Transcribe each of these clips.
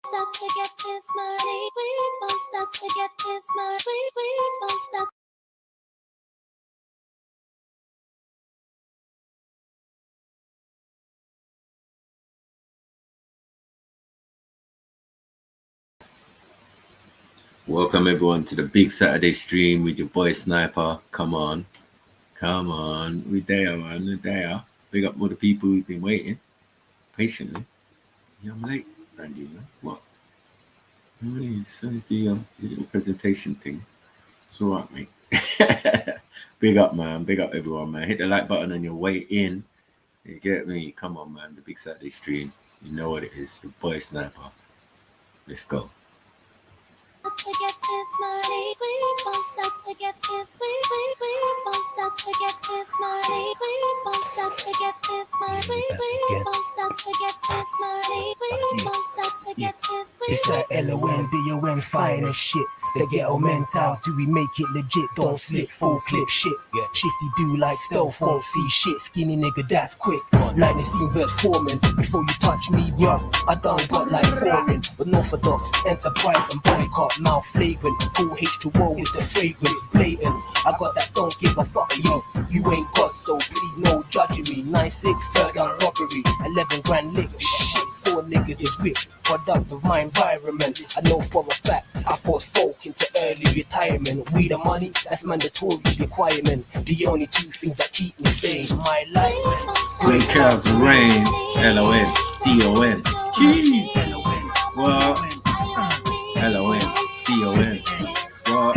Stop to get this money. We won't stop to get this money. We won't stop. Welcome everyone to the big Saturday stream with your boy Sniper. Come on. We there, man. We there. Big up all the people who've been waiting patiently. Yeah, I'm late, Andy. What? So the little presentation thing. It's all right, mate. Big up, man. Big up everyone, man. Hit the like button on your way in. You get me? Come on, man. The big Saturday stream. You know what it is. The boy Sniper. Let's go. To get this money, we won't stop to get this. We won't stop to get this money. We won't stop to get this money. We won't stop to get this money. We won't stop to get this. It's that LONDON finest shit. The ghetto mentality, we make it legit. Don't slip, full clip shit. Shifty do like stealth, won't see shit. Skinny nigga, that's quick. Like the scene verse foreman. Before you touch me, yo, I done got like foreign. But Orthodox, enterprise and boycott. Now flagrant, full H2O is the fragrance, blatant. I got that don't give a fuck, yo. You ain't God, so please no judging me. 9-6, Fedon robbery, 11 grand lick. Shit, 4 niggas is rich, product of my environment. I know for a fact, I force folk into early retirement. We the money, that's mandatory requirement. The only 2 things that keep me sane in my life. Green clouds and rain, LON, DON. Gee, well, LON, DON. What?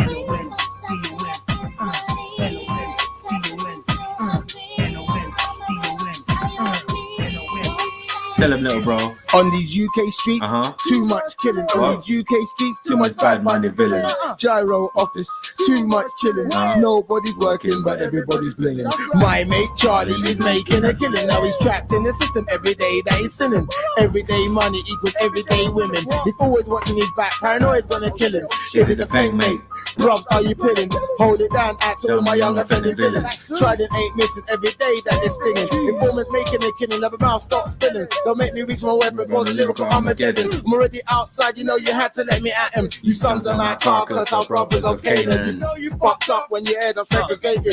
Tell him, little bro. On these UK streets, too much killing. On these UK streets, too much bad-minded villains. Gyro office, too much chilling. Nobody's working, but everybody's blinging. My mate Charlie is making a killing. Now he's trapped in the system every day that he's sinning. Everyday money equals everyday women. He's always watching his back. Paranoia's gonna kill him. Is it the bank, mate? Rob, are you pilling? Hold it down, act to all my young offending villains. Trident ain't missing every day that they're stinging. Informant making a killing, never mouth stop spilling. Don't make me reach my weapon, cause a lyrical Armageddon. I'm already outside, you know you had to let me at him. You sons of my carcass, our brothers of Canaan. You know you fucked up when you heard I'm segregated.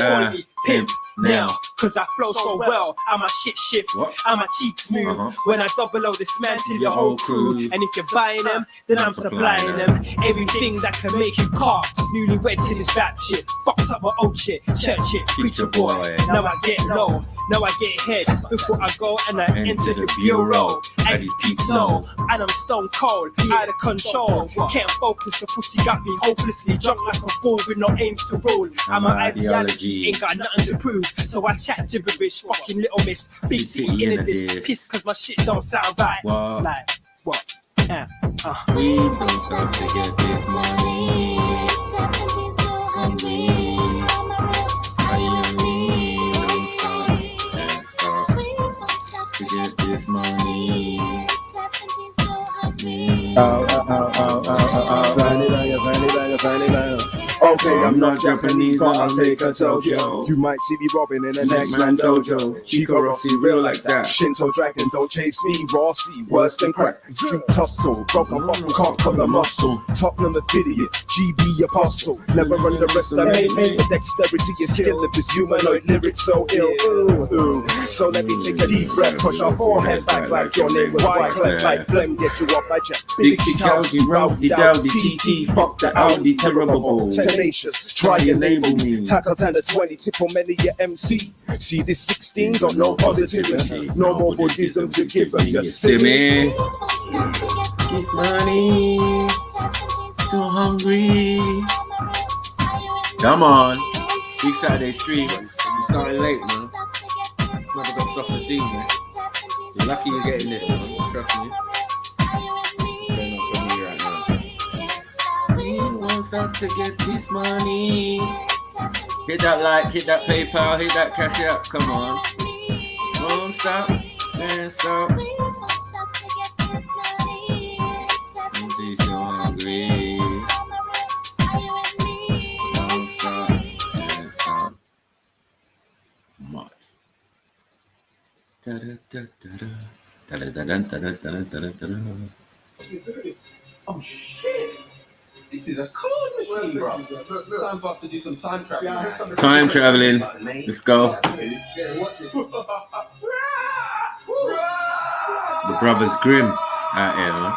Pimp now, cause I flow so well. And my shit shift, and my cheeks move. When I double O dismantle your whole crew. And if you're buying them, then I'm supplying them. Everything that can make you cough. Newlyweds in this rap shit. Fucked up my old shit, church shit, preacher boy. Now I get low, now I get head. Before I go and I enter the bureau. And these peeps know, and I'm stone cold, out of control. Can't focus, the pussy got me hopelessly drunk like a fool with no aims to rule. And my ideology ain't got nothing to prove. So I chat gibberish, fucking little miss. Big city in this, piss cause my shit don't sound right. Like, what? We don't stop to get this money. 17's so hungry. We don't stop to get this money. 17's so hungry. Okay, I'm not Japanese, but I'll take a Tokyo. You might see me robbing in the next man dojo. Chico Rossi, real like that. Shinto Dragon, don't chase me. Rossi, worse than crack. Street tussle, broken bottom, can't cut the muscle. Tottenham idiot, GB apostle. Never underestimate me. Dexterity is skill if it's humanoid lyrics so ill. Ooh. So let me take a deep breath, push our forehead back like your name was white. Like phlegm, get you off my jet. Big Chikowski, Rowdy, Dowdy, TT, fuck the Audi, terrible. Tenacious, try enable me. Tackle down the 20, tip on many your MC. See this 16, got no positivity. No more Buddhism to give them. You see me? This money, so hungry. Come on, big Saturday stream. You're starting late, man. Never got stuff to do, man. You're lucky you're getting this, man. Trust me. What's going on for me right now? We won't stop to get this money. Hit that like, hit that PayPal, hit that Cash App. Come on. Won't stop, can't stop. I'm so hungry. Won't stop, can't stop. What? Da da da da da da da da da da da da da. Look at this. Oh shit! This is a code machine, bro. Look. Time for us to do some time traveling. Time traveling. Let's go. Yeah, what's this? The brothers Grimm out here, man.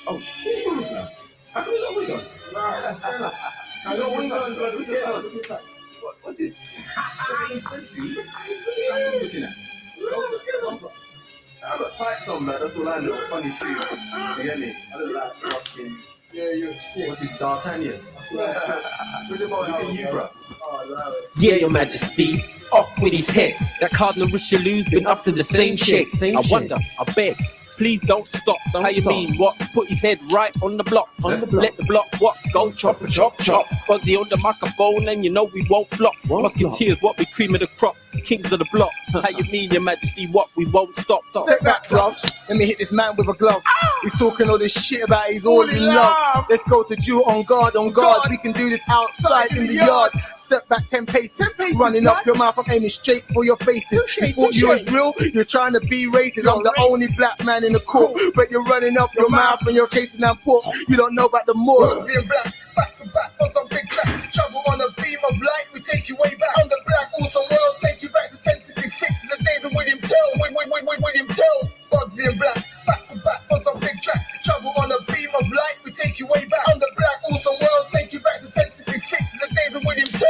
Oh shit! How come we got wig on? I got wig on, blood. What's it on? What's it? 17th century? What are you looking at? What's going on? I got tights on, man. That's all I know. Funny shoes. You get me? I look like fucking. Yeah, you're shit. What's it, D'Artagnan? Look at you, bro. Yeah, Your Majesty, off with his head. That Cardinal Richelieu's been up to the same shit. I wonder, I beg, please don't stop. How you mean what? Put his head right on the block. Let the block what? Go chop, chop, chop. Fuzzy on the microphone and you know we won't flop. Musketeers, what? We cream of the crop. Kings of the block. How you mean, Your Majesty, what? We won't stop. Step back, bruv. Let me hit this man with a glove. He's talking all this shit about he's all in love. Let's go to Jew on guard, on guard. We can do this outside in the yard. Step back 10 paces. Running up your mouth, I'm aiming straight for your faces. You thought you was real? You're trying to be racist. I'm the only black man in the court. But you're running up your mouth and you're chasing that pork. You don't know about the Moors. In black, back to back on some big tracks. Travel on a beam of light, we take you way back. On the black, awesome world, take you back to 1066. The days of William Tell. William Tell. Bugsy in black, back to back on some big tracks. Travel on a beam of light, we take you way back. On the black, awesome world, take you back to 1066. The days of William Tell.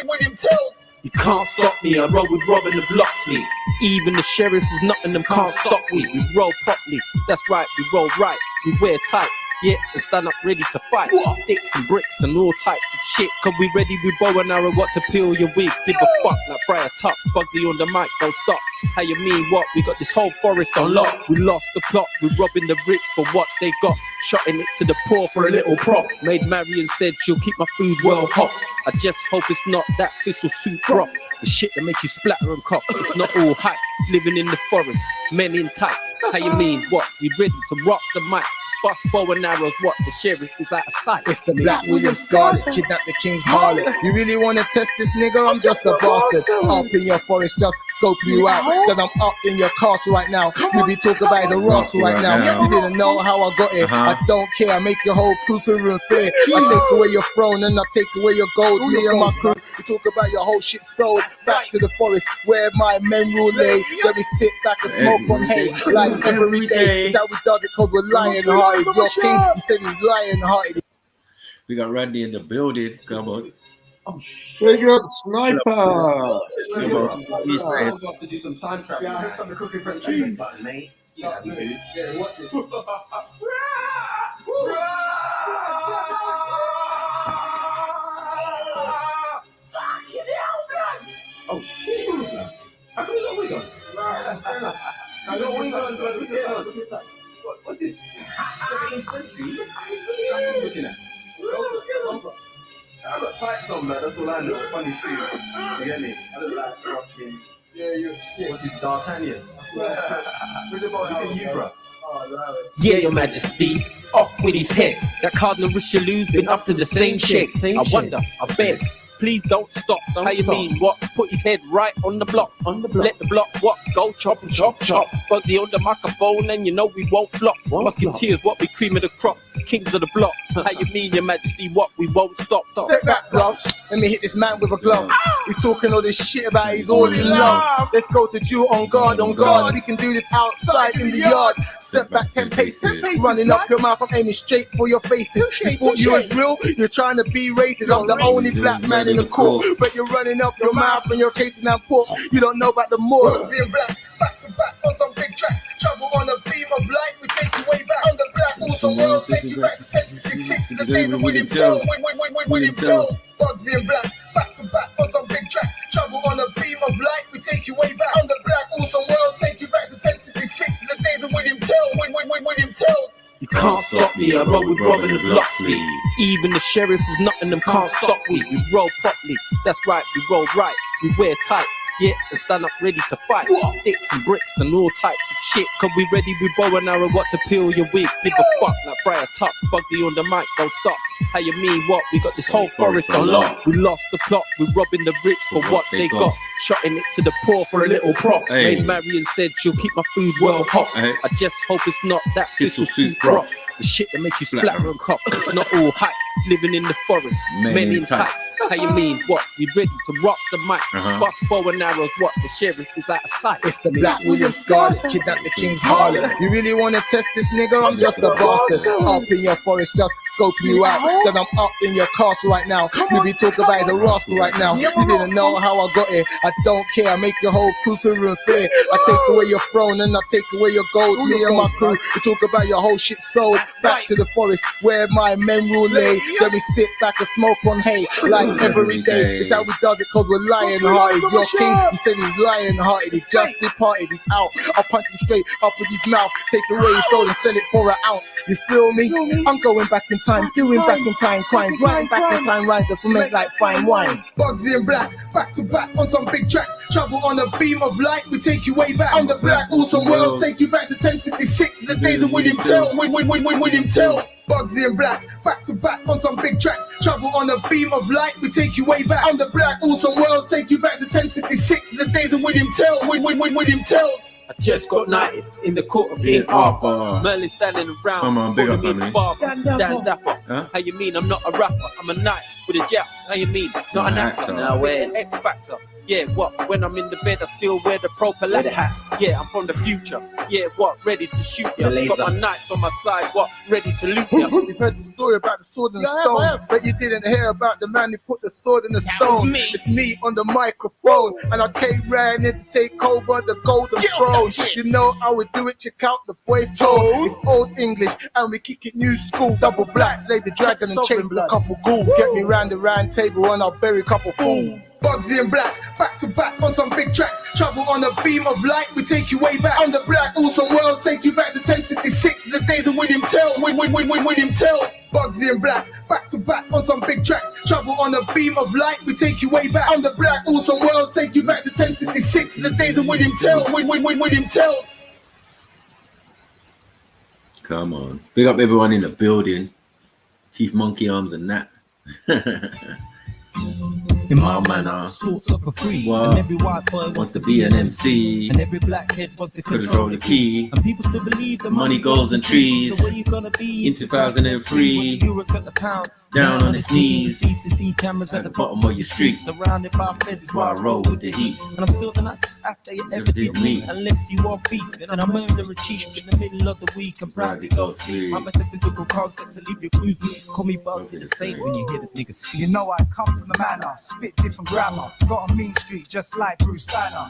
William Tell. You can't stop me, I roll with Robin the Blocksley. Even the sheriff of Nottingham can't stop me. We roll properly, that's right, we roll right. We wear tights, yeah, and stand up ready to fight. Sticks and bricks and all types of shit. Cause we ready with bow and arrow, what to peel your wig. Give a fuck like Friar Tuck. Bugsy on the mic, don't stop. How you mean what? We got this whole forest on lock. We lost the plot, we robbing the rich for what they got. Shotting it to the poor for a little prop. Maid Marian said she'll keep my food well hot. I just hope it's not that thistle soup prop. The shit that makes you splatter and cough. It's not all hype. Living in the forest, men in tights. How you mean what? We ready to rock the mic. Bust bow and arrows, what? The sheriff is out of sight. It's the Black William Scarlet, kidnap the king's harlot. You really wanna test this nigga? I'm just a bastard. Up in your forest, just scoping you out. Cause I'm up in your castle right now. You be talking about the Ross right now. You didn't know how I got it. I don't care, I make your whole crew room fair. I take away your throne and I take away your gold. Me and my crew, you talk about your whole shit sold. Back to the forest where my men rule lay. Where we sit back and smoke on hay. Like every day, it's how we dug it cause we're lying hard. Your king, he said he's lion-hearted. We got Randy in the building. Come on. Big up, sniper. Come on. He's Time there. for us to do some time traveling. Yeah, I heard the cooking for Cheese. cheese. Mate. Yeah, we do. Yeah, what's this? Oh shit! How come we got wig on? I got wig on, blood. What's it on? What's it? 17th century? What are you looking at? What's going on, bro? I got tights on, man. That's all I know. Funny shoes. You get me? I look like fucking. Yeah, you're shit. What's it, D'Artagnan? Look at you, bro. Yeah, Your Majesty, off with his head. That Cardinal Richelieu's been up to the same shit. I wonder, I beg, please don't stop. How you mean what? Put his head right on the block. Let the block what? Go chop, chop, chop. Fuzzy on the microphone and you know we won't flop. Musketeers, what? We cream of the crop. Kings of the block. How you mean, Your Majesty, what? We won't stop. Step back, bruv. Let me hit this man with a glove. He's talking all this shit about he's all in love. Let's go to Jew on guard, on guard. We can do this outside in the yard. Step back 10 paces. Running up your mouth, I'm aiming straight for your faces. You thought you was real? You're trying to be racist. I'm the only black man in the court. But you're running up your mouth and you're chasing that pork. You don't know about the Moors. In black, back to back on some big tracks. Travel on a beam of light, we take you way back. On the black, awesome world, take you back to 1066. The days of William Tell. William Tell. Bugsy in black, back to back on some big tracks. Travel on a beam of light, we take you way back. On the black, awesome world, take you back to 1066. The days of William Tell. William Tell. You can't stop me, I roll with Robin the Blocksley. Even the sheriff of Nottingham can't stop me. We roll properly, that's right, we roll right. We wear tights, yeah, and stand up ready to fight. Sticks and bricks and all types of shit. Cause we ready with bow and arrow, what to peel your wig. Give a fuck like Briar Tuck, Bugsy on the mic, don't stop. How you mean what? We got this whole forest on lock. We lost the plot, we robbing the rich for what they got. Shotting it to the poor for a little prop. Maid Marian said she'll keep my food well hot. I just hope it's not that thistle soup broth. The shit that makes you splatter and cop. It's not all hype, living in the forest, men in tights. How you mean what? We ready to rock the mic. Bust bow and arrows, what? The sheriff is out of sight. It's the Black William Scarlet, kidnap the King's Harlot. You really wanna test this nigga? I'm just a bastard. Up in your forest, just scoping you out. Then I'm up in your castle right now. You be talking about the rascal right now. You didn't know how I got it. I don't care. I make your whole crew room clear. I take away your throne and I take away your gold. Me and my crew, we talk about your whole shit sold. Back to the forest where my men will lay. Then we sit back and smoke on hay like every day. It's how we dug it cause we're lion-hearted. Your king, he said he's lion-hearted. He just departed, he's out. I'll punch him straight up with his mouth. Take away his soul and sell it for an ounce. You feel me? I'm going back in time, doing back in time crime. Grinding back in time, rise the ferment like fine wine. Bugsy and Black, back to back on some big tracks. Travel on a beam of light, we take you way back. I'm the Black awesome world, take you back to 1066. The days of William Tell, William Tell. Bugsy and Black, back to back on some big tracks. Travel on a beam of light, we take you way back. I'm the Black awesome world, take you back to 1066. The days of William Tell, William Tell. I just got knighted in the court of King Arthur. Merlin standing around. Come on, big up, me Dan Zapper. How you mean? I'm not a rapper. I'm a knight with a jab. How you mean? Not an actor. Now where? X Factor. Yeah, what? When I'm in the bed, I still wear the proper hats. Yeah, I'm from the future. Yeah, what? Ready to shoot ya. Got my knights on my side. What? Ready to loot ya. You've heard the story about the sword and the stone, but you didn't hear about the man who put the sword in the stone. It's me on the microphone, and I came round here to take over the golden throne. You know how we do it, check out the boys' toes. It's old English, and we kick it new school. Double blacks, lay the dragon and chase a couple ghouls. Get me round the round table and I'll bury a couple fools. Bugsy and Black, back to back on some big tracks. Travel on a beam of light, we take you way back. I'm the Black awesome world, take you back to 1066. The days of William Tell, William Tell. Bugsy and Black, back to back on some big tracks. Travel on a beam of light, we take you way back. I'm the Black awesome world, take you back to 1066. The days of William Tell, William Tell. Come on. Big up everyone in the building. Chief Monkey Arms and that. In my manner, sorts of for free. What? And every white boy wants to be an MC. And every black head wants to Control the key. And people still believe the money goes in trees. So where you gonna be in 2003? Euros got the pound. Down on his knees. CCC cameras at the bottom of your street. Surrounded by feds That's why I roll with the heat. And I'm still the nicest after you ever did me. Unless you want beef. And I murder a chief in the middle of the week. I'm proud to go sleep. My metaphysical concepts and leave your clues. Call me Bugsy the same when you hear this nigga speak. You know I come from the manor, spit different grammar. Got a mean street just like Bruce Banner.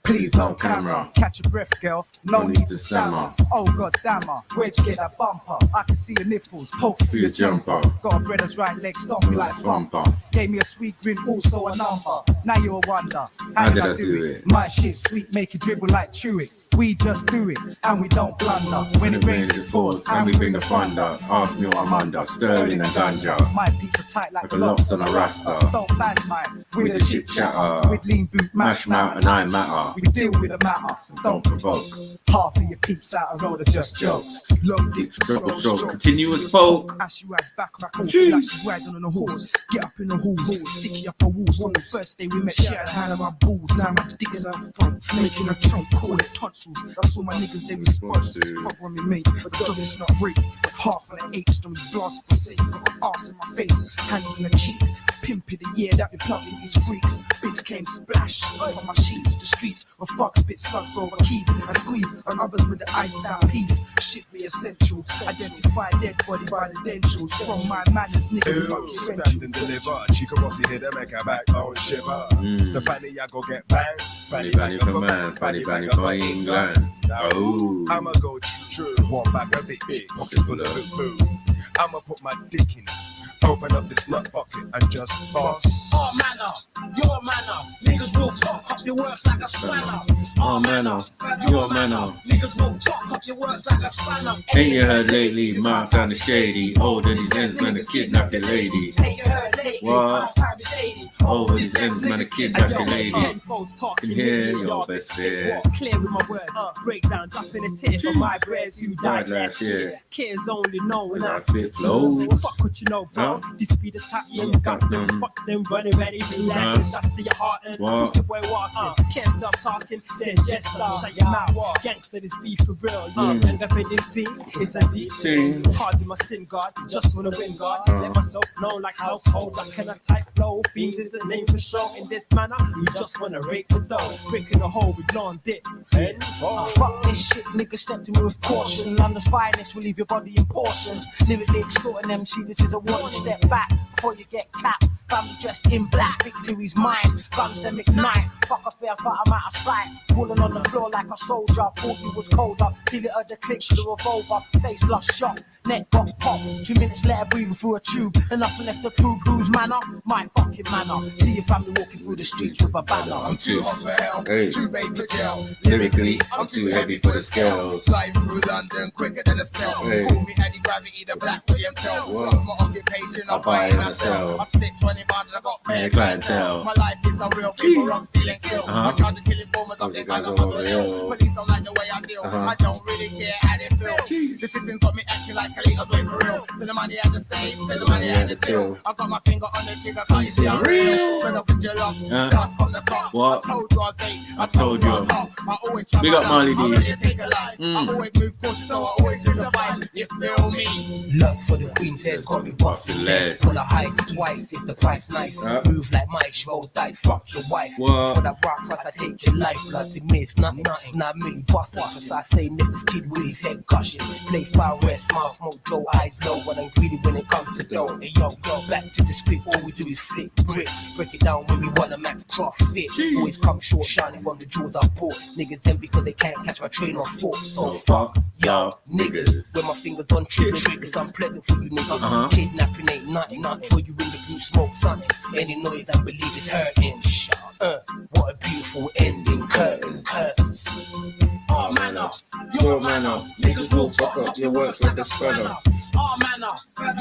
Please no camera, catch your breath girl, no need to stammer. Oh god dammer, where'd you get that bumper? I can see your nipples, poke through your jumper. Got a brother's right leg, stomp me like thumper. Gave me a sweet grin, also a number. Now you'll wonder, how did I do it? My shit sweet, make you dribble like Chewits. We just do it, and we don't blunder. When it rains it pours, and we bring the thunder. Ask me what I'm under, sterling and ganja. My beats are tight like locks on a rasta. So don't bad mine, with the chit chatter. With lean boot, mash mouth and I matter. We deal with the matter, so don't provoke. Half of your peeps out a road are just jokes. Long dick, stroke, continuous folk. As you rides back on the horse, like she's riding on a horse. Get up in the halls, sticky up her walls. From the first day we met, she had a hand on my balls. Now my dick's out front, making a trunk, call it tonsils. That's all my niggas they response to. Fuck on me, mate, but dog it's not rape. But half of the apes don't blast the safe. Got an arse in my face, hands in the cheek. Pimp of the year that we plugging these freaks. Bitch came splash on my sheets, the streets. Or fuck spit slugs over keys and squeeze on others with the iced down piece. Shit be essential. Identify dead body by the dentals. From my manners, niggas fucking stand and deliver. Chica Rossi hit to make her backbone shiver. The fanny I go get banged. Fanny for man, fanny for England. Oh, I'ma go true. One bag of big, pocket full of boo. I'ma put my dick in it. Open up this nut bucket and just boss. All manner, your manner. Niggas will fuck up your works like a spanner. All manner. Your manner. Niggas will fuck up your works like a spanner. Ain't you heard lately? Mouth kinda shady. Older these ends, man, to kidnap your lady. Ain't you heard lately? What? Time is shady. Over these ends, man, to kidnap your lady. Folks talking Can hear your best fear. Clear with my words, break down, dropping a tear for my breads who died last year. Kids only know when I spit flows. Fuck what you know, bro. This be the top, yeah, you got them. Fuck them, running ready to land. Shots to your heart and pussy boy walking. Can't stop talking, send jester, shut your mouth. Gangster, this be for real. And up in the feet, it's a deep thing. Hard in my sin, God, just wanna win, God. Let myself know like household, like can I type flow. Fiends is the name for show. In this manner, you just wanna rake the dough. Breaking the hole with blonde dip. And fuck this shit, nigga, step to me with caution. London's finest will leave your body in portions. Lyrically extorting them, see this is a warning. Step back before you get capped. Family dressed in black, victory's mine. Guns them ignite, fuck a fair fight, I'm out of sight. Falling on the floor like a soldier, thought you was colder. Till it heard the click of the revolver, face flush shot. Neck got popped, 2 minutes later breathing through a tube. And nothing left to prove whose manner, my fucking manner. See your family walking through the streets with a banner. I'm too hot for hell, Hey. too big for jail. Lyrically, I'm too heavy for the scales. Flying through London quicker than a snail. Hey. Call me Eddie Gravity, the Black William Tell. Whoa. That's my occupation, I buy and I sell. I stick 20 bars and I got fair clientele. My life is a real paper, I'm feeling ill. I try to kill informers of the guys I'm ill. Police don't like the way I deal. I don't really care how they feel. The system got me acting like Khalid's way for real. Till the money had the same, till the money had the till. I got my finger on the trigger, can't you see I'm real? Fed up with your love, dust from the cost. What? I told you I date, I told you. I always try Big my up Marley luck, D. I really take a lie. I always move cautious, so I always choose a vibe. You feel me? Lust for the queen's head, got me busting lead. Pull a heist twice if the price nice. Move like Mike, roll dice, fuck your wife. What? For that rock price, I take your life. Blood to miss, nothing. Not really busting. So I say, nip this kid with his head gushing. Play fire, red, smile, smoke, Joe, eyes low. When I'm greedy when it comes to dough. Hey yo, back to the script, all we do is flip bricks. Break it down when we want a max profit. Always come short, shining from the jewels I bought. Niggas envy because they can't catch my train on foot. So fuck y'all niggas. When my fingers on triggers, it's unpleasant for you niggas. Kidnapping ain't nothing. For you in the blue smoke, something. Any noise I believe is hurting. What a beautiful ending. Curtains. all manner, your manner, niggas will fuck up your works like a spanner. All manner,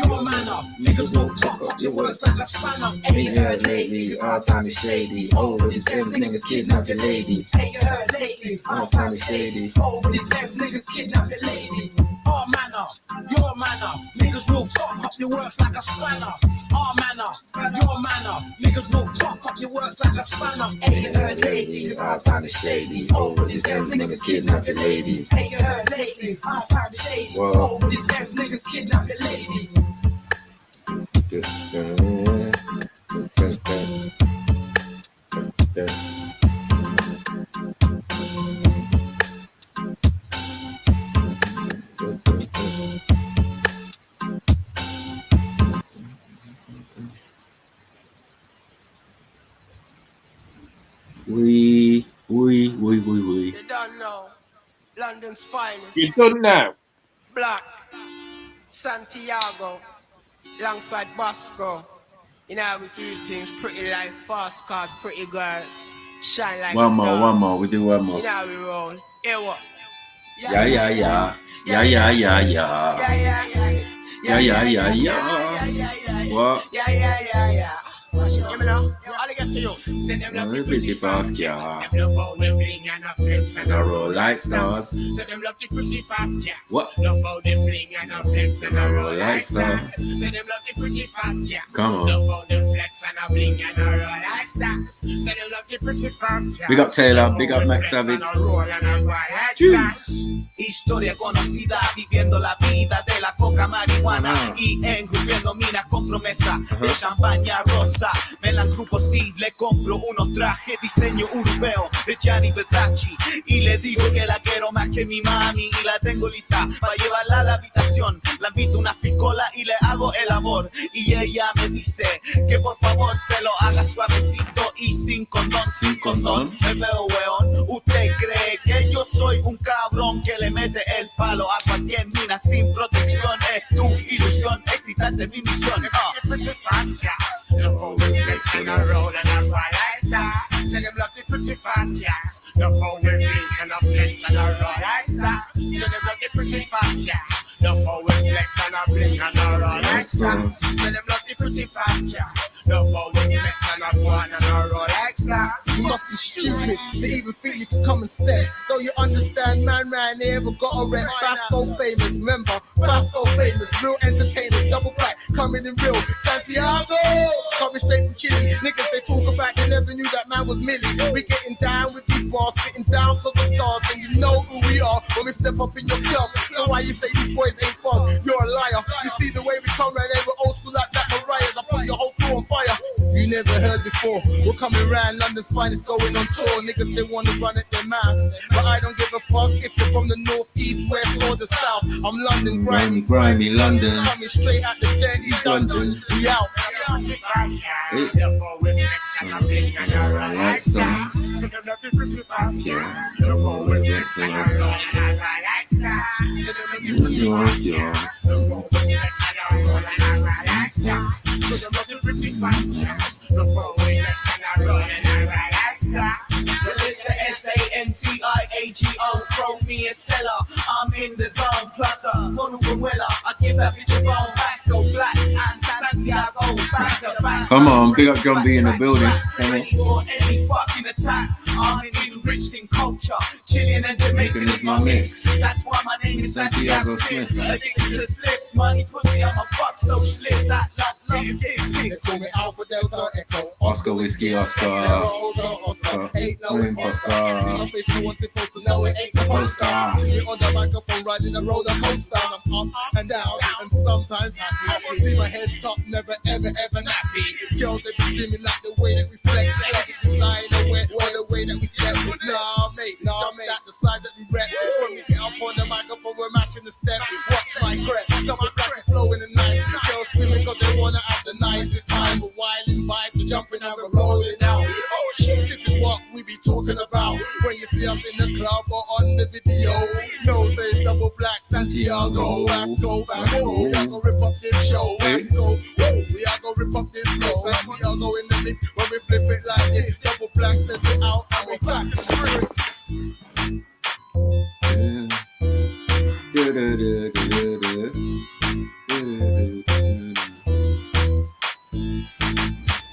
your manner, niggas will fuck up your works like a spanner. Ain't you heard lately, our time is shady. Over these ends, niggas kidnap your lady. Ain't you heard lately, our time is shady. Over these ends, niggas kidnap your lady. All manner, your manner, niggas will fuck up your works like a spanner. All manner, your manner, niggas will fuck up your works like a spanner. Ain't you heard lately, our time is shady. Over these ends, niggas kidnap your lady. Ain't you heard lately, our time is shady. Over these ends, niggas kidnap your lady. We. You don't know. London's finest. You don't know. Black. Santiago. Alongside Bosco. You know how we do things. Pretty life, fast cars, pretty girls. Shine like One stars. more. We do one more. You know how we roll. Here what? Yeah. What? Yeah. Hear me now? How to get to you? Send them We pretty fast, yeah. Send them phone, them bling and a flex and And I a roll like stars. Send them love the pretty fast, yeah. What? No phone, them bling and a flex and a roll like stars. stars. Send them love the pretty fast, yeah. Come on. No phone, them flex and a bling and a roll like stars. Send them love the pretty fast, yeah. Big up Taylor, big up Max Flex Savage. and a roll and a roll like stars. Historia conocida, viviendo la vida de la coca marihuana y engrupiendo minas con promesa de champaña rosa. Melan grupo sí, le compro unos trajes diseño europeo de Gianni Versace y le digo que la quiero más que mi mami y la tengo lista para llevarla a la habitación. La invito unas picolas y le hago el amor y ella me dice que por favor se lo haga suavecito y sin condón, sin condón. Me veo weón, ¿usted cree que yo soy un cabrón que le mete el palo a cualquier mina sin protección? Es tu ilusión, excitante mi misión. Pretty fast, yeah. So, flex and a roll and a roll like stars. Send them love the pretty fast, yes. The phone will blink and a flex and a run like stars. Say them love the pretty fast, yes. The phone will flex and a blink and a run like stars. Say them love the pretty fast, yes. The phone will flex and a go on and a run like stars. You must be stupid to even think you can come and step. Don't you understand, man, round here, we got a rep. Basco famous, remember, Basco famous, real entertainers, double black, coming in real. Santiago, coming straight from Chile. Niggas they talk about, they never knew that man was Millie. We getting down with these bars, spitting down for the stars, and you know who we are when we step up in your club. So why you say these boys ain't fun? You're a liar. You see the way we come round here, we're old school like that Mariah's. I put your whole crew on fire. You never heard before. We're coming round, London's finest going on tour. Niggas they wanna run at their mouth, but I don't give a fuck if you're from the north, east, west, or the south. I'm London, grimy London. Coming straight out the den, London. We out. It's the SANTIAGO, throw me a Stella. I'm in the zone, plus a Monufuela. I give that bitch a bone, Vasco, Black, and Santiago, back to back. Come on, big up John B in the building. Ready for any fucking attack. I'm enriched in culture. Chilean and Jamaican is my mix. That's why my name is Santiago Smith. Addicted to slips, money, pussy, I'm a fuck socialist. That loves kids. They call me Alpha Delta Echo. Oscar Whiskey Oscar. Ain't no imposter. See my face, no one's supposed to know it ain't supposed to. See me on the microphone riding a roller coaster. I'm up and down and sometimes happy. See my head top, never ever nappy. Girls they be screaming like the way that we flex. Design the way that we step. Nah mate, at the side that we rep. When we get up on the microphone, we're mashing the step. Watch my crep, come on back and flow in the nice. Girls screaming cause they wanna have the nicest time. We're wilding vibe, we're jumping and we're rolling out. Oh shit, this is what we be talking about. When you see us in the club or on the video. No say it's double black, Santiago, Vasco. We are gonna rip up this show, Vasco. We are gonna rip up this flow, Santiago in the mix. When we flip it like this, double black, send it out and we back.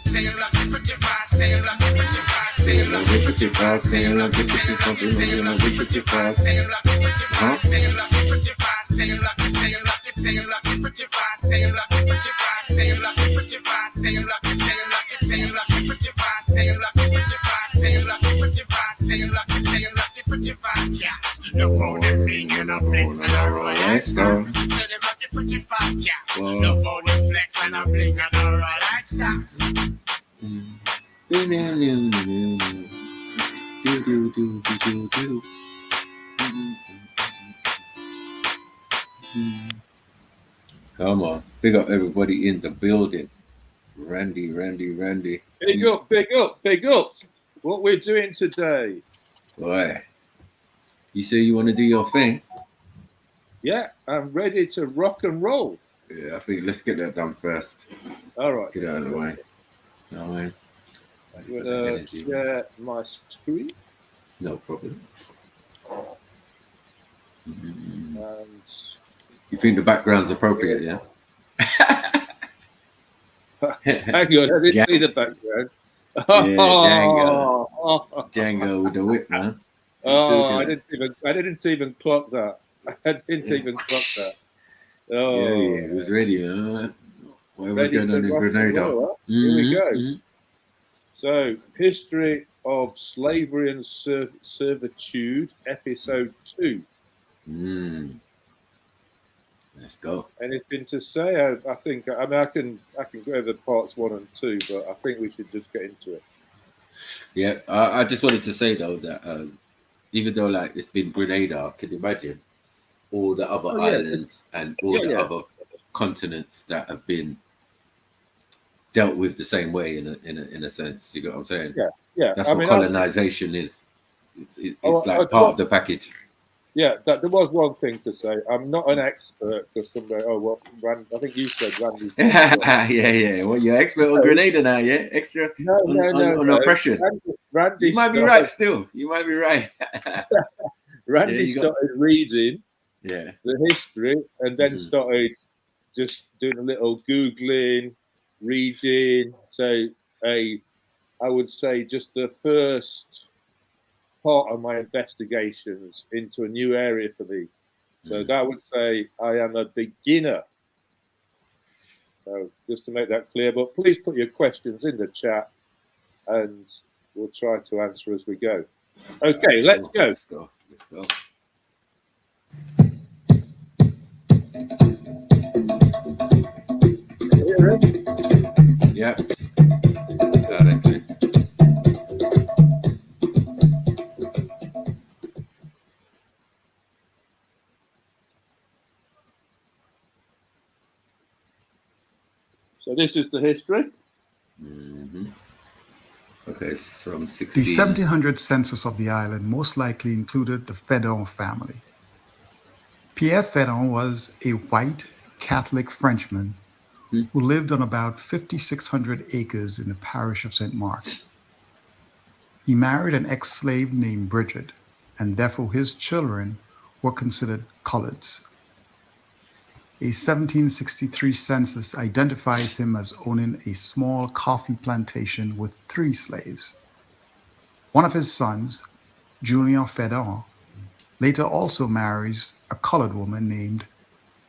Say you love me pretty fast, say you love me pretty fast, say you love me pretty fast, say you love me pretty fast, say you love me pretty fast, say you love me pretty fast, say you love me pretty fast, say you love me pretty fast, say you love me pretty fast, say you love me pretty fast, say you love me pretty fast, say you love me pretty fast, say you love me pretty fast, say you love me pretty fast, yes. The phone ring and a flex and a roll like stars. Say them love me pretty fast, yes. The phone flex and a bling and a roll like stars. Come on, big up everybody in the building. Randy. Big up. What we're doing today. Boy, you say you want to do your thing? Yeah, I'm ready to rock and roll. Yeah, I think let's get that done first. All right. Get out of the way. No way. I'm going to share my screen. No problem. And you think the background's appropriate, yeah? hang on, I didn't see the background. Yeah, Django with the whip, man. Oh, I didn't even clock that. I didn't even clock that. Oh, yeah, it was ready, man. What was going on in Grenada? Here we go. So, history of slavery and servitude, episode 2. Let's go. Anything to say? I think I can go over parts 1 and 2, but I think we should just get into it. Yeah, I just wanted to say though that even though like it's been Grenada, can you imagine all the other islands and all the other continents that have been dealt with the same way in a sense? You get what I'm saying? Yeah. That's what colonization is. It's like part of the package. Yeah, there was one thing to say. I'm not an expert because somebody. I think you said Randy. yeah. Well, you're expert on Grenada now, yeah? Extra on oppression. Randy You might be started- right still. You might be right. Randy Yeah, you got- started reading Yeah. the history and then started just doing a little Googling, reading. So I would say just the first part of my investigations into a new area for me. So that would say I am a beginner. So just to make that clear, but please put your questions in the chat and we'll try to answer as we go. Okay, let's go. Let's go. Let's go. Yeah. Loud and clear. So this is the history. Okay, so I'm The 16. 1700 census of the island most likely included the Fedon family. Pierre Fedon was a white Catholic Frenchman who lived on about 5,600 acres in the parish of St. Mark. He married an ex-slave named Bridget, and therefore his children were considered coloreds. A 1763 census identifies him as owning a small coffee plantation with 3 slaves. One of his sons, Julien Fedon, later also marries a colored woman named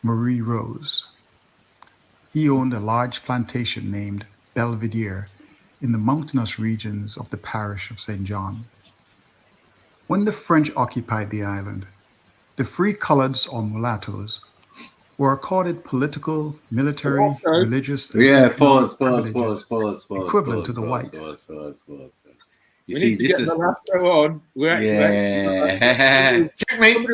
Marie Rose. He owned a large plantation named Belvedere in the mountainous regions of the parish of St. John. When the French occupied the island, the free coloreds or mulattoes were accorded political, military, religious, and Yeah, economic pause, privileges equivalent to pause, the whites. pause. You We see, need to this get is the lasso on. We're checkmate.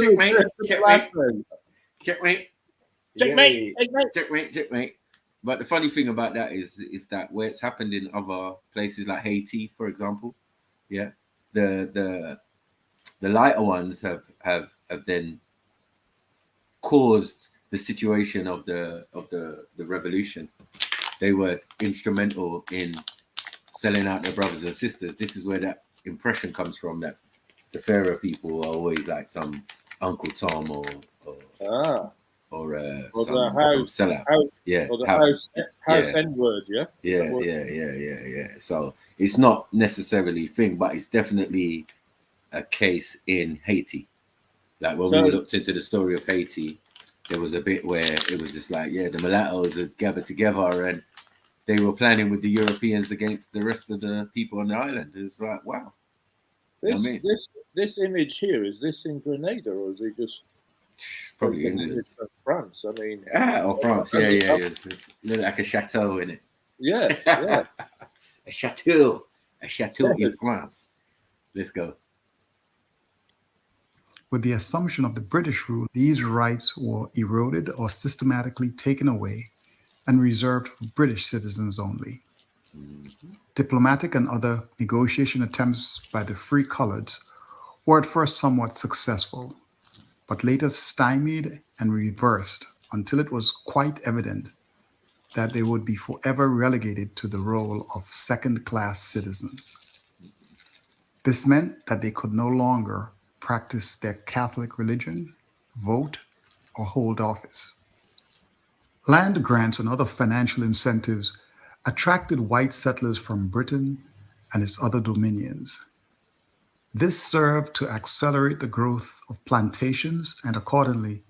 But the funny thing about that is that where it's happened in other places like Haiti, for example, yeah, the lighter ones have then caused the situation of the revolution. They were instrumental in selling out their brothers and sisters. This is where that impression comes from, that the Pharaoh people are always like some Uncle Tom or some sellout. House N-word, yeah? Yeah. So it's not necessarily a thing, but it's definitely a case in Haiti. Like when we looked into the story of Haiti, there was a bit where it was just like, the mulattoes had gathered together and they were planning with the Europeans against the rest of the people on the island. It was like, wow. This image here, is this in Grenada or is it just probably England? France, I mean. Or France, yeah. It's look like a chateau in it. Yeah. A chateau in France. Let's go. With the assumption of the British rule, these rights were eroded or systematically taken away and reserved for British citizens only. Diplomatic and other negotiation attempts by the free coloreds were at first somewhat successful, but later stymied and reversed until it was quite evident that they would be forever relegated to the role of second-class citizens. This meant that they could no longer practice their Catholic religion, vote, or hold office. Land grants and other financial incentives attracted white settlers from Britain and its other dominions. This served to accelerate the growth of plantations and, accordingly,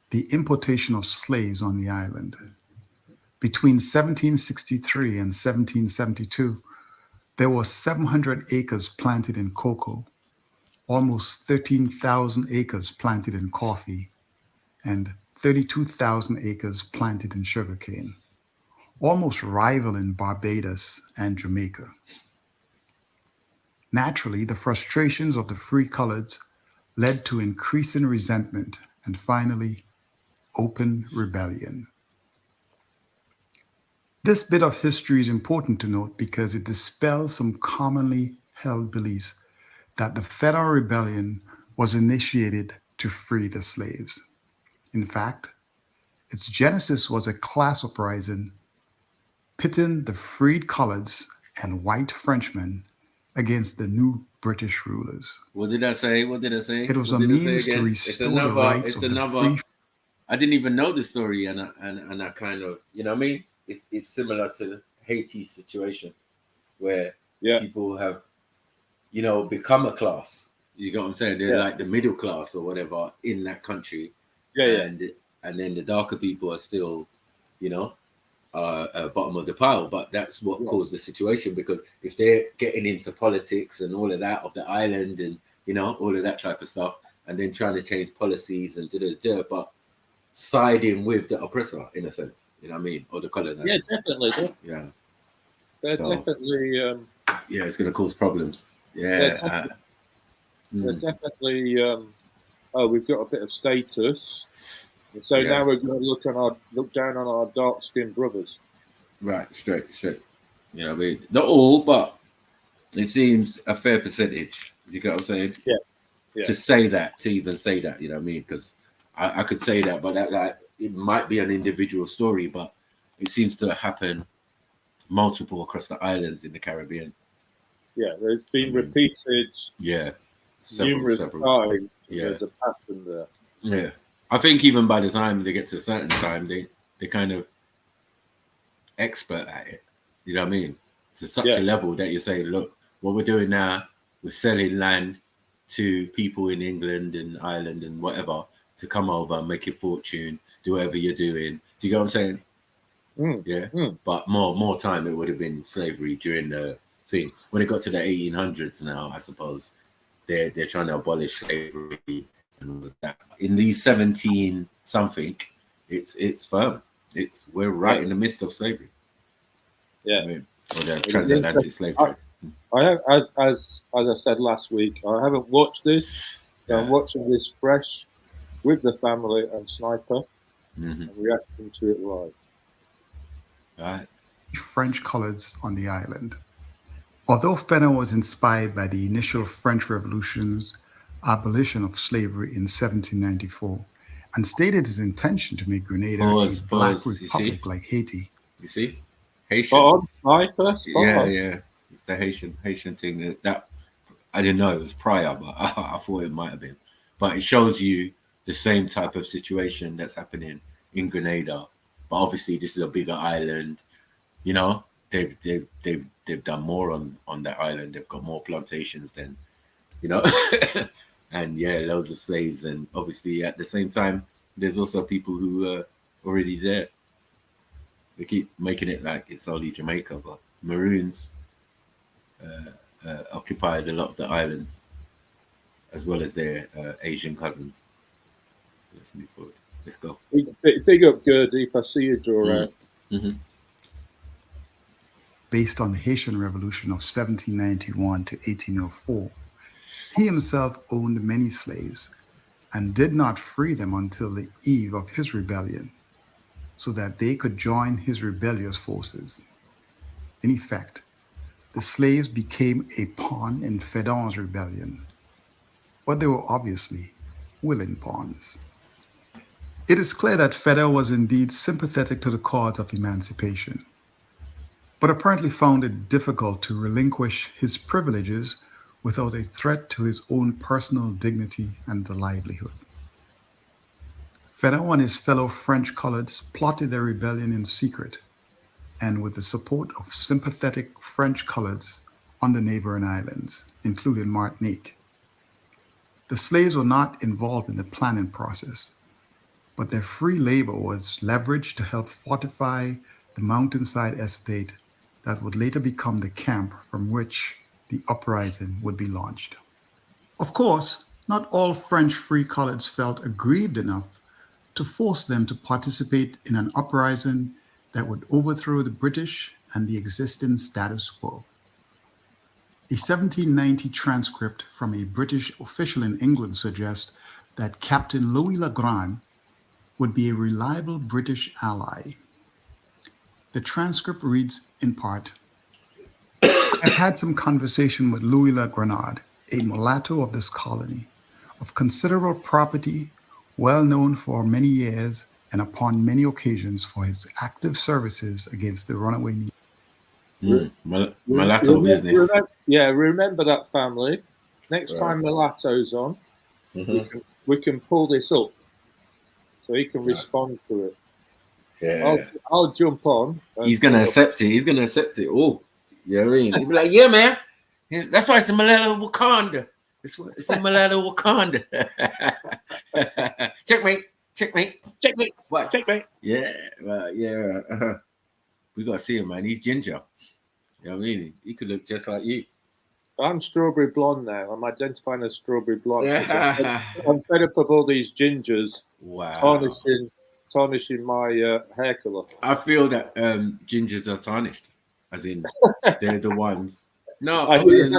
the importation of slaves on the island. Between 1763 and 1772, there were 700 acres planted in cocoa, almost 13,000 acres planted in coffee, and 32,000 acres planted in sugarcane, almost rivaling Barbados and Jamaica. Naturally, the frustrations of the free coloreds led to increasing resentment and finally, open rebellion. This bit of history is important to note because it dispels some commonly held beliefs that the Fedon Rebellion was initiated to free the slaves. In fact, its genesis was a class uprising pitting the freed coloreds and white Frenchmen against the new British rulers. What did I say? What did I say? It was What a did I say means to again? restore the rights of the free. I didn't even know the story, and I kind of, you know what I mean? It's similar to Haiti's situation, where people have, you know, become a class. You get what I'm saying? They're like the middle class or whatever in that country. And then the darker people are still, you know, bottom of the pile. But that's what caused the situation, because if they're getting into politics and all of that of the island and, you know, all of that type of stuff, and then trying to change policies and but siding with the oppressor in a sense, you know what I mean, or the colonizer. Yeah, definitely. Yeah, they're definitely. Yeah, it's going to cause problems. Yeah, they're definitely. We've got a bit of status, and so now we're going to look down on our dark-skinned brothers. Right, straight. You know what I mean? Not all, but it seems a fair percentage. You get what I'm saying? Yeah. To say that, to even say that, you know what I mean? Because I could say that, but that, like, it might be an individual story, but it seems to happen multiple across the islands in the Caribbean. Yeah, it's been repeated. Yeah, numerous times. Yeah, there's a pattern there. Yeah, I think even by the time they get to a certain time, they kind of expert at it. You know what I mean? To such a level that you say, look, what we're doing now, we're selling land to people in England and Ireland and whatever to come over and make a fortune, do whatever you're doing. Do you get what I'm saying? But more time it would have been slavery during the thing. When it got to the 1800s now, I suppose they're trying to abolish slavery and all of that. In these 17 something, it's firm. We're right in the midst of slavery. Yeah, I mean, or the transatlantic slave trade. I have, as I said last week, I haven't watched this. So I'm watching this fresh with the family and Sniper and reacting to it live. Right. French colors on the island. Although Fedon was inspired by the initial French Revolution's abolition of slavery in 1794 and stated his intention to make Grenada a black republic like Haiti. You see? Haitian. Yeah. It's the Haitian thing that I didn't know it was prior, but I thought it might have been. But it shows you the same type of situation that's happening in Grenada. But obviously, this is a bigger island. You know, they've done more on that island. They've got more plantations than, you know, and loads of slaves. And obviously, at the same time, there's also people who are already there. They keep making it like it's only Jamaica, but Maroons occupied a lot of the islands, as well as their Asian cousins. Let's move forward. Let's go. Big up, Gertie, if I see you draw out. Based on the Haitian Revolution of 1791 to 1804, he himself owned many slaves and did not free them until the eve of his rebellion, so that they could join his rebellious forces. In effect, the slaves became a pawn in Fedon's rebellion, but they were obviously willing pawns. It is clear that Fedon was indeed sympathetic to the cause of emancipation, but apparently found it difficult to relinquish his privileges without a threat to his own personal dignity and the livelihood. Fedon and his fellow French coloreds plotted their rebellion in secret and with the support of sympathetic French coloreds on the neighboring islands, including Martinique. The slaves were not involved in the planning process, but their free labor was leveraged to help fortify the mountainside estate that would later become the camp from which the uprising would be launched. Of course, not all French free coloreds felt aggrieved enough to force them to participate in an uprising that would overthrow the British and the existing status quo. A 1790 transcript from a British official in England suggests that Captain Louis Le Grand would be a reliable British ally. The transcript reads in part, "I've had some conversation with Louis Le Grand, a mulatto of this colony, of considerable property, well known for many years and upon many occasions for his active services against the runaway Negro. Mulatto business. Remember that family. Next time Mulatto's on, we can pull this up so he can respond to it. Yeah. I'll jump on. He's gonna accept it. He's gonna accept it. Oh, you know what I mean? He'll be like, yeah, man. Yeah, that's why it's a Mulatto Wakanda. It's a Mulatto Wakanda. Checkmate. What? Checkmate. Yeah, yeah. We gotta see him, man. He's ginger. You know what I mean? He could look just like you. I'm strawberry blonde now. I'm identifying as strawberry blonde. I'm fed up of all these gingers tarnishing my hair color. I feel that gingers are tarnished, as in they're the ones. No, I need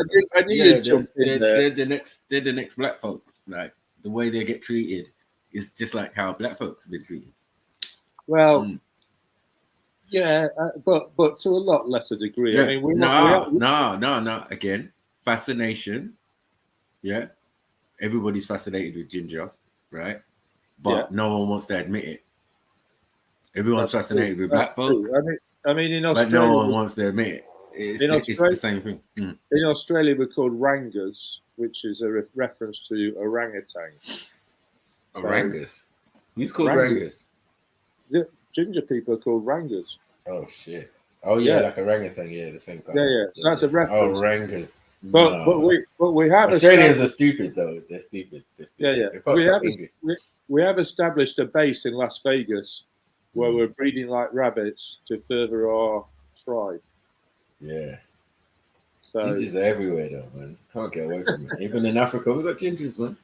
to they're the next black folk. Like the way they get treated is just like how black folks have been treated. Well, yeah, but to a lot lesser degree. Yeah. I mean, no. Again, fascination. Yeah, everybody's fascinated with gingers, right? But no one wants to admit it. Everyone's fascinated with black folk. I mean, in Australia, but no one wants to admit it. It's the same thing. In Australia, we're called rangas, which is a reference to orangutan. Rangas? Who's called rangas? The ginger people are called rangas. Oh, shit. Oh, yeah, like orangutan. Yeah, the same kind. Yeah. So that's a reference. Oh, rangas. But we have Australians are stupid, though. They're stupid. Yeah. We have established a base in Las Vegas where we're breeding like rabbits to further our tribe. Yeah. So, gingers are everywhere, though, man. Can't get away from it. Even in Africa, we've got gingers, man.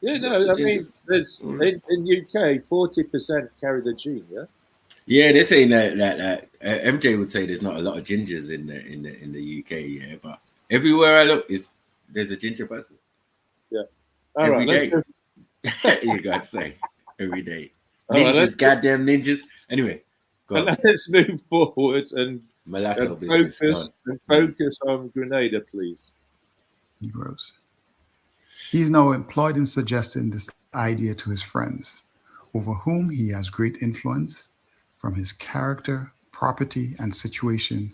Yeah, no, I mean, in UK, 40% carry the gene, yeah? Yeah, they're saying that MJ would say there's not a lot of gingers in the UK, yeah, but everywhere I look, there's a ginger person. Yeah. Every day. You gotta say, every day. Ninjas, goddamn ninjas. Anyway, let's move forward and focus on Grenada, please. Negroes. He is now employed in suggesting this idea to his friends, over whom he has great influence from his character, property, and situation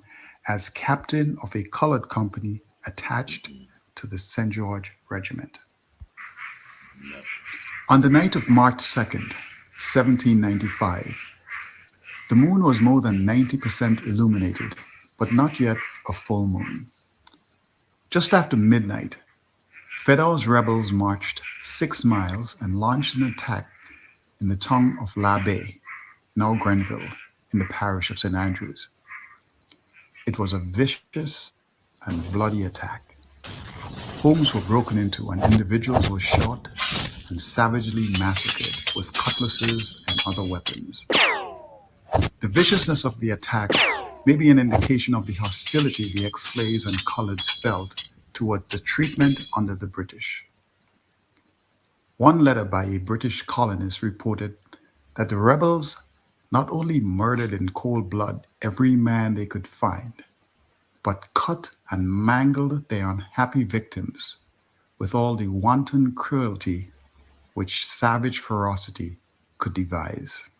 as captain of a colored company attached to the St. George Regiment. On the night of March 2nd, 1795, the moon was more than 90% illuminated, but not yet a full moon. Just after midnight, Fedon's rebels marched 6 miles and launched an attack in the town of La Baye, now Grenville, in the parish of St. Andrews. It was a vicious and bloody attack. Homes were broken into and individuals were shot and savagely massacred with cutlasses and other weapons. The viciousness of the attack may be an indication of the hostility the ex-slaves and coloreds felt towards the treatment under the British. One letter by a British colonist reported that the rebels not only murdered in cold blood every man they could find, but cut and mangled their unhappy victims with all the wanton cruelty which savage ferocity could devise.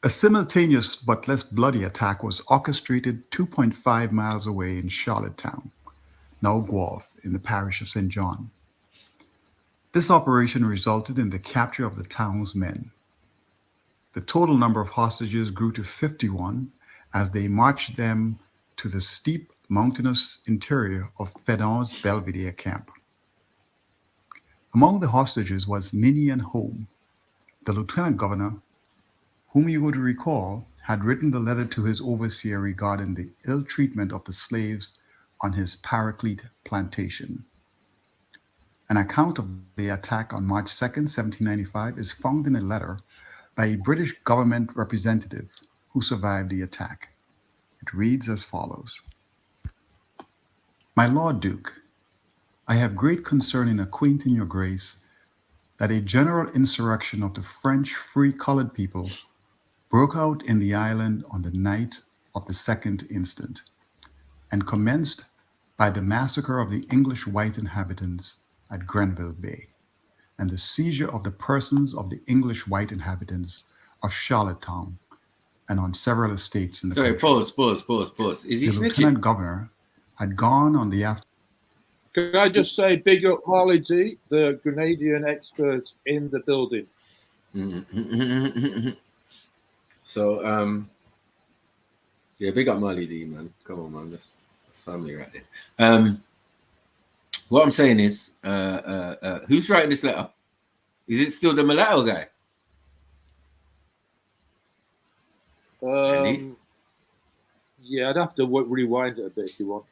A simultaneous but less bloody attack was orchestrated 2.5 miles away in Charlottetown, now Guelph, in the parish of St. John. This operation resulted in the capture of the town's men. The total number of hostages grew to 51 as they marched them to the steep mountainous interior of Fedon's Belvedere camp. Among the hostages was Ninian Home, the lieutenant governor, whom you would recall had written the letter to his overseer regarding the ill treatment of the slaves on his Paraclete plantation. An account of the attack on March 2nd, 1795 is found in a letter by a British government representative who survived the attack. It reads as follows. My Lord Duke, I have great concern in acquainting your grace that a general insurrection of the French free colored people broke out in the island on the night of the 2nd instant, and commenced by the massacre of the English white inhabitants at Grenville Bay, and the seizure of the persons of the English white inhabitants of Charlottetown, and on several estates in the Sorry, country. pause. Is he The snitching? lieutenant governor had gone on the after. Can I just say, big up Marley D, the Grenadian expert in the building. So, yeah, big up Marley D, man. Come on, man. That's family right there. What I'm saying is, who's writing this letter? Is it still the mulatto guy? Yeah, I'd have to rewind it a bit if you want.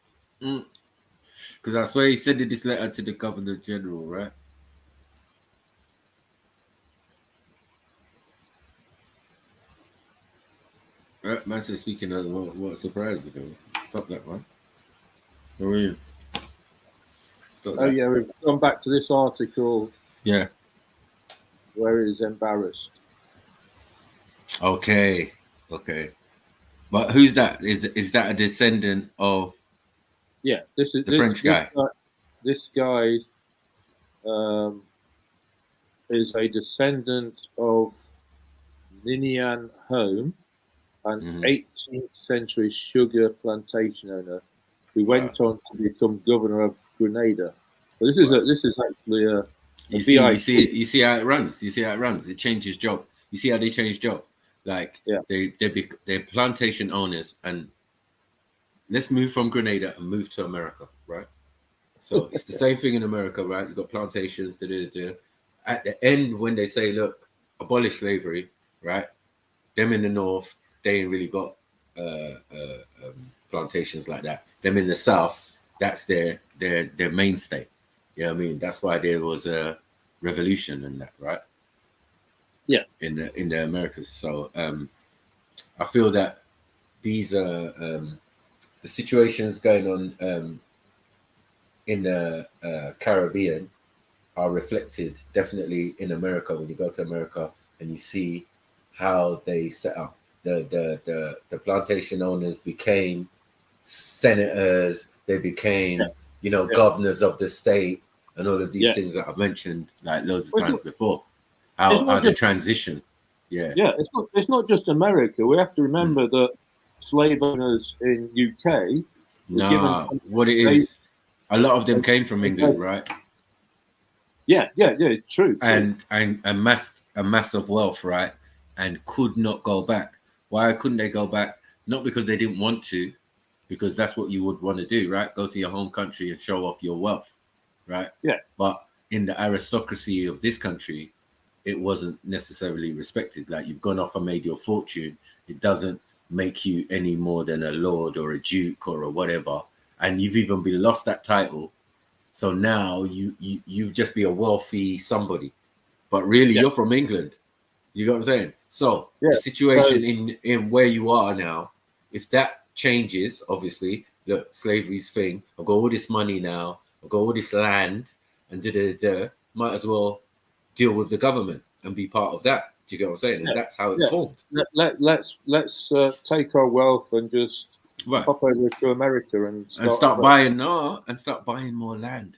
Because I swear he sent this letter to the Governor General, right? Man said, speaking of what a surprise ago. Stop that, man. Where are you? Stop that. Oh, yeah, we've gone back to this article. Yeah. Where he's embarrassed. Okay. But who's that? Is that a descendant of? Yeah, this is the French guy. This guy is a descendant of Ninian Home, an 18th century sugar plantation owner who went on to become governor of Grenada. So this is actually a you see how it runs. You see how it runs. It changes job. You see how they change job. Like they're plantation owners, and let's move from Grenada and move to America, right? So it's the same thing in America, right? You've got plantations. At the end, when they say, "Look, abolish slavery," right? Them in the north, they ain't really got plantations like that. Them in the south, that's their mainstay. You know what I mean? That's why there was a revolution and that, right? Yeah. In the Americas. So I feel that these are the situations going on in the Caribbean are reflected definitely in America. When you go to America and you see how they set up the plantation owners became senators, they became governors of the state, and all of these things that I've mentioned like loads of times before. How the transition. Yeah, it's not just America. We have to remember that slave owners in UK. What it is, a lot of them came from England, right? Yeah, true. And amassed a mass of wealth, right? And could not go back. Why couldn't they go back? Not because they didn't want to, because that's what you would want to do, right? Go to your home country and show off your wealth, right? Yeah. But in the aristocracy of this country, it wasn't necessarily respected. Like, you've gone off and made your fortune. It doesn't make you any more than a lord or a duke or a whatever. And you've even been lost that title. So now you just be a wealthy somebody. But really, you're from England. You know what I'm saying? So the situation in where you are now, if that changes, obviously, look, slavery's thing. I've got all this money now. I've got all this land, and might as well deal with the government and be part of that. Do you get what I'm saying? And that's how it's formed. Let's take our wealth and just pop over to America and start buying more land.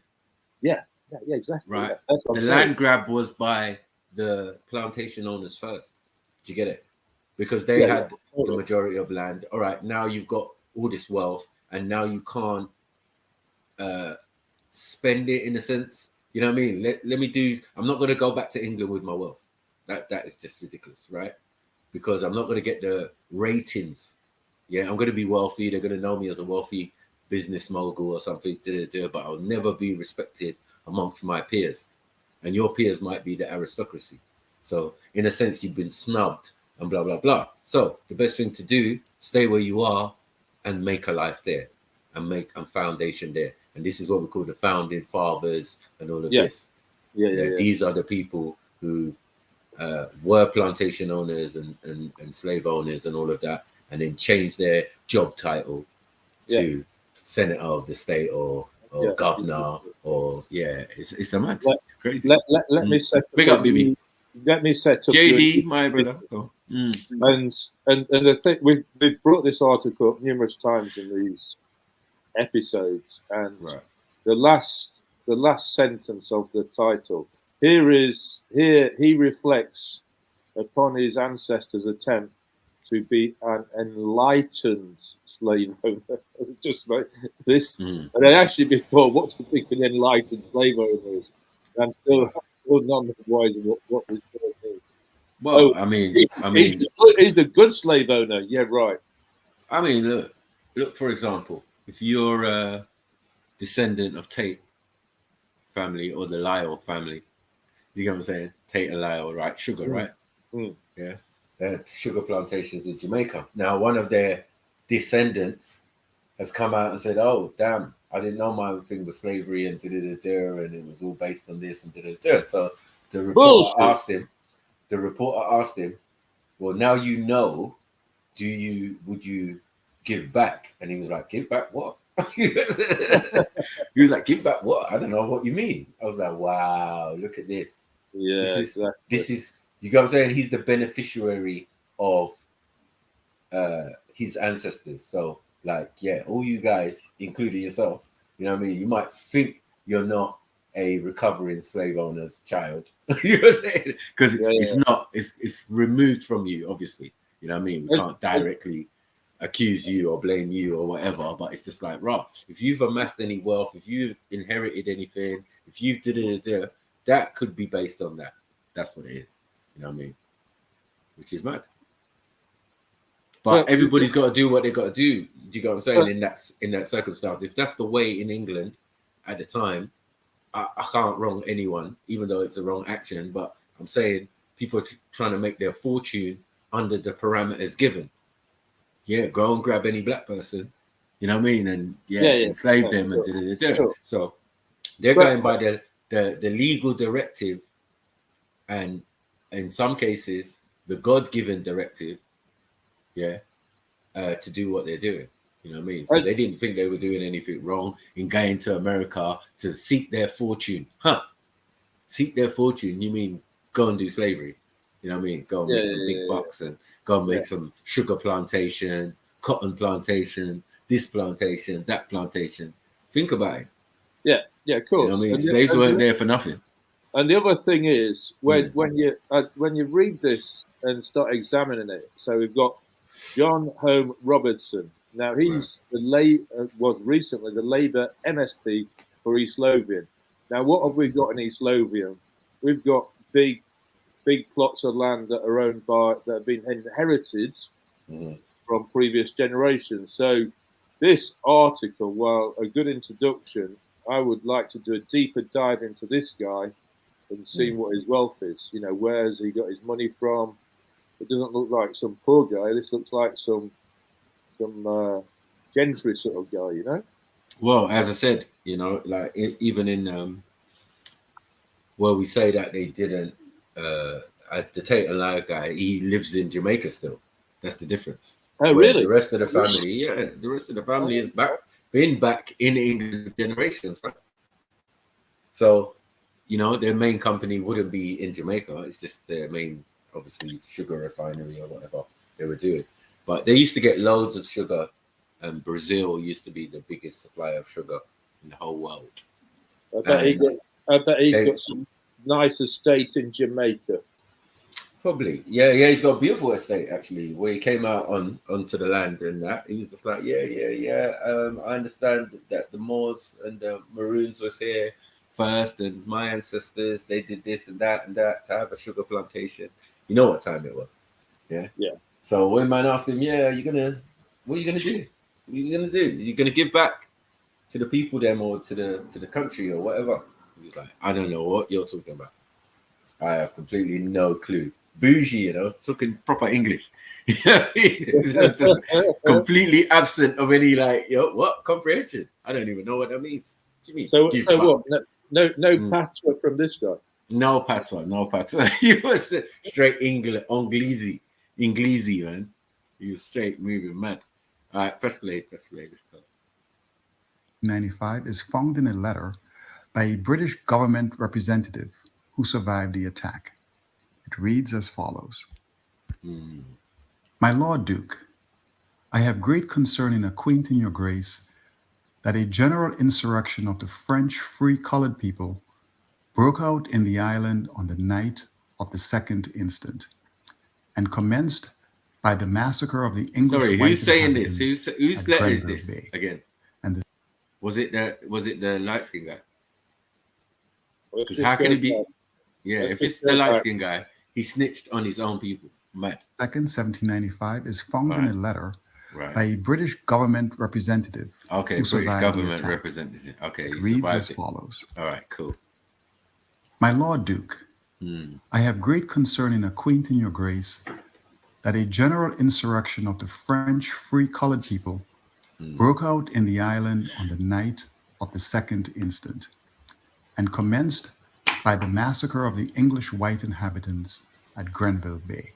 Yeah, exactly. Right. The land grab was by the plantation owners first. Do you get it? Because they had the majority of land. All right, now you've got all this wealth, and now you can't spend it in a sense. You know what I mean? Let me I'm not going to go back to England with my wealth. That is just ridiculous, right? Because I'm not going to get the ratings. Yeah, I'm going to be wealthy. They're going to know me as a wealthy business mogul or something, but I'll never be respected amongst my peers. And your peers might be the aristocracy. So in a sense, you've been snubbed and blah, blah, blah. So the best thing to do, stay where you are and make a life there and make a foundation there. And this is what we call the founding fathers and all of this. Yeah. These are the people who were plantation owners and slave owners and all of that, and then changed their job title to senator of the state or governor or it's a mad. It's crazy. Let me set up big up, BB. Let me set up JD, my brother. And the thing, we've brought this article up numerous times in these episodes, and the last sentence of the title here he reflects upon his ancestors' attempt to be an enlightened slave owner. Just like this. And I actually been told, what do you think an enlightened slave owner is? And I'm still none the wiser what this word is. Well, he's the good slave owner. Yeah, right. I mean, look. For example, if you're a descendant of Tate family or the Lyle family, you know what I'm saying? Tate and Lyle, right? Sugar, right? Yeah. They had sugar plantations in Jamaica. Now, one of their descendants has come out and said, "Oh, damn, I didn't know my thing was slavery and da-da-da-da, and it was all based on this and da-da-da." So the reporter asked him, "Well, now you know, would you give back?" And he was like, "Give back what?" He was like, "Give back what? I don't know what you mean." I was like, "Wow, look at this. Yeah, this is you know what I'm saying? He's the beneficiary of his ancestors. So, like, yeah, all you guys, including yourself, you know what I mean? You might think you're not a recovering slave owner's child, you know what I'm saying? Because it's not. It's removed from you, obviously. You know what I mean? We can't directly accuse you or blame you or whatever, but it's just like, right, if you've amassed any wealth, if you've inherited anything, if you've that could be based on that. That's what it is. You know what I mean? Which is mad. But everybody's got to do what they got to do. Do you get what I'm saying? In that circumstance, if that's the way in England at the time, I can't wrong anyone, even though it's a wrong action. But I'm saying people are trying to make their fortune under the parameters given. Yeah, go and grab any black person, you know what I mean, and enslave them and da-da-da-da. So they're going by the legal directive, and in some cases the God-given directive, to do what they're doing. You know what I mean? So they didn't think they were doing anything wrong in going to America to seek their fortune. Seek their fortune? You mean go and do slavery? You know what I mean? Go and make some big bucks and go and make some sugar plantation, cotton plantation, this plantation, that plantation. Think about it. Yeah, of course. You know what I mean? Slaves weren't there for nothing. And the other thing is, when you read this and start examining it, so we've got John Home Robertson. Now he's was recently the Labour MSP for East Lothian. Now what have we got in East Lothian? We've got big plots of land that are owned that have been inherited from previous generations. So this article, while a good introduction, I would like to do a deeper dive into this guy and see what his wealth is. You know, where has he got his money from? It doesn't look like some poor guy. This looks like some gentry sort of guy, you know? Well, as I said, you know, like even in we say that they didn't. The Tate and Lyle guy, he lives in Jamaica still. That's the difference. Oh, really? The rest of the family, is been back in England generations, right? So, you know, their main company wouldn't be in Jamaica. It's just their main, obviously, sugar refinery or whatever they were doing. But they used to get loads of sugar, and Brazil used to be the biggest supplier of sugar in the whole world. I bet he's got some nice estate in Jamaica. Probably, yeah. He's got a beautiful estate actually. Where he came out onto the land and that, he was just like, I understand that the Moors and the Maroons was here first, and my ancestors, they did this and that to have a sugar plantation. You know what time it was, yeah. So when man asked him, what are you gonna do? What are you gonna do? You're gonna give back to the people then, or to the country or whatever? He was like, I don't know what you're talking about. I have completely no clue. Bougie, you know, talking proper English. It's just completely absent of any what comprehension. I don't even know what that means. What do you mean? So what? No patois from this guy. No patois. He was straight English, Inglesi, man. He was straight moving mad. All right, press play. Let's go. 95 is found in a letter by a British government representative who survived the attack. It reads as follows. My Lord Duke, I have great concern in acquainting your grace that a general insurrection of the French free colored people broke out in the island on the night of the 2nd instant, and commenced by the massacre of the English. Sorry, white who's saying this? inhabitants Whose at letter is Grenada this Bay. again? And the Was it the light skin guy? Let's Because just how can go it be? back. Yeah, Let's if just it's the go light back. skin guy, he snitched on his own people. Mad. 2nd, 1795, is found in a letter Right. by a British government representative Okay, who British survived the government attack. representative. Okay, It he reads survived as it. follows. All right, cool. My Lord Duke, I have great concern in acquainting your grace that a general insurrection of the French free colored people broke out in the island on the night of the 2nd instant, and commenced by the massacre of the English white inhabitants at Grenville Bay,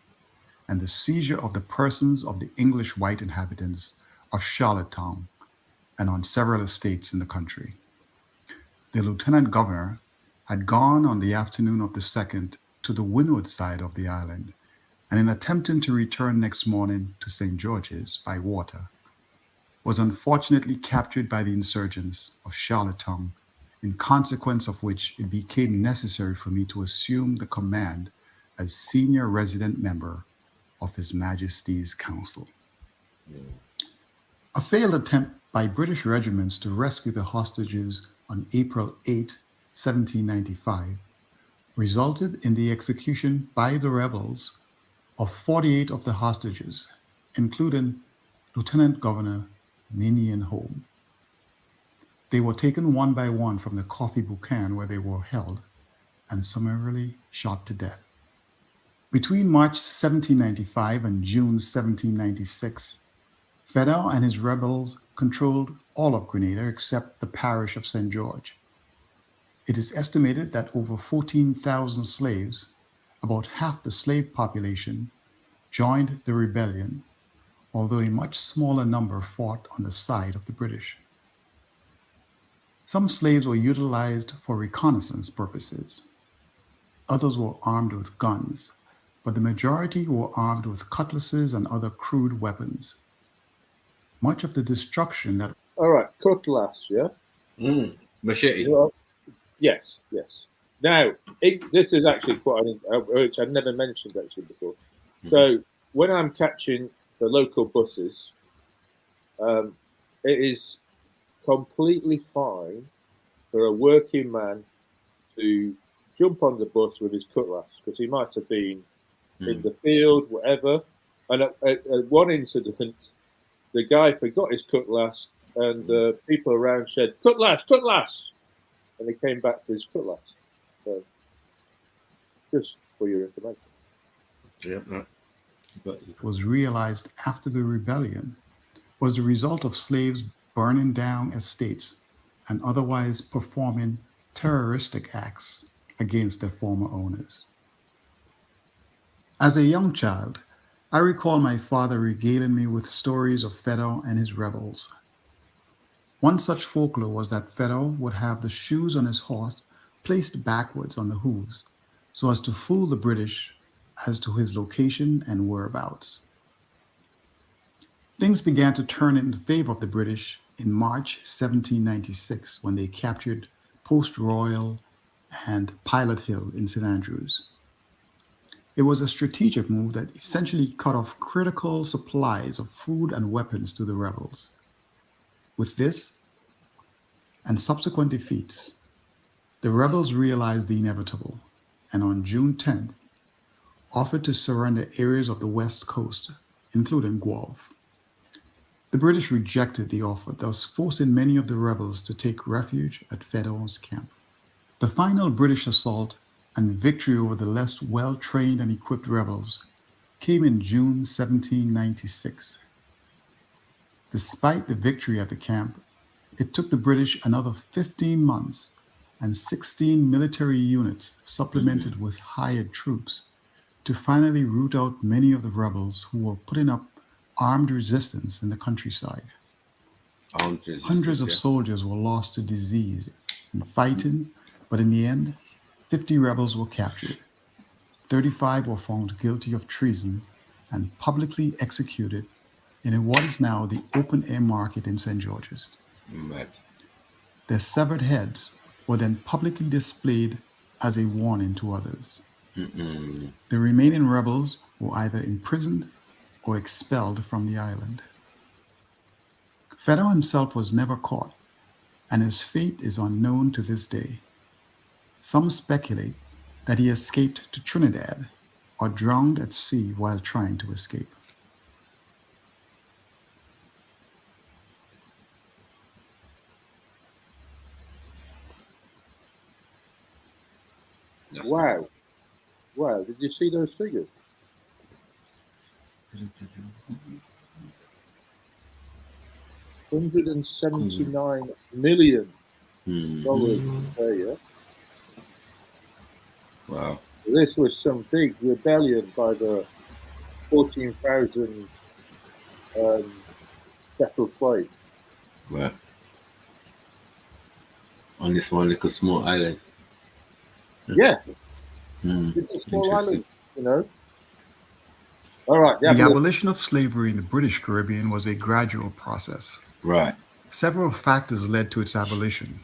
and the seizure of the persons of the English white inhabitants of Charlottetown and on several estates in the country. The lieutenant governor had gone on the afternoon of the 2nd to the windward side of the island, and in attempting to return next morning to St. George's by water, was unfortunately captured by the insurgents of Charlottetown, in consequence of which it became necessary for me to assume the command as senior resident member of His Majesty's Council. A failed attempt by British regiments to rescue the hostages on April 8, 1795, resulted in the execution by the rebels of 48 of the hostages, including Lieutenant Governor Ninian Home. They were taken one by one from the coffee boucan where they were held and summarily shot to death. Between March 1795 and June 1796, Fedon and his rebels controlled all of Grenada except the parish of St. George. It is estimated that over 14,000 slaves, about half the slave population, joined the rebellion, although a much smaller number fought on the side of the British. Some slaves were utilized for reconnaissance purposes. Others were armed with guns, but the majority were armed with cutlasses and other crude weapons. Much of the destruction that... All right, cutlass, yeah? Machete. Yes. Now, this is actually quite which I've never mentioned actually before. So when I'm catching the local buses, it is completely fine for a working man to jump on the bus with his cutlass, because he might have been in the field, whatever. And at one incident, the guy forgot his cutlass, and the people around said, "Cutlass, cutlass!" And he came back for his cutlass. So, just for your information. was realized after the rebellion was the result of slaves burning down estates and otherwise performing terroristic acts against their former owners. As a young child, I recall my father regaling me with stories of Fedon and his rebels. One such folklore was that Fedon would have the shoes on his horse placed backwards on the hooves so as to fool the British as to his location and whereabouts. Things began to turn in favor of the British in March 1796 when they captured Post Royal and Pilot Hill in St. Andrews. It was a strategic move that essentially cut off critical supplies of food and weapons to the rebels. With this and subsequent defeats, the rebels realized the inevitable, and on June 10th, offered to surrender areas of the west coast, including Guelph. The British rejected the offer, thus forcing many of the rebels to take refuge at Fedon's camp. The final British assault and victory over the less well-trained and equipped rebels came in June 1796. Despite the victory at the camp, it took the British another 15 months and 16 military units supplemented with hired troops to finally root out many of the rebels who were putting up armed resistance in the countryside. Hundreds of soldiers were lost to disease and fighting, but in the end, 50 rebels were captured. 35 were found guilty of treason and publicly executed in what is now the open-air market in St. George's. Their severed heads were then publicly displayed as a warning to others. The remaining rebels were either imprisoned or expelled from the island. Fedon himself was never caught, and his fate is unknown to this day. Some speculate that he escaped to Trinidad or drowned at sea while trying to escape. Wow. Wow, did you see those figures? $179 million there, yeah. Wow. This was some big rebellion by the 14,000 settled slaves. Wow. On this one little small island. Yeah. Interesting. Small island, you know. All right. The abolition of slavery in the British Caribbean was a gradual process. Right. Several factors led to its abolition.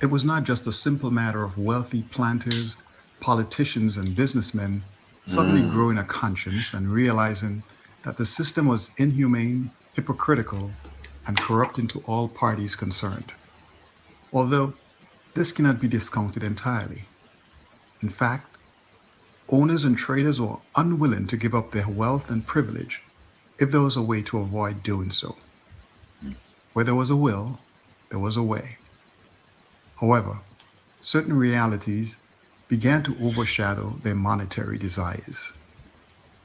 It was not just a simple matter of wealthy planters, politicians, and businessmen suddenly growing a conscience and realizing that the system was inhumane, hypocritical, and corrupting to all parties concerned. Although this cannot be discounted entirely. In fact, owners and traders were unwilling to give up their wealth and privilege if there was a way to avoid doing so. Where there was a will, there was a way. However, certain realities began to overshadow their monetary desires.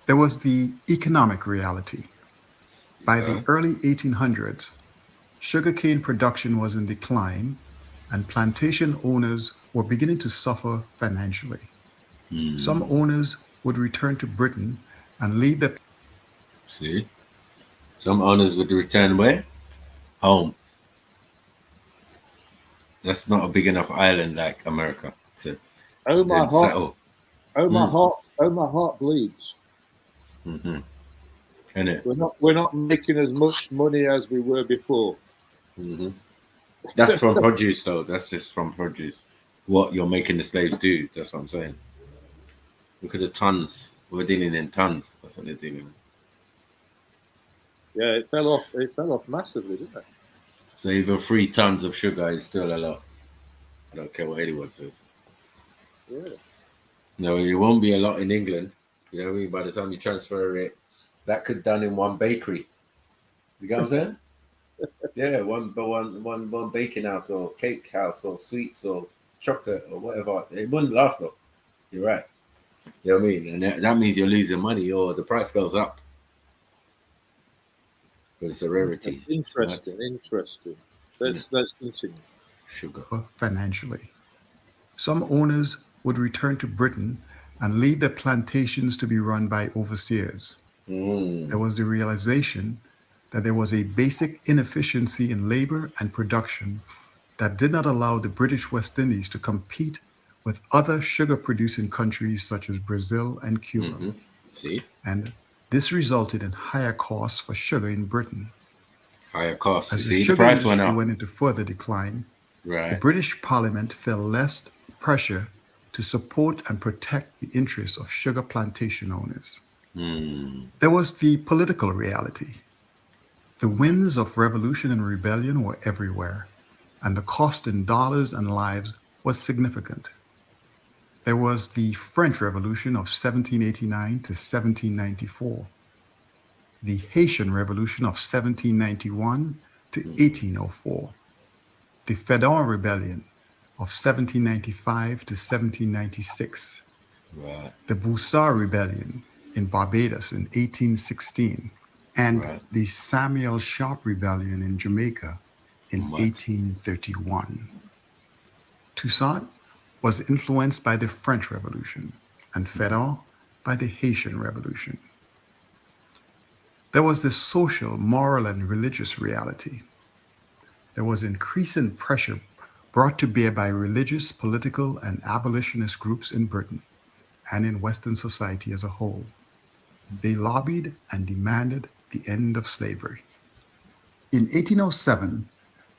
There was the economic reality. By the early 1800s, sugarcane production was in decline, and plantation owners were beginning to suffer financially. Some owners would return to Britain and leave the... See? Some owners would return where? Home. That's not a big enough island like America to my settle. My heart bleeds. Isn't it? We're not making as much money as we were before. That's from produce, though. That's just from produce. What you're making the slaves do. That's what I'm saying. Look at the tons. We're dealing in tons. That's what they're dealing with. Yeah, it fell off massively, didn't it? So even 3 tons of sugar is still a lot. I don't care what anyone says. Yeah. No, it won't be a lot in England. You know what I mean? By the time you transfer it, that could done in one bakery. You get what I'm saying? Yeah, one baking house or cake house or sweets or chocolate or whatever. It wouldn't last long. You're right. You know what I mean? And that means you're losing money or the price goes up. But it's a rarity. Interesting. Let's continue. Sugar. Financially. Some owners would return to Britain and leave their plantations to be run by overseers. There was the realization that there was a basic inefficiency in labor and production that did not allow the British West Indies to compete with other sugar-producing countries such as Brazil and Cuba. See? And this resulted in higher costs for sugar in Britain. Higher costs. As See, the the price sugar went industry up. went into further decline, Right. the British Parliament felt less pressure to support and protect the interests of sugar plantation owners. There was the political reality. The winds of revolution and rebellion were everywhere, and the cost in dollars and lives was significant. There was the French Revolution of 1789 to 1794, the Haitian Revolution of 1791 to 1804, the Fedon Rebellion of 1795 to 1796, the Boussard Rebellion in Barbados in 1816, and the Samuel Sharp Rebellion in Jamaica in 1831. Toussaint was influenced by the French Revolution and Fedon by the Haitian Revolution. There was the social, moral, and religious reality. There was increasing pressure brought to bear by religious, political, and abolitionist groups in Britain and in Western society as a whole. They lobbied and demanded the end of slavery. In 1807,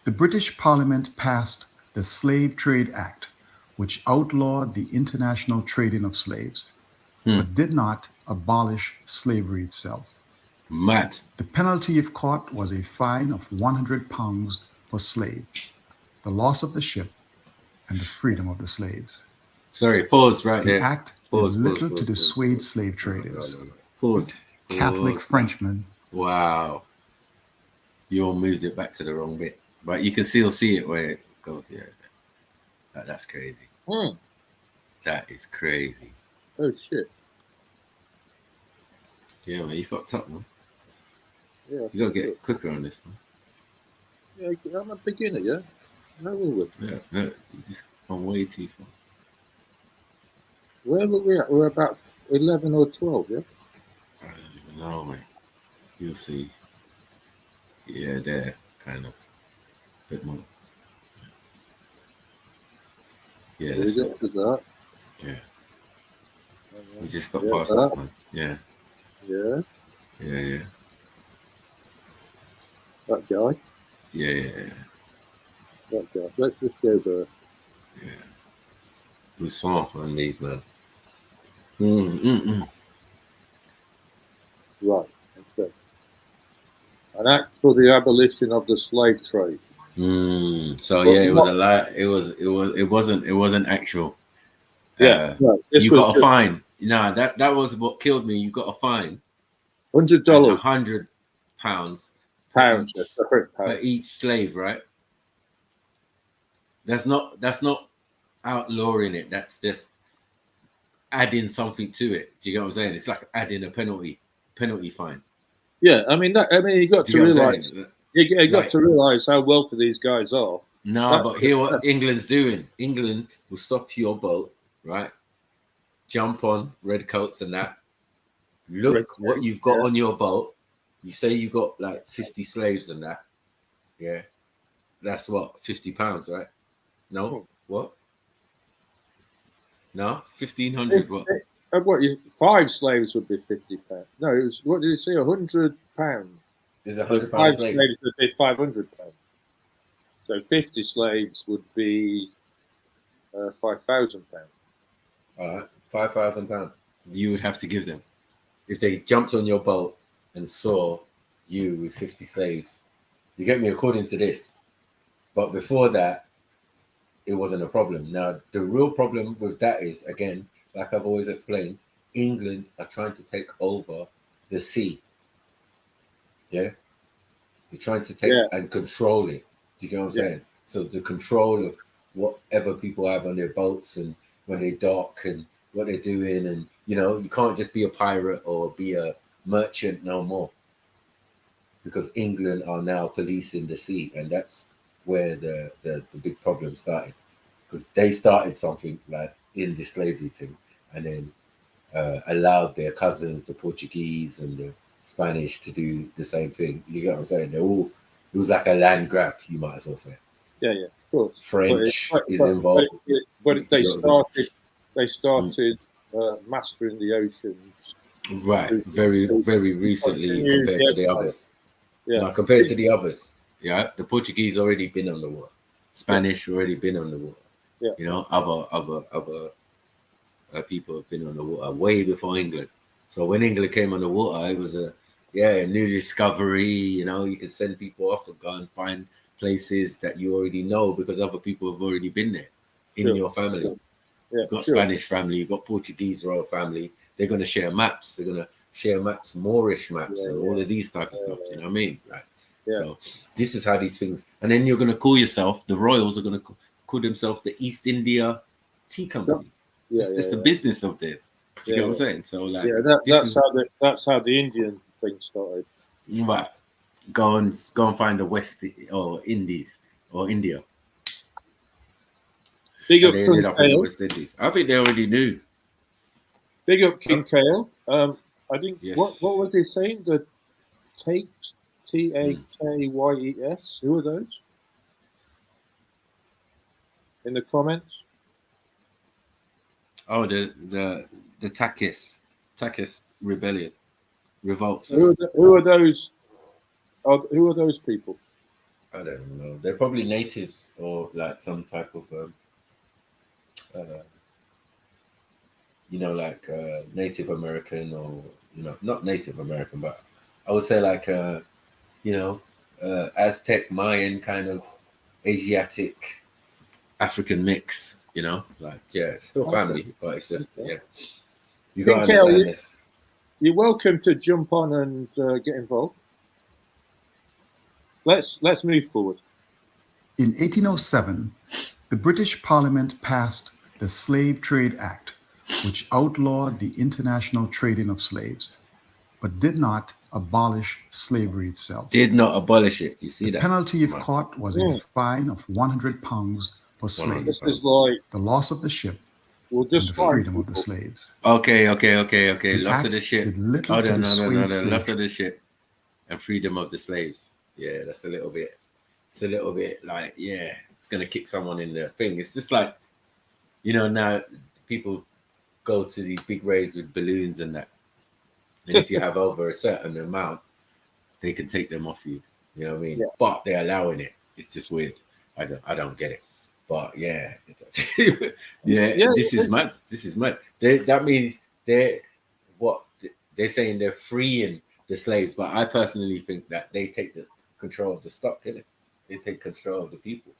the British Parliament passed the Slave Trade Act, which outlawed the international trading of slaves, but did not abolish slavery itself. Mad. The penalty if caught was a fine of £100 per slave, the loss of the ship, and the freedom of the slaves. Sorry, pause right The there. act Pause, did little pause, to pause, dissuade pause. slave traders. Pause. Catholic Pause. Frenchmen. Wow. You all moved it back to the wrong bit. But you can still see it where it goes. Yeah. That's crazy. That is crazy. Oh shit. Yeah, man, you fucked up, man. Yeah. You gotta get quicker on this, man. Yeah, I'm a beginner, yeah? No, we would. Yeah, no, you just gone way too far. Where were we at? We're about 11 or 12, yeah? I don't even know, man. You'll see. Yeah, there, kind of. A bit more. Yeah, that's it. That. Yeah. We just got Yeah, past that, man. Yeah. Yeah. Yeah. That guy. Yeah. That guy. Let's just go there. Yeah. Do song on these, man. Right. Okay. An act for the abolition of the slave trade. So yeah, it was a lie. It wasn't actual. Yeah. You got a fine. Nah, that was what killed me. You got a fine. $100. £100 Pounds. per each slave, right? That's not outlawing it. That's just adding something to it. Do you get what I'm saying? It's like adding a penalty fine. Yeah, I mean you got to realize you got to realize how wealthy these guys are. No, but hear what England's doing. England will stop your boat, right? Jump on redcoats and that. Look what you've got on your boat. You say you got like 50 slaves and that. Yeah. That's what? £50, right? No? What? No? 1,500 what? What? 5 slaves would be £50. No, it was, what did you say? £100. Is £100 5 slaves would be £500. So 50 slaves would be £5,000. All right, £5,000. You would have to give them if they jumped on your boat and saw you with 50 slaves. You get me? According to this, but before that, it wasn't a problem. Now the real problem with that is, again, like I've always explained, England are trying to take over the sea. Yeah, they're trying to take and control it. Do you get what I'm saying? So the control of whatever people have on their boats and when they dock and what they're doing, and you can't just be a pirate or be a merchant no more, because England are now policing the sea, and that's where the big problem started, because they started something like in the slavery thing, and then allowed their cousins, the Portuguese and the Spanish, to do the same thing. You get what I'm saying? It was like a land grab, you might as well say. Yeah, of course. French is involved. But they started mastering the oceans. Right, very, very recently compared to the others. Yeah, now, compared to the others, the Portuguese already been on the water. Spanish already been on the water. Yeah. Other people have been on the water way before England. So when England came on the water, it was a new discovery. You can send people off and go and find places that you already know because other people have already been there in your family. You've got Spanish family, you've got Portuguese royal family. They're going to share maps. They're going to share maps, Moorish maps, and all of these type of stuff. You know what I mean? Right. So this is how these things. And then you're going to call yourself, the royals are going to call themselves the East India Tea Company. It's just a business of this. Do you get what I'm saying? So like, that's how the Indian thing started. Right. Go and find the West or Indies or India. Big up They King ended up in the Kale. West Indies. I think they already knew. Big up King Kale. I think Yes. what was he saying? The Takes, Takyes. Who are those? In the comments. Oh, the Takis rebellion, revolt. Who are those? Who are those people? I don't know. They're probably natives or like some type of like Native American, or not Native American, but I would say like Aztec, Mayan kind of Asiatic, African mix. Like still family, but it's just you gotta understand this. You're welcome to jump on and get involved. Let's move forward. In 1807, the British Parliament passed the Slave Trade Act, which outlawed the international trading of slaves, but did not abolish slavery itself. Did not abolish it. You see that? The penalty if caught was a fine of £100 per slave, This is like the loss of the ship, and the freedom of the slaves. Okay. The Loss of the act ship. did little Hold to on, dissuade no. slave Loss of the ship and freedom of the slaves. Yeah, that's a little bit. It's a little bit like it's gonna kick someone in the thing. It's just like now people go to these big raves with balloons and that, and if you have over a certain amount, they can take them off you. You know what I mean? Yeah. But they're allowing it. It's just weird. I don't get it. But this is mad. This is mad. That means they're saying they're freeing the slaves, but I personally think that they take the control of the stock, innit? They take control of the people.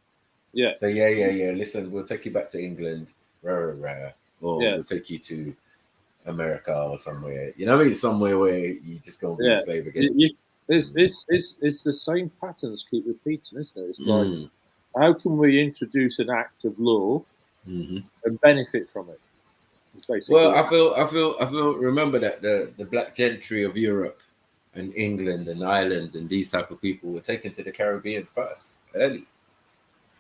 Yeah. So yeah. Listen, we'll take you back to England, or we'll take you to America or somewhere. You know what I mean? Somewhere where you just go and be a slave again. It's the same patterns keep repeating, isn't it? It's like, how can we introduce an act of law and benefit from it? Well, I feel. Remember that the black gentry of Europe and England and Ireland and these type of people were taken to the Caribbean first, early.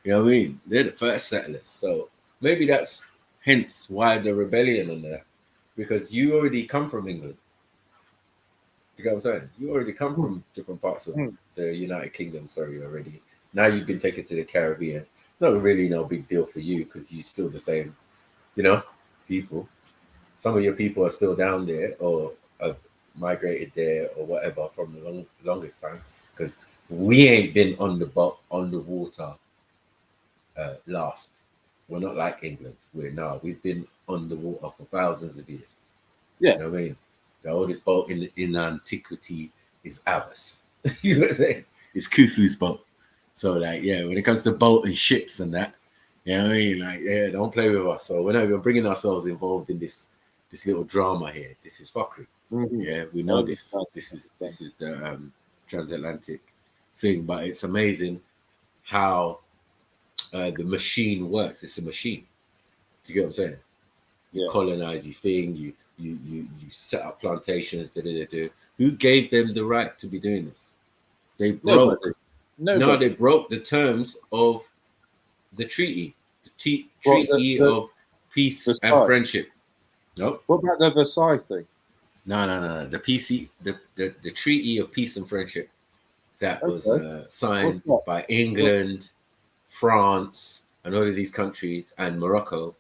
You know what I mean? They're the first settlers. So maybe that's hence why the rebellion on that, because you already come from England. You get what I'm saying? You already come from different parts of the United Kingdom, already. Now you've been taken to the Caribbean. Not really no big deal for you because you're still the same, people. Some of your people are still down there or have migrated there or whatever from the longest time, because we ain't been on the water last. We're not like England. We've been on the water for thousands of years. Yeah. You know what I mean? The oldest boat in antiquity is ours. You know what I'm saying? It's Khufu's boat. So when it comes to boat and ships and that, you know what I mean? Don't play with us. So we're not even bringing ourselves involved in this little drama here. This is fuckery. Yeah, we know this. This is the transatlantic thing, but it's amazing how the machine works. It's a machine. Do you get what I'm saying? You colonize your thing. You set up plantations. Who gave them the right to be doing this? They broke. No, they broke the terms of the treaty. The treaty of peace and friendship. Nope. What about the Versailles thing? No. The PC, the Treaty of Peace and Friendship that was signed by England, France, and all of these countries, and Morocco,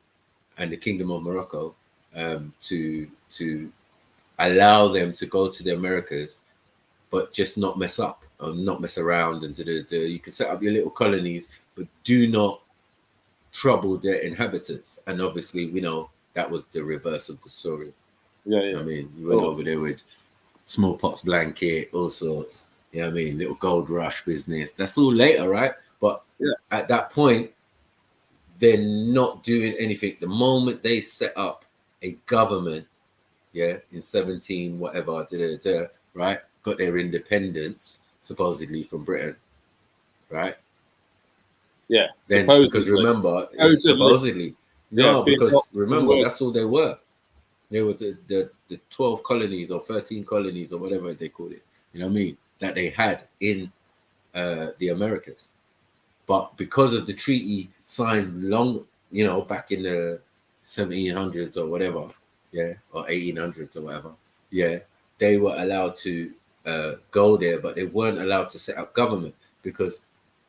and the Kingdom of Morocco, to allow them to go to the Americas, but just not mess up or not mess around, and you can set up your little colonies, but do not trouble their inhabitants. And obviously, we know that was the reverse of the story. Yeah. I mean, you went over there with smallpox blanket, all sorts. You know what I mean? Little gold rush business. That's all later, right? But at that point, they're not doing anything. The moment they set up a government, in 17 whatever, right? Got their independence, supposedly from Britain, right? Yeah. Then because remember, supposedly. No, because remember, that's all they were. They were the 12 colonies or 13 colonies or whatever they called it, you know what I mean, that they had in the Americas. But because of the treaty signed back in the 1700s or whatever, or 1800s or whatever, they were allowed to go there, but they weren't allowed to set up government, because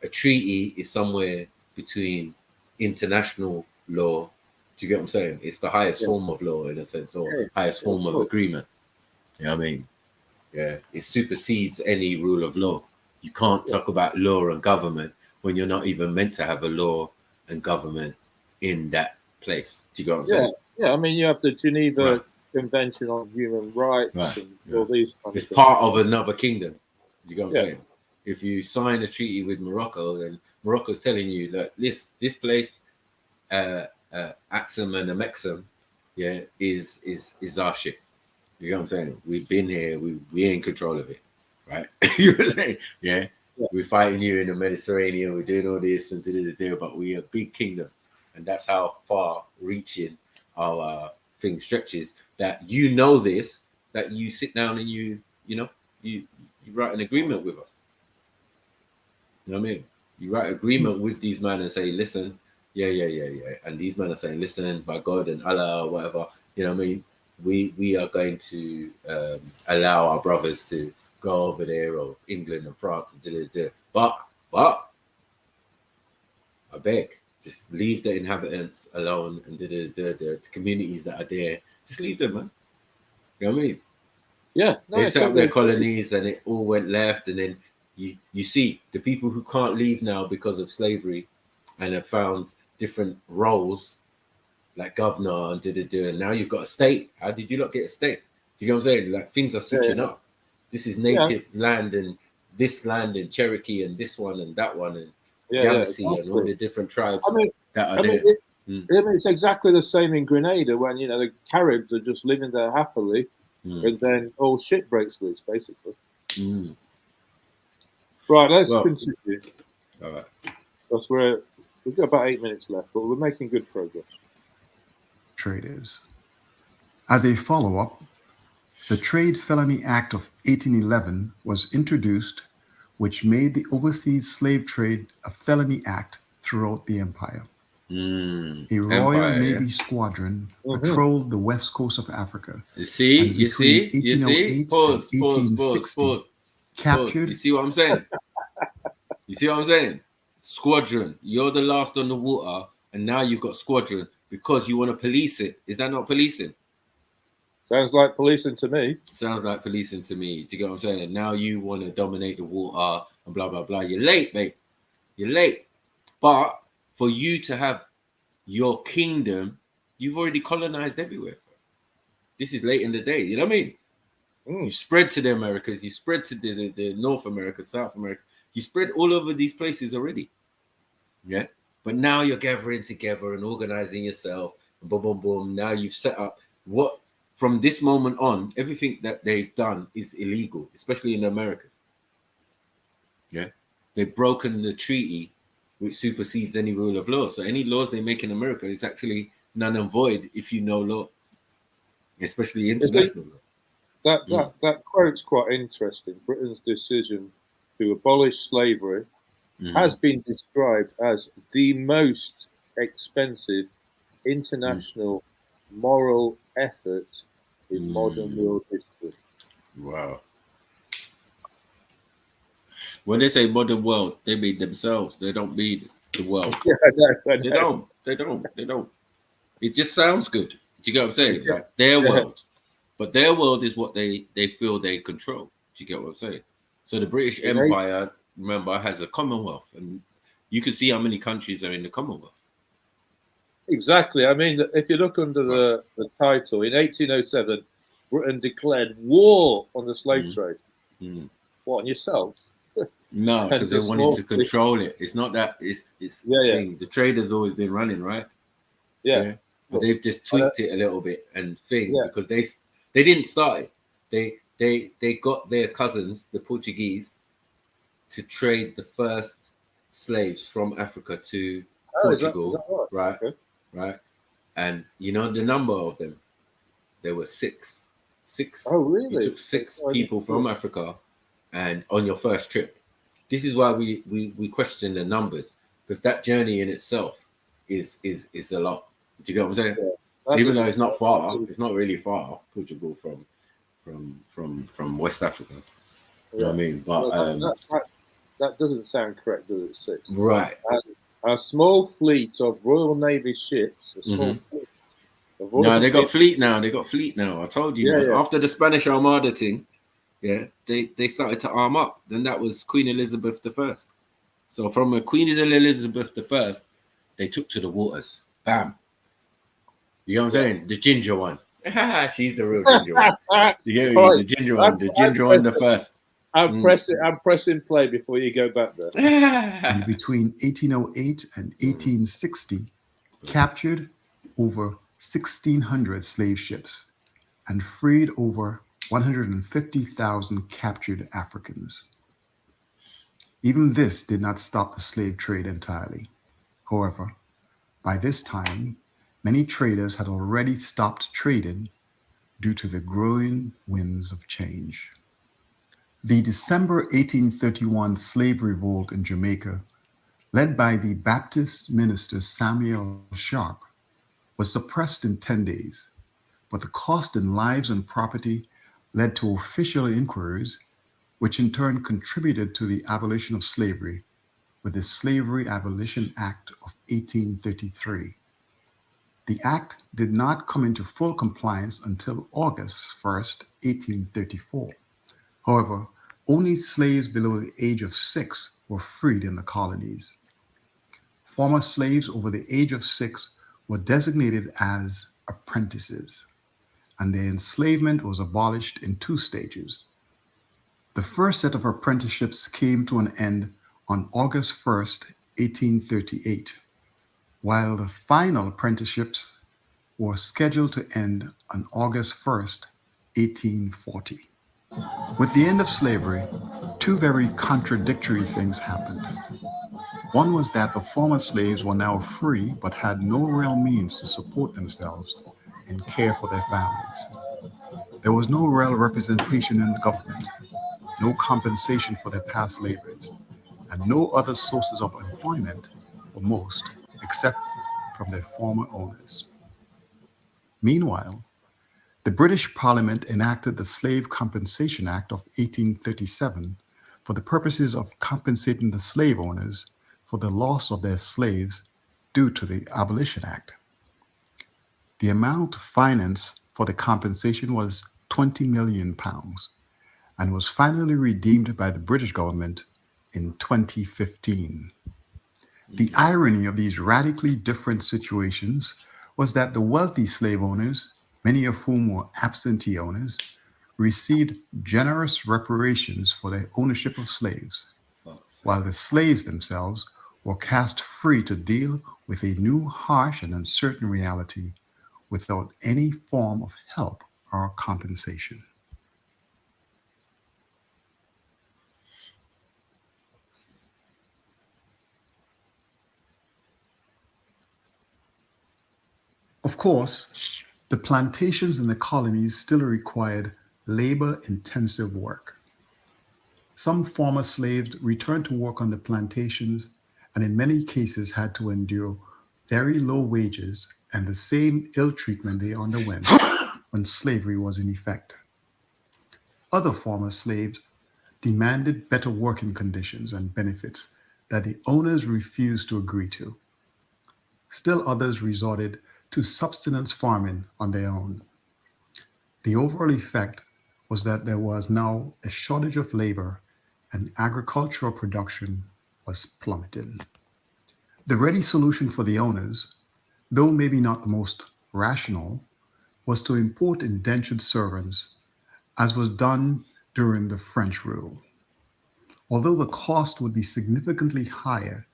a treaty is somewhere between international law. Do you get what I'm saying? It's the highest form of law, in a sense, or highest form of agreement. You know what I mean? Yeah, it supersedes any rule of law. You can't talk about law and government when you're not even meant to have a law and government in that place. Do you get what I'm saying? Yeah, I mean, you have the Geneva Convention on Human Rights Right, and yeah. all these kind It's of things. part of another kingdom. You get what I'm Yeah. saying? If you sign a treaty with Morocco, then Morocco's telling you that this place, Axum and Amexum, yeah, is our shit. You know what I'm saying? We've been here. We in control of it, right? You know what I'm saying? Yeah. We're fighting you in the Mediterranean. We're doing all this and do, but we are a big kingdom, and that's how far reaching our thing stretches. That you know this, that you sit down and you write an agreement with us. You know what I mean? You write agreement with these men and say, listen, yeah. And these men are saying, listen, by God and Allah or whatever, you know what I mean? We are going to allow our brothers to go over there, or England and France, and but I beg, just leave the inhabitants alone, and the communities that are there, just leave them, man. You know what I mean? Yeah, no, They set up their colonies, and it all went left, and then you see the people who can't leave now because of slavery, and have found different roles, like governor and and now you've got a state. How did you not get a state? Do you know what I'm saying? Like, things are switching up. This is native land, and this land, and Cherokee, and this one, and that one, and Yamasee, and all the different tribes that are there. It's exactly the same in Grenada when, you know, the Caribs are just living there happily, and then all shit breaks loose, basically. Right, let's continue. All right. That's where we've got about 8 minutes left, but we're making good progress. Trade is. As a follow-up, the Trade Felony Act of 1811 was introduced, which made the overseas slave trade a felony act throughout the empire. A Royal Navy squadron patrolled the west coast of Africa. You see? Pause. Captured. You see what I'm saying? Squadron. You're the last on the water, and now you've got squadron because you want to police it. Is that not policing? Sounds like policing to me. Sounds like policing to me. Do you get what I'm saying? Now you want to dominate the water and blah, blah, blah. You're late, mate. You're late. But for you to have your kingdom, you've already colonized everywhere. This is late in the day. You know what I mean? You spread to the Americas. You spread to the North America, South America. You spread all over these places already. Yeah? But now you're gathering together and organizing yourself. Boom, boom, boom. Now you've set up what... From this moment on, everything that they've done is illegal, especially in the Americas. Yeah, they've broken the treaty, which supersedes any rule of law. So any laws they make in America is actually null and void if you know law, especially international law. That quote's quite interesting. Britain's decision to abolish slavery has been described as the most expensive international moral effort in modern world history. Wow. When they say modern world, they mean themselves. They don't mean the world. They don't. It just sounds good. Do you get what I'm saying? Like their world. But their world is what they feel they control. Do you get what I'm saying? So the British Empire, remember, has a Commonwealth. And you can see how many countries are in the Commonwealth. Exactly. I mean, if you look under the title, in 1807, Britain declared war on the slave trade. What, on yourselves? No, because they wanted to control it. It's not that. It's the trade has always been running, right? Yeah. But they've just tweaked it a little bit and because they didn't start it. They got their cousins, the Portuguese, to trade the first slaves from Africa to Portugal, is that right? Okay. Right, and you know the number of them. There were six. Oh, really? You took six people from Africa, and on your first trip. This is why we question the numbers, because that journey in itself is a lot. Do you get what I'm saying? Yeah. Even though it's not far, it's not really far. Portugal from West Africa. You know what I mean? But that doesn't sound correct, does it? Six. Right. A small fleet of Royal Navy ships. No, they got fleet now. I told you. After the Spanish Armada thing, they started to arm up. Then that was Queen Elizabeth I. So from Queen Elizabeth I, they took to the waters. Bam. You know what I'm saying? The ginger one. She's the real ginger one. You get me? Right. The ginger one. The ginger one, the first. I'm pressing play before you go back there. And between 1808 and 1860, captured over 1,600 slave ships and freed over 150,000 captured Africans. Even this did not stop the slave trade entirely. However, by this time, many traders had already stopped trading due to the growing winds of change. The December 1831 slave revolt in Jamaica, led by the Baptist minister Samuel Sharp, was suppressed in 10 days, but the cost in lives and property led to official inquiries, which in turn contributed to the abolition of slavery with the Slavery Abolition Act of 1833. The act did not come into full compliance until August 1st, 1834. However, only slaves below the age of 6 were freed in the colonies. Former slaves over the age of 6 were designated as apprentices, and their enslavement was abolished in 2 stages. The first set of apprenticeships came to an end on August 1st, 1838, while the final apprenticeships were scheduled to end on August 1st, 1840. With the end of slavery, 2 very contradictory things happened. One was that the former slaves were now free but had no real means to support themselves and care for their families. There was no real representation in the government, no compensation for their past labors, and no other sources of employment for most except from their former owners. Meanwhile, the British Parliament enacted the Slave Compensation Act of 1837 for the purposes of compensating the slave owners for the loss of their slaves due to the Abolition Act. The amount financed for the compensation was £20 million and was finally redeemed by the British government in 2015. The irony of these radically different situations was that the wealthy slave owners, many of whom were absentee owners, received generous reparations for their ownership of slaves, while the slaves themselves were cast free to deal with a new, harsh, and uncertain reality without any form of help or compensation. Of course, the plantations in the colonies still required labor-intensive work. Some former slaves returned to work on the plantations and in many cases had to endure very low wages and the same ill treatment they underwent when slavery was in effect. Other former slaves demanded better working conditions and benefits that the owners refused to agree to. Still others resorted to subsistence farming on their own. The overall effect was that there was now a shortage of labor and agricultural production was plummeting. The ready solution for the owners, though maybe not the most rational, was to import indentured servants, as was done during the French rule. Although the cost would be significantly higher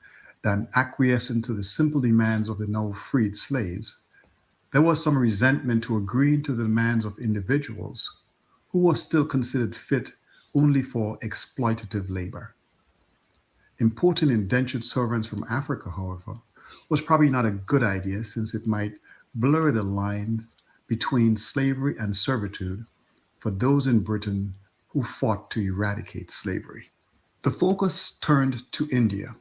than acquiescing to the simple demands of the now freed slaves, there was some resentment to agreeing to the demands of individuals who were still considered fit only for exploitative labor. Importing indentured servants from Africa, however, was probably not a good idea since it might blur the lines between slavery and servitude for those in Britain who fought to eradicate slavery. The focus turned to India,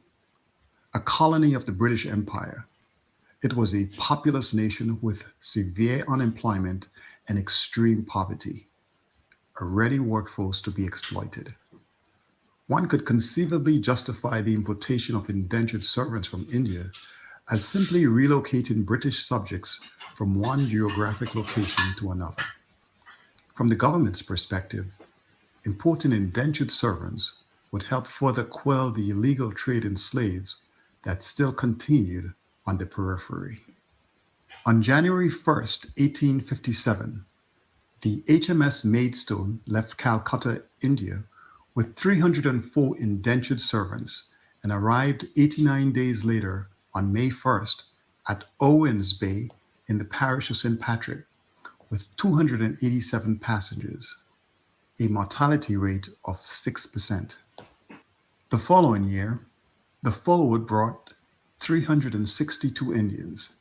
a colony of the British Empire. It was a populous nation with severe unemployment and extreme poverty, a ready workforce to be exploited. One could conceivably justify the importation of indentured servants from India as simply relocating British subjects from one geographic location to another. From the government's perspective, importing indentured servants would help further quell the illegal trade in slaves that still continued on the periphery. On January 1st, 1857, the HMS Maidstone left Calcutta, India, with 304 indentured servants and arrived 89 days later on May 1st at Owens Bay in the parish of St. Patrick with 287 passengers, a mortality rate of 6%. The following year, the Forward brought 362 Indians,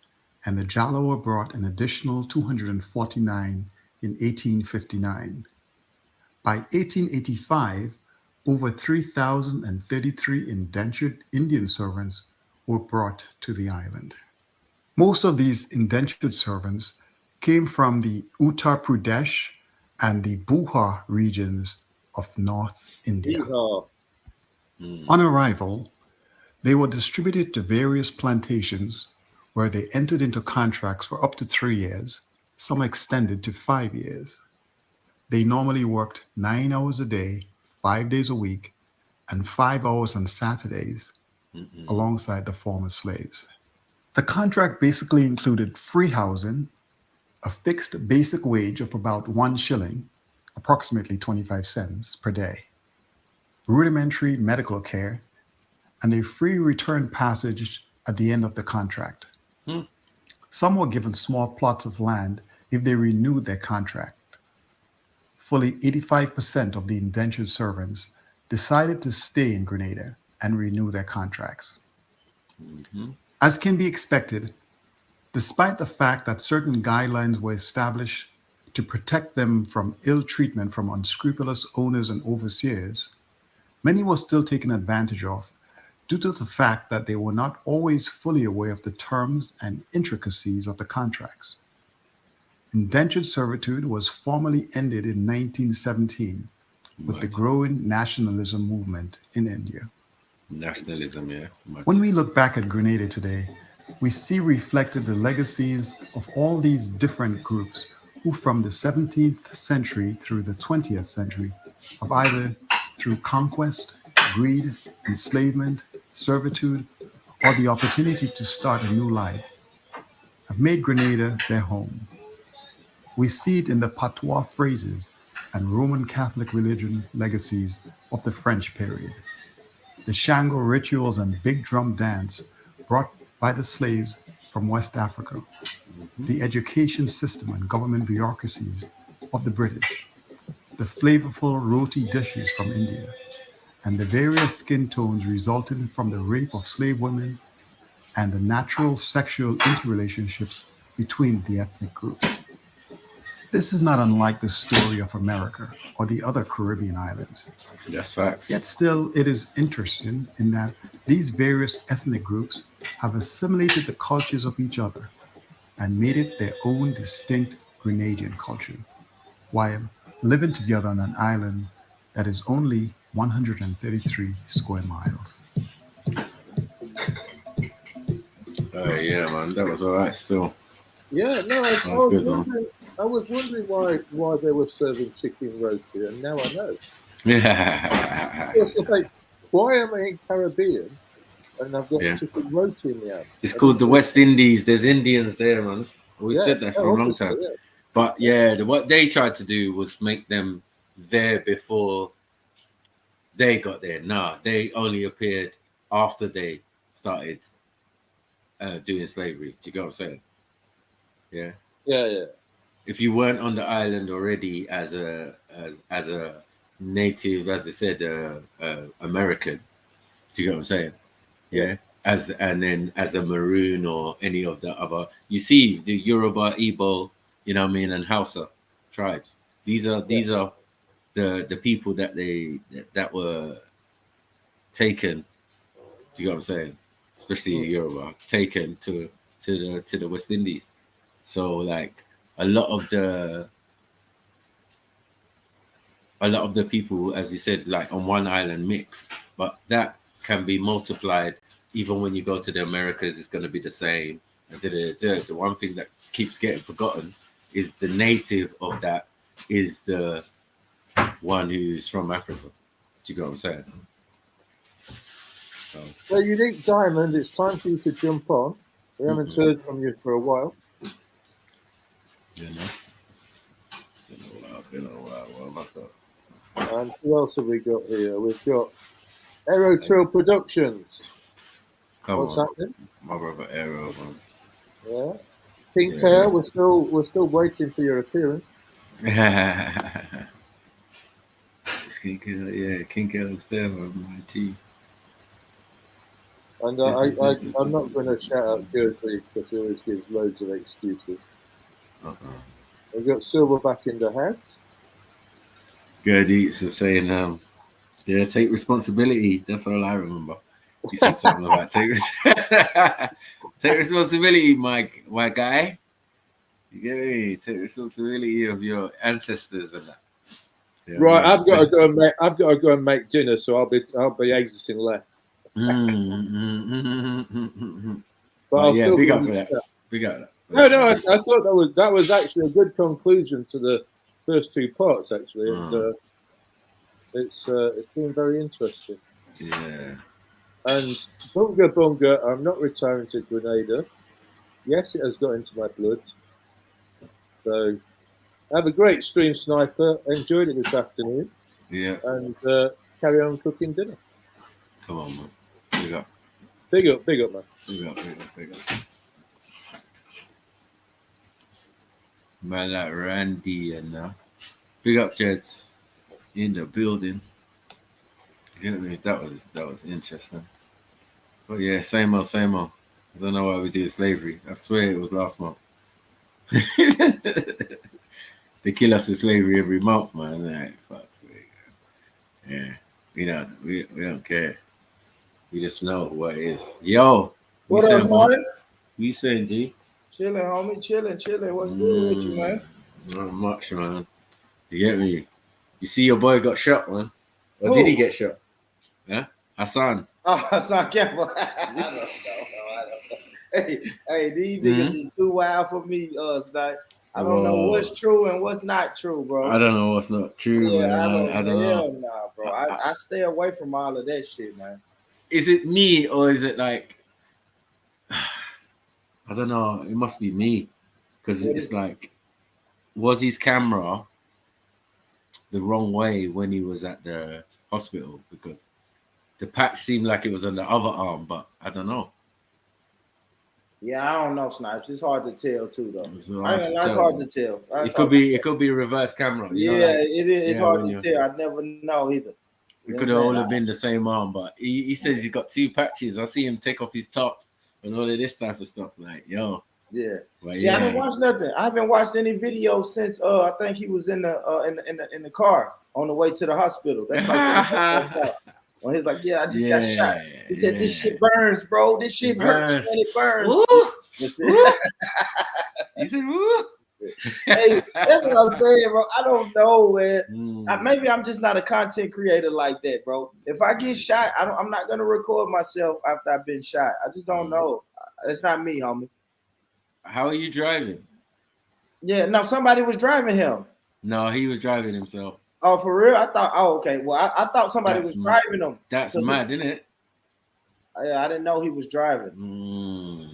and the Jallowa brought an additional 249 in 1859. By 1885, over 3,033 indentured Indian servants were brought to the island. Most of these indentured servants came from the Uttar Pradesh and the Buhar regions of North India. On arrival, they were distributed to various plantations where they entered into contracts for up to 3 years, some extended to 5 years. They normally worked 9 hours a day, 5 days a week, and 5 hours on Saturdays, alongside the former slaves. The contract basically included free housing, a fixed basic wage of about 1 shilling, approximately 25 cents per day, rudimentary medical care, and a free return passage at the end of the contract. Some were given small plots of land if they renewed their contract. Fully 85% of the indentured servants decided to stay in Grenada and renew their contracts. As can be expected, despite the fact that certain guidelines were established to protect them from ill treatment from unscrupulous owners and overseers, many were still taken advantage of due to the fact that they were not always fully aware of the terms and intricacies of the contracts. Indentured servitude was formally ended in 1917 with the growing nationalism movement in India. Nationalism, yeah. When we look back at Grenada today, we see reflected the legacies of all these different groups who from the 17th century through the 20th century have either through conquest, greed, enslavement, servitude, or the opportunity to start a new life, have made Grenada their home. We see it in the patois phrases and Roman Catholic religion legacies of the French period, the Shango rituals and big drum dance brought by the slaves from West Africa, the education system and government bureaucracies of the British, the flavorful roti dishes from India, and the various skin tones resulting from the rape of slave women and the natural sexual interrelationships between the ethnic groups. This is not unlike the story of America or the other Caribbean islands. That's facts. Yet still, it is interesting in that these various ethnic groups have assimilated the cultures of each other and made it their own distinct Grenadian culture, while living together on an island that is only 133 square miles. Oh yeah, man, that was all right still. Yeah, no, I was wondering why they were serving chicken roti, and now I know. Yeah. It's like, why am I in Caribbean and I've got chicken roti in the oven? It's called the West Indies. There's Indians there, man. We said that for a long time. Yeah. But yeah, what they tried to do was make them there before they got there. Nah, they only appeared after they started doing slavery. Do you get what I'm saying? Yeah. Yeah. If you weren't on the island already as a native, as I said, American, do you get what I'm saying? Yeah. As a Maroon or any of the other, you see the Yoruba, Igbo, you know what I mean, and Hausa tribes. These are the people that were taken. Do you get what I'm saying? Especially Yoruba, taken to the West Indies. So like a lot of the people, as you said, like on one island mix, but that can be multiplied. Even when you go to the Americas, it's going to be the same. And the one thing that keeps getting forgotten is the native of that is the one who's from Africa. Do you get what I'm saying? So, Unique Diamond, it's time for you to jump on. We haven't heard from you for a while. You know? Been a while. What have I got? And who else have we got here? We've got Aero Trill Productions. Come What's on. happening? My brother Aero, man. Yeah. Pink Yeah, Hair, yeah. we're still waiting for your appearance. King Kill's there, man. My team. And I'm not going to shout out Gertrude because he always gives loads of excuses. We've got Silverback in the house. Gerd Eats is saying, yeah, take responsibility. That's all I remember. He said something about take responsibility, my guy. You get me? Take responsibility of your ancestors and that. You know Right, what I I've mean? got to go and make dinner, so I'll be exiting left. But I'll yeah, still big be up for that. Big up. No, I thought that was actually a good conclusion to the first two parts. Actually, and it's been very interesting. Yeah. And Bunga, I'm not retiring to Grenada. Yes, it has got into my blood. So have a great stream, Sniper. Enjoyed it this afternoon. Yeah. And carry on cooking dinner. Come on, man. Big up. Big up, man. Big up. Man like Randy and big up Jeds in the building. You know, that was interesting. But yeah, same old. I don't know why we did slavery. I swear it was last month. They kill us with slavery every month, man. Like, fuck's sake. Yeah. We don't care. We just know what it is. Yo, what up, man? What you saying, G? Chilling, homie. Chilling. What's good with you, man? Not much, man. You get me? You see your boy got shot, man. Or Who? did he get shot? Yeah? Hassan. Oh, Hassan Campbell. I don't know. Hey, these niggas is too wild for me, Snipe. I don't know what's true and what's not true, bro. I don't know what's not true, man. I don't know. Nah, bro. I stay away from all of that shit, man. Is it me or is it like I don't know, it must be me. Because it's like, was his camera the wrong way when he was at the hospital? Because the patch seemed like it was on the other arm, but I don't know. Yeah, I don't know, Snipes. It's hard to tell too, though. It's hard to tell. It could be a reverse camera. You know, like, it is. It's hard to tell. I never know either. It could have all have been the same arm, but he says he's got two patches. I see him take off his top and all of this type of stuff. Like, yo. Yeah. But see, I haven't watched nothing. I haven't watched any video since I think he was in the car on the way to the hospital. That's like when he's like, yeah, I just got shot. He said, this shit burns, bro. This shit hurts when it burns. He said, woo. Hey, that's what I'm saying, bro. I don't know, man. Maybe I'm just not a content creator like that, bro. If I get shot, I'm not gonna record myself after I've been shot. I just don't know. It's not me, homie. How are you driving? Yeah, no, somebody was driving him. No, he was driving himself. Oh, for real? I thought. Oh, okay. Well, I thought somebody was driving him. That's mad, isn't it? Yeah, I didn't know he was driving.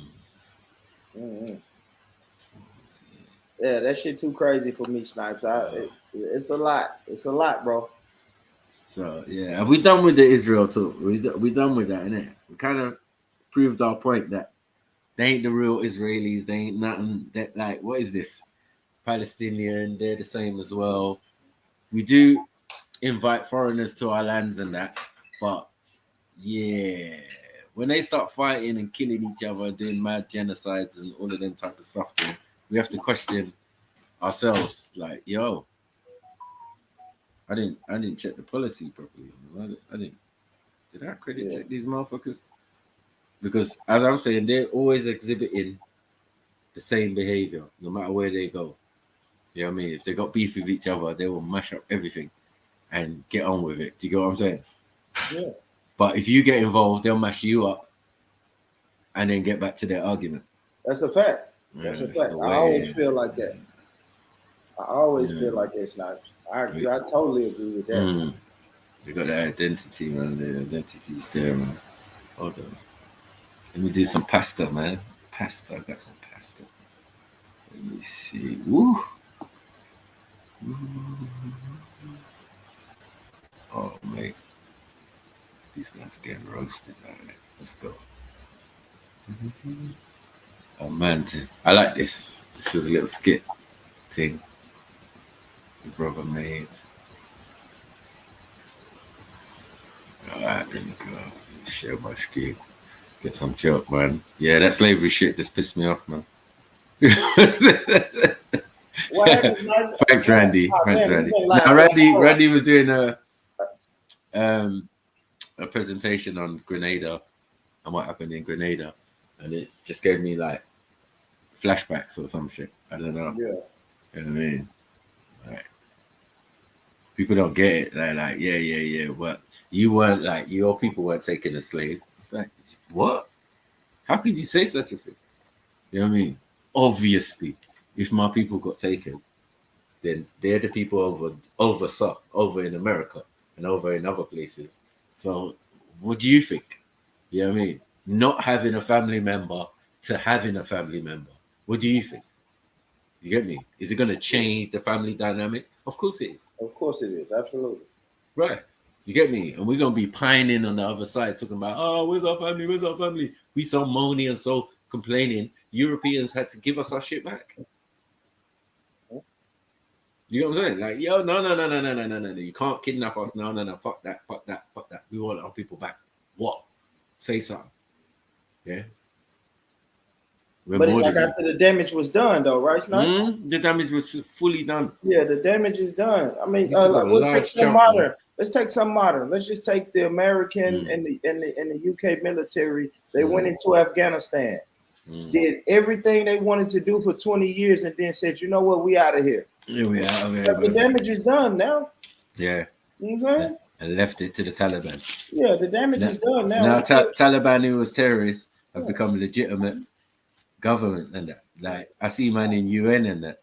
Yeah, that shit too crazy for me, Snipes. It's a lot. It's a lot, bro. So yeah, have we done with the Israel talk? We done with that, innit? We kind of proved our point that they ain't the real Israelis. They ain't nothing. That like, what is this? Palestinian. They're the same as well. We do invite foreigners to our lands and that, but yeah, when they start fighting and killing each other, doing mad genocides and all of them type of stuff, we have to question ourselves. Like, yo, I didn't check the policy properly. Did I credit check these motherfuckers? Because as I'm saying, they're always exhibiting the same behavior, no matter where they go. You know what I mean? If they got beef with each other, they will mash up everything and get on with it. Do you get what I'm saying? Yeah. But if you get involved, they'll mash you up and then get back to their argument. That's a fact. That's a fact. I always feel like that. I always feel like it's not. I totally agree with that. You got the identity, man. The identity's there, man. Hold on. Let me do some pasta, man. Pasta. I got some pasta. Let me see. Woo. Oh, mate. These guys are getting roasted. All right, let's go. Oh, man. I like this. This was a little skit thing the brother made. All right, there we go. Share my screen. Get some joke, man. Yeah, that slavery shit just pissed me off, man. What happened, Thanks, Randy. Oh, Thanks, man, Randy. you like- Now, Randy was doing a presentation on Grenada and what happened in Grenada, and it just gave me like flashbacks or some shit. I don't know. Yeah. You know what I mean? Like, people don't get it. Like, yeah. But you weren't like, your people weren't taking a slave. Like, what? How could you say such a thing? You know what I mean? Obviously, if my people got taken, then they're the people over in America and over in other places. So what do you think? You know what I mean? Not having a family member to having a family member. What do you think? You get me? Is it going to change the family dynamic? Of course it is. Of course it is. Absolutely. Right. You get me? And we're going to be pining on the other side, talking about, oh, where's our family? Where's our family? We so moany and so complaining. Europeans had to give us our shit back. You know what I'm saying? Like, yo, no. You can't kidnap us. No. Fuck that. We want our people back. What? Say something. Yeah. But it's like after the damage was done, though, right, Snipe? The damage was fully done. Yeah, the damage is done. I mean, let's take some modern. Let's take some modern. Let's just take the American and the UK military. They went into Afghanistan, did everything they wanted to do for 20 years, and then said, "You know what? We out of here." Yeah, we out of here. But the damage is done now. Yeah. You know what I'm saying? And left it to the Taliban. Yeah, the damage is done now. Now, Taliban, who was terrorists, have become legitimate government and that. Like, I see man in UN and that.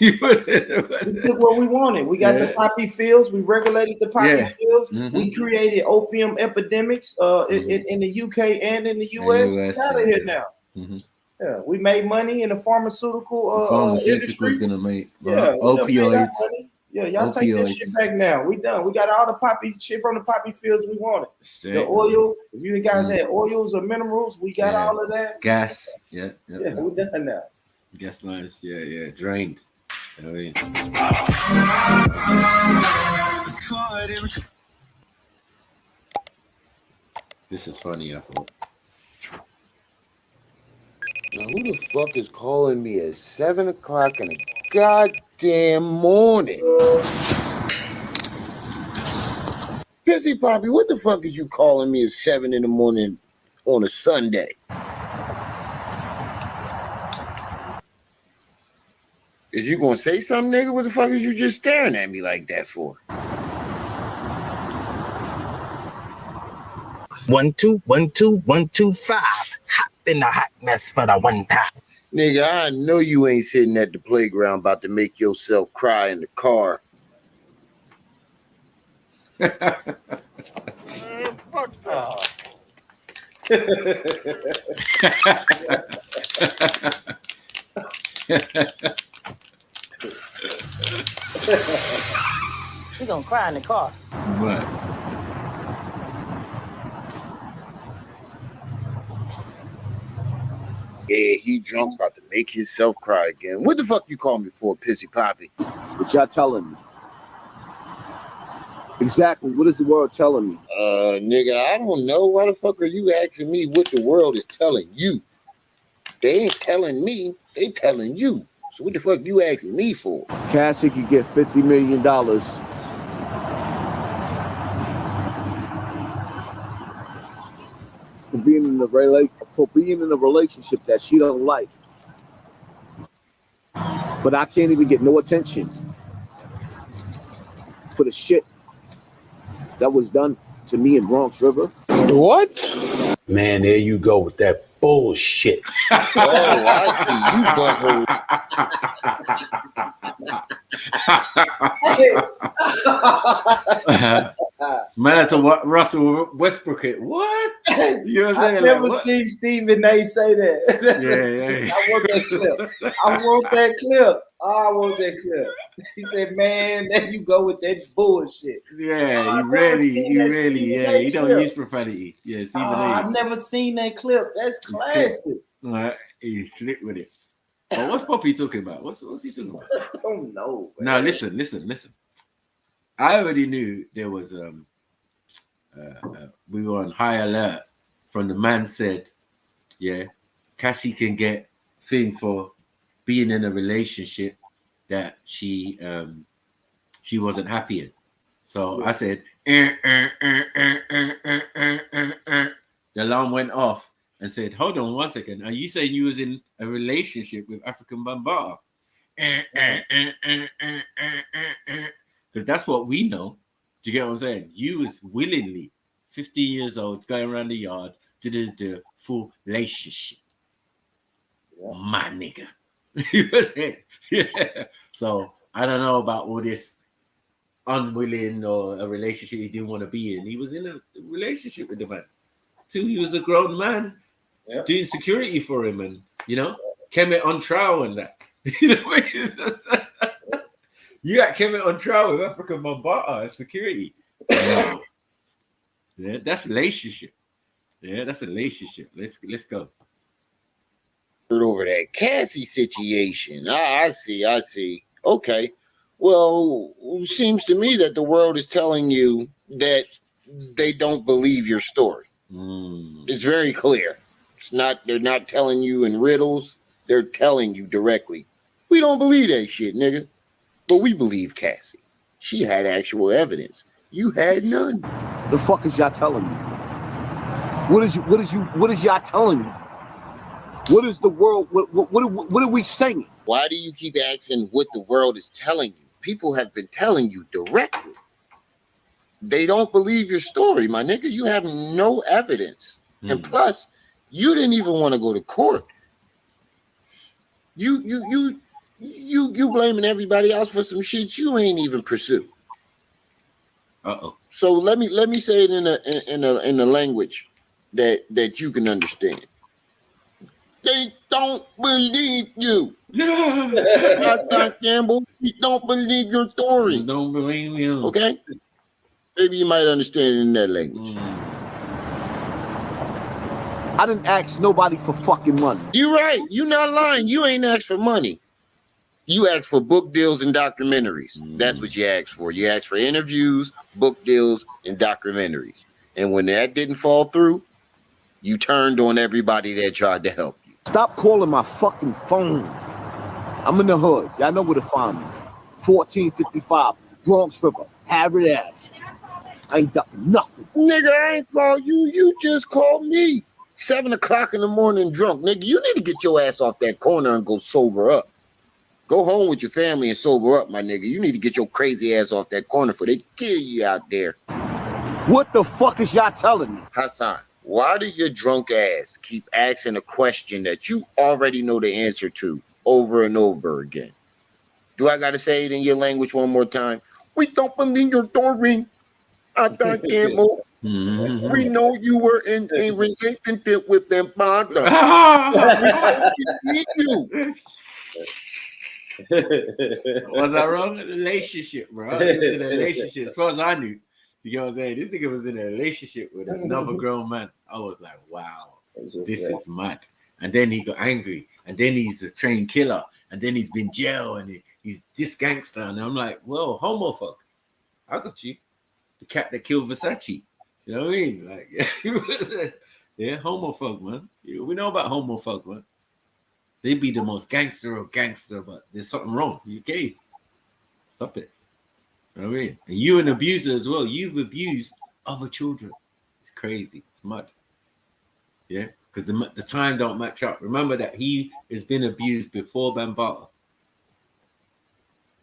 We took what we wanted. We got the poppy fields. We regulated the poppy fields. We created opium epidemics in the UK and in the US. It's out of here now. Yeah, we made money in the pharmaceutical industry. Gonna make opioids. Yeah, y'all take that shit back now. We done. We got all the poppy shit from the poppy fields we wanted. The oil. If you guys had oils or minerals, we got all of that. Gas. Yeah, we done now. Gas lines. Yeah. Drained. I mean. This is funny, I thought. Now, who the fuck is calling me at 7 o'clock in the goddamn morning? Pissy Poppy, what the fuck is you calling me at 7 in the morning on a Sunday? Is you gonna say something, nigga? What the fuck is you just staring at me like that for? 1 2 1 2 1 2 5. Hop in the hot mess for the one time. Nigga, I know you ain't sitting at the playground about to make yourself cry in the car. Fuck off. She gonna cry in the car. What? Yeah, he drunk, about to make himself cry again. What the fuck you call me for, Pissy Poppy? What y'all telling me? Exactly, what is the world telling me? Nigga, I don't know. Why the fuck are you asking me what the world is telling you? They ain't telling me, they telling you. So what the fuck you asking me for? Cassie could get $50 million. For being in a relationship that she don't like. But I can't even get no attention for the shit that was done to me in Bronx River. What? Man, there you go with that bullshit. Oh, I Hey. Man, that's a what Russell Westbrook it. What? You know what I'm saying? I've never Like, what? seen Stephen A say that. Yeah. I want that clip. I want that clip. Oh, I want that clip. He said, "Man, there you go with that bullshit." Yeah, I've never seen that Stephen A he don't clip. use profanity. Yeah, Stephen A. I've never seen that clip. That's classic. All right, he's slick with it. But what's Poppy talking about? What's he talking about? I don't know. Now listen. I already knew there was we were on high alert from the man said, yeah, Cassie can get thing for being in a relationship that she wasn't happy in. So I said, the alarm went off and said, hold on 1 second. Are you saying you was in a relationship with African Bambaataa? Because that's what we know. Do you get what I'm saying? You was willingly 15 years old going around the yard to the full relationship. Yeah. My nigga. You know what I'm saying? Yeah. So I don't know about all this unwilling or a relationship he didn't want to be in. He was in a relationship with the man. Too, he was a grown man doing security for him and, you know, Kemet on trial and that. You know what I mean? You got Kemet on trial with African Bambaataa as security. No. Yeah, that's a relationship. Yeah, that's a relationship. Let's go. Over that Cassie situation. I see. Okay. Well, it seems to me that the world is telling you that they don't believe your story. It's very clear. They're not telling you in riddles. They're telling you directly. We don't believe that shit, nigga. But we believe Cassie. She had actual evidence. You had none. The fuck is y'all telling me? What is y'all telling me? What is the world? What are we saying? Why do you keep asking what the world is telling you? People have been telling you directly. They don't believe your story, my nigga. You have no evidence. And plus, you didn't even want to go to court. You blaming everybody else for some shit you ain't even pursue. So let me say it in a language that you can understand. They don't believe you. Campbell, we don't believe your story. Don't believe you. Okay? Maybe you might understand it in that language. I didn't ask nobody for fucking money. You're right. You're not lying. You ain't asked for money. You asked for book deals and documentaries. That's what you asked for. You asked for interviews, book deals, and documentaries. And when that didn't fall through, you turned on everybody that tried to help you. Stop calling my fucking phone. I'm in the hood. Y'all know where to find me. 1455 Bronx River, Harriet Ave. I ain't ducking nothing. Nigga, I ain't called you. You just called me. 7 o'clock in the morning drunk. Nigga, you need to get your ass off that corner and go sober up. Go home with your family and sober up, my nigga. You need to get your crazy ass off that corner before they kill you out there. What the fuck is y'all telling me? Hassan, why do your drunk ass keep asking a question that you already know the answer to over and over again? Do I got to say it in your language one more time? We don't believe your story. I thought Campbell. We know you were in a relationship with them father. We you. Was I wrong? A relationship, bro. He was in a relationship. As far as I knew, you know what I'm saying? This nigga was in a relationship with another grown man. I was like, wow, this is mad. And then he got angry. And then he's a trained killer. And then he's been jail and he's this gangster. And I'm like, well, homophobe. I got you. The cat that killed Versace. You know what I mean? Like, yeah, homophobe, man. We know about homophobe, man. They be the most gangster of gangster, but there's something wrong. You gay. Stop it. You know what I mean? And you an abuser as well. You've abused other children. It's crazy. It's mad. Yeah? Because the time don't match up. Remember that he has been abused before Bambaataa.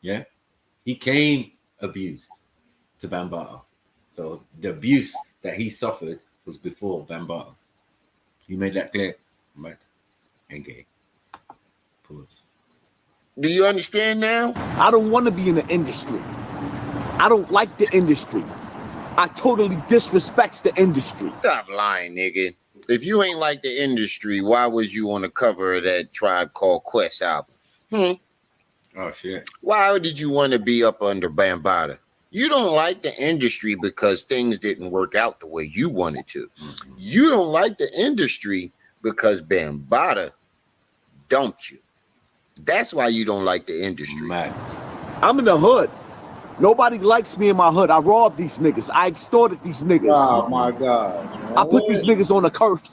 Yeah? He came abused to Bambaataa. So the abuse that he suffered was before Bambaataa. You made that clear? Mad. And gay. Pause. Do you understand now? I don't want to be in the industry. I don't like the industry. I totally disrespects the industry. Stop lying, nigga. If you ain't like the industry, why was you on the cover of that Tribe Called Quest album? Oh, shit. Why did you want to be up under Bambaataa? You don't like the industry because things didn't work out the way you wanted to. You don't like the industry because Bambaataa dumped you. That's why you don't like the industry. Mad. I'm in the hood. Nobody likes me in my hood. I robbed these niggas. I extorted these niggas. Oh my gosh. I put these niggas on a curfew.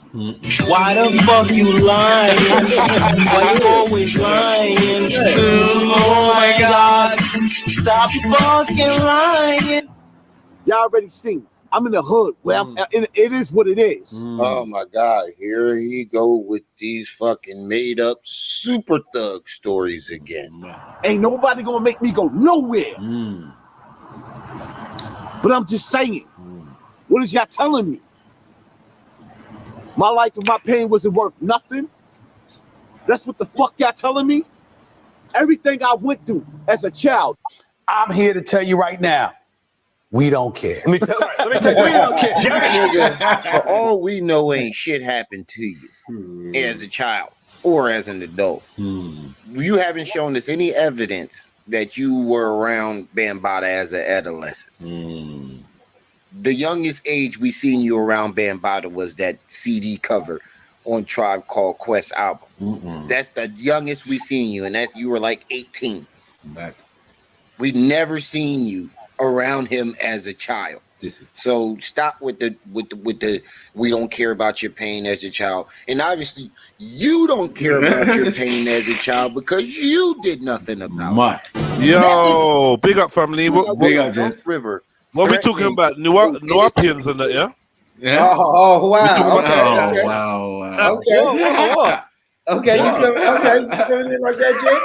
Why the fuck you lying? Why you always lying? Oh my God. Stop fucking lying. Y'all already seen. I'm in the hood where it is what it is. Oh my God, here he go with these fucking made up super thug stories again. Ain't nobody gonna make me go nowhere. But I'm just saying, what is y'all telling me? My life and my pain wasn't worth nothing? That's what the fuck y'all telling me? Everything I went through as a child. I'm here to tell you right now, we don't care. Let me tell you, we don't care. Nigga, for all we know, ain't shit happened to you as a child or as an adult. You haven't shown us any evidence that you were around Bambaataa as an adolescent. The youngest age we seen you around Bambaataa was that CD cover on Tribe Called Quest album. That's the youngest we seen you, and that you were like 18. We never seen you around him as a child. So stop with the we don't care about your pain as a child. And obviously you don't care about your pain as a child because you did nothing about it. Yo, big up family. Big up, gents. River. What we talking about? Nuapians and that, yeah? Yeah. Oh wow. Okay. Wow. Okay. Okay, you coming in like that, Jay?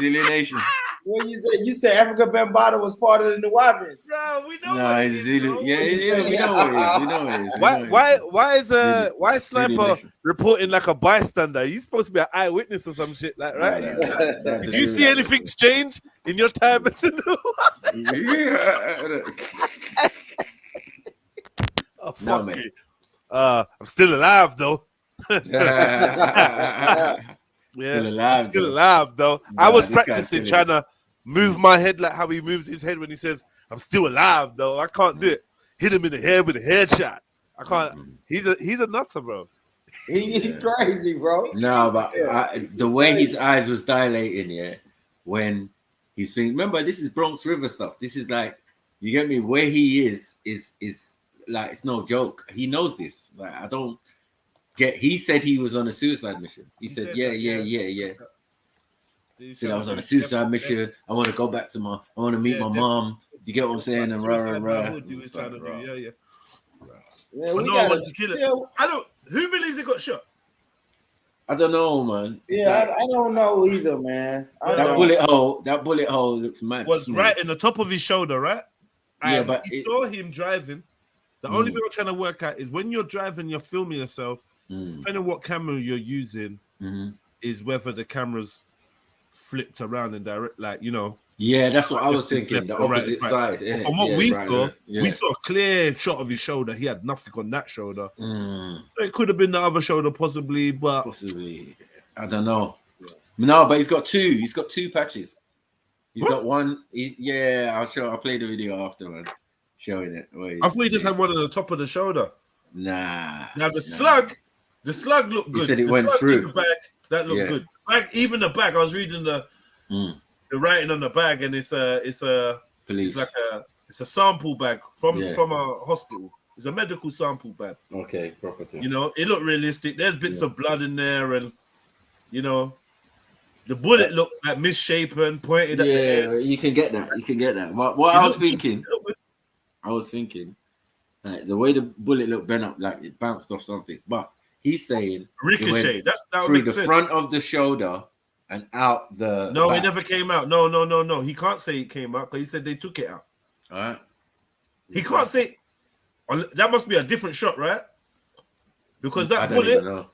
Zilly Nation. Well, you said Africa Bambaataa was part of the Nuwabians. No, we know. No, it's Zulu. Yeah, we know it. Why is Sniper reporting like a bystander? He's supposed to be an eyewitness or some shit, like, right? Did you see anything strange in your time as a Oh fuck me. I'm still alive though. Yeah, still alive though. I was practicing trying to move my head like how he moves his head when he says, "I'm still alive though." I can't do it. Hit him in the head with a headshot. I can't. He's a nutter, bro. He's crazy, bro. No, but the way his eyes was dilating, when he's thinking. Remember, this is Bronx River stuff. This is like, you get me. Where he is like, it's no joke. He knows this. Like, I don't. He said he was on a suicide mission. He said, yeah. He said, I was on a suicide mission. I want to go back to I want to meet my mom. You get what I'm saying? And rah. Yeah, we want to kill it. Who believes he got shot? I don't know, man. I don't know either, man. That bullet hole looks mad. Was right in the top of his shoulder, right? And yeah, but he saw him driving. The only thing I'm trying to work out is when you're driving, you're filming yourself. Depending on what camera you're using, is whether the camera's flipped around and direct, like, you know. Yeah, that's what I was thinking. The opposite side. Yeah, from what we saw a clear shot of his shoulder. He had nothing on that shoulder, so it could have been the other shoulder, possibly. But I don't know. No, but he's got two. He's got two patches. He's got one. I'll play the video after, man. Showing it. I thought he just had one on the top of the shoulder. Nah. Now the slug looked good. He said it went through. The bag, that looked good. Even the bag. I was reading the writing on the bag, and it's a sample bag from a hospital. It's a medical sample bag. Okay, proper thing. You know, it looked realistic. There's bits of blood in there, and you know, the bullet looked like misshapen, pointed at the head. You can get that. What I was thinking, like, the way the bullet looked bent up, like it bounced off something. But he's saying ricochet. That through the front of the shoulder and out the. No, back. it never came out. No. He can't say it came out because he said they took it out. All right. He can't say. That must be a different shot, right? Because that I don't even bullet, know.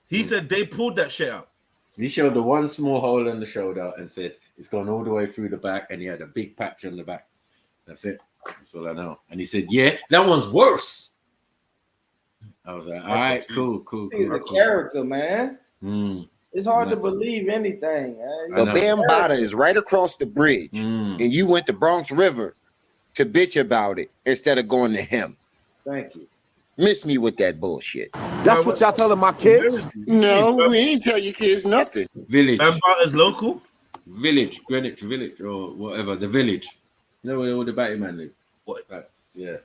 he said they pulled that shit out. He showed the one small hole in the shoulder and said it's gone all the way through the back, and he had a big patch on the back. That's it. That's all I know. And he said, "Yeah, that one's worse." I was like, "All right, cool." He's a character, man. It's hard to believe anything. The Bambaataa is right across the bridge, and you went to Bronx River to bitch about it instead of going to him. Thank you. Miss me with that bullshit. That's what y'all telling my kids? No, we ain't tell your kids nothing. Village. Bambaataa's local? Village, Greenwich Village, or whatever. The village. You know where all the Batty Man live? What? Yeah.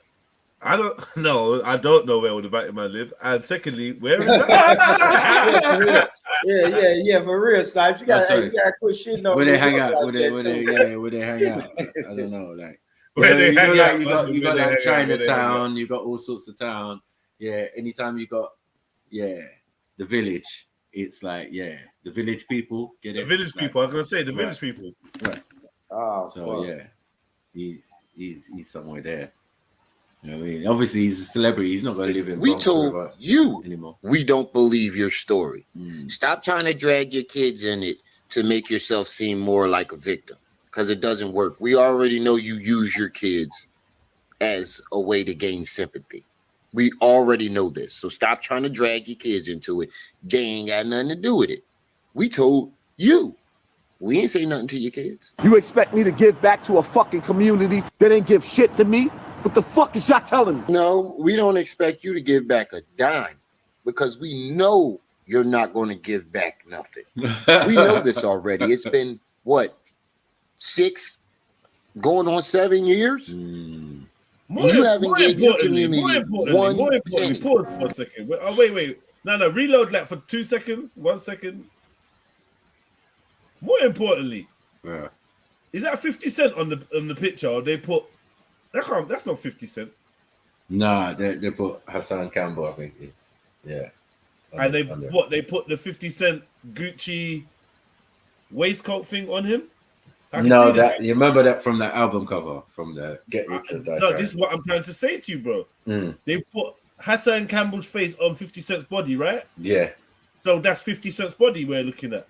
I don't know. I don't know where all the Batty Man live. And secondly, where is that? yeah, for real, Snipes. You gotta quit shitting on where they me hang out. like Where they hang out. I don't know, like. Where they hang out, you got where they like hang out, where they hang Chinatown, you got all sorts of town. Yeah, anytime you got the village, it's like the village people get it. The village people, I was gonna say the village people. Right. Oh, so he's somewhere there. You know what I mean? Obviously, he's a celebrity. He's not gonna live in. We Bronx told River you anymore. We don't believe your story. Stop trying to drag your kids in it to make yourself seem more like a victim, because it doesn't work. We already know you use your kids as a way to gain sympathy. We already know this. So stop trying to drag your kids into it. They ain't got nothing to do with it. We told you. We ain't say nothing to your kids. You expect me to give back to a fucking community that ain't give shit to me? What the fuck is y'all telling me? No, we don't expect you to give back a dime, because we know you're not going to give back nothing. We know this already. It's been, what, 6 going on 7 years? You haven't given your community more importantly, pause for a second. Wait. No, reload that for 2 seconds. 1 second. More importantly, is that 50 Cent on the picture? Or they put that's not 50 Cent. Nah, they put Hassan Campbell, I think it's And they put the 50 Cent Gucci waistcoat thing on him? No, that you remember that from that album cover from the Get Rich or Die No, Trying. this is what I'm trying to say to you, bro. They put Hassan Campbell's face on 50 Cent's body, right? Yeah. So that's 50 Cent's body we're looking at.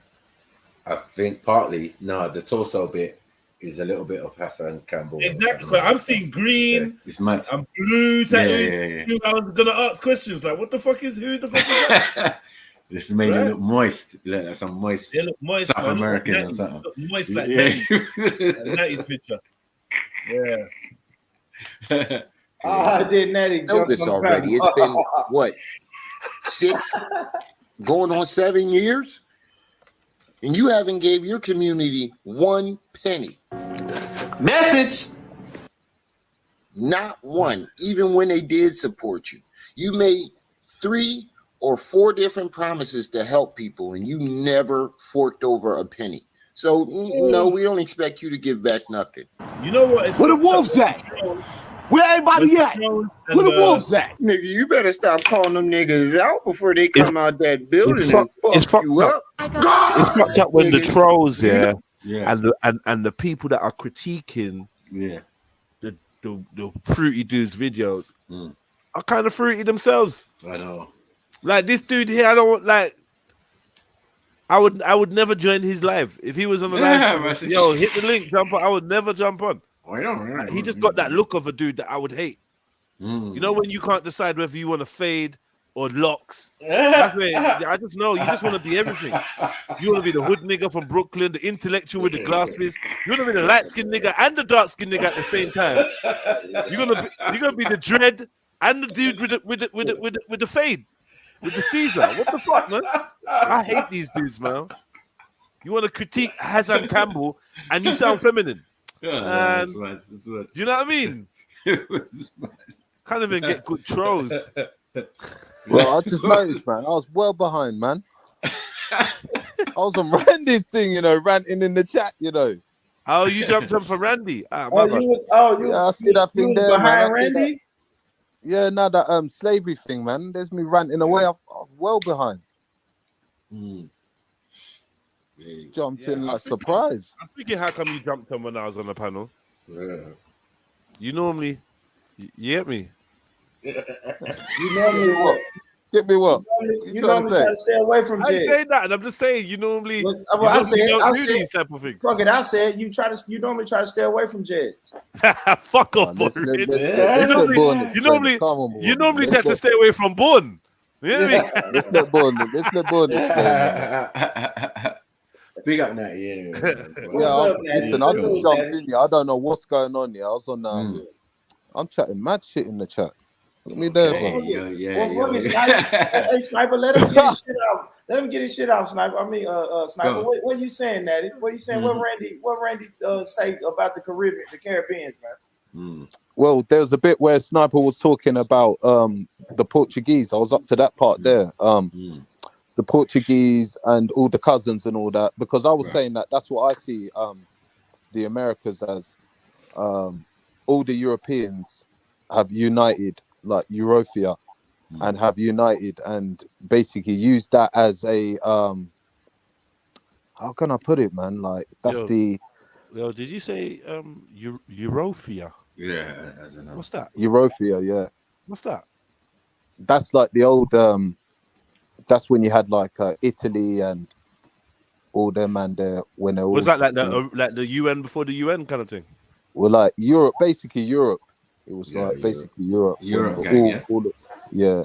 I think partly. No, the torso bit is a little bit of Hassan Campbell. Exactly. I'm seeing green. It's mad. I'm blue tattoos. Yeah. I was gonna ask questions like, who the fuck is that? This made it look moist. Look like some moist. They look moist, South man. American Look or something. Look moist like Natty's picture. Yeah. I did Natty. Know this already. It's been what, 6 going on 7 years, and you haven't gave your community 1 penny. Message. Not one, even when they did support you. You made 3 or 4 different promises to help people, and you never forked over a penny. So no, we don't expect you to give back nothing. You know what? Where the wolves at? Where everybody at? Where the wolves at? Nigga, you better stop calling them niggas out before they come out that building and fuck you up. It's fucked up when the trolls, and the people that are critiquing, the fruity dudes videos are kind of fruity themselves. I know. Like this dude here, I would never join his live if he was on the live stream. Yo, hit the link, jump on. I would never jump on. Like, he just got that look of a dude that I would hate. You know when you can't decide whether you want to fade or locks. That's where, I just know you just want to be everything. You want to be the hood nigga from Brooklyn, the intellectual with the glasses. You want to be the light skinned nigga and the dark skinned nigga at the same time. You're gonna be the dread and the dude with the fade, with the Caesar. What the fuck, man? I hate these dudes, man. You want to critique Hassan Campbell and you sound feminine. That's mad. Do you know what I mean? Can't even get good trolls. Well, I just noticed, man. I was well behind, man. I was on Randy's thing, ranting in the chat, Oh, you jumped on for Randy? I see that thing there, man. Randy? Yeah, no, that slavery thing, man. There's me ranting away. I was well behind. Jumped in like surprise. I'm thinking, how come you jumped on when I was on the panel? Yeah. You normally, you get me? You normally what? Get me what? You normally try to stay away from I Jed. say that, and I'm just saying you normally, I don't do said, these type of things. Fuck it, I said you normally try to stay away from Jeds. Fuck off, you normally try to stay away from Born. You know what I mean? Let's let Born explain. Big up that, yeah. Listen, I just jumped in here. I don't know what's going on here. I was on I'm chatting mad shit in the chat. Look at me there, bro. Hey, Sniper, let him get his shit off. Let him get his shit off, Sniper. I mean, Sniper. What you saying, Natty? What you saying? What Randy say about the Caribbeans, man? Well, there's a bit where Sniper was talking about the Portuguese. I was up to that part there. The Portuguese and all the cousins and all that, because I was saying that's what I see the Americas as. All the Europeans have united, like Europhia, and have united and basically used that as a how can I put it, man? Like that's did you say Europhia? Yeah. What's that? Europhia, yeah. What's that? That's like the old that's when you had like Italy and all them and when they was that like the UN before the UN kind of thing? Well, like Europe, basically Europe. It was like basically Europe. Yeah. Yeah.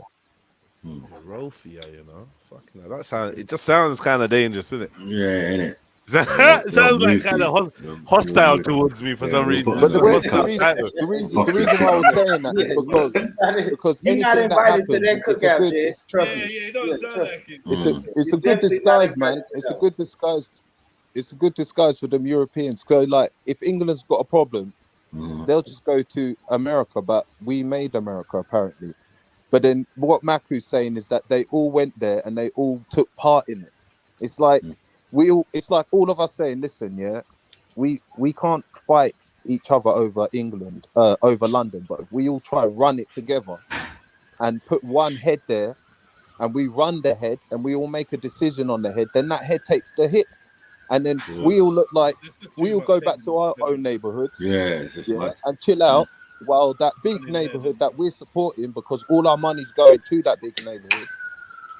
Europhia, you know. Fucking hell, it just sounds kind of dangerous, isn't it? Yeah, innit? It sounds like kind of hostile towards me for some reason. But the reason why I was saying that is because you're not invited to that cookout, Jed. Trust me. Yeah, it don't sound like it. It's a good disguise, man. It's a good disguise. It's a good disguise for them Europeans. So, like, if England's got a problem, they'll just go to America. But we made America, apparently. But then what Maku's saying is that they all went there and they all took part in it. It's like it's like all of us saying, listen, yeah, we can't fight each other over England, over London, but if we all try to run it together and put one head there, and we run the head, and we all make a decision on the head, then that head takes the hit, and then we all look like we all go back to our own neighborhoods, and chill out. While that big neighborhood that we're supporting, because all our money's going to that big neighborhood,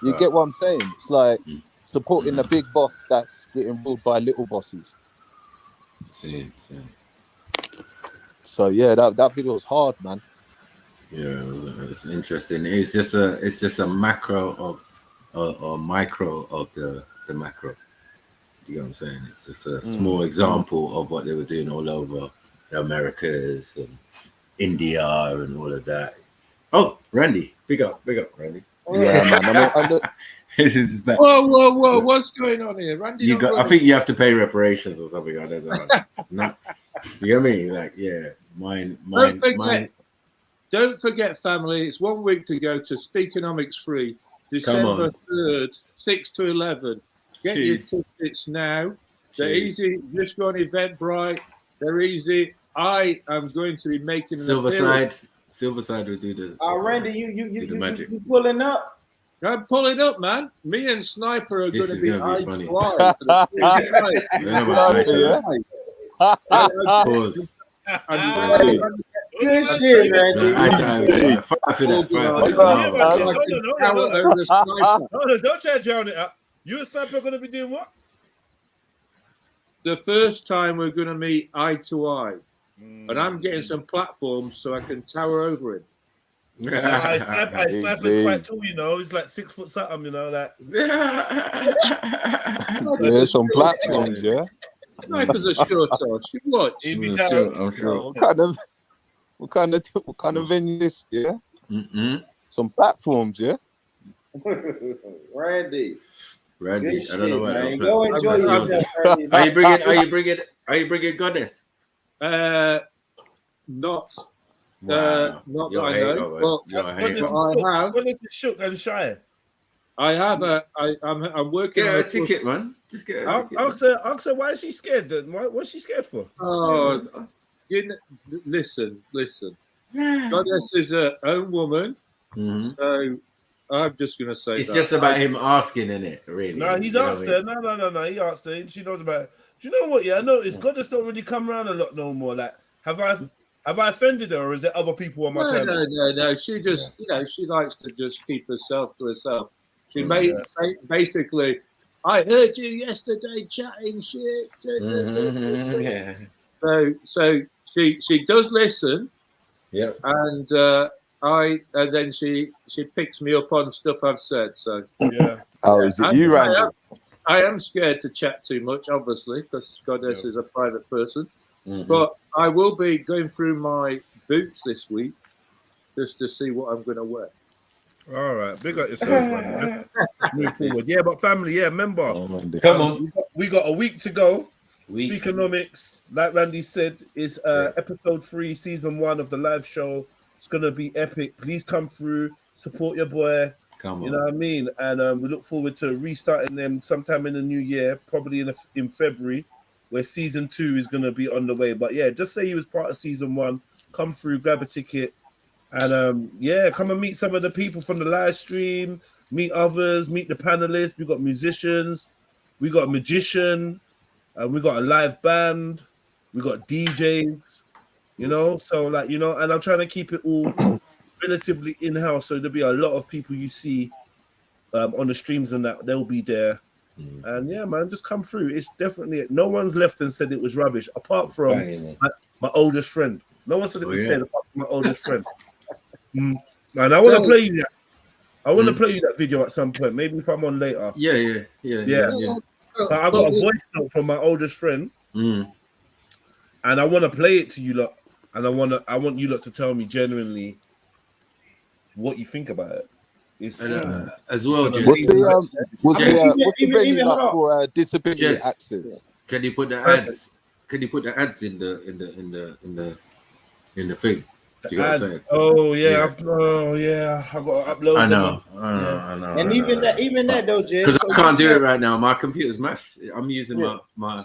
you get what I'm saying? It's like supporting a big boss that's getting ruled by little bosses. So yeah, that video was hard, man. Yeah, it's interesting. It's just a macro of or micro of the macro. Do you know what I'm saying? It's just a small example of what they were doing all over the Americas and India and all of that. Oh, Randy, big up, Randy. Yeah, man. This is back. Whoa! What's going on here, Randy? I think you have to pay reparations or something. I don't know. Not, you know what I mean? Like, yeah, mine. Don't forget, family. It's 1 week to go to Speakonomics Free, December 3rd, 6 to 11. Get your tickets now. They're easy. Just go on Eventbrite. They're easy. I am going to be making an Silverside will do the. Randy, you pulling up? I'm pulling up, man. Me and Sniper are going to be funny. Good shit, Randy. Don't try to drown it up. You and Sniper are going to be doing what? The first time we're going to meet eye to eye. And I'm getting some platforms so I can tower over him. Sniper's quite tall, you know. He's like 6 foot something, you know. Like yeah, some platforms, yeah. Sniper's a short ass. You watch. I'm sure. What kind of venue this? Yeah. Some platforms, yeah. Randy, I don't know what. Go enjoy yourself, Randy. Are you bringing Goddess? Not that I know. I have. When is it shook and shy? I have I'm working. Get a ticket, man. Just get a ticket. Answer. Why is she scared? Then what's she scared for? Oh, listen. Goddess is her own woman, so I'm just gonna say it's just about him asking, innit? Really? No, he's asked her. No. He asked her. She knows about it. Do you know what? Yeah, I noticed Goddess don't really come around a lot no more. Like, have I Have I offended her, or is it other people on my channel? No. She just, she likes to just keep herself to herself. She made basically, I heard you yesterday chatting shit. Yeah. So she does listen. Yeah. And then she picks me up on stuff I've said. So yeah. Oh, is it you, Randy? I am scared to chat too much, obviously, because Goddess is a private person. Mm-hmm. But I will be going through my boots this week just to see what I'm going to wear. All right, big up yourself, man. Move forward. Yeah, but family, remember. Come on. We got a week to go. Speakonomics, like Randy said, is episode 3, season 1 of the live show. It's gonna be epic. Please come through, support your boy. Come on. You know what I mean? And we look forward to restarting them sometime in the new year, probably in February, where season 2 is gonna be on the way. But yeah, just say you was part of season 1. Come through, grab a ticket, and come and meet some of the people from the live stream. Meet others, meet the panelists. We got musicians, we got a magician. We got a live band, we got DJs, so and I'm trying to keep it all relatively in-house, so there'll be a lot of people you see on the streams and that, they'll be there. And yeah, man, just come through. It's definitely, no one's left and said it was rubbish, apart from my oldest friend. No one said it was dead, apart from my oldest friend. And I want to play you that. I want to play you that video at some point, maybe if I'm on later. Yeah. So I got a voice note from my oldest friend, and I want to play it to you lot, and I want you lot to tell me genuinely what you think about it. It's as well. What's the venue like for disability access? Can you put the ads? Can you put the ads in the thing? Oh yeah, I got to upload. I know. And even that though, Jay. Because I can't do it right now. My computer's mashed. I'm using my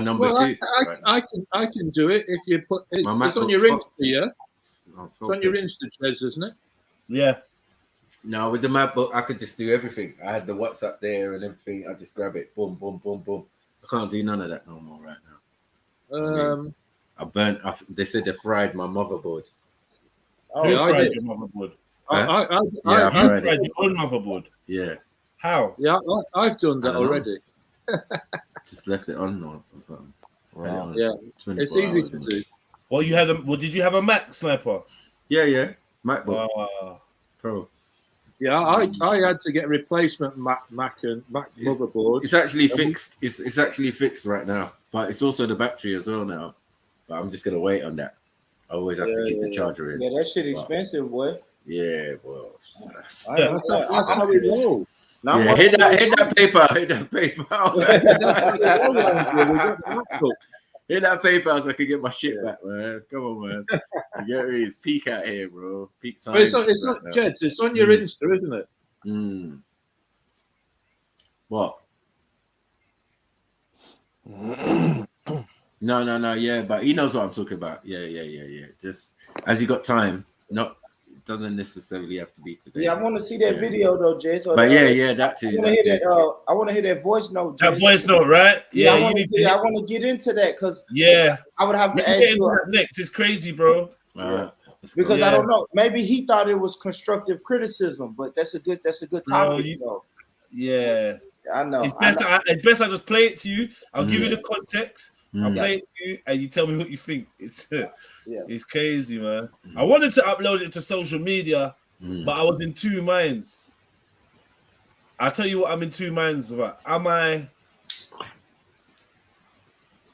number 2. I can do it if you put it. It's on your Insta, yeah. It's on your Insta, Jez, isn't it? Yeah. No, with the MacBook, I could just do everything. I had the WhatsApp there and everything. I just grab it, boom, boom, boom, boom. I can't do none of that no more right now. I burnt. They said they fried my motherboard. Oh, who fried your motherboard? I fried your own motherboard. Yeah. How? Yeah, I've done that already. Just left it on or something. Wow. Yeah, it's easy to do. Well, did you have a Mac, Sniper? Yeah. MacBook Pro. Yeah, I had to get a replacement Mac motherboard. It's actually fixed. It's actually fixed right now, but it's also the battery as well now. But I'm just gonna wait on that. I always have to keep the charger in. Yeah, that shit expensive, boy. Yeah, well. That's how we roll. Yeah, hit that paper. Hit that paper so I can get my shit back, man. Come on, man. You get me? It's peak out here, bro. Peak science. It's not Jed. It's on your Insta, isn't it? What? No. Yeah, but he knows what I'm talking about. Yeah. Just as you got time, doesn't necessarily have to be today. Yeah, I want to see that video though, Jay. So but that too. I want to hear that voice note. Jay. That voice note, right? Yeah, I want to get into that because I would have to ask you next. It's crazy, bro. Because I don't know. Maybe he thought it was constructive criticism, but that's a good topic. Yeah, I know. It's best I just play it to you. I'll give you the context. I'll play it to you, and you tell me what you think. It's crazy, man. I wanted to upload it to social media, but I was in two minds. I'll tell you what I'm in two minds about. Am I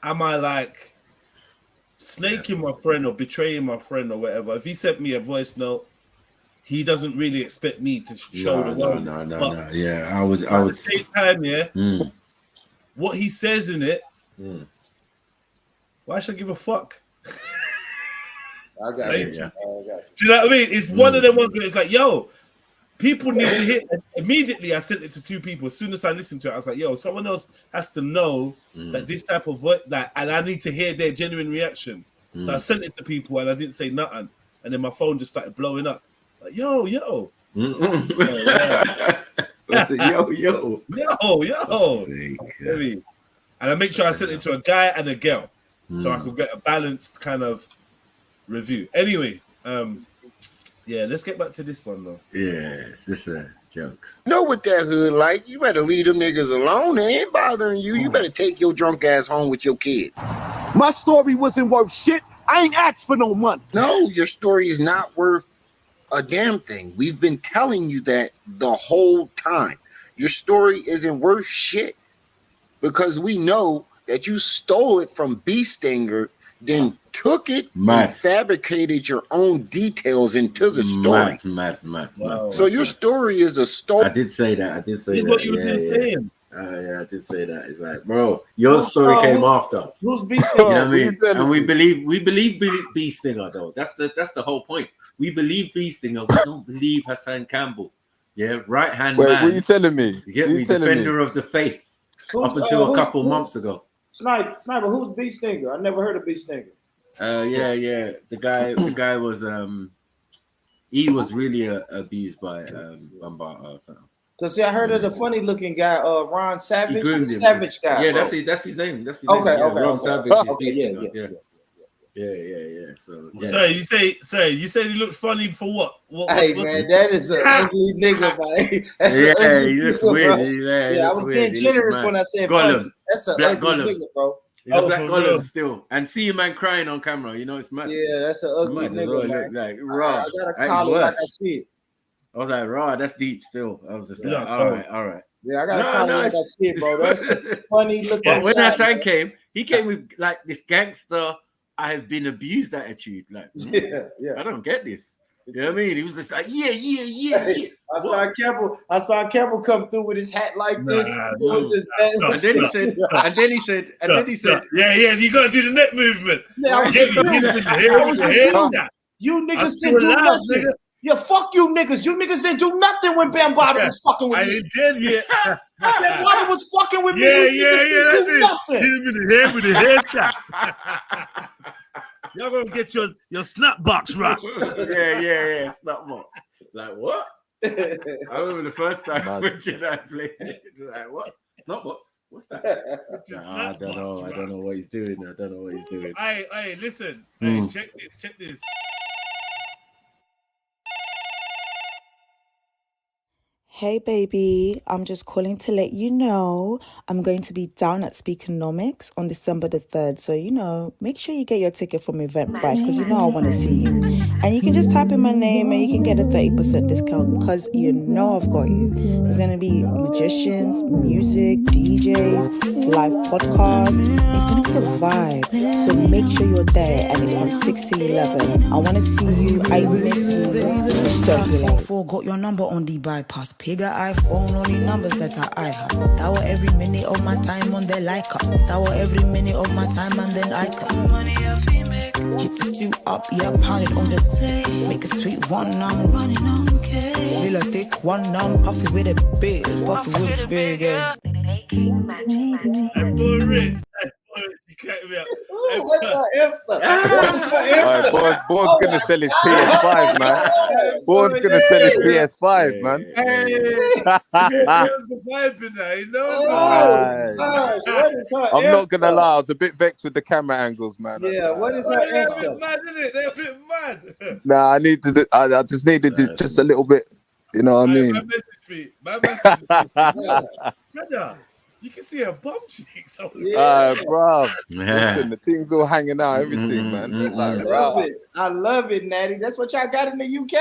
like snaking my friend or betraying my friend or whatever? If he sent me a voice note, he doesn't really expect me to show the world. No. Yeah, I would. At the same time, what he says in it. Why should I give a fuck? I got it. Do you know what I mean? It's one of them ones where it's like, yo, people need to hear. Immediately, I sent it to two people. As soon as I listened to it, I was like, yo, someone else has to know that this type of voice, and I need to hear their genuine reaction. So I sent it to people, and I didn't say nothing. And then my phone just started blowing up. Like, yo. I said, yo. And I make sure I sent it to a guy and a girl. So I could get a balanced kind of review. Anyway, yeah, let's get back to this one though. Yeah, it's just jokes. Know what that hood like? You better leave them niggas alone. They ain't bothering you. You better take your drunk ass home with your kid. My story wasn't worth shit. I ain't asked for no money. No, your story is not worth a damn thing. We've been telling you that the whole time. Your story isn't worth shit because we know that you stole it from Bee Stinger, then took it and fabricated your own details into the story. Mad. So your story is a story. I did say that. This is what you were saying. Yeah, I did say that. It's like, bro, your story came after. Who's Bee Stinger? You know what I mean? And we believe Bee Stinger though. That's the whole point. We believe Bee Stinger. We don't believe Hassan Campbell. Yeah, right hand man. What are you telling me? You get me? Defender of the faith. Up until a couple months ago. Sniper, who's Bee Stinger? I never heard of Bee Stinger. Yeah. The guy was he was really abused by Bambata or something. Cause see, I heard of the funny looking guy, Ron Savage, Savage guy. Yeah, that's his name. That's his name. Yeah, okay. Ron Savage. Okay, yeah. So yeah. Sorry, you said he looked funny for what? Hey man, that is an ugly nigga, man. That's he looks weird. I was being generous when I said funny. That's an ugly nigga, bro. He's a black Gollum still, and see you man crying on camera. You know it's mad. Yeah, that's an ugly nigga. Man. Like raw. I gotta call it like I see it. I was like, raw. That's deep. Still, I was just like, all right. Yeah, I gotta call it like I see it, bro. That's funny looking. But when Hassan came, he came with like this gangster. I have been abused attitude. Like, yeah. I don't get this. You know what I mean? He was just like, yeah. I saw Campbell come through with his hat like this. And then he said, yeah, you gotta do the neck movement. You niggas didn't do nothing. Yeah, fuck you niggas. You niggas didn't do nothing when Bambata was fucking with me. I ain't dead yet. Bambata was fucking with me. Yeah, that's it. Hit him in the head with a headshot. Y'all gonna get your snap box rocked. Yeah, snap box. Like what? I remember the first time Richard and I played. Like what? Snap box. What's that? I don't know what he's doing. Hey, listen. Hey, check this. Hey baby, I'm just calling to let you know I'm going to be down at Speakonomics on December the 3rd. So, make sure you get your ticket from Eventbrite because I want to see you. And you can just type in my name and you can get a 30% discount because I've got you. There's going to be magicians, music, DJs, live podcasts. It's going to be a vibe. So make sure you're there and it's from 6 to 11. I want to see you. I miss you. Don't be late. Got your number on the bypass. Bigger iPhone, only numbers that I have. That were every minute of my time on the like up. That were every minute of my time and then I come. Money hit you up, yeah, pound it on the play. Make a sweet one, I'm running on K. Real thick one, I'm puffy with a big, puffy with a big. What's her answer? Born's gonna sell his PS5, man. Born's gonna sell his PS5, man. I'm not gonna lie, I was a bit vexed with the camera angles, man. Yeah, what is her answer? They're a bit mad. Nah, I just needed to just a little bit. You know what I mean? My message me. Brother, you can see her bum cheeks. Bro. Listen, the thing's all hanging out, everything, man. I love it, Natty. That's what y'all got in the UK?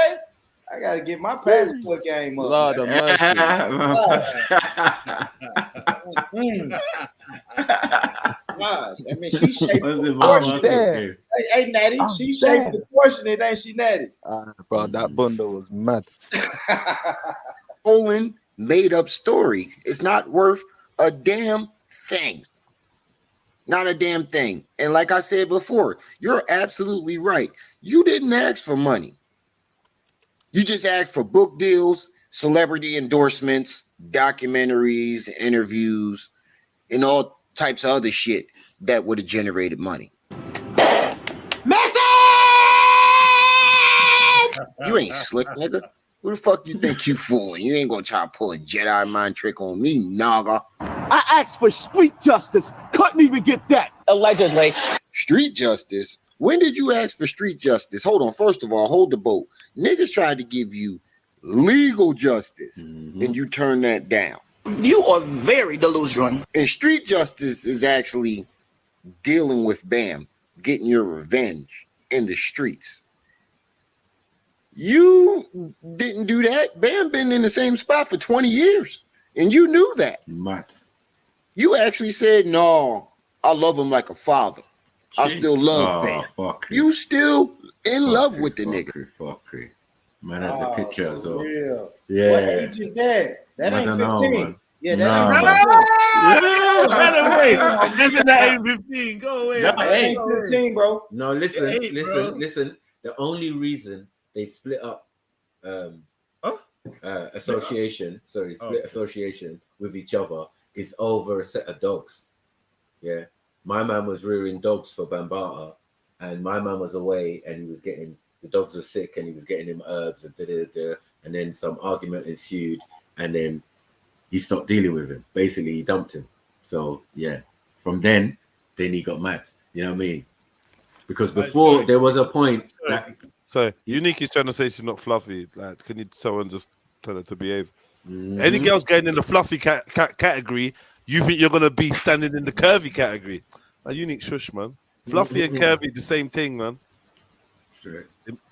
I gotta get my passport game up. Lord of mercy. Gosh, I mean, she shaped proportionate. Hey, Natty, she shaped proportionate, ain't she, Natty? Bro, that bundle was mad. Olin made up story. It's not worth a damn thing. Not a damn thing. And like I said before, you're absolutely right. You didn't ask for money. You just asked for book deals, celebrity endorsements, documentaries, interviews, and all types of other shit that would have generated money. You ain't slick, nigga. Who the fuck you think you fooling? You ain't gonna try to pull a Jedi mind trick on me, Naga. I asked for street justice. Couldn't even get that. Allegedly. Street justice? When did you ask for street justice? Hold on. First of all, hold the boat. Niggas tried to give you legal justice, and you turn that down. You are very delusional. And street justice is actually dealing with Bam, getting your revenge in the streets. You didn't do that. Bam been in the same spot for 20 years, and you knew that. You actually said, no, I love him like a father. I still love Bam. You still in love with the nigga. Man, at the picture as well. Real. Yeah. What age is that? That I ain't don't 15. know, man. Yeah, No, that ain't 15. Go away. That ain't 15, bro. No, listen, It ain't, bro. listen. The only reason they split up association with each other is over a set of dogs. Yeah. My man was rearing dogs for Bambata, and my man was away, and he was getting, the dogs were sick, and he was getting him herbs and and then some argument ensued, and then he stopped dealing with him. Basically, he dumped him. So yeah, from then he got mad. You know what I mean? Because before there was a point. So Unique is trying to say she's not fluffy. Like, can you someone just tell her to behave? Any girls getting in the fluffy category, you think you're gonna be standing in the curvy category? Unique shush, man. Fluffy and curvy, the same thing, man. Sure.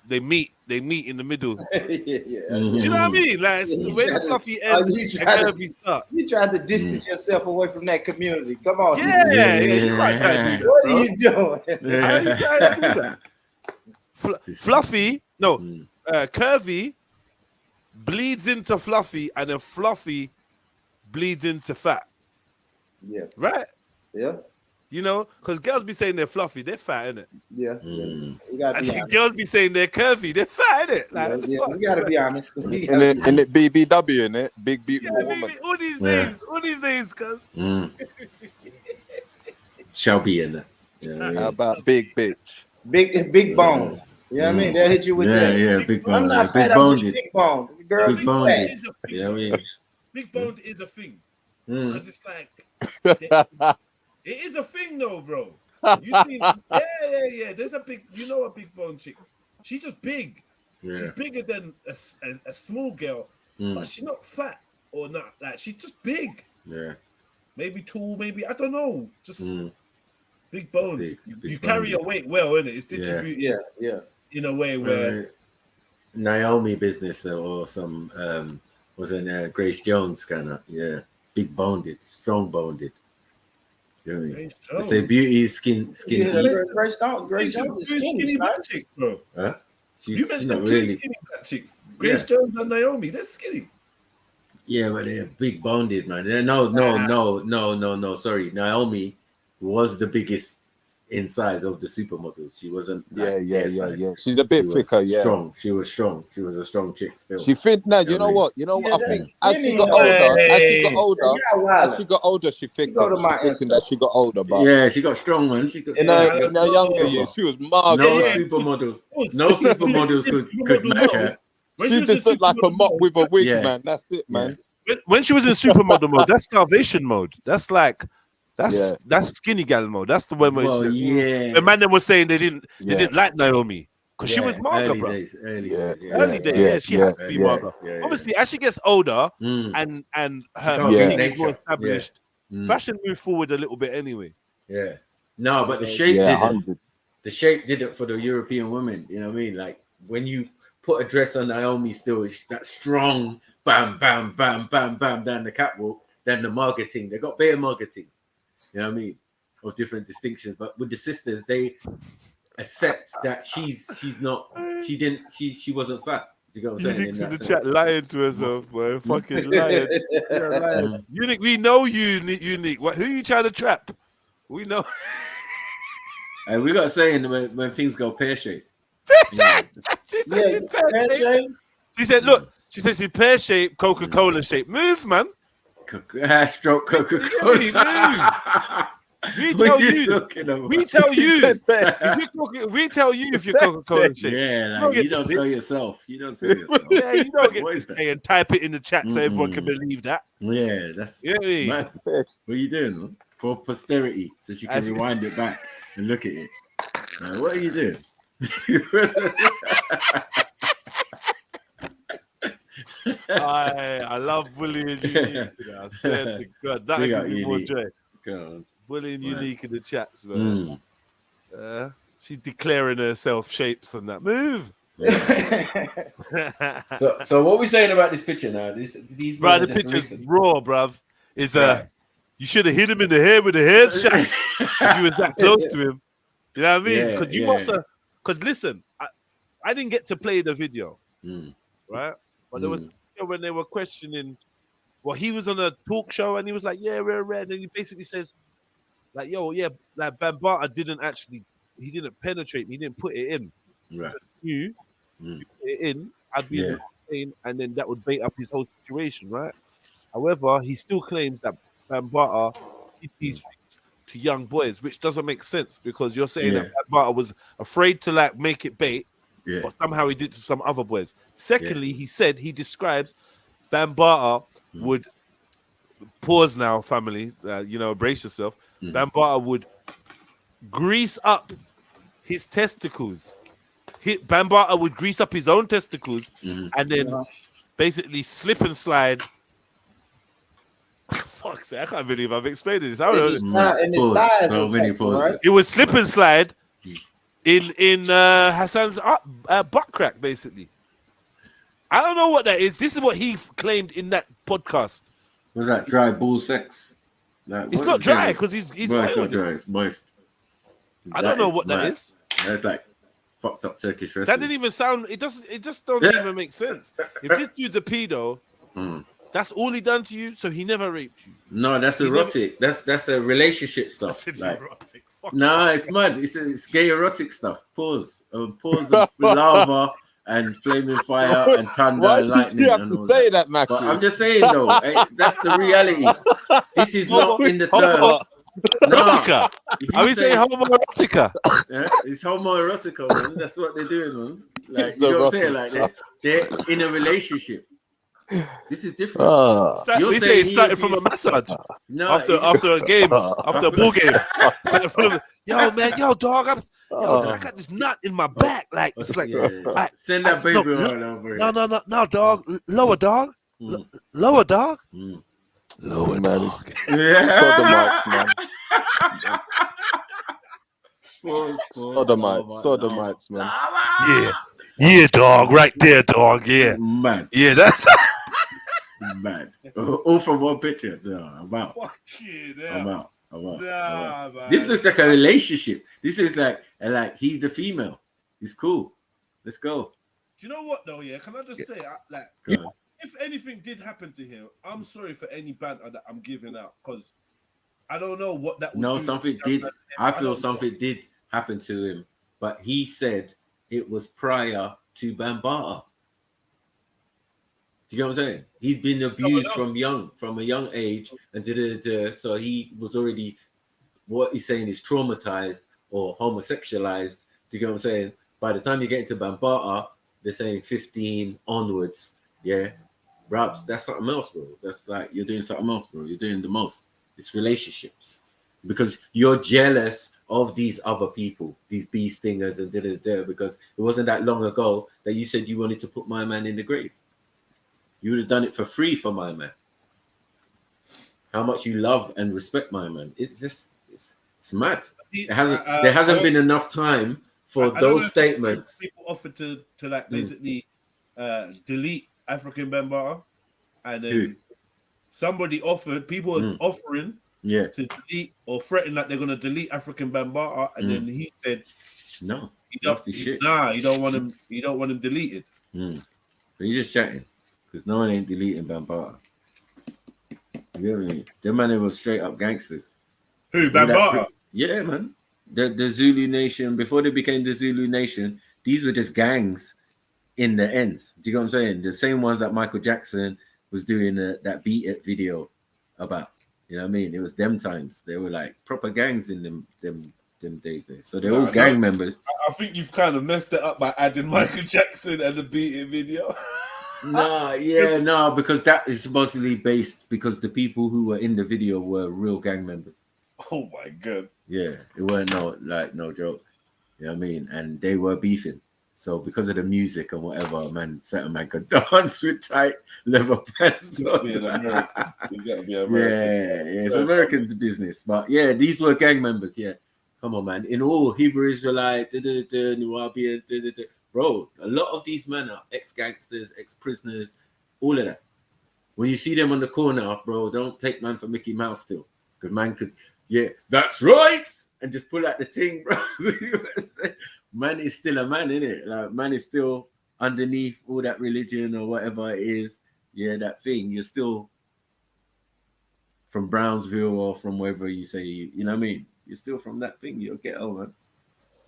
They meet in the middle. Yeah. Do you know what I mean? Like, where the fluffy end and curvy start. You tried to distance yourself away from that community. Come on. Yeah. You can't try to do that. What are you doing? How you trying to do that? Fluffy, curvy bleeds into fluffy, and then fluffy bleeds into fat. Yeah. Right? Yeah. You know, because girls be saying they're fluffy, they're fat, innit? Yeah. And girls be saying they're curvy, they're fat, innit? Like, you gotta be honest. And it BBW, innit? Big beautiful woman. All these names, cuz. Shall be in that. How about big bitch? Big bone. You know what I mean? They'll hit you with that. Yeah, big bone. I'm not fat, I'm just big bone. Girl, big bone. fat. You know what I mean? Big bone is a thing. Because it's like, it is a thing though, bro. You see, yeah. There's a big, a big bone chick. She's just big. Yeah. She's bigger than a small girl, but she's not fat or not. Like, she's just big. Yeah. Maybe tall, maybe, I don't know. Just big bone. Big you carry your weight well, innit? It's distributed. Yeah. In a way where Naomi business or some was in Grace Jones kind of big boned, strong boned. You know what I mean? They say beauty is skin. Grace Jones is skinny, black chicks, bro. Huh? You mentioned two skinny black chicks. Grace Jones and Naomi, they're skinny. Yeah, but they're big boned, man. No. Sorry, Naomi was the biggest in size of the supermodels. She wasn't. Yeah. She's a bit thicker. Yeah, strong. She was strong. She was a strong chick still. She fit now. You know what? I think as she got older, she thicker. That she got older, but yeah, she got strong, man. She got in her younger years, she was marvelous. No supermodels could match her. She just looked like a mop with a wig, man. That's it, man. When she was in supermodel mode, that's starvation mode. That's like. That's skinny gal mode. That's the one where the man that was saying they didn't like Naomi because she was mager, bro. Early days. Yeah, she had to be mager. Obviously, as she gets older and her beauty is more established, fashion moved forward a little bit anyway. Yeah. No, but the shape didn't. The shape did it for the European women. You know what I mean? Like when you put a dress on Naomi, still it's that strong bam, bam, bam, bam, bam down the catwalk. Then the marketing, they got bare marketing. You know what I mean? Of different distinctions, but with the sisters, they accept that she wasn't fat. Do you get what I'm saying? Unique's in the chat lying to herself, boy. Fucking lying. Unique, we know you, Unique. Who are you trying to trap? We know. And we got saying when things go pear-shaped. Pear-shaped! She said she's pear-shaped. She said, look, she's pear-shaped, Coca-Cola shaped. Move, man. Stroke Coca-Cola. We tell you if you're Coca-Cola shaped. Yeah, like, you don't tell yourself. Yeah, you don't get to say and type it in the chat so everyone can believe that. Yeah, that's mad. What are you doing, man? For posterity, so she can rewind it back and look at it. What are you doing? I love bullying unique. I swear to God, that gives me more joy. Bullying unique in the chats, man. She's declaring herself shapes on that move. So what are we saying about this picture now? These bro, the picture's raw, bruv. Is you should have hit him in the head with a headshot if you was that close to him. You know what I mean? Because you must have. Because listen, I didn't get to play the video, right? But there was when they were questioning. Well, he was on a talk show and he was like, "Yeah, we're red," and he basically says, "Like, yo, yeah, like Bambaataa didn't penetrate. He didn't put it in. Right? You put it in. I'd be in the plane, and then that would bait up his whole situation, right? However, he still claims that Bambaataa did these things to young boys, which doesn't make sense because you're saying that Bambaataa was afraid to like make it bait, but somehow he did to some other boys. Secondly, he said he describes Bambaataa would pause now, family. Brace yourself. Bambaataa would grease up his testicles. Bambaataa would grease up his own testicles and then basically slip and slide. Fuck's sake, I can't believe I've explained this. I don't know. It was slip and slide in Hassan's butt crack, basically. I don't know what that is. This is what he claimed in that podcast. Was that dry bull sex? Like, it's not dry because he's it's not dry. It's moist. I don't know what that is. That's like fucked up Turkish wrestling. That didn't even sound. It just don't even make sense. If this dude's a pedo, that's all he done to you. So he never raped you. No, that's erotic. That's a relationship stuff. Like, erotic. No, it's mad. It's gay erotic stuff. Pause of lava and flaming fire and thunder and lightning. You have to say that, Mackie? But I'm just saying though, that's the reality. This is not in the terms. Erotica. Are we saying homoerotica? Yeah, it's homoerotica, man. That's what they're doing, man. Like, you don't say it like that. They're in a relationship. This is different. We say it started from a massage. No, after a game, after a ball game. Yo, man, dog, I got this knot in my back. Like it's like send that baby on over here. No, dog. Lower dog. Lower dog. Lower man. dog. Sodomites, man. Yeah, dog, right there, dog. Yeah, man. Yeah, that's man. All from one picture. No, I'm out. Fuck you, I'm out. Nah, man. This looks like a relationship. This is like he's the female. It's cool. Let's go. Do you know what though? Yeah, can I just say, if anything did happen to him, I'm sorry for any banter that I'm giving out because I don't know what that would do. Something did. I feel something did happen to him, but he said it was prior to Bambaataa. Do you know what I'm saying? He'd been abused from a young age, and so he was already, what he's saying is traumatized or homosexualized. Do you know what I'm saying? By the time you get into Bambaataa, they're saying 15 onwards. Yeah, Rabs, that's something else, bro. That's like you're doing something else, bro. You're doing the most. It's relationships because you're jealous of these other people, these bee stingers and because it wasn't that long ago that you said you wanted to put my man in the grave. You would have done it for free for my man. How much you love and respect my man. It's just it's mad. There hasn't been enough time for those statements. People offered to like basically delete African Bambaataa, and then somebody offered. People are offering to delete or threaten that they're gonna delete African Bambaataa, and then he said, "No, you don't want him. You don't want him deleted." But he's just chatting because no one ain't deleting Bambaataa. You get me? Them man was straight up gangsters. Who Bambaataa? Yeah, man. The Zulu Nation before they became the Zulu Nation, these were just gangs in the ends. Do you know what I'm saying? The same ones that Michael Jackson was doing that Beat It video about. You know what I mean? It was them times. They were like proper gangs in them days there. So they're all gang members. I think you've kind of messed it up by adding Michael Jackson and the Beat It video. Because that is supposedly based because the people who were in the video were real gang members. Oh my god. Yeah, it weren't no joke. You know what I mean? And they were beefing. So because of the music and whatever, man, certain man could dance with tight leather pants. You gotta be an American. You gotta be American. Yeah, it's American business. But yeah, these were gang members. Yeah, come on, man. In all, Hebrew Israelite, Nubian, bro. A lot of these men are ex-gangsters, ex-prisoners, all of that. When you see them on the corner, bro, don't take man for Mickey Mouse still, because man could, yeah, that's right, and just pull out the thing, bro. Man is still a man, innit? Like, man is still underneath all that religion or whatever it is. Yeah, that thing. You're still from Brownsville or from wherever you say, you know what I mean? You're still from that thing. You'll get over.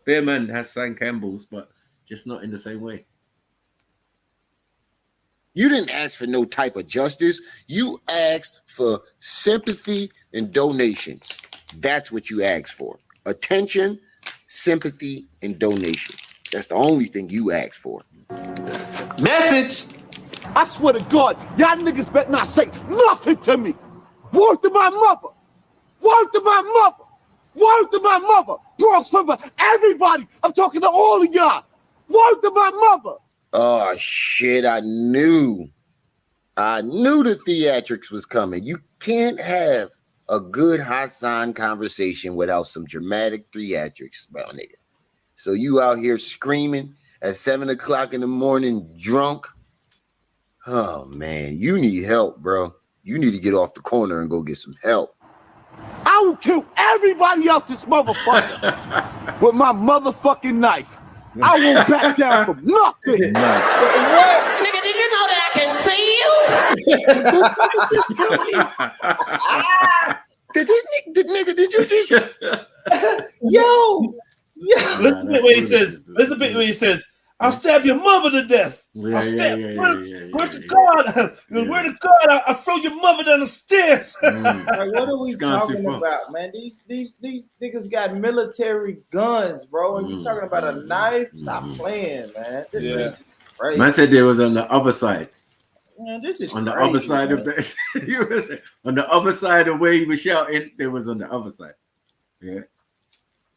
Bear man has Sam Campbell's, but just not in the same way. You didn't ask for no type of justice. You asked for sympathy and donations. That's what you asked for. Attention, sympathy, and donations. That's the only thing you asked for. Message! I swear to God, y'all niggas better not say nothing to me. Word to my mother. Word to my mother. Word to my mother. Bronx River, everybody. I'm talking to all of y'all. Word to my mother. Oh, shit, I knew the theatrics was coming. You can't have a good Hassan conversation without some dramatic theatrics, bro, nigga. So you out here screaming at 7 o'clock in the morning drunk? Oh, man, you need help, bro. You need to get off the corner and go get some help. I will kill everybody out this motherfucker with my motherfucking knife. I won't back down from nothing. What? Nigga, did you know that I can see you? This nigga just told me. Did you just... Yo! Listen to where he says, I'll stab your mother to death. I'll stab where to God. Where to God, I'll throw your mother down the stairs. Like, what are we talking about, man? These niggas got military guns, bro. And you talking about a knife? Stop playing, man. This is crazy. Man said they was on the other side. Man, this is on crazy, the other side of the on the other side of where he was shouting, they was on the other side. Yeah.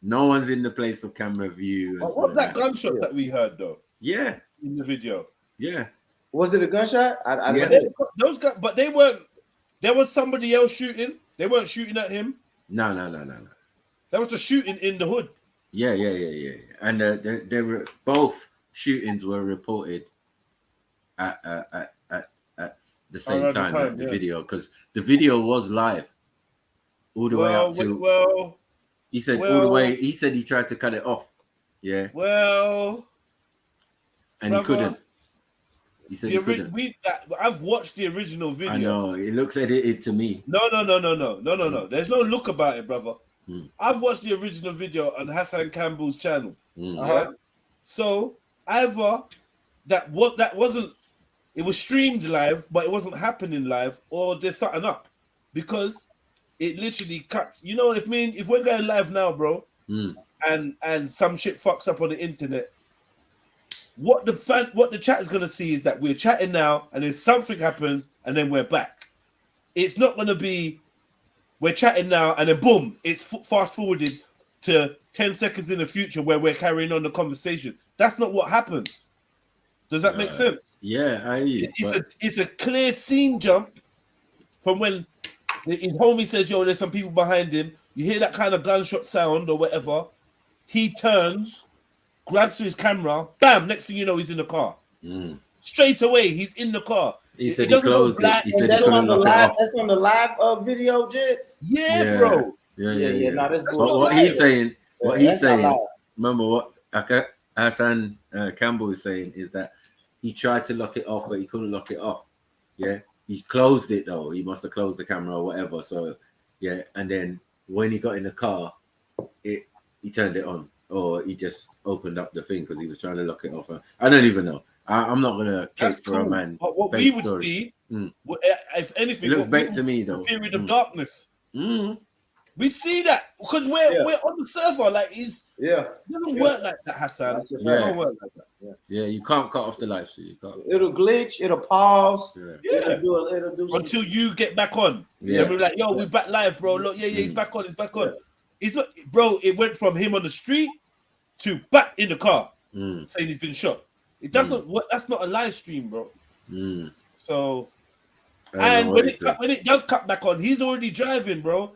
No one's in the place of camera view. What was that gunshot that we heard though? Yeah. In the video. Yeah. Was it a gunshot? I yeah, those guys, but they weren't. There was somebody else shooting. They weren't shooting at him. No. That was the shooting in the hood. Yeah. And there were both shootings were reported at the same time. The video, because the video was live all the way up to. He said all the way. He said he tried to cut it off. Yeah. Well. And he couldn't. He said he couldn't. I've watched the original video. I know. It looks edited to me. No. There's no look about it, brother. I've watched the original video on Hassan Campbell's channel. Yeah? So either that wasn't. It was streamed live, but it wasn't happening live, or there's something up, because it literally cuts. You know, if we're going live now, bro, and some shit fucks up on the internet, what the chat is gonna see is that we're chatting now, and then something happens, and then we're back. It's not gonna be we're chatting now, and then boom, it's fast forwarded to 10 seconds in the future where we're carrying on the conversation. That's not what happens. Does that make sense? Yeah, I hear you. It's a clear scene jump from when his homie says, yo, there's some people behind him. You hear that kind of gunshot sound or whatever. He turns, grabs his camera, bam, next thing you know, he's in the car. Straight away, he's in the car. He said he closed it. He said that's on the live. That's on the live video, Jits. Yeah, bro. Yeah. No, that's what he's saying. Remember what Hassan Campbell is saying is that he tried to lock it off, but he couldn't lock it off. Yeah, he closed it though. He must have closed the camera or whatever. So yeah, and then when he got in the car, he turned it on, or he just opened up the thing because he was trying to lock it off. I don't even know. I'm not gonna case for a man. But what we would see, if anything, it looks back to me though. Period of darkness. We'd see that because we're on the server. Like it doesn't work like that, Hassan. It don't work like that. Yeah, you can't cut off the live stream. It'll glitch. It'll pause. It'll do until you get back on. Yeah, we're like, yo, we're back live, bro. Look, he's back on. He's back on. It's not, bro. It went from him on the street to back in the car saying he's been shot. It doesn't. That's not a live stream, bro. So, and when it does cut back on, he's already driving, bro.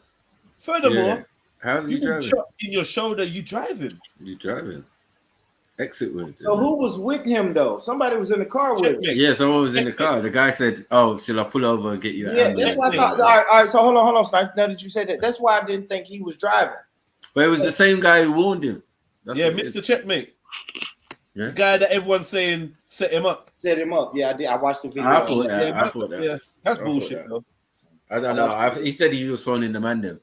Furthermore, how's he you been driving? shot in your shoulder. You driving? You driving? Exit wound. So who was with him though? Somebody was in the car with him. Yeah, someone was in the car. The guy said, "Oh, shall I pull over and get you?" Yeah, that's why I thought. All right. So hold on, Snipe. Now that you said that, that's why I didn't think he was driving. But it was the same guy who warned him. Yeah, Mr. Checkmate. Yeah. The guy that everyone's saying set him up. Set him up. Yeah, I did. I watched the video. I thought that. Yeah, that's bullshit, though. I don't know. He said he was phoning the man them.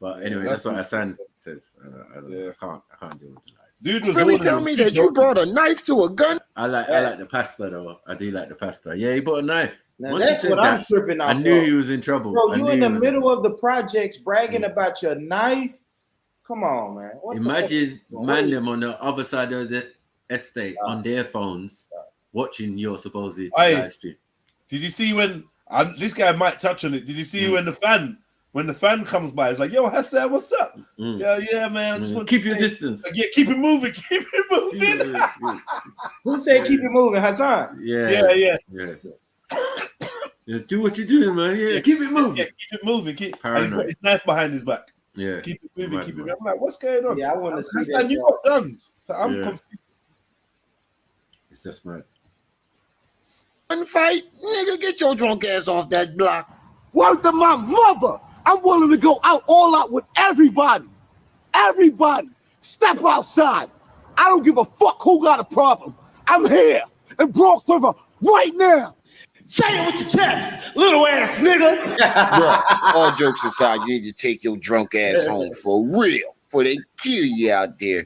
But anyway, that's what Hassan says. I can't deal with the lies. Dude, really tell me that you brought a knife to a gun? I like the pasta though. I do like the pasta. Yeah, he brought a knife. Now that's what I'm tripping off. I knew he was in trouble. Bro, you in the middle of the projects bragging about your knife? Come on, man. Imagine man them on the other side of the estate on their phones watching your supposed live stream. Did you see when this guy might touch on it? Did you see when the fan comes by? It's like, yo, Hassan, what's up? Yeah, man. I just want keep your distance. Like, yeah, keep it moving. Keep it moving. Who said keep it moving? Hassan. Yeah. Yeah, do what you're doing, man. Yeah, keep it moving. Yeah, keep it moving. And he's got his knife behind his back. Yeah. Keep it moving. Keep it moving. I'm like, what's going on? Yeah, I want to see Hassan, that. You got guns. So I'm confused. It's just mad. One fight, nigga, get your drunk ass off that block. Word to my mother. I'm willing to go all out with everybody. Everybody. Step outside. I don't give a fuck who got a problem. I'm here in Bronx River right now. Say it with your chest, little ass nigga. Bro, all jokes aside, you need to take your drunk ass home for real. Before they kill you out there.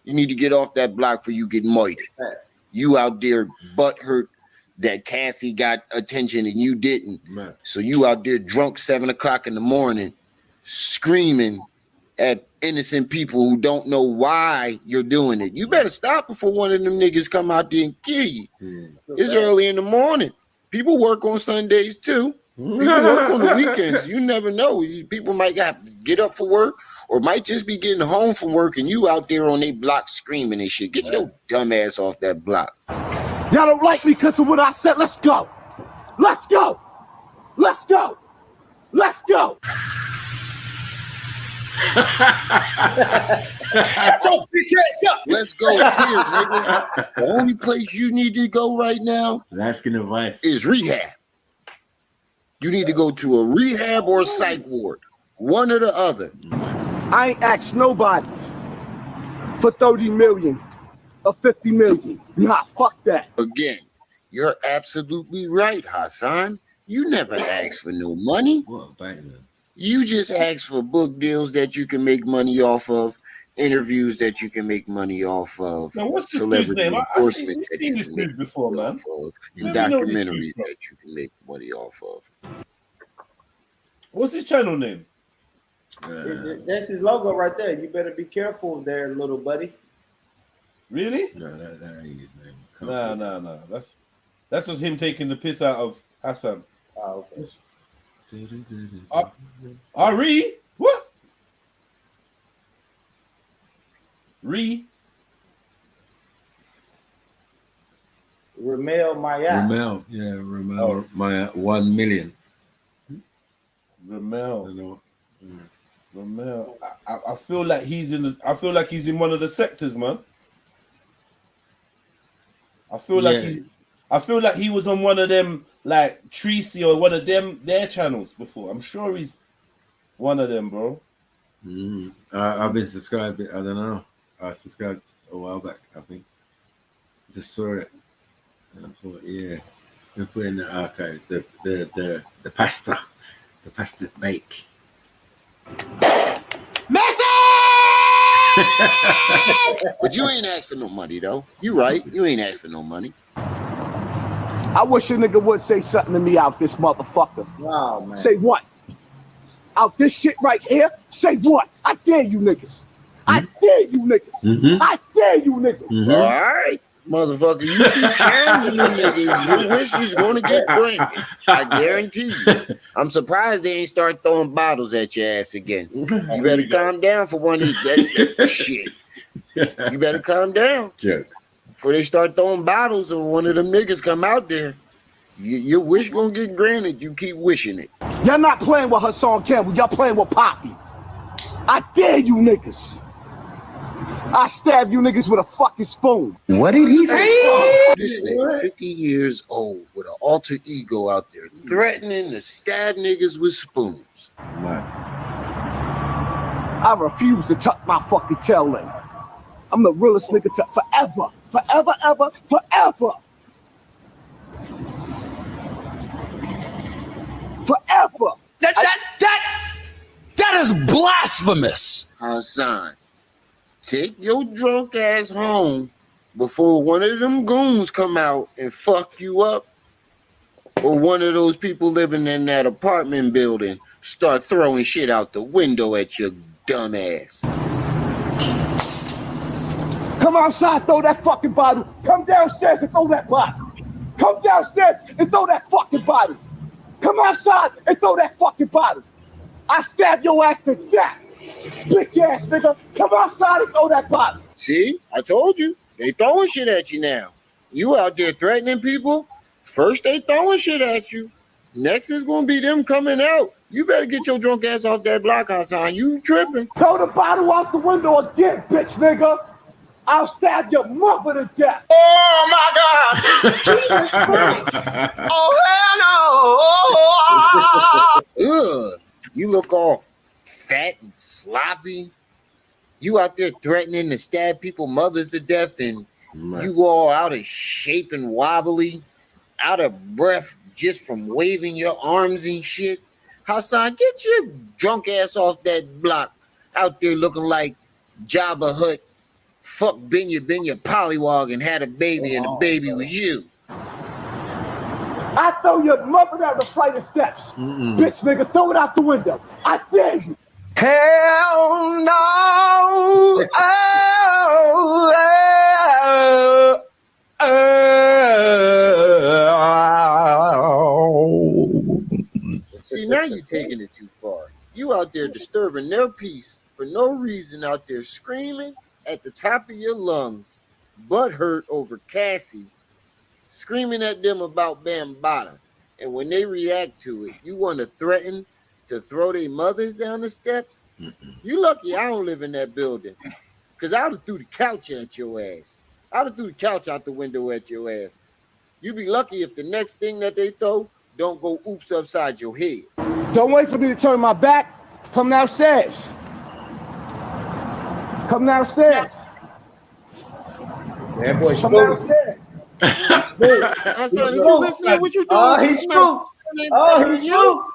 You need to get off that block before you get murdered. You out there butthurt that Cassie got attention and you didn't. Man. So you out there drunk 7 o'clock in the morning screaming at innocent people who don't know why you're doing it. You better stop before one of them niggas come out there and kill you. It's early in the morning. People work on Sundays too. People work on the weekends. You never know. People might have to get up for work or might just be getting home from work and you out there on their block screaming and shit. Get your dumb ass off that block. Y'all don't like me because of what I said. Let's go. Let's go. Let's go. Let's go. Shut your bitch ass up. Let's go here, nigga. The only place you need to go right now asking advice is rehab. You need to go to a rehab or a psych ward. One or the other. I ain't asked nobody for 30 million or 50 million. Nah, fuck that. Again, you're absolutely right, Hassan. You never asked for no money. What, you just asked for book deals that you can make money off of, interviews that you can make money off of. Now, what's this dude's name? I've seen this dude before, man. And documentaries that you can make money off of. What's his channel name? That's his logo right there. You better be careful there, little buddy. Really? No, that ain't his name. No. That's just him taking the piss out of Hassan. Oh, okay. Ari? What? Ramel Mayat. Ramel Mayat, 1 million. Ramel. I feel like he's in one of the sectors, man. I feel like he was on one of them, like Tracy or one of their channels before. I'm sure he's one of them, bro. I've been subscribed. I don't know. I subscribed a while back. I think just saw it. And I thought, yeah, we put in the archives the pasta bake. But you ain't asked for no money though. You right. You ain't asked for no money. I wish a nigga would say something to me out this motherfucker. Wow, man. Say what? Out this shit right here? Say what? I dare you niggas. I dare you niggas. I dare you niggas. All right, motherfucker. You keep challenging them niggas. Your wish is going to get granted. I guarantee you. I'm surprised they ain't start throwing bottles at your ass again. You better calm down for one of these shit. You better calm down. Jokes. Before they start throwing bottles or one of them niggas come out there, your wish gonna get granted. You keep wishing it. Y'all not playing with Hassan Campbell. Y'all playing with Poppy. I dare you niggas. I stab you niggas with a fucking spoon. What did he say? This nigga 50 years old with an alter ego out there threatening to stab niggas with spoons. I refuse to tuck my fucking tail in. I'm the realest nigga to forever. Forever, ever, forever. Forever. That is blasphemous. Hassan, take your drunk ass home before one of them goons come out and fuck you up, or one of those people living in that apartment building start throwing shit out the window at your dumb ass. Come outside, throw that fucking bottle. Come downstairs and throw that bottle. Come downstairs and throw that fucking bottle. Come outside and throw that fucking bottle. I stab your ass to death. Bitch ass nigga, come outside and throw that bottle. See, I told you, they throwing shit at you now. You out there threatening people. First they throwing shit at you. Next is gonna be them coming out. You better get your drunk ass off that block, Hassan. You tripping. Throw the bottle out the window again, bitch nigga. I'll stab your mother to death. Oh my God. Jesus Christ. Oh hell no. Ugh. You look all fat and sloppy. You out there threatening to stab people mothers to death, and you all out of shape and wobbly, out of breath just from waving your arms and shit. Hassan, get your drunk ass off that block out there looking like Jabba Hutt fuck Binya Pollywog and had a baby, and the baby was you. I throw your mother down the flight of steps. Bitch nigga, throw it out the window. I dare you. Hell no. See, now you're taking it too far. You out there disturbing their peace for no reason, out there screaming at the top of your lungs, butthurt over Cassie, screaming at them about Bambaataa. And when they react to it, you want to threaten to throw their mothers down the steps? You lucky I don't live in that building, because I would have threw the couch at your ass. I would have threw the couch out the window at your ass. You be lucky if the next thing that they throw don't go oops upside your head. Don't wait for me to turn my back. Come downstairs. Come downstairs. That boy Come spooked. downstairs. Hassan, did you listen to what you doing? Oh, he spooked. Oh, he spooked.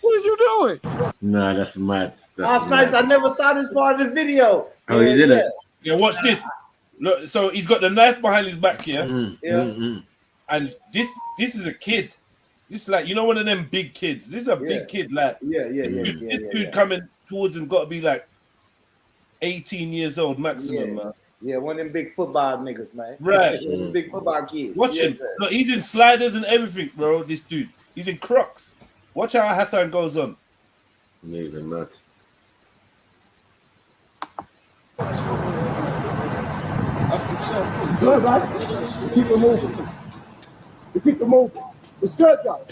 What is you doing? No, that's mad. Oh, Snipes, I never saw this part of the video. Oh, you did it? Yeah, watch this. Look, so he's got the knife behind his back here. And this is a kid. This is like, you know, one of them big kids. This is a big kid, like this dude coming towards him got to be like 18 years old maximum, man. Yeah, one of them big football niggas, man. Right. One of them big football kids. Watch him. Look, he's in sliders and everything, bro. This dude. He's in Crocs. Watch how Hassan goes on. Maybe not. Good, right? Keep it moving. Keep it moving. What's good, though?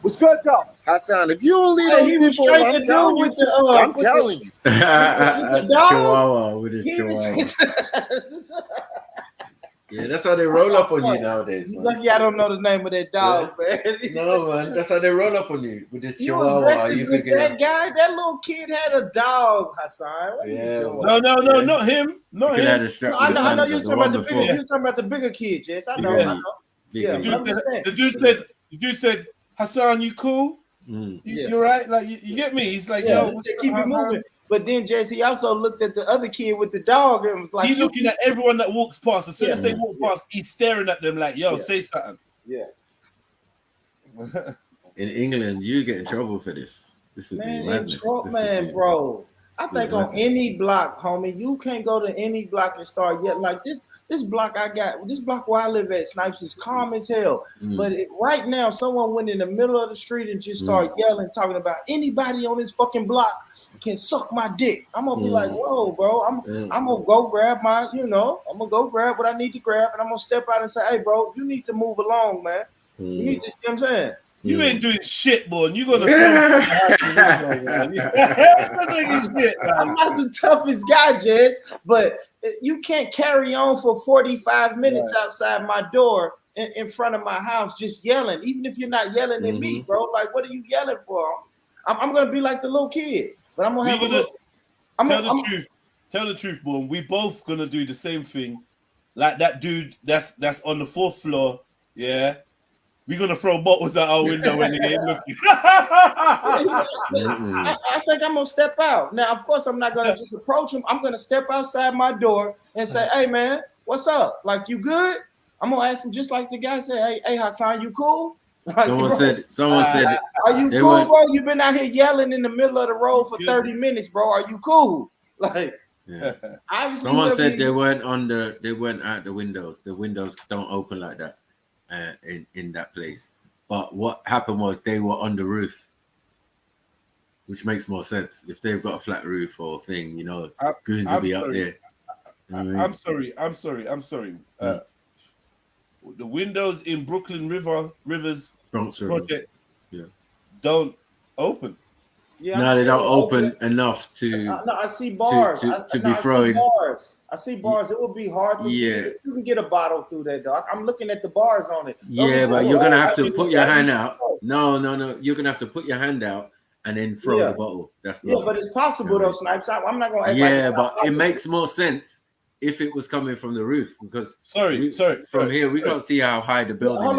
What's good, though? Hassan, if you don't leave those people, I'm telling you. I'm telling you. Chihuahua with his chihuahua. Yeah, that's how they roll up on you nowadays, man. Lucky I don't know the name of that dog, man. No, man, that's how they roll up on you with the You chihuahua. aggressive with that guy? That little kid had a dog, Hassan. What is he doing? No, not him. Not him. I know you talking about the bigger. You talking about the bigger kid, Jess. I know. Yeah, the dude said, Hassan, you cool? You right? Like you get me? He's like, yo, keep it moving. But then Jesse also looked at the other kid with the dog and was like, he's looking at everyone that walks past. As soon as they walk past, he's staring at them like, yo, say something. Yeah. In England, you get in trouble for this. This is madness. Bro. I think on any block, homie, you can't go to any block and start yet like this. This block where I live at, Snipes, is calm as hell. But if right now someone went in the middle of the street and just started yelling, talking about anybody on this fucking block can suck my dick, I'm gonna be like, whoa, bro, I'm gonna go grab my, I'm gonna go grab what I need to grab, and I'm gonna step out and say, hey, bro, you need to move along, man. You need to, you know what I'm saying? You ain't doing shit, boy. You gonna I'm not the toughest guy, Jez, but you can't carry on for 45 minutes outside my door in front of my house just yelling, even if you're not yelling at me, bro. Like, what are you yelling for? I'm gonna be like the little kid, but I'm gonna have Tell the truth, boy. We both gonna do the same thing, like that dude that's on the 4th floor. Yeah. We're gonna throw bottles out our window when they ain't looking. I think I'm gonna step out. Now, of course, I'm not gonna just approach him. I'm gonna step outside my door and say, hey man, what's up? Like, you good? I'm gonna ask him just like the guy said, hey Hassan, you cool? Like, someone said are you cool, bro? You've been out here yelling in the middle of the road for 30 minutes, bro. Are you cool? Like, someone said they weren't out the windows. The windows don't open like that. In that place, but what happened was they were on the roof, which makes more sense. If they've got a flat roof or thing, goons will be up there. I'm sorry. The windows in Brooklyn Rivers Bronx project don't open. Yeah, no, they don't open enough to. No, I see bars. To be throwing. I see bars. It would be hard to get. You can get a bottle through that, dog. I'm looking at the bars on it. But you're gonna have to put your hand out. No. You're gonna have to put your hand out and then throw the bottle. That's but it's possible though, Snipes. I'm not gonna. But it makes more sense if it was coming from the roof because from here we can't see how high the building is. One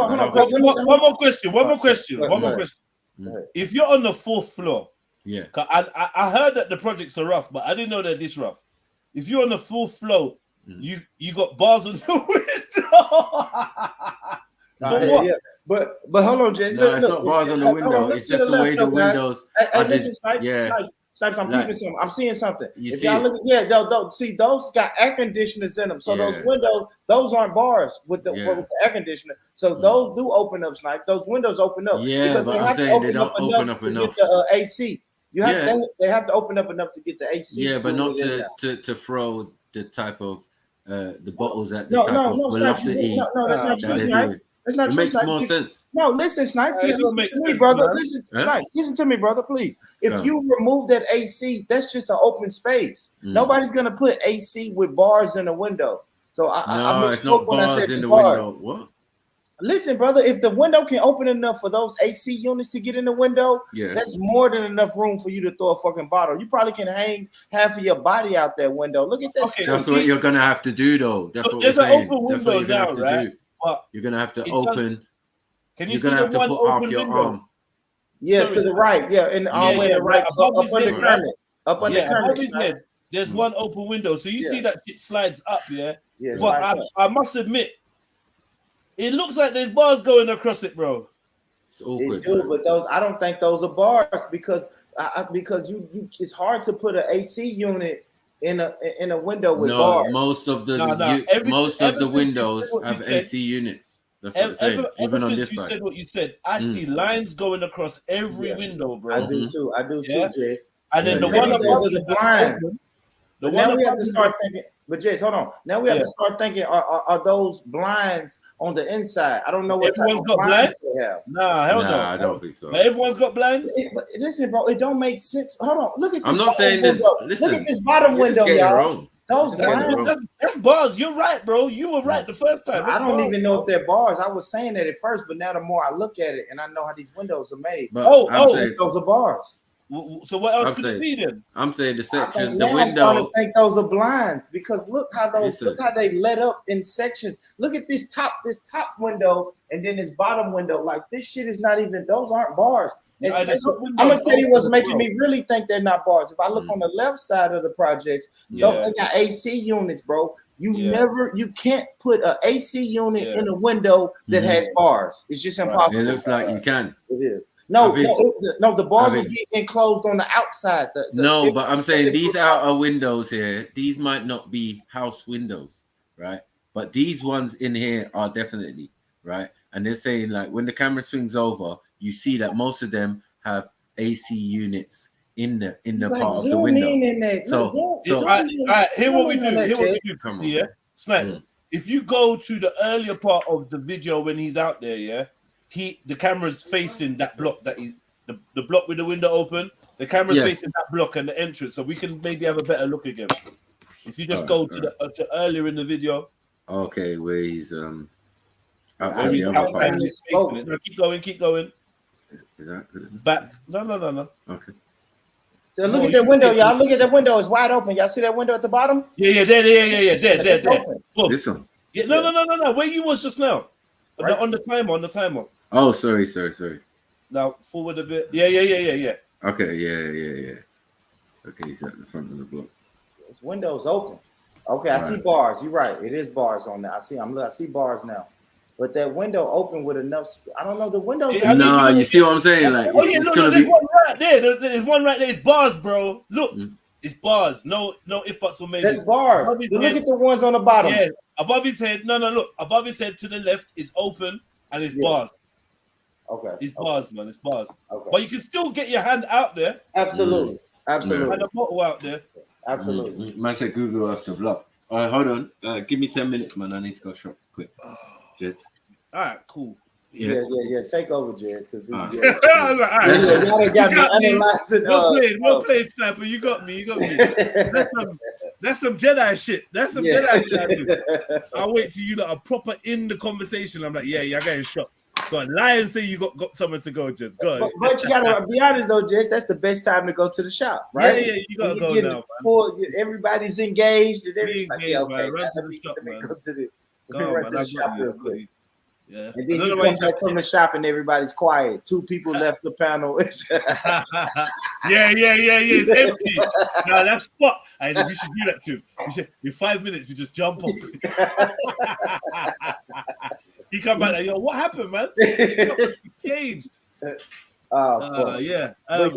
more question. If you're on the 4th floor. Yeah, I heard that the projects are rough, but I didn't know they're this rough. If you're on the 4th floor, you got bars on the window. Yeah. But hold on, Jess. No, it's not bars on the window. It's just the way the windows. Listen, Snipes, I'm peeping something. I'm seeing something. If y'all look, they'll see those got air conditioners in them. So those windows, those aren't bars with the air conditioner. So those do open up, Snipe. Those windows open up. Yeah, but I'm saying they don't open up enough to get the AC. They have to open up enough to get the AC. Yeah, but not to throw the type of the bottles at the type of velocity. No, that's not true, Snipes. That's not true. It makes more sense. No, listen, Snipes. Listen to me, brother. Snipes, listen to me, brother, please. If you remove that AC, that's just an open space. Nobody's gonna put AC with bars in the window. So I misspoke when I said the bars. What? Listen, brother, if the window can open enough for those AC units to get in the window, that's more than enough room for you to throw a fucking bottle. You probably can hang half of your body out that window. Look at that. Okay, that's what you're gonna have to do, though. That's what we're saying. That's what you're gonna have to do. You're gonna have to open. Can you see the one open window? Yeah, to the right. Yeah, and all the way to the right. Up under his head. There's one open window, so you see that it slides up. But I must admit. It looks like there's bars going across it, bro. It's awkward. It do, but those I don't think those are bars because you it's hard to put an AC unit in a window with bars. Most of the windows have AC units. That's what I'm saying. Even on this side. side. Said what you said. I see lines going across every window, bro. I do too. Jess. And then the one above the blinds. Now we have to start thinking. But Jess, hold on. Now we have to start thinking: Are those blinds on the inside? I don't know what everyone's got blinds they have. Nah, hell no. I don't think so. But everyone's got blinds. Listen, bro, it don't make sense. Hold on, look at this. I'm not saying this. Listen, look at this bottom window, y'all. Those that's bars. You're right, bro. You were right the first time. I don't even know if they're bars. I was saying that at first, but now the more I look at it and I know how these windows are made, those are bars. So what else could it be then? I'm saying the section, the window. I'm starting to think those are blinds because look how they let up in sections. Look at this top window and then this bottom window. Like this shit is not even. Those aren't bars. I'm gonna tell you what's making me really think they're not bars. If I look on the left side of the projects, they got AC units, bro. You can't put an AC unit in a window that has bars. It's just impossible. It looks like you can. It is. No, the bars will be enclosed on the outside. But I'm saying these outer windows here, these might not be house windows, right? but these ones in here are definitely right. And they're saying like when the camera swings over, you see that most of them have AC units in the like part of the window. In that. So here what we do. Here what we do. Come on, yeah, Snipes. If you go to the earlier part of the video when he's out there, yeah, the camera's facing that block that he the block with the window open. The camera's facing that block and the entrance, so we can maybe have a better look again. If you just go to to earlier in the video. Okay, where he's outside the other part. No, keep going. Is that good enough? Back. No. Okay. So look at that window, y'all. Look at that window. It's wide open. Y'all see that window at the bottom? Yeah. There. This one. Yeah, no. Where you was just now? Right. On the timer. Oh, sorry. Now forward a bit. Yeah. Okay, yeah. Okay, he's at the front of the block. This window's open. Okay, I see bars. You're right. It is bars on there. I see bars now. But that window open with enough. I don't know the windows. No, you see what I'm saying? Like, there's one right there. There's one right there. It's bars, bro. Look, it's bars. No if buts or maybe. That's bars. Look at the ones on the bottom. Yeah, above his head. No. Look, above his head to the left is open and it's bars. Okay. It's bars, man. It's bars. Okay. But you can still get your hand out there. Absolutely. And a bottle out there. Absolutely. Man said Google after block. All right, hold on. Give me 10 minutes, man. I need to go shop quick. Jets. All right, cool. Yeah. Take over, Jets. Because y'all done got me analyzing. Well played, Sniper. You got me. That's some Jedi shit. Jedi shit. I'll wait till you lot are proper in the conversation. I'm like, yeah, I got shot. Go on, lie and say you got somewhere to go, Jets. Go on. But you gotta be honest though, Jets. That's the best time to go to the shop, right? Yeah, you gotta go now. Everybody's engaged and everything's like, man. Run to the shop, man. Go to the shop real quick. Yeah. And then you come back from the shop and everybody's quiet. 2 people left the panel. Yeah. It's empty. No, that's fuck. We should do that too. We should. In 5 minutes, we just jump off. He come back like, yo, what happened, man? Changed. Yeah. I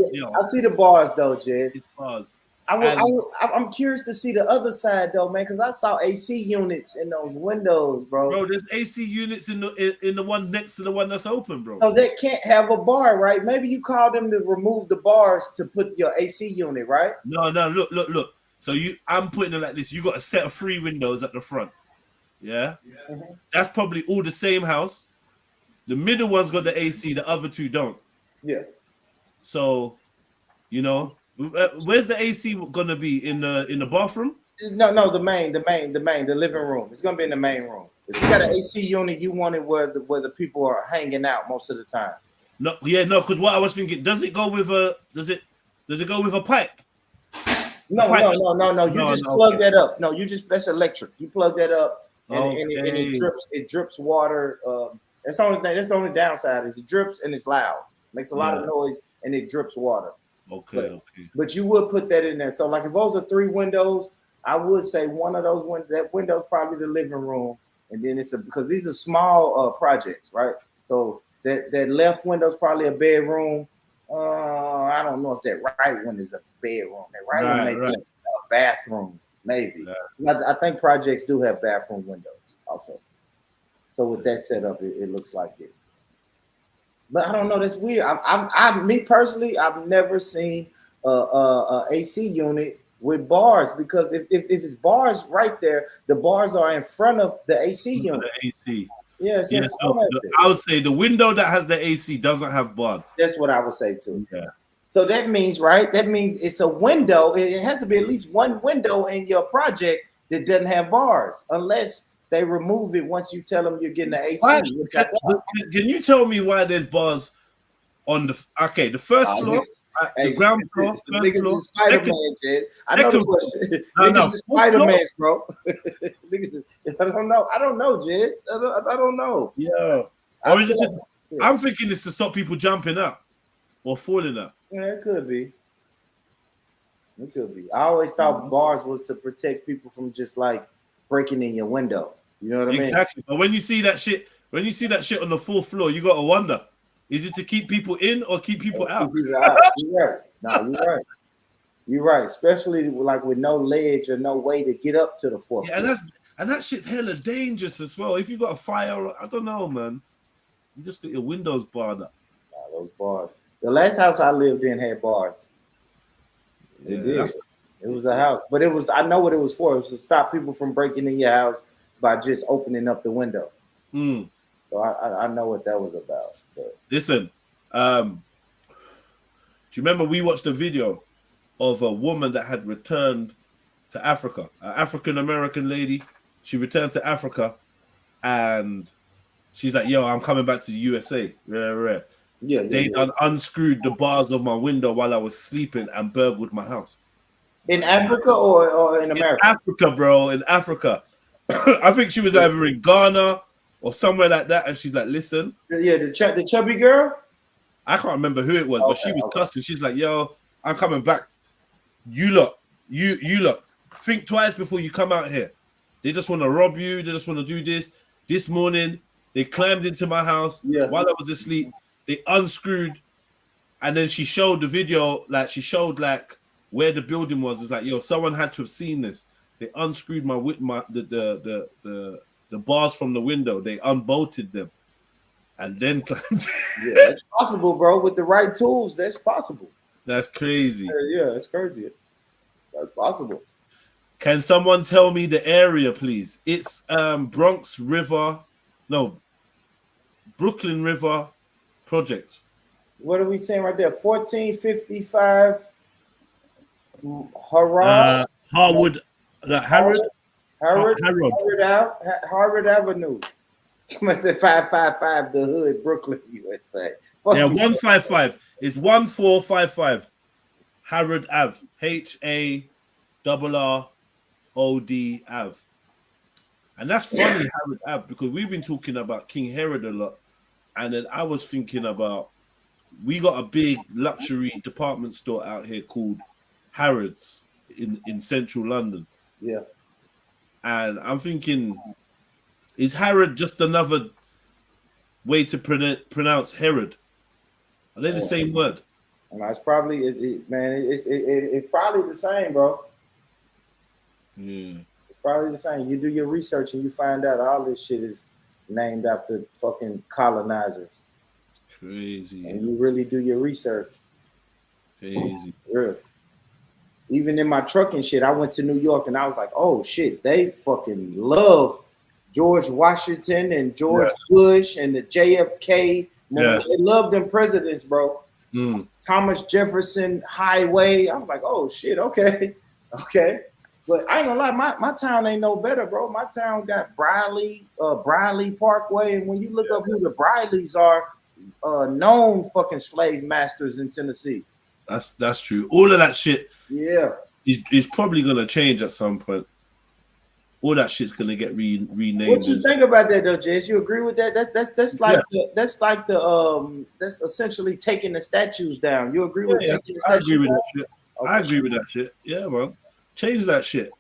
see the bars though, Jez. It's bars. I'm curious to see the other side though, man, because I saw AC units in those windows, bro. Bro, there's AC units in the one next to the one that's open, bro. So they can't have a bar, right? Maybe you call them to remove the bars to put your AC unit, right? No. Look. So I'm putting it like this. You got a set of 3 windows at the front. Yeah. Mm-hmm. That's probably all the same house. The middle one's got the AC. The other 2 don't. Yeah. So, where's the AC gonna be in the bathroom? No, the living room. It's gonna be in the main room. If you got an AC unit, you want it where the people are hanging out most of the time. No, because what I was thinking, does it go with a pipe? No. You just plug that up. No, that's electric. You plug that up and it drips water. That's the only thing. That's the only downside is it drips and it's loud. Makes a lot of noise and it drips water. Okay. But you would put that in there. So like if those are 3 windows, I would say one of those that window's probably the living room, and then because these are small projects, right? So that left window's probably a bedroom. I don't know if that right one is a bedroom. That right one may be a bathroom, maybe. Yeah. I think projects do have bathroom windows also. So with that setup, it looks like it. But I don't know. That's weird. Me personally, I've never seen a AC unit with bars, because if it's bars right there, the bars are in front of the AC unit. The AC. Yeah. So I would say the window that has the AC doesn't have bars. That's what I would say too. Yeah. So that means, right? That means it's a window. It has to be at least one window in your project that doesn't have bars, unless they remove it once you tell them you're getting the AC. Can you tell me why there's bars on the first floor, the ground floor, first floor? Spider-Man, kid. I know the question. Niggas is Spider-Man, bro. I don't know, Jez. I don't know. Yeah. Or is it? I'm thinking it's to stop people jumping up or falling up. Yeah, it could be. It could be. I always thought bars was to protect people from just like breaking in your window. You know what I mean? Exactly. But when you see that shit on the 4th floor, you gotta wonder: is it to keep people in or keep people out? You're right. No, you're right. You're right, especially like with no ledge or no way to get up to the fourth. Yeah, and that shit's hella dangerous as well. If you got a fire, I don't know, man. You just got your windows barred up. Those bars. The last house I lived in had bars. It did. It was a house, but it was. I know what it was for. It was to stop people from breaking in your house by just opening up the window. So I know what that was about. But. Listen, do you remember we watched a video of a woman that had returned to Africa, an African American lady? She returned to Africa, and she's like, "Yo, I'm coming back to the USA." Yeah, they unscrewed the bars of my window while I was sleeping and burgled my house. In Africa or in America? In Africa, bro. In Africa. I think she was either in Ghana or somewhere like that. And she's like, listen. Yeah, the chubby girl? I can't remember who it was, but she was cussing. She's like, yo, I'm coming back. You lot, think twice before you come out here. They just want to rob you. They just want to do this. This morning, they climbed into my house while I was asleep. They unscrewed, and then she showed the video, like where the building was. It's like, yo, someone had to have seen this. They unscrewed the bars from the window. They unbolted them, and then climbed. Yeah, that's possible, bro. With the right tools, that's possible. That's crazy. Yeah, it's crazy. That's possible. Can someone tell me the area, please? It's Brooklyn River Project. What are we saying right there? 1455 Harvard Avenue. Someone said 555 the hood, Brooklyn, USA. Fuck yeah, you. 155 is 1455 Harrod Ave. HARROD Ave. And that's funny, Harrod Ave, because we've been talking about King Herod a lot. And then I was thinking about, we got a big luxury department store out here called Harrods in central London. Yeah. And I'm thinking, is Harrod just another way to pronounce Herod? Are they the same word? No, it's probably, it's probably the same, bro. Yeah. It's probably the same. You do your research and you find out all this shit is named after fucking colonizers. Crazy. And you really do your research. Crazy. Real. Even in my trucking shit, I went to New York and I was like, oh shit, they fucking love George Washington and George Bush and the JFK. They love them presidents, bro. Thomas Jefferson Highway. I was like, oh shit, okay. But I ain't gonna lie, my town ain't no better, bro. My town got Briley Parkway, and when you look up who the Brileys are, known fucking slave masters in Tennessee. That's true. All of that shit, is probably gonna change at some point. All that shit's gonna get renamed. What you think about that, though, Jess? You agree with that? That's essentially taking the statues down. You agree with that? I agree with that shit. Okay. I agree with that shit. Yeah, man. Change that shit.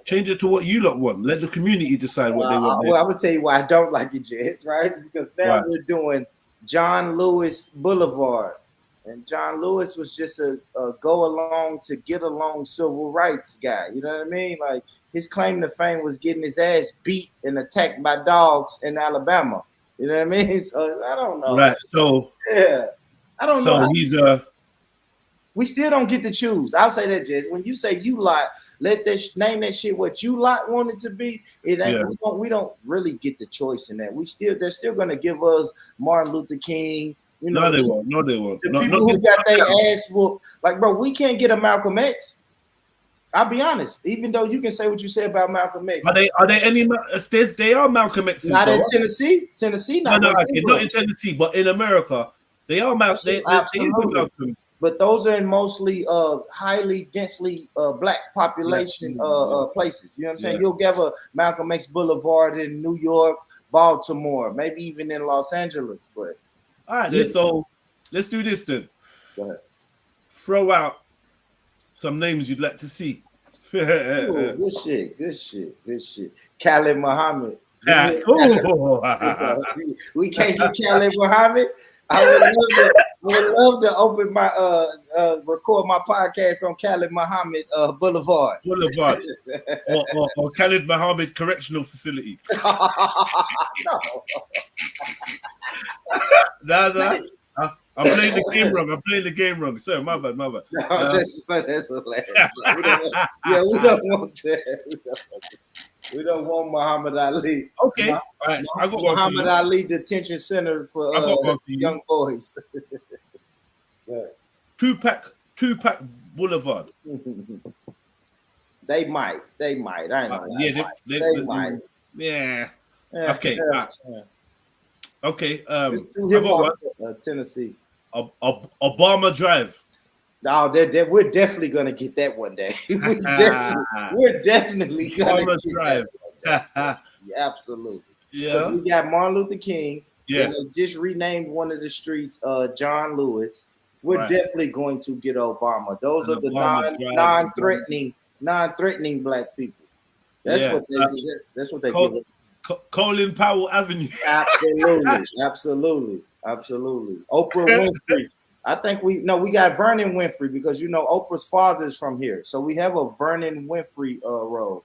Change it to what you lot want. Let the community decide what they want. Well, I'm gonna tell you why I don't like it, Jess, right? Because now we're doing John Lewis Boulevard. And John Lewis was just a go along to get along civil rights guy. You know what I mean? Like his claim to fame was getting his ass beat and attacked by dogs in Alabama. You know what I mean? So I don't know. Right. So I don't know. So he's we still don't get to choose. I'll say that, Jess. When you say you lot, let that name that shit what you lot want it to be. It ain't. We don't really get the choice in that. They're still gonna give us Martin Luther King. You know, they won't. No, they won't. The people who got their ass whooped. Like, bro, we can't get a Malcolm X. I'll be honest. Even though you can say what you say about Malcolm X. Are they any? They are Malcolm X's. Not in Tennessee. Not in Tennessee, but in America, they are Malcolm. Malcolm. But those are in mostly highly densely black population places. You know what I'm saying? You'll get a Malcolm X Boulevard in New York, Baltimore, maybe even in Los Angeles. But all right, then, so let's do this then. Go ahead. Throw out some names you'd like to see. Ooh, good shit. Khalid Muhammad. Cool. We can't do Khalid Muhammad. I would love it. would love to open my record my podcast on Khalid Muhammad Boulevard. or Khalid Muhammad Correctional Facility. No. I'm playing the game wrong. Sorry, my bad. No, that's hilarious. We don't want that. We don't want Muhammad Ali. Okay, all right. I got Muhammad Ali Detention Center for young boys. Tupac Boulevard. They might. I know. They might. Yeah. Okay. Okay. I got one. Tennessee. Obama Drive. No, we're definitely gonna get that one day. we're definitely gonna Obama get Drive. That one. Absolutely. Yeah. We got Martin Luther King. Yeah. They just renamed one of the streets John Lewis. We're definitely going to get Obama. Those are the non-threatening black people. That's what they give. Colin Powell Avenue. Absolutely. Oprah Winfrey. I think we got Vernon Winfrey because Oprah's father is from here, so we have a Vernon Winfrey road.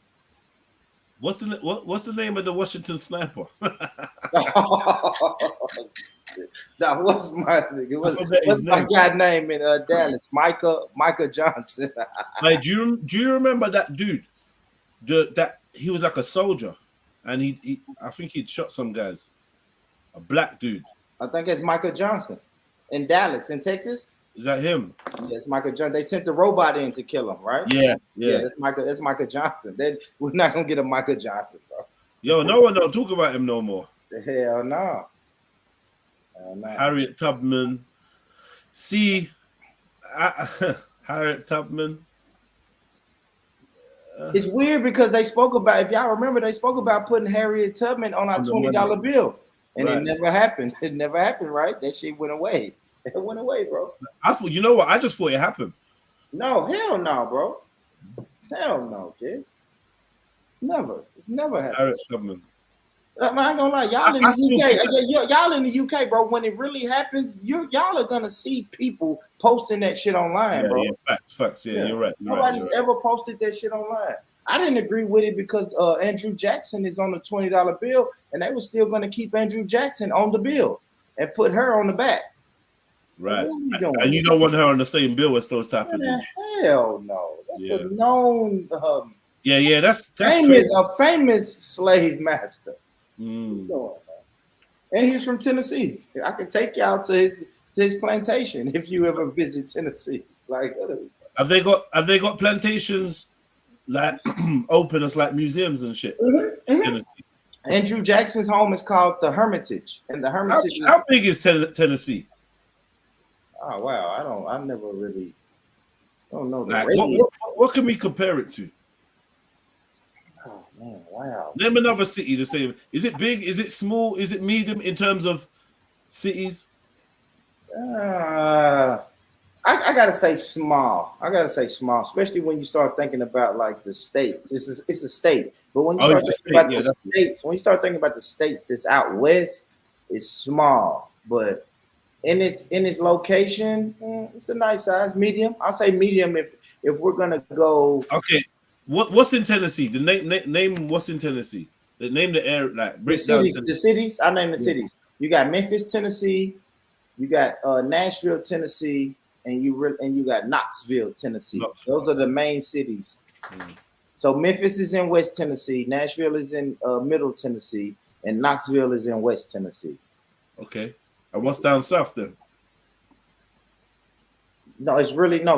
What's the name of the Washington sniper? Now, what's my guy name in Dallas? Micah Johnson. Like, do you remember that dude? That he was like a soldier, and he I think he'd shot some guys. A black dude. I think it's Micah Johnson in Dallas, in Texas. Is that him? Yes, Micah Johnson. They sent the robot in to kill him, right? Yeah. That's Micah Johnson. We're not gonna get a Micah Johnson, bro. Yo, no one don't talk about him no more. Hell no. Harriet Tubman. See, Harriet Tubman. It's weird because they spoke about, if y'all remember, they spoke about putting Harriet Tubman on our $20 bill. And it never happened. It never happened, right? That shit went away. It went away, bro. I thought, you know what? I just thought it happened. No, hell no, bro. Hell no, kids. Never. It's never happened. Harriet Tubman. I ain't gonna lie, y'all in the UK, y'all in the UK, bro. When it really happens, y'all are gonna see people posting that shit online, bro. Yeah, facts. Yeah, you're right. Nobody's ever posted that shit online. I didn't agree with it because Andrew Jackson is on the $20 bill, and they were still gonna keep Andrew Jackson on the bill and put her on the back. Right. And you don't want her on the same bill as those type of people. Hell no. That's a known. That's a famous slave master. Mm. And he's from Tennessee. I can take y'all to his plantation if you ever visit Tennessee. Like, have they got plantations like open as like museums and shit? Mm-hmm. Andrew Jackson's home is called the Hermitage, and the Hermitage. How big is Tennessee? Oh wow, I never really don't know. Like, what can we compare it to? Oh man, wow. Name another city the same. Is it big? Is it small? Is it medium in terms of cities? I gotta say small. Especially when you start thinking about like the states. It's a state, but when you start thinking about the states, when you start thinking about the states that's out west, it's small. But in its location, it's a nice size, medium. I'll say medium if we're gonna go. Okay. What's in Tennessee? The name what's in Tennessee? Name the area, like the cities. I name the cities. You got Memphis, Tennessee. You got Nashville, Tennessee, and you got Knoxville, Tennessee. Those are the main cities. So Memphis is in West Tennessee, Nashville is in Middle Tennessee, and Knoxville is in West Tennessee. Okay. And what's down south then? No,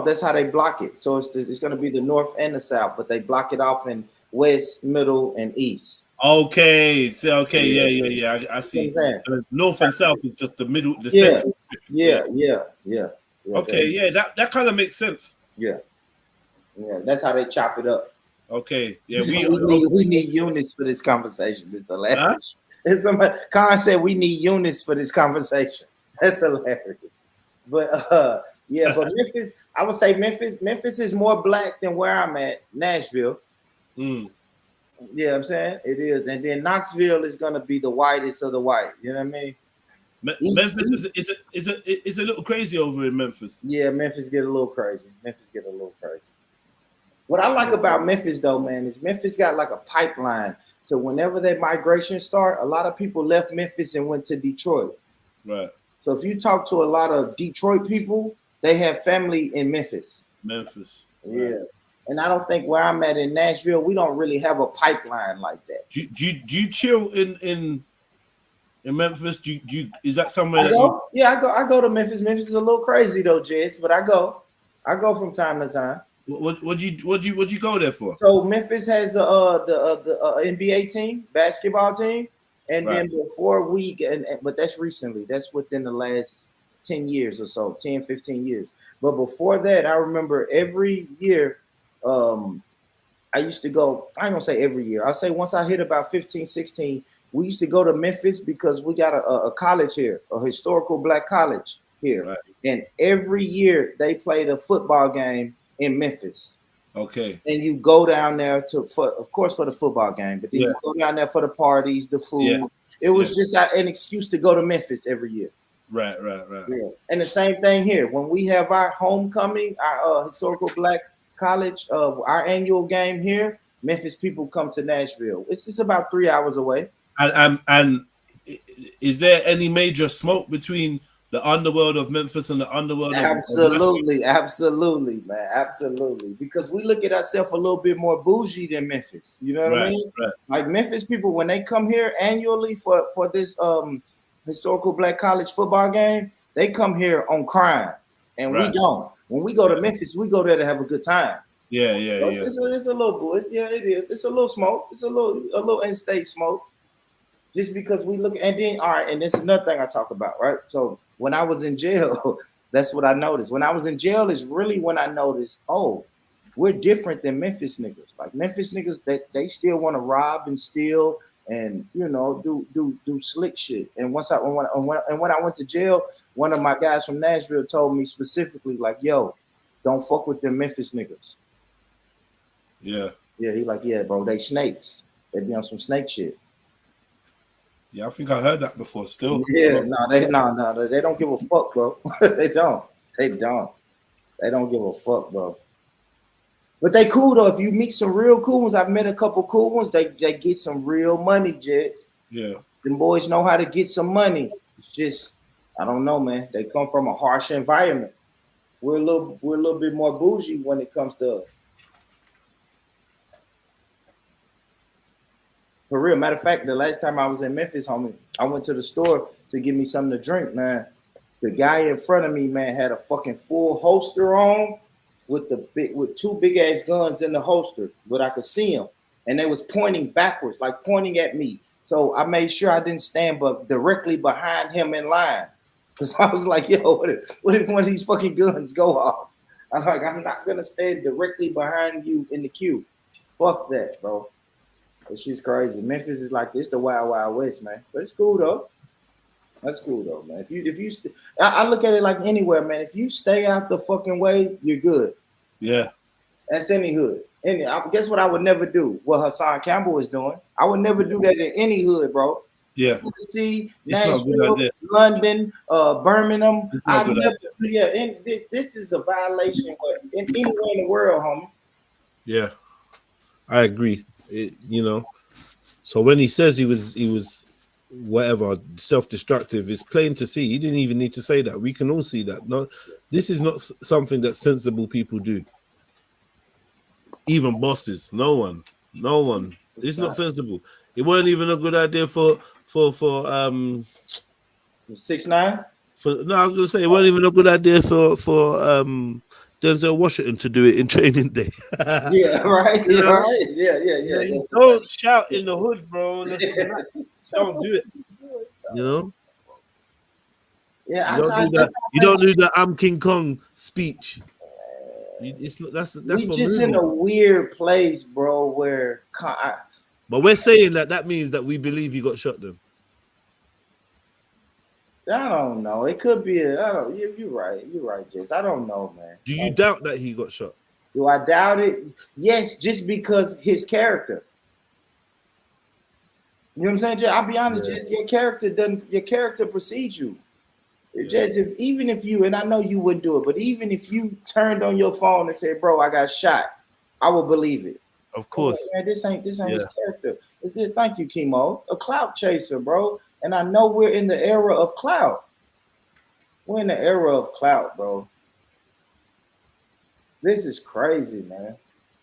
that's how they block it. So it's going to be the north and the south, but they block it off in west, middle, and east. Okay. So yeah. I see. So north and south is just the middle, the center. Yeah. Okay, that kind of makes sense. Yeah, that's how they chop it up. Okay, yeah, we need units for this conversation. It's hilarious. Khan said we need units for this conversation. That's hilarious. But but Memphis, I would say Memphis is more black than where I'm at, Nashville. Yeah, I'm saying it is. And then Knoxville is gonna be the whitest of the white. You know what I mean? Memphis is a little crazy over in Memphis. Yeah, Memphis get a little crazy. What I like about Memphis though, man, is Memphis got like a pipeline. So whenever that migration start, a lot of people left Memphis and went to Detroit. Right. So if you talk to a lot of Detroit people, they have family in Memphis. Yeah. Right. And I don't think where I'm at in Nashville, we don't really have a pipeline like that. Do you chill in Memphis? Do you is that somewhere I go to Memphis. Memphis is a little crazy though, Jess, but I go from time to time. What you go there for? So Memphis has the NBA team, basketball team, and then before but that's recently. That's within the last 10 years or so, 10, 15 years. But before that, I remember every year, I used to go, I ain't gonna say every year. I'll say once I hit about 15, 16, we used to go to Memphis because we got a college here, a historical black college here. Right. And every year they played a football game in Memphis. Okay. And you go down there of course for the football game, but then you go down there for the parties, the food. Yeah. It was just an excuse to go to Memphis every year. Right. Yeah. And the same thing here. When we have our homecoming, our historical black college, our annual game here, Memphis people come to Nashville. It's just about 3 hours away. And is there any major smoke between the underworld of Memphis and the underworld of Absolutely, man, absolutely. Because we look at ourselves a little bit more bougie than Memphis. You know what I mean? Right. Like Memphis people, when they come here annually for this historical black college football game, they come here on crime, and we don't. When we go to Memphis, we go there to have a good time. Yeah. It's a little bush. Yeah, it is. It's a little smoke. It's a little in-state smoke. Just because we look, and then all right, and this is another thing I talk about, right? So when I was in jail, that's what I noticed. When I was in jail is really when I noticed, oh, we're different than Memphis niggas. Like Memphis niggas, they still want to rob and steal and do slick shit. And when I went to jail, one of my guys from Nashville told me specifically, like, yo, don't fuck with them Memphis niggas. Yeah. Yeah, he like, yeah, bro, they snakes. They be on some snake shit. Yeah, I think I heard that before. Still, yeah, they don't give a fuck, bro. They don't give a fuck, bro. But they cool though. If you meet some real cool ones, I've met a couple cool ones. They get some real money, Jets. Yeah, them boys know how to get some money. It's just I don't know, man. They come from a harsh environment. We're a little bit more bougie when it comes to us. For real. Matter of fact, the last time I was in Memphis, homie, I went to the store to get me something to drink, man. The guy in front of me, man, had a fucking full holster on with two big ass guns in the holster, but I could see them. And they was pointing backwards, like pointing at me. So I made sure I didn't stand directly behind him in line. Because I was like, yo, what if one of these fucking guns go off? I'm like, I'm not gonna stand directly behind you in the queue. Fuck that, bro. She's crazy. Memphis is like this, the wild, wild west, man. But it's cool though. That's cool though, man. I look at it like anywhere, man. If you stay out the fucking way, you're good. Yeah. That's any hood. Guess what I would never do? What Hassan Campbell is doing. I would never do that in any hood, bro. Yeah. Tennessee, Nashville, London, Birmingham. This is a violation anywhere in the world, homie. Yeah, I agree. So when he says he was whatever self-destructive, it's plain to see. He didn't even need to say that. We can all see that. No, this is not something that sensible people do. Even bosses, no one. It's not sensible. It wasn't even a good idea for 6ix9ine. No, I was gonna say it wasn't even a good idea for Denzel Washington to do it in Training Day. Yeah, right. Yeah, right. Yeah. Don't shout in the hood, bro. Don't do it. You know. Yeah, you don't do that. I'm King Kong speech. That's we for just movie. In a weird place, bro. Where, but we're saying that means that we believe he got shot. Then I don't know. It could be. You're right. You're right, Jess. I don't know, man. Do you doubt that he got shot? Do I doubt it? Yes, just because his character. You know what I'm saying, Jay? I'll be honest, Jess, your character precedes you. Jess, even if you, and I know you wouldn't do it, but even if you turned on your phone and said, bro, I got shot, I would believe it. Of course. Man, this ain't his character. It's it, thank you, Chemo. A clout chaser, bro. And I know we're in the era of clout. We're in the era of clout, bro. This is crazy, man.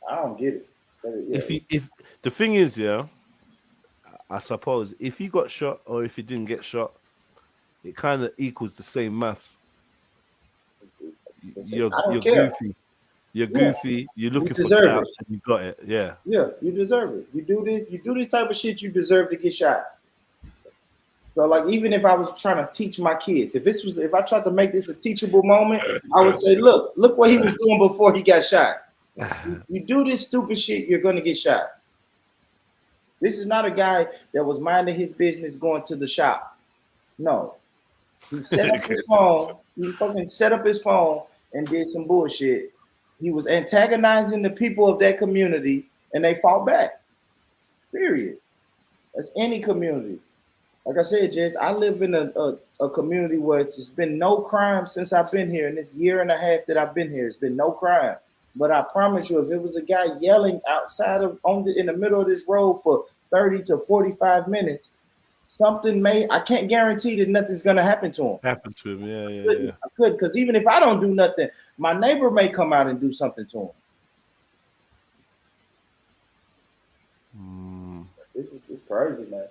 I don't get it. If the thing is, I suppose if he got shot or if he didn't get shot, it kind of equals the same maths. You're goofy. You're goofy. You're looking for clout, and you got it. Yeah. Yeah, you deserve it. You do this type of shit, you deserve to get shot. So, like, even if I was trying to teach my kids, if I tried to make this a teachable moment, I would say, look what he was doing before he got shot. You do this stupid shit, you're gonna get shot. This is not a guy that was minding his business going to the shop. No. He set up his phone. He fucking set up his phone and did some bullshit. He was antagonizing the people of that community, and they fought back. Period. That's any community. Like I said, Jess, I live in a community where it's been no crime since I've been here. In this year and a half that I've been here, it's been no crime. But I promise you, if it was a guy yelling outside in the middle of this road for 30 to 45 minutes, I can't guarantee that nothing's gonna happen to him. Happen to him, yeah. I could, because even if I don't do nothing, my neighbor may come out and do something to him. It's crazy, man.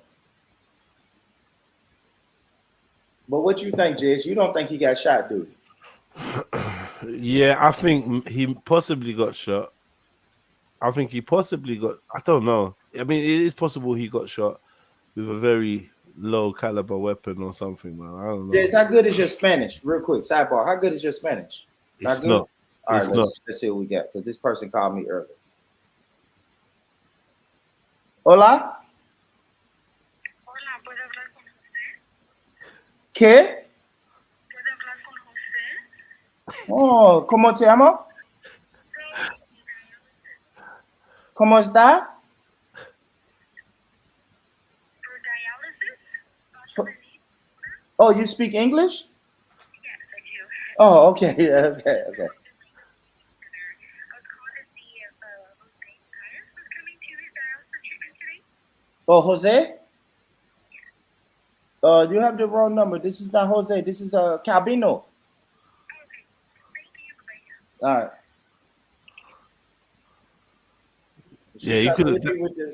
But what you think, Jess? You don't think he got shot, do you? Yeah, I think he possibly got shot. I think he possibly got. I don't know. I mean, it is possible he got shot with a very low caliber weapon or something, man. I don't know. Jess, how good is your Spanish? Real quick, sidebar. How good is your Spanish? It's not. All right, let's see what we got, because this person called me earlier. Hola. ¿Qué? Oh, ¿cómo te llamo? ¿Cómo estás? Oh, you speak English? Oh, okay, okay. Oh, Jose? You have the wrong number. This is not Jose. This is Calvino. All right. Yeah,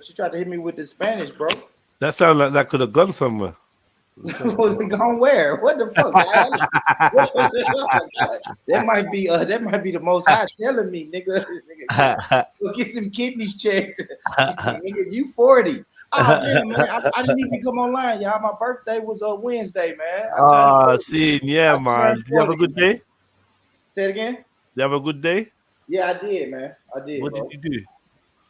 she tried to hit me with the Spanish, bro. That sounds like that could have gone somewhere. Gone where? What the fuck, guys? that might be the Most High telling me, nigga. Go get them kidneys checked. Nigga, you 40. Oh man, I didn't even come online, y'all. My birthday was Wednesday, man. Man. Did you have a good day? Say it again. You have a good day? Yeah, I did, man. I did. What bro. did you do?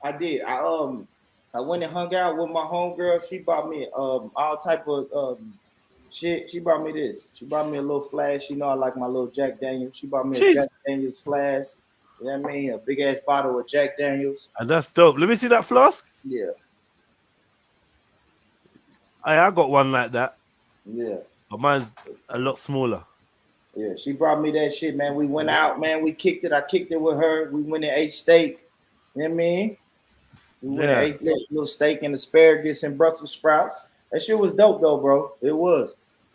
I did. I went and hung out with my homegirl. She bought me all type of shit. She brought me this. She brought me a little flask. You know I like my little Jack Daniels. She brought me a Jack Daniels flask. You know what I mean? A big ass bottle of Jack Daniels. And that's dope. Let me see that flask. Yeah. I got one like that. Yeah. But mine's a lot smaller. Yeah, she brought me that shit, man. We went out, man. We kicked it. I kicked it with her. We went and ate steak. You know what I mean? We went and ate little steak and asparagus and Brussels sprouts. That shit was dope, though, bro. It was.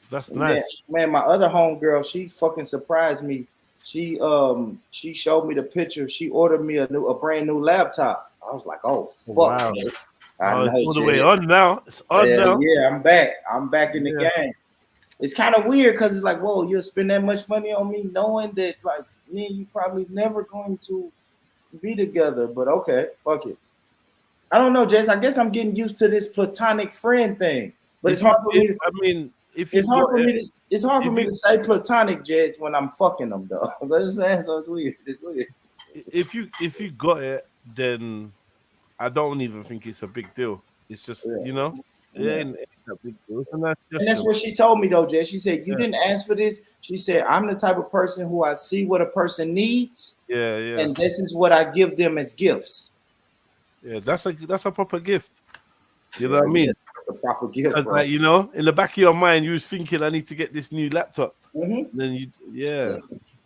That's nice. Man, my other homegirl, she fucking surprised me. She showed me the picture. She ordered me a brand new laptop. I was like, oh, fuck. Wow. It's all the way on now. It's on now. Yeah, I'm back. I'm back in the game. It's kind of weird because it's like, whoa, you'll spend that much money on me knowing that, like, me and you probably never going to be together. But okay, fuck it. I don't know, Jess. I guess I'm getting used to this platonic friend thing. But it's hard for me. It's hard for me to say platonic, Jess, when I'm fucking them, though. Understand? So it's weird. It's weird. If you got it, then I don't even think it's a big deal. It's just you know, it ain't a big deal. And that's what she told me though, Jess. She said, you didn't ask for this. She said, I'm the type of person who I see what a person needs. Yeah. And this is what I give them as gifts. Yeah, that's a proper gift. You know what I mean? It's a proper gift, Because, bro. like, you know, in the back of your mind, you was thinking, I need to get this new laptop. Mhm. Then you, yeah.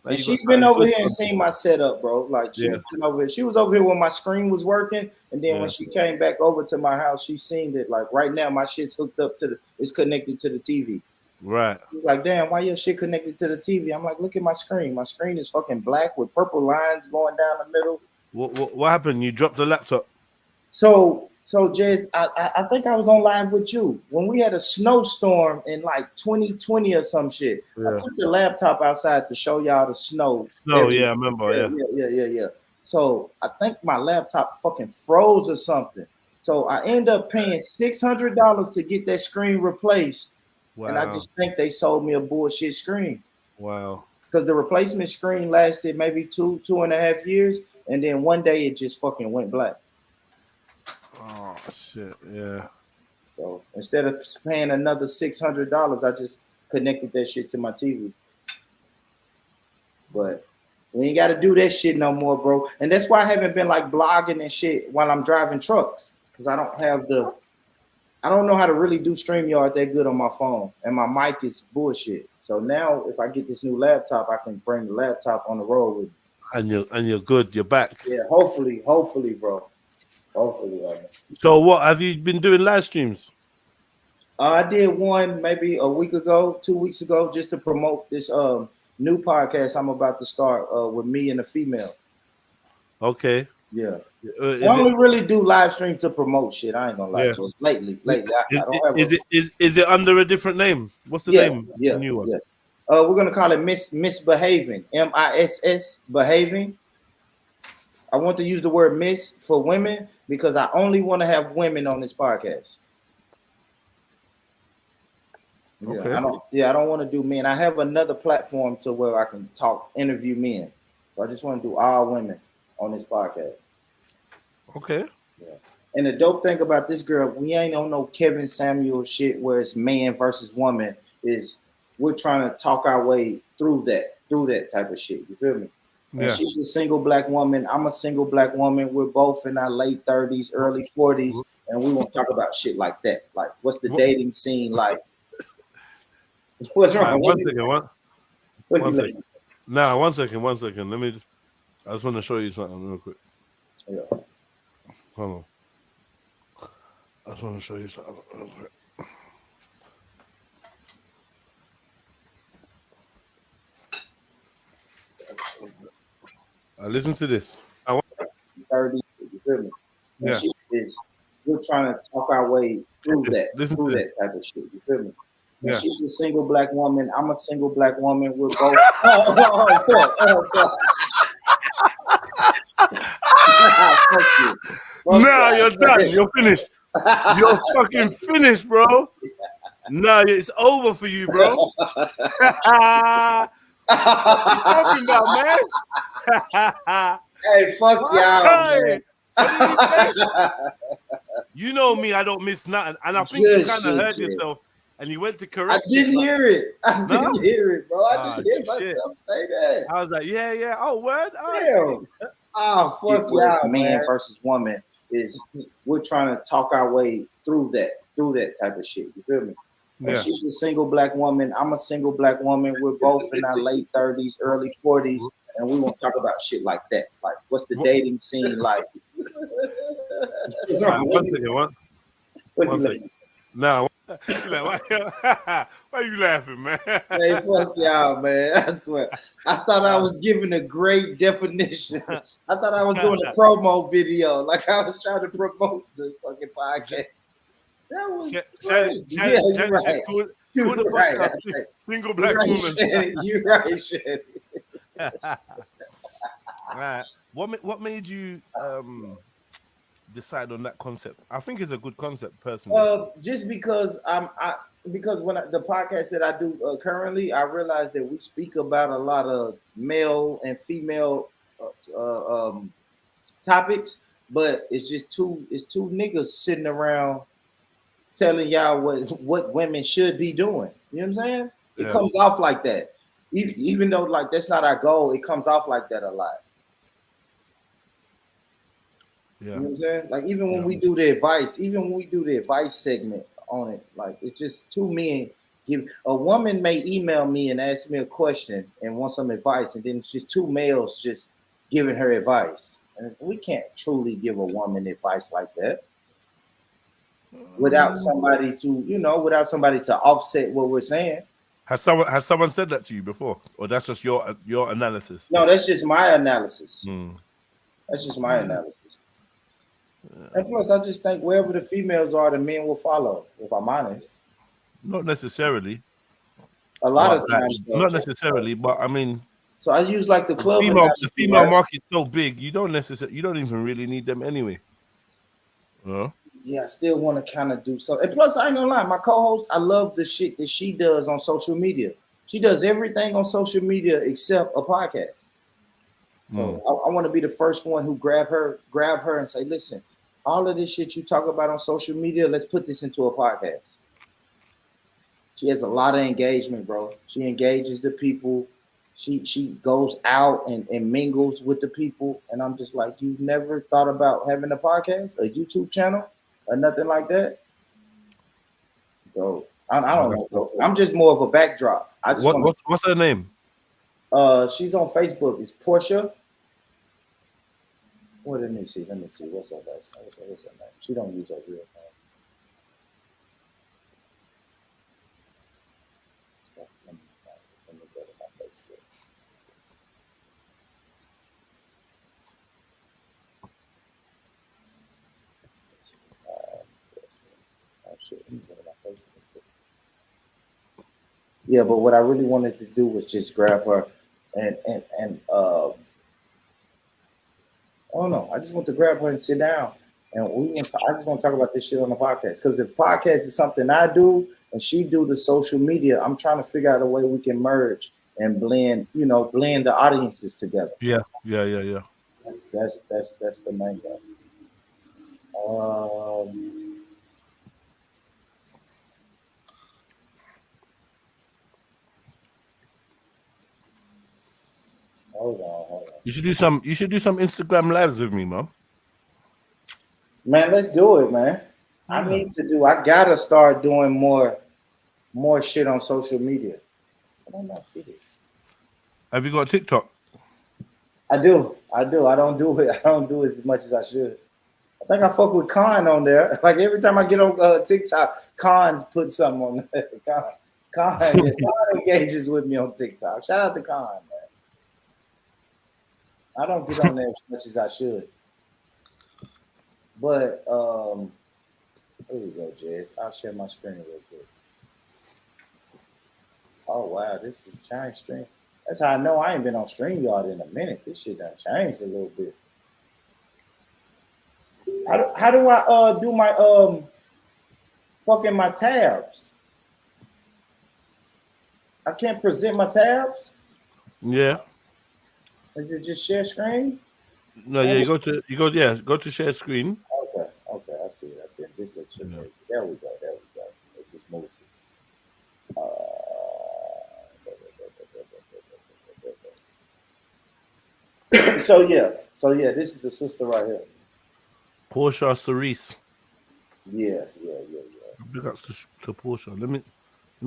Now And you she's got been something over good here and for- seen my setup, bro. Like she's been over here. She was over here when my screen was working, and then when she came back over to my house, she seen that like right now my shit's hooked up to it's connected to the TV. Right. She's like, damn, why your shit connected to the TV? I'm like, look at my screen. My screen is fucking black with purple lines going down the middle. What happened? You dropped the laptop? So Jez, I think I was on live with you when we had a snowstorm in like 2020 or some shit. I took the laptop outside to show y'all the snow. Yeah, I remember. Yeah. So I think my laptop fucking froze or something. So I end up paying $600 to get that screen replaced. Wow. And I just think they sold me a bullshit screen. Wow. Because the replacement screen lasted maybe 2.5 years, and then one day it just fucking went black. Oh shit! Yeah. So instead of paying another $600, I just connected that shit to my TV. But we ain't got to do that shit no more, bro. And that's why I haven't been like blogging and shit while I'm driving trucks, because I don't know how to really do StreamYard that good on my phone, and my mic is bullshit. So now, if I get this new laptop, I can bring the laptop on the road with me. And you're good. You're back. Yeah, hopefully, bro. Hopefully. So what have you been doing live streams? I did one maybe a week ago, 2 weeks ago, just to promote this new podcast I'm about to start with me and a female. Okay. Yeah. I only really do live streams to promote shit. I ain't gonna lie. So it's lately. I don't have is it under a different name? What's the name? Yeah. The new one? Yeah. We're gonna call it Misbehaving. MISS behaving. I want to use the word miss for women because I only want to have women on this podcast. Okay. I don't want to do men. I have another platform to where I can interview men. So I just want to do all women on this podcast. Okay. Yeah. And the dope thing about this girl, we ain't on no Kevin Samuel shit where it's man versus woman. Is we're trying to talk our way through that type of shit. You feel me? And Yeah. she's a single black woman. I'm a single black woman. We're both in our late 30s, early 40s, and we won't talk about shit like that. Like, what's the dating scene like? What's wrong? One second. Nah, one second. Let me. I just want to show you something real quick. Yeah. Hold on. I just want to show you something real quick. Listen to this. 30, you feel me? And Yeah. We're trying to talk our way through that Listen type of shit. You feel me? And Yeah. she's a single black woman. I'm a single black woman. We're both. Nah, you're done. You're finished. You're fucking finished, bro. Nah, it's over for you, bro. What you talking about, man? Hey, fuck y'all, man. You know me, I don't miss nothing. And I think you kind of heard yourself and you went to correct I didn't hear it. I didn't hear it, bro. I didn't hear shit. myself say that. I was like, yeah. Oh, word? Damn. Oh, fuck y'all, man versus woman is we're trying to talk our way through that type of shit. You feel me? Yeah. And she's a single black woman. I'm a single black woman. We're both in our late 30s, early 40s, and we won't talk about shit like that. Like, what's the dating scene like? One second. Now, why are you laughing, man? Hey, fuck y'all, man. I swear. I thought I was giving a great definition. I thought I was doing a promo video. Like I was trying to promote the fucking podcast. That was crazy. You're right. You're right. Single black woman. You're right, Shannon. Right. What made you decide on that concept? I think it's a good concept, personally. Just because because when the podcast that I do currently, I realize that we speak about a lot of male and female topics, but it's just two niggas sitting around telling y'all what women should be doing. You know what I'm saying? It comes off like that, even though like that's not our goal. It comes off like that a lot. Yeah. You know what I'm saying? Like even when we do the advice segment on it, like it's just two men. A woman may email me and ask me a question and want some advice, and then it's just two males just giving her advice. And we can't truly give a woman advice like that without somebody to offset what we're saying. Has someone said that to you before, or that's just your analysis? No, that's just my analysis. That's just my analysis. And plus, I just think wherever the females are, the men will follow. If I'm honest, not necessarily. A lot of times, not necessarily, but I mean. So I use like the club. The female market's so big, you don't even really need them anyway. Yeah, I still want to kind of do something. And plus, I ain't gonna lie, my co-host, I love the shit that she does on social media. She does everything on social media except a podcast. So I want to be the first one who grab her and say, listen, all of this shit you talk about on social media, let's put this into a podcast. She has a lot of engagement, bro. She engages the people. She goes out and mingles with the people. And I'm just like, you've never thought about having a podcast, a YouTube channel, or nothing like that? So I don't know, bro. I'm just more of a backdrop. What's her name? She's on Facebook. It's Portia. Well, let me see. What's her last name? What's her name? She don't use her real name. Let me go to my Facebook. Yeah, but what I really wanted to do was just grab her and I don't know. I just want to grab her and sit down, and I just want to talk about this shit on the podcast. Because if podcast is something I do and she do the social media, I'm trying to figure out a way we can merge and blend the audiences together. Yeah. That's the main thing. Hold on. You should do some Instagram lives with me, man. Man, let's do it, man. I gotta start doing more shit on social media. I don't not see this. Have you got TikTok? I do. I don't do it. I don't do it as much as I should. I think I fuck with Khan on there. Like every time I get on TikTok, Khan's put something on there. Khan engages with me on TikTok. Shout out to Khan, man. I don't get on there as much as I should. But here we go, Jess. I'll share my screen real quick. Oh wow, this is giant stream. That's how I know I ain't been on StreamYard in a minute. This shit done changed a little bit. How do I do my fucking my tabs? I can't present my tabs? Yeah. Is it just share screen? No, yeah, go to share screen. Okay, I see it. This looks familiar. There we go. It just moved. So yeah, this is the sister right here. Portia Cerise. Yeah. Big ups to Portia. Let me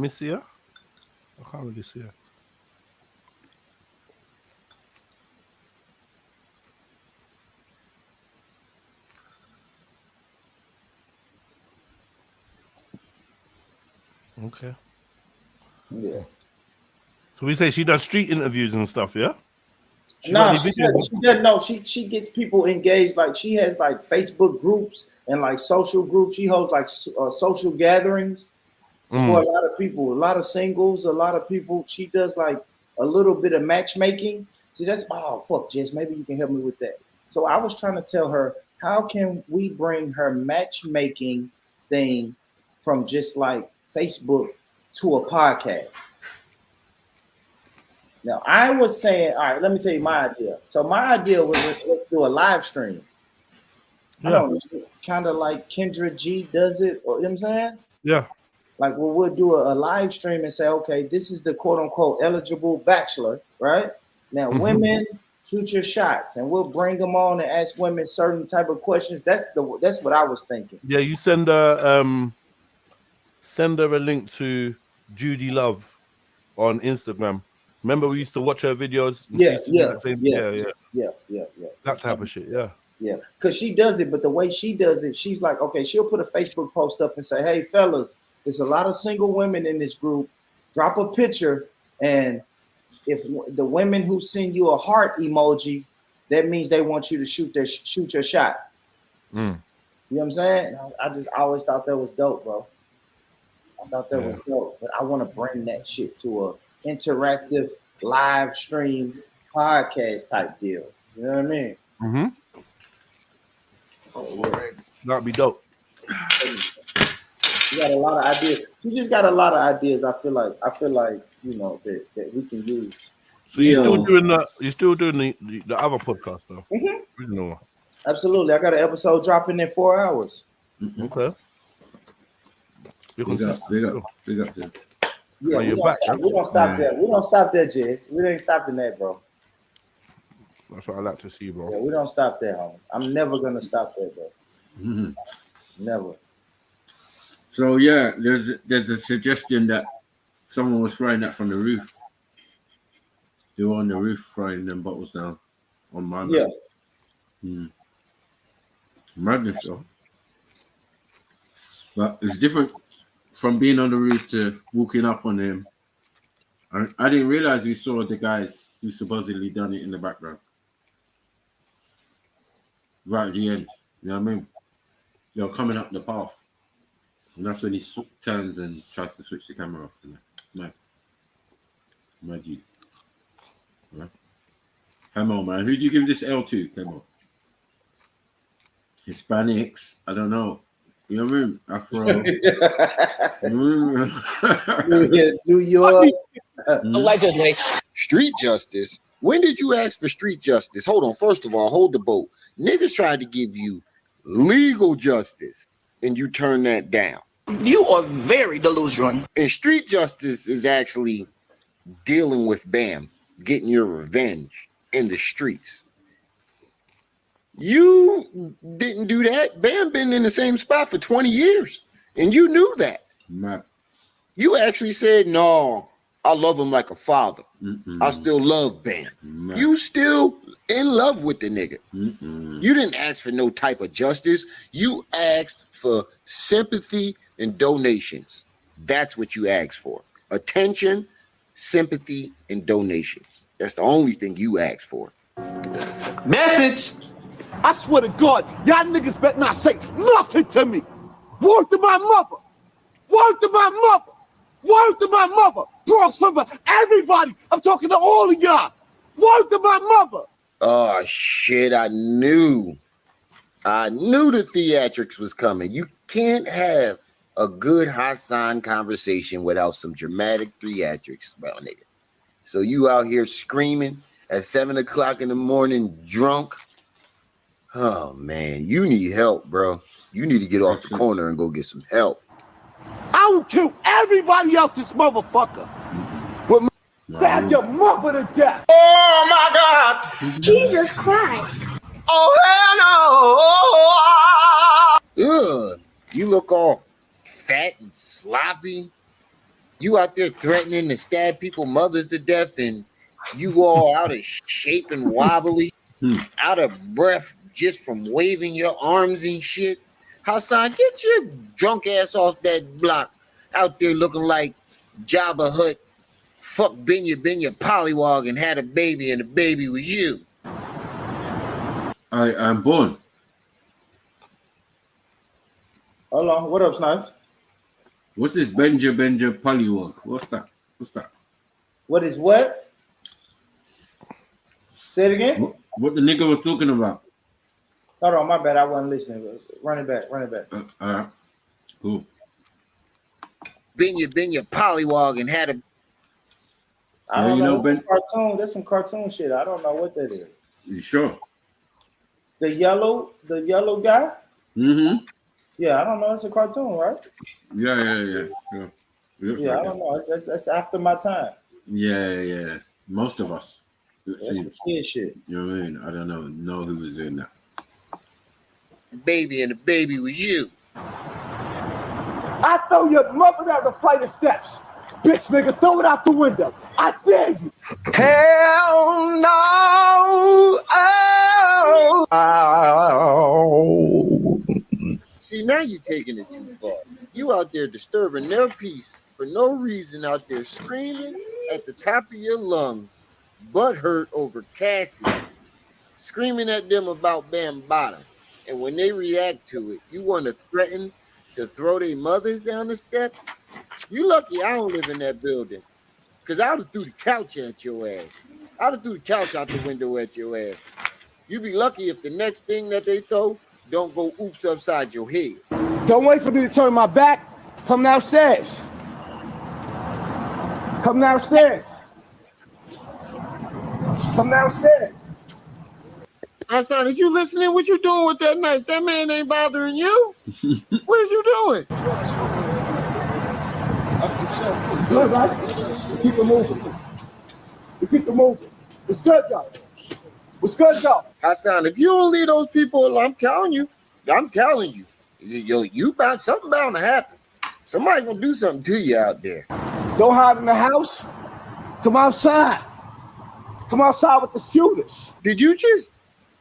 see her. I can't really see her. Okay. Yeah. So we say she does street interviews and stuff, yeah? She doesn't know. She gets people engaged. Like she has like Facebook groups and like social groups. She holds like social gatherings for a lot of people, a lot of singles, a lot of people. She does like a little bit of matchmaking. See, fuck, Jess, maybe you can help me with that. So I was trying to tell her, how can we bring her matchmaking thing from just like Facebook to a podcast? Now, I was saying, all right, let me tell you my idea. So my idea was let's do a live stream. Yeah. I don't know, kind of like Kendra G does it, or you know what I'm saying? Yeah. Like we'll do a live stream and say, okay, this is the quote unquote eligible bachelor, right? Now, women Shoot your shots, and we'll bring them on and ask women certain type of questions. That's what I was thinking. Yeah, you send her a link to Judy Love on Instagram. Remember, we used to watch her videos. And she used to do that same, yeah. That type of shit, yeah. Yeah, because she does it, but the way she does it, she's like, okay, she'll put a Facebook post up and say, hey, fellas, there's a lot of single women in this group. Drop a picture, and if the women who send you a heart emoji, that means they want you to shoot your shot. You know what I'm saying? I always thought that was dope, bro. I thought that was dope, but I want to bring that shit to a interactive live stream podcast type deal. You know what I mean? Mm-hmm. That'd be dope. You got a lot of ideas. You just got a lot of ideas. I feel like you know that we can use. So you're still doing the other podcast though. Original. Absolutely. I got an episode dropping in 4 hours. Okay. You're consistent. Big up, Jez. Yeah, we don't stop there. We don't stop there, Jez. We ain't stopping that, bro. That's what I like to see, bro. Yeah, we don't stop there, homie. I'm never gonna stop there, bro. Never. So yeah, there's a suggestion that someone was throwing that from the roof. They were on the roof throwing them bottles down on my man. Yeah. Madness though. But it's different from being on the roof to walking up on him. I didn't realize we saw the guys who supposedly done it in the background. Right at the end. You know what I mean? They're coming up the path. And that's when he turns and tries to switch the camera off. Mad you. Right. Come on, man. Who'd you give this L to? Come on. Hispanics. I don't know. You know what I mean? Afro. New York. Allegedly. Street justice? When did you ask for street justice? Hold on. First of all, hold the boat. Niggas tried to give you legal justice, and you turned that down. You are very delusional. And street justice is actually dealing with BAM, getting your revenge in the streets. You didn't do that. BAM been in the same spot for 20 years, and you knew that. You actually said, no, I love him like a father. I still love BAM. You still in love with the nigga. You didn't ask for no type of justice. You asked for sympathy and donations. That's what you asked for. Attention, sympathy, and donations. That's the only thing you asked for. Message. I swear to God, y'all niggas better not say nothing to me. Word to my mother. Word to my mother. Word to my mother. Bronx River, everybody. I'm talking to all of y'all. Word to my mother. Oh, shit. I knew the theatrics was coming. You can't have a good Hassan conversation without some dramatic theatrics, bro, nigga. So you out here screaming at 7 o'clock in the morning drunk. Oh, man, you need help, bro. You need to get off the corner and go get some help. I will kill everybody out this motherfucker. Stab your mother to death. Oh, my God. Jesus Christ. Oh, hell no. Ugh. You look all fat and sloppy. You out there threatening to stab people mothers to death, and you all out of shape and wobbly, out of breath just from waving your arms and shit. Hassan, get your drunk ass off that block out there looking like Jabba Hutt fuck Benya Pollywog and had a baby, and the baby was you. I'm born. Hold on. What up, Snipes? What's this Benja Pollywog? What's that? What is what? Say it again. What the nigga was talking about? Hold on, my bad. I wasn't listening. Run it back. All right. Cool. Benya Pollywog and had a. I don't know. That's cartoon. That's some cartoon shit. I don't know what that is. You sure? The yellow guy? Mm-hmm. Yeah, I don't know. It's a cartoon, right? Yeah. Yeah, I don't know. That's after my time. Yeah. Most of us. That's some kid shit. You know what I mean? I don't know who was doing that. Baby and the baby was you. I throw your mother down the flight of steps. Bitch, nigga, throw it out the window. I dare you. Hell no. Oh. See, now you're taking it too far. You out there disturbing their peace for no reason, out there screaming at the top of your lungs, butthurt over Cassie, screaming at them about Bambaataa. And when they react to it, you want to threaten to throw their mothers down the steps? You lucky I don't live in that building, because I would have threw the couch at your ass. I would have threw the couch out the window at your ass. You be lucky if the next thing that they throw don't go oops upside your head. Don't wait for me to turn my back. Come downstairs. Come downstairs. Come downstairs. Hassan, is you listening? What you doing with that knife? That man ain't bothering you. What is you doing? Good, right? Keep it moving. Keep it moving. What's good, y'all? What's good, y'all? Hassan, if you don't leave those people alone, I'm telling you. You bound something bound to happen. Somebody gonna do something to you out there. Don't hide in the house. Come outside. Come outside with the shooters. Did you just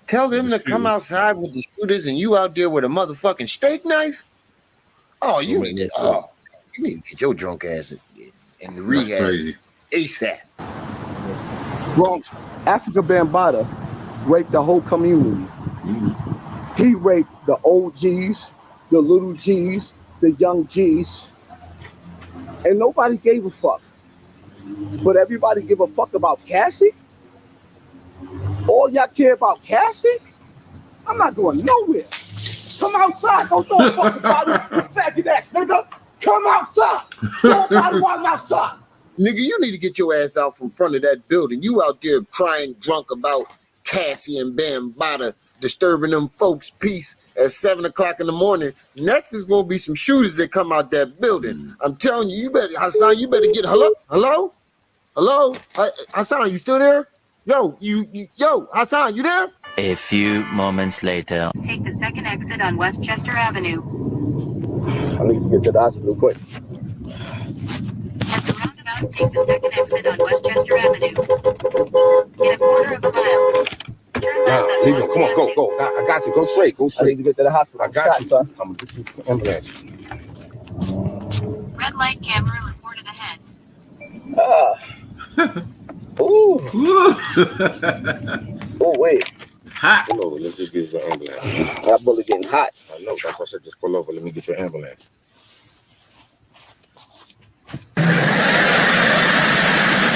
tell them to come outside with the shooters and you out there with a motherfucking steak knife? Oh, you need to get your drunk ass in the rehab ASAP. Wrong. Africa Bambaataa raped the whole community. He raped the old G's, the little G's, the young G's, and nobody gave a fuck. But everybody give a fuck about Cassie? All y'all care about Cassie? I'm not going nowhere. Come outside. Don't throw a fucking body, you faggot ass nigga. Come outside. Throw a body while I'm outside. Nigga, you need to get your ass out from front of that building. You out there crying drunk about Cassie and Bambaataa disturbing them folks' peace at 7 o'clock in the morning. Next is gonna be some shooters that come out that building. I'm telling you, Hassan, you better get hello? Hassan, you still there? Yo, Hassan, you there? A few moments later. Take the second exit on Westchester Avenue. I need to get to the hospital quick. At the roundabout, take the second exit on Westchester Avenue. In a quarter of a mile. Turn left on Leave him. Come on, go. I got you. Go straight. I need to get to the hospital. I got you. I'm gonna get you the ambulance. Red light camera reported ahead. Ooh. Oh, wait. Hot. Pull over. Let's just get your ambulance. That bullet getting hot. I know. That's why I said just pull over. Let me get your ambulance.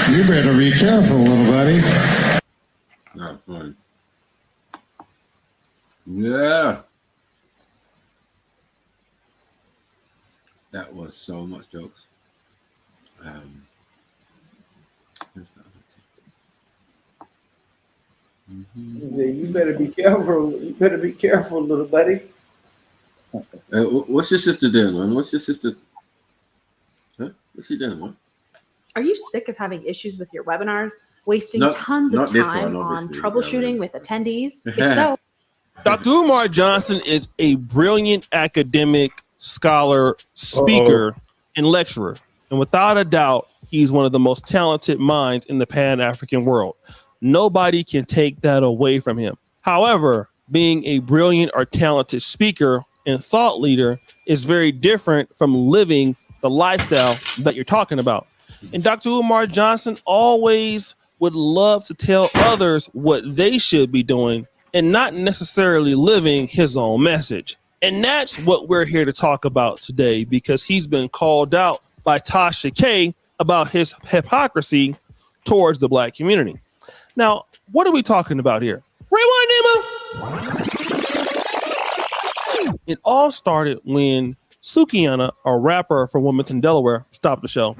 You better be careful, little buddy. Not fun. Yeah. That was so much jokes. You better be careful. You better be careful, little buddy. What's your sister doing, man? What's your sister? Huh? What's she doing, man? Are you sick of having issues with your webinars? Wasting Not- tons not of this time one, on obviously. troubleshooting with attendees? If so, Dr. Umar Johnson is a brilliant academic, scholar, speaker, and lecturer. And without a doubt, he's one of the most talented minds in the Pan-African world. Nobody can take that away from him. However, being a brilliant or talented speaker and thought leader is very different from living the lifestyle that you're talking about. And Dr. Umar Johnson always would love to tell others what they should be doing and not necessarily living his own message. And that's what we're here to talk about today, because he's been called out by F.T.K about his hypocrisy towards the Black community. Now, what are we talking about here? Rewind, Emma! It all started when Sukiana, a rapper from Wilmington, Delaware, stopped the show.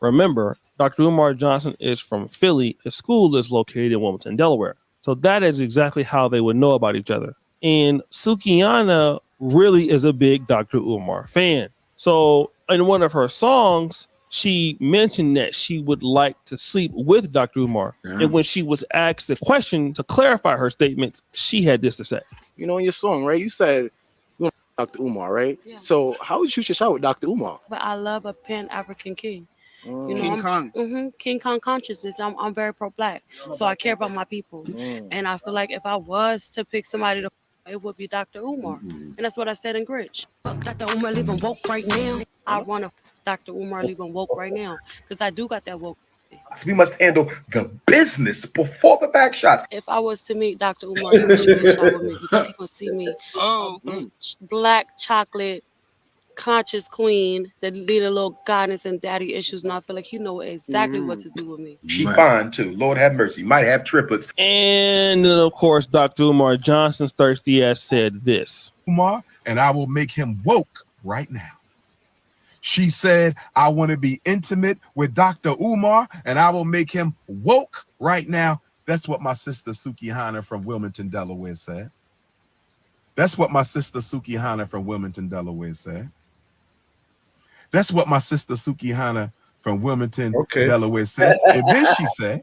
Remember, Dr. Umar Johnson is from Philly. His school is located in Wilmington, Delaware. So that is exactly how they would know about each other. And Sukiana really is a big Dr. Umar fan. So in one of her songs, she mentioned that she would like to sleep with Dr. Umar. Yeah. And when she was asked a question to clarify her statements, she had this to say. You know, in your song, right? You said you want Dr. Umar, right? Yeah. So how would you shoot your shot with Dr. Umar? But I love a Pan-African king. You know, King Kong. King Kong consciousness. I'm very pro-black, so I care about my people. And I feel like if I was to pick somebody to, it would be Dr. Umar, and that's what I said in Gritch. Dr. Umar leaving woke right now. I want to Dr. Umar leaving woke right now because I do got that woke. We must handle the business before the back shots. If I was to meet Dr. Umar, he would shoot his shot with me because he would see me, black chocolate. Conscious queen that need a little guidance and daddy issues, and I feel like he know exactly what to do with me. She fine too. Lord have mercy. Might have triplets. And then, of course, Dr. Umar Johnson's thirsty ass said this. Umar, and I will make him woke right now. She said, I want to be intimate with Dr. Umar, and I will make him woke right now. That's what my sister Suki Hana from Wilmington, Delaware said. That's what my sister Suki Hana from Wilmington, Delaware said. That's what my sister Suki Hana from Wilmington, Delaware said. And then she said,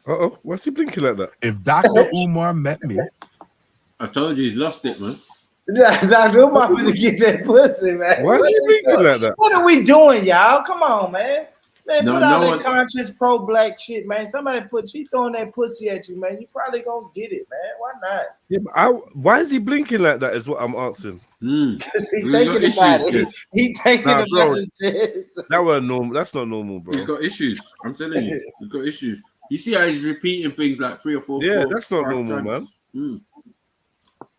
uh-oh, what's he blinking like that? If Dr. Umar met me. I told you he's lost it, man. Dr. Umar finna get that pussy, man. Why are you blinking like that? What are we doing, y'all? Come on, man. Man, No, put out no that one- conscious pro-black shit, man. Somebody she throwing that pussy at you, man. You probably gonna get it, man. Why not? Yeah, but why is he blinking like that is what I'm asking. Because he thinking about it. He thinking about it. That wasn't normal. That's not normal, bro. He's got issues. I'm telling you, he's got issues. You see how he's repeating things like 3 or 4. Yeah, 4, that's not 5 normal, times. man.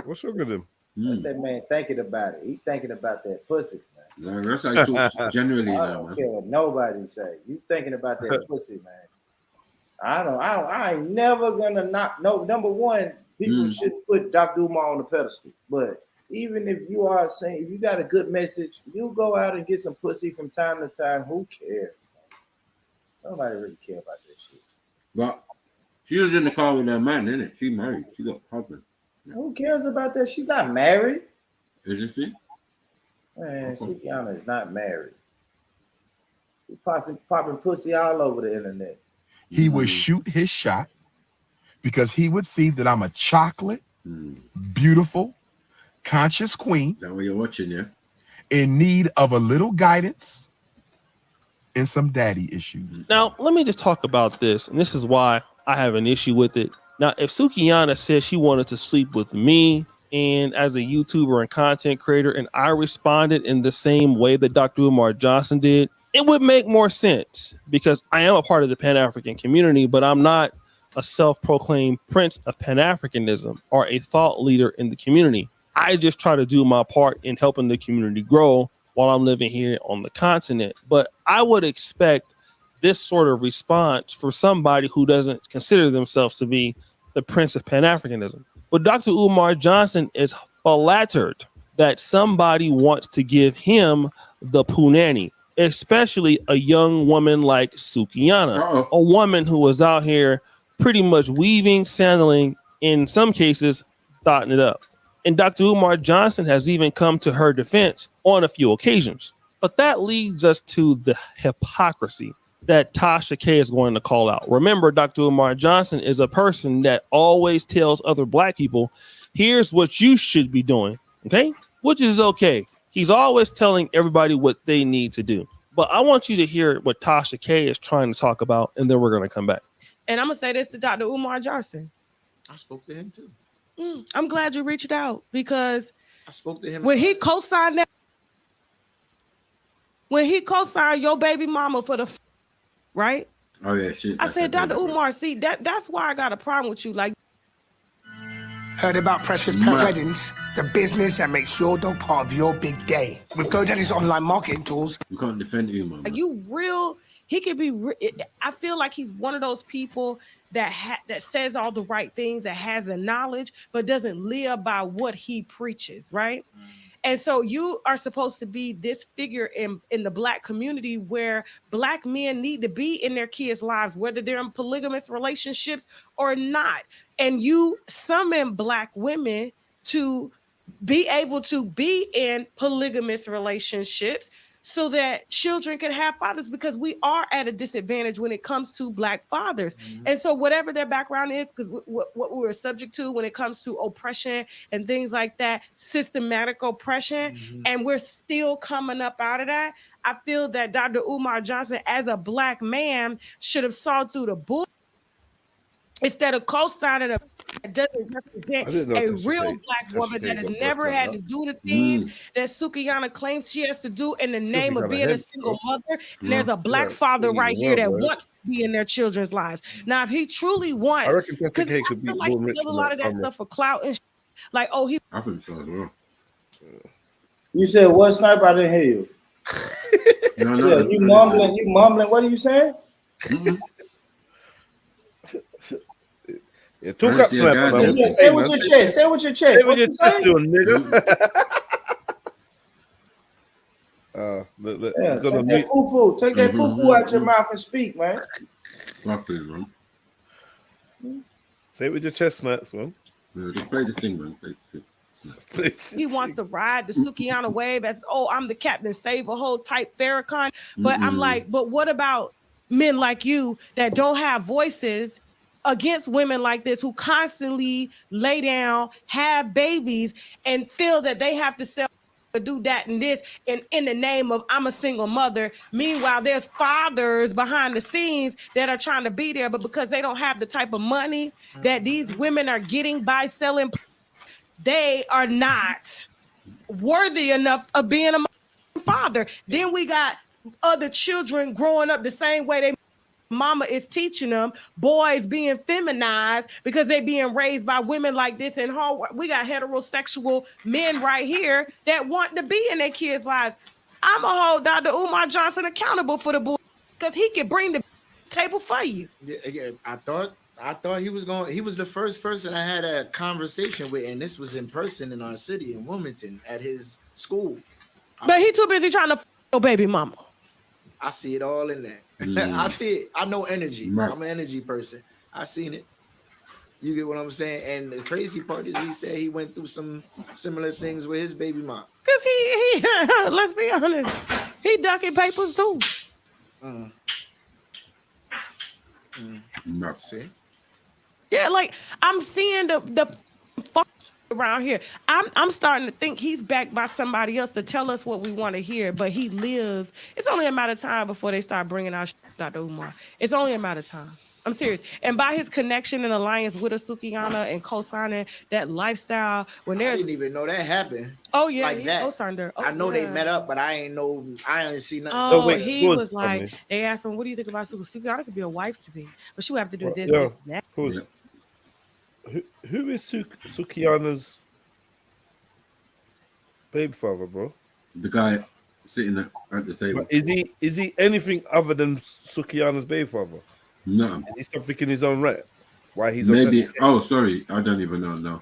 What's wrong with him? I said, man, thinking about it. He thinking about that pussy, man. No, that's how he talks generally I now, don't man. care what nobody say. You thinking about that pussy, man. I ain't never gonna not. No, number one, people should put Dr. Umar on the pedestal. But even if you are saying, if you got a good message, you go out and get some pussy from time to time. Who cares? Man? Nobody really care about that shit. But she was in the car with her man, innit? She married. She got a husband. Who cares about that? She's not married. Isn't she? Man, Sukiana is not married. He popping pussy all over the internet. He would shoot his shot because he would see that I'm a chocolate, beautiful, conscious queen. That what you're watching, yeah? In need of a little guidance and some daddy issues. Now, let me just talk about this, and this is why I have an issue with it. Now, if Sukiana said she wanted to sleep with me, and as a YouTuber and content creator, and I responded in the same way that Dr. Umar Johnson did, it would make more sense because I am a part of the Pan-African community, but I'm not a self-proclaimed prince of Pan-Africanism or a thought leader in the community. I just try to do my part in helping the community grow while I'm living here on the continent. But I would expect this sort of response for somebody who doesn't consider themselves to be the prince of Pan-Africanism. But Dr. Umar Johnson is flattered that somebody wants to give him the punani, especially a young woman like Sukiana, a woman who was out here pretty much weaving, sandling, in some cases, thotting it up. And Dr. Umar Johnson has even come to her defense on a few occasions. But that leads us to the hypocrisy that Tasha K is going to call out. Remember, Dr. Umar Johnson is a person that always tells other black people, here's what you should be doing, okay? Which is okay. He's always telling everybody what they need to do. But I want you to hear what Tasha K is trying to talk about, and then we're going to come back. And I'm going to say this to Dr. Umar Johnson. I spoke to him too. I'm glad you reached out because I spoke to him when he co-signed that, when he co-signed your baby mama for the right? Oh yeah, shit. I said, Dr. Umar, see, that's why I got a problem with you. Like, heard about precious pet weddings, the business that makes your dog part of your big day. With GoDaddy's online marketing tools, You can't defend him, man. Like you real, he could be. I feel like he's one of those people that that says all the right things, that has the knowledge, but doesn't live by what he preaches, right? And so you are supposed to be this figure in the Black community where Black men need to be in their kids' lives, whether they're in polygamous relationships or not. And you summon Black women to be able to be in polygamous relationships so that children can have fathers, because we are at a disadvantage when it comes to Black fathers. And so whatever their background is, because what we were subject to when it comes to oppression and things like that, systematic oppression, and we're still coming up out of that. I feel that Dr. Umar Johnson, as a Black man, should have saw through the bull instead of co-signing a that doesn't represent a real Black woman that has never had to do the things that Sukiyana claims she has to do in the name of being a single mother. And there's a Black father right here that wants to be in their children's lives. Now, if he truly wants, I reckon because I could be feel like he does a lot of that stuff for clout and like, oh, he. I think so as well. You said what, Sniper? I didn't hear you. No, you mumbling. You mumbling. What are you saying? Yeah, talk up, Sniper, man. Yeah, say it with your chest. Say it with your chest. Say it with your chest, little nigga. Look, Yeah, take that foo-foo. Take that foo-foo out your mouth and speak, man. Say it with your chest, Snaps, man. Yeah, just play the thing, man. Play the thing. He wants to ride the Sukiyana wave as, oh, I'm the Captain Save a Whole type Farrakhan. But I'm like, but what about men like you that don't have voices against women like this, who constantly lay down, have babies, and feel that they have to sell, do that and this, and in the name of I'm a single mother. Meanwhile, there's fathers behind the scenes that are trying to be there, but because they don't have the type of money that these women are getting by selling, they are not worthy enough of being a father. Then we got other children growing up the same way they mama is teaching them, boys being feminized because they being raised by women like this. And we got heterosexual men right here that want to be in their kids' lives. I'm gonna hold Dr. Umar Johnson accountable for the bull, because he can bring the table for you. Yeah, again, I thought he was going. He was the first person I had a conversation with, and this was in person in our city in Wilmington at his school. But he too busy trying to your baby mama. I see it all in there. I see it. I know energy. I'm an energy person. I seen it. You get what I'm saying? And the crazy part is he said he went through some similar things with his baby mom. Because he let's be honest, he ducking papers too. See? Yeah, like I'm seeing the around here. I'm starting to think he's backed by somebody else to tell us what we want to hear, but he lives. It's only a matter of time before they start bringing out Dr. Umar. It's only a matter of time. I'm serious. And by his connection and alliance with a Sukiyana and co-signing that lifestyle, when there's, I didn't even know that happened. Oh yeah, like he that. co-signed her. Oh, I know they met up, but I didn't see nothing. Oh, so wait, he was like, they asked him, "What do you think about Sukiyana? Could be a wife to me, but she would have to do this, this, and that." Who is Sukiyana's baby father, bro? The guy sitting at the table. Is he anything other than Sukiyana's baby father? No. Is he something in his own right? Why he's maybe? On Tasha K? Oh, sorry, I don't even know. No.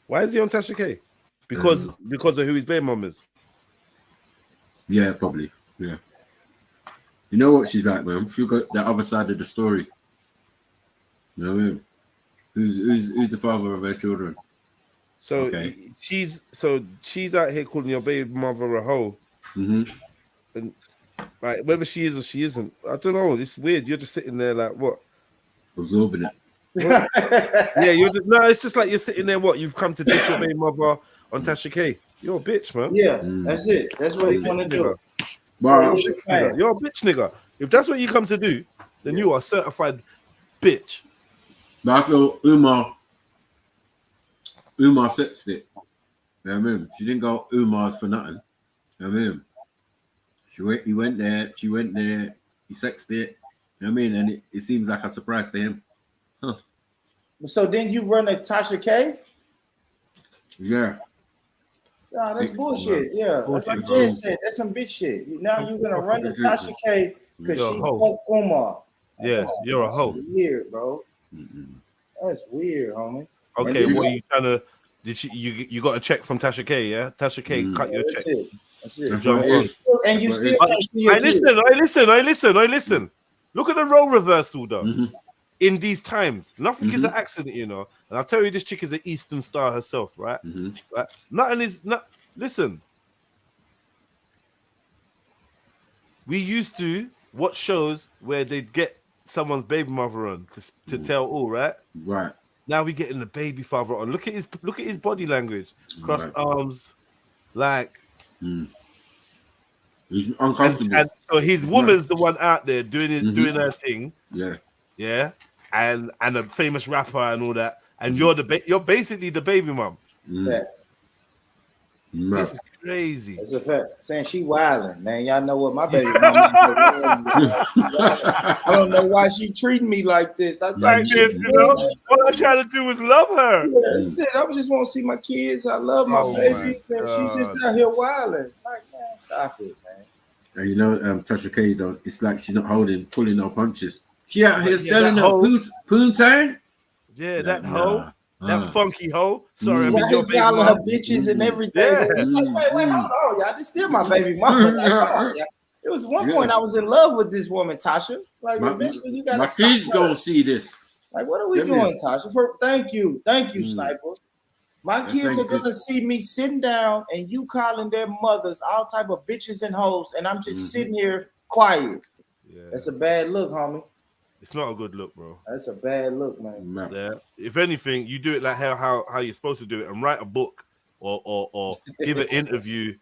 Why is he on Tasha K? Because of who his baby mom is. Yeah, probably. Yeah. You know what she's like, man? She got the other side of the story. You know what I mean? Who's the father of her children? So she's out here calling your baby mother a hoe. And like whether she is or she isn't, I don't know. It's weird. You're just sitting there like what? Absorbing it. Yeah, it's just like you're sitting there. What? You've come to diss your baby mother on Tasha K. You're a bitch, man. Yeah, that's it. That's what he want to do. Wow. You're a bitch, nigga. If that's what you come to do, then you are a certified bitch. But I feel Umar fixed it. You know what I mean? She didn't go Umar's for nothing. You know what I mean? He went there, she went there, he sexed it. You know what I mean? And it seems like a surprise to him. Huh. So then you run a Tasha K? Yeah. Nah, that's bullshit. Yeah, that's like Jay said. That's some bitch shit. Now you're gonna run to Tasha K because she fucked Umar. Yeah, you're a hoe. Weird, bro. That's weird, homie. Okay, what are you trying to? Did you got a check from Tasha K? Yeah, Tasha K cut your check. That's it. And you still can't see your I listen. Look at the role reversal though. In these times, nothing is an accident, you know. And I'll tell you, this chick is an Eastern star herself, right? Right? Nothing is not. Listen, we used to watch shows where they'd get someone's baby mother on to tell all, right? Right. Now we're getting the baby father on. Look at his body language, crossed arms, like. He's uncomfortable. And so his woman's the one out there doing her thing. Yeah. Yeah. And a famous rapper and all that. And you're basically the baby mom. Facts. This is crazy. That's a fact. Saying she wilding, man. Y'all know what my baby mama I don't know why she treating me like this. Like this, you know? All I try to do is love her. Yeah, that's it. I just want to see my kids. I love my babies, and she's just out here wilding. Like, man, stop it, man. And you know, Tasha K, though, it's like she's not pulling no punches. She out here selling her poontang. Yeah, that hoe. That funky hoe. Sorry, I mean your baby calling mom. her bitches and everything. Yeah. Like, wait, hold on, y'all. This still my baby mama. Like, come on, y'all. It was one point I was in love with this woman, Tasha. Like, eventually you got my kids gonna see this. Like, what are we doing, Tasha? Thank you, Sniper. My kids are gonna see me sitting down and you calling their mothers all type of bitches and hoes, and I'm just sitting here quiet. Yeah. That's a bad look, homie. It's not a good look, bro. That's a bad look, man. Yeah. If anything, you do it like how you're supposed to do it, and write a book or give an interview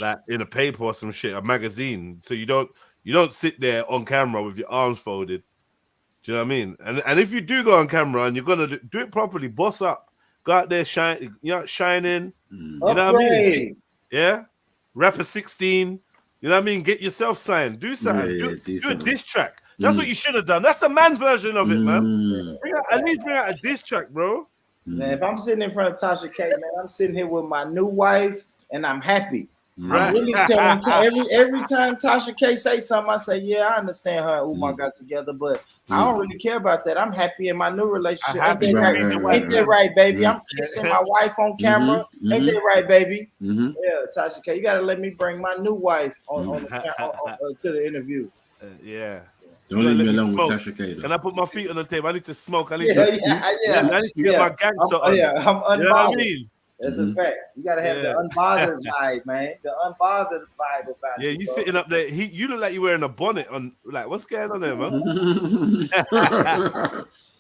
like in a paper or some shit, a magazine. So you don't sit there on camera with your arms folded. Do you know what I mean? And if you do go on camera and you're gonna do it properly, boss up, go out there shining. You know what I mean? Yeah. Rapper 16. You know what I mean? Get yourself signed. Do something. Do a diss track. That's what you should have done. That's the man version of it, man. At least bring out a diss track, bro. Man, if I'm sitting in front of Tasha K, man, I'm sitting here with my new wife, and I'm happy. Right. I'm really telling every time Tasha K say something, I say, yeah, I understand her and Umar got together, but I don't really care about that. I'm happy in my new relationship. Ain't that right, baby? I'm kissing my wife on camera. Ain't that right, baby? Yeah, Tasha K, you got to let me bring my new wife on to the interview. Yeah. Don't leave me alone with Tasha K. Can I put my feet on the table? I need to smoke. I need to get my gangster on. I'm unbothered. You know what I mean? That's a fact. You gotta have the unbothered vibe, man. The unbothered vibe about you. Yeah, you sitting up there. You look like you're wearing a bonnet on. Like, what's going on there, man?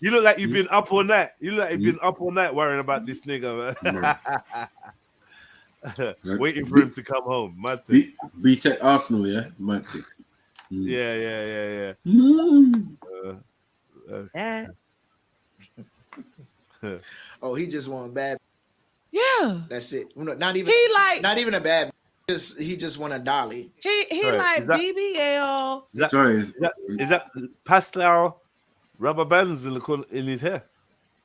You look like you've been up all night. You look like you've been up all night worrying about this nigga, man. Waiting for him to come home. Mad thing. B-Tech Arsenal, yeah? Mad thing. Yeah. Oh, he just want bad. Yeah, that's it. Not even a bad. He just want a dolly. He like BBL. Is that pastel rubber bands in his hair?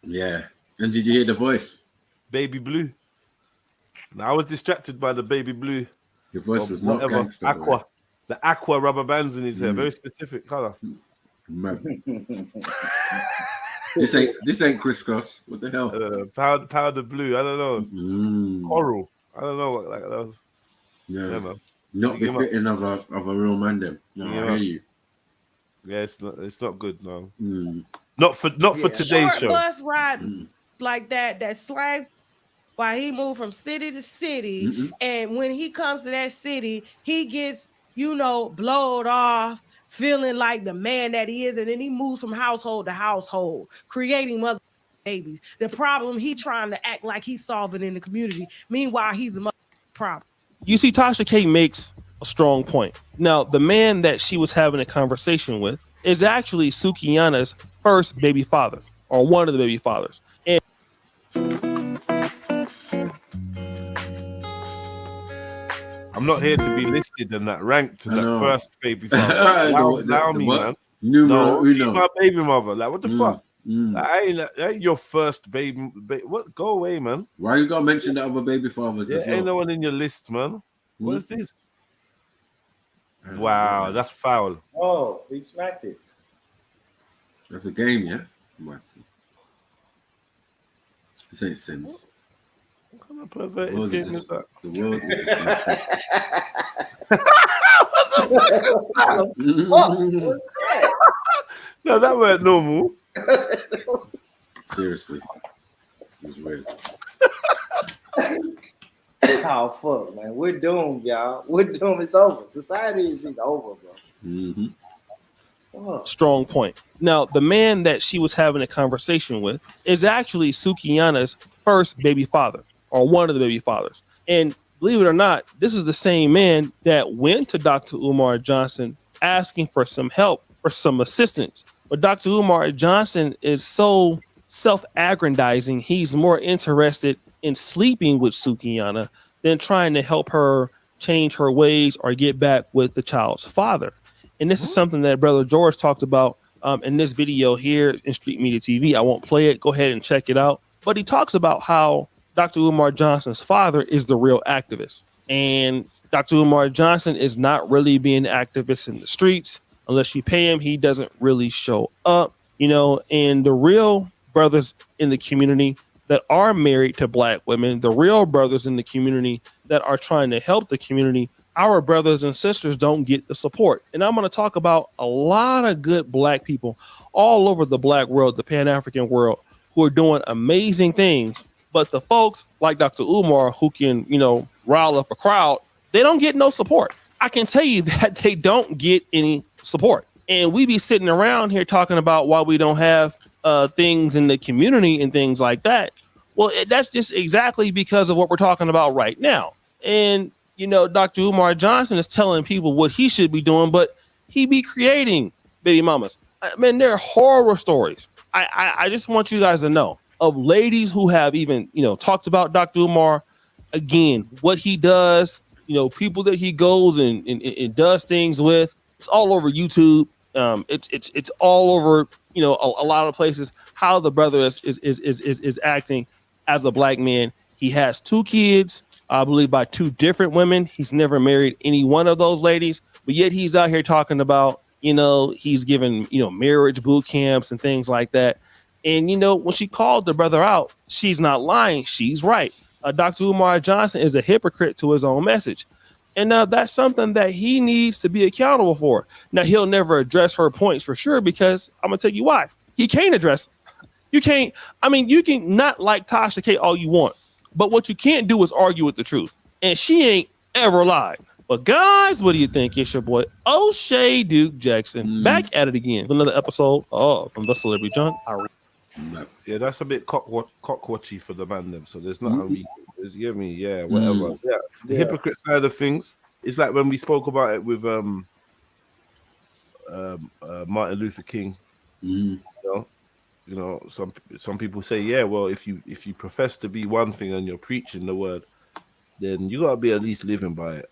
Yeah. And did you hear the voice? Baby blue. Now, I was distracted by the baby blue. Your voice was not gangster, aqua. Right? The aqua rubber bands in his hair, very specific color. This ain't crisscross. What the hell? Powder blue. I don't know. Coral. I don't know what that was. Yeah, man. Not befitting of a real man. Then I hear you. Yeah, it's not good. No, not for today's show. Bus ride like that slang. While he moved from city to city, and when he comes to that city, he gets blowed off, feeling like the man that he is, and then he moves from household to household, creating mother babies. The problem, he trying to act like he's solving in the community. Meanwhile, he's a mother problem. You see, Tasha K makes a strong point. Now, the man that she was having a conversation with is actually Sukiyana's first baby father, or one of the baby fathers. And I'm not here to be listed and that ranked in that first baby father. Allow me, man. She's my baby mother. Like, what the fuck? Like, I ain't your first baby. What? Go away, man. Why you gotta mention the other baby fathers? Yeah, ain't no one in your list, man. What is this? Wow, that's foul. Oh, he smacked it. That's a game, yeah. This ain't sins. What kind of perverted game is that? The world is No, that weren't normal. Seriously. It was weird. Oh, fuck, man. We're doomed, y'all. We're doomed. It's over. Society is just over, bro. Strong point. Now, the man that she was having a conversation with is actually Sukiyana's first baby father, or one of the baby fathers. And believe it or not, this is the same man that went to Dr. Umar Johnson asking for some help or some assistance. But Dr. Umar Johnson is so self-aggrandizing. He's more interested in sleeping with Sukiyana than trying to help her change her ways or get back with the child's father. And this is something that Brother George talked about in this video here in Street Media TV. I won't play it. Go ahead and check it out. But he talks about how Dr. Umar Johnson's father is the real activist. And Dr. Umar Johnson is not really being an activist in the streets. Unless you pay him, he doesn't really show up, you know, and the real brothers in the community that are married to Black women, the real brothers in the community that are trying to help the community, our brothers and sisters don't get the support. And I'm going to talk about a lot of good Black people all over the Black world, the Pan-African world, who are doing amazing things. But the folks like Dr. Umar, who can, you know, rile up a crowd, they don't get no support. I can tell you that they don't get any support. And we be sitting around here talking about why we don't have things in the community and things like that. Well, that's just exactly because of what we're talking about right now. And, you know, Dr. Umar Johnson is telling people what he should be doing, but he be creating baby mamas. I mean, there are horror stories. I just want you guys to know of ladies who have even, you know, talked about Dr. Umar, again, what he does, you know, people that he goes and does things with. It's all over YouTube. It's all over, you know, a lot of places, how the brother is acting as a Black man. He has 2 kids, I believe, by 2 different women. He's never married any one of those ladies, but yet he's out here talking about, you know, he's given, you know, marriage boot camps and things like that. And, you know, when she called the brother out, she's not lying. She's right. Dr. Umar Johnson is a hypocrite to his own message. And that's something that he needs to be accountable for. Now, he'll never address her points for sure, because I'm going to tell you why. He can't address. You can't. I mean, you can not like Tasha K all you want, but what you can't do is argue with the truth. And she ain't ever lied. But guys, what do you think? It's your boy O'Shea Duke Jackson back at it again with another episode from the Celebrity Junk. Yeah, that's a bit cockwatchy for the man them. So there's not you get me? Yeah, whatever. Yeah, the hypocrite side of things. It's like when we spoke about it with Martin Luther King. You know, some people say, yeah, well, if you profess to be one thing and you're preaching the word, then you gotta be at least living by it.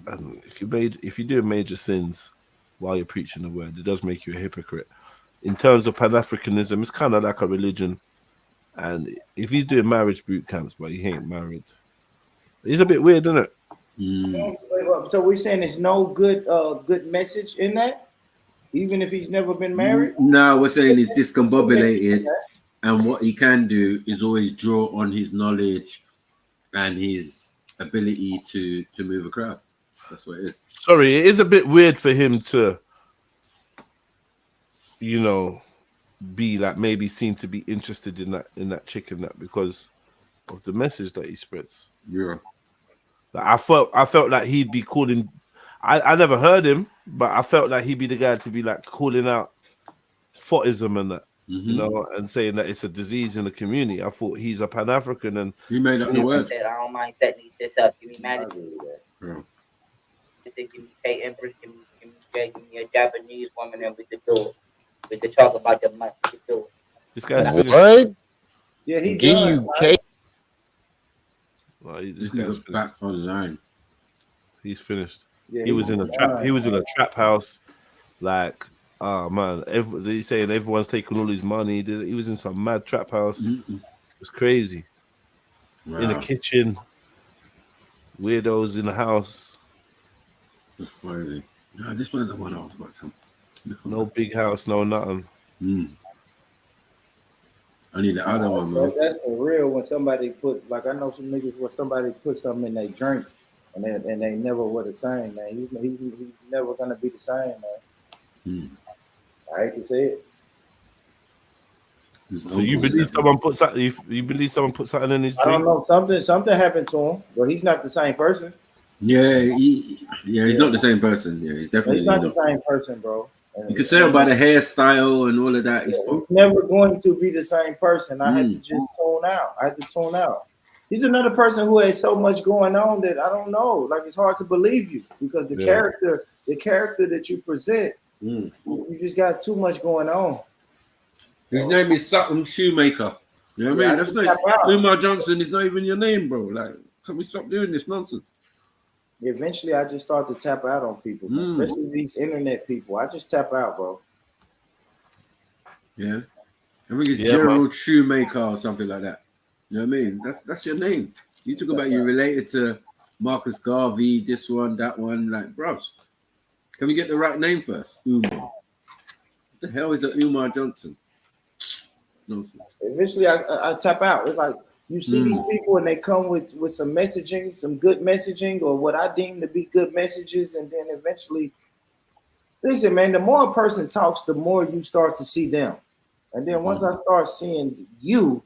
And if you do major sins while you're preaching the word, it does make you a hypocrite. In terms of Pan-Africanism, it's kind of like a religion. And if he's doing marriage boot camps, but he ain't married, it's a bit weird, isn't it? So we're saying there's no good message in that, even if he's never been married? No, we're saying he's discombobulated, and what he can do is always draw on his knowledge and his ability to move a crowd. That's what it is. Sorry, it is a bit weird for him to, you know, be like maybe seen to be interested in that chick and that because of the message that he spreads. Yeah. Like I felt like he'd be calling. I never heard him, but I felt like he'd be the guy to be like calling out Fotism and that, you know, and saying that it's a disease in the community. I thought he's a Pan-African and he made up the word. I don't mind setting these shits up. Give me magic. Yeah. Give me K Empress, give me a Japanese woman, and we could do it. We could talk about the money. We could do it. This guy's what? Yeah, he give you K. Well, this guy's back online. He's finished. Yeah, he was in a trap. He was in a trap house. Like, oh man, he's saying everyone's taking all his money. He was in some mad trap house. It was crazy. Wow. In the kitchen, weirdos in the house. That's crazy. No, this wasn't the one I was watching. No big house, no nothing. I need the other one, man. That's for real. When somebody puts, like I know some niggas where somebody puts something in their drink and they never were the same, man. He's never gonna be the same, man. I hate to say it. So you believe someone put something? You believe someone put something in his drink? I don't know. Something happened to him, but he's not the same person. Yeah, he's not the same person. Yeah, he's definitely He's not not. the same person, bro. You can tell by the hairstyle and all of that. He's never going to be the same person. I had to just tune out. I had to tune out. He's another person who has so much going on that I don't know. Like, it's hard to believe you because the character that you present, you just got too much going on. His name is Sutton Shoemaker. You know what I mean? That's not Umar Johnson. Is not even your name, bro. Like, can we stop doing this nonsense? Eventually, I just start to tap out on people, especially these internet people. I just tap out, bro. Yeah, I think it's Gerald Shoemaker or something like that. You know what I mean? That's your name. You talk about you related to Marcus Garvey, this one, that one. Like, bros, can we get the right name first? Umar. What the hell is a Umar Johnson? Nonsense. Eventually, I tap out. It's like you see these people and they come with some messaging, some good messaging, or what I deem to be good messages, and then eventually, listen, man. The more a person talks, the more you start to see them, and then once I start seeing you,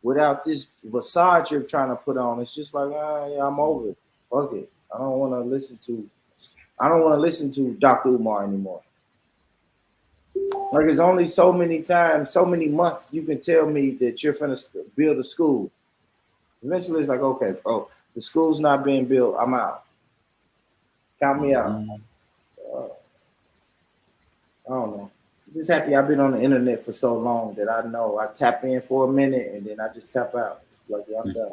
without this facade you're trying to put on, it's just like, yeah, I'm over it. Fuck it. I don't want to listen to Dr. Umar anymore. Like, it's only so many times, so many months you can tell me that you're finna build a school. Eventually, it's like, okay, bro, the school's not being built. I'm out. Count me out. I don't know. I'm just happy I've been on the internet for so long that I know I tap in for a minute and then I just tap out. It's like, yeah, I'm done.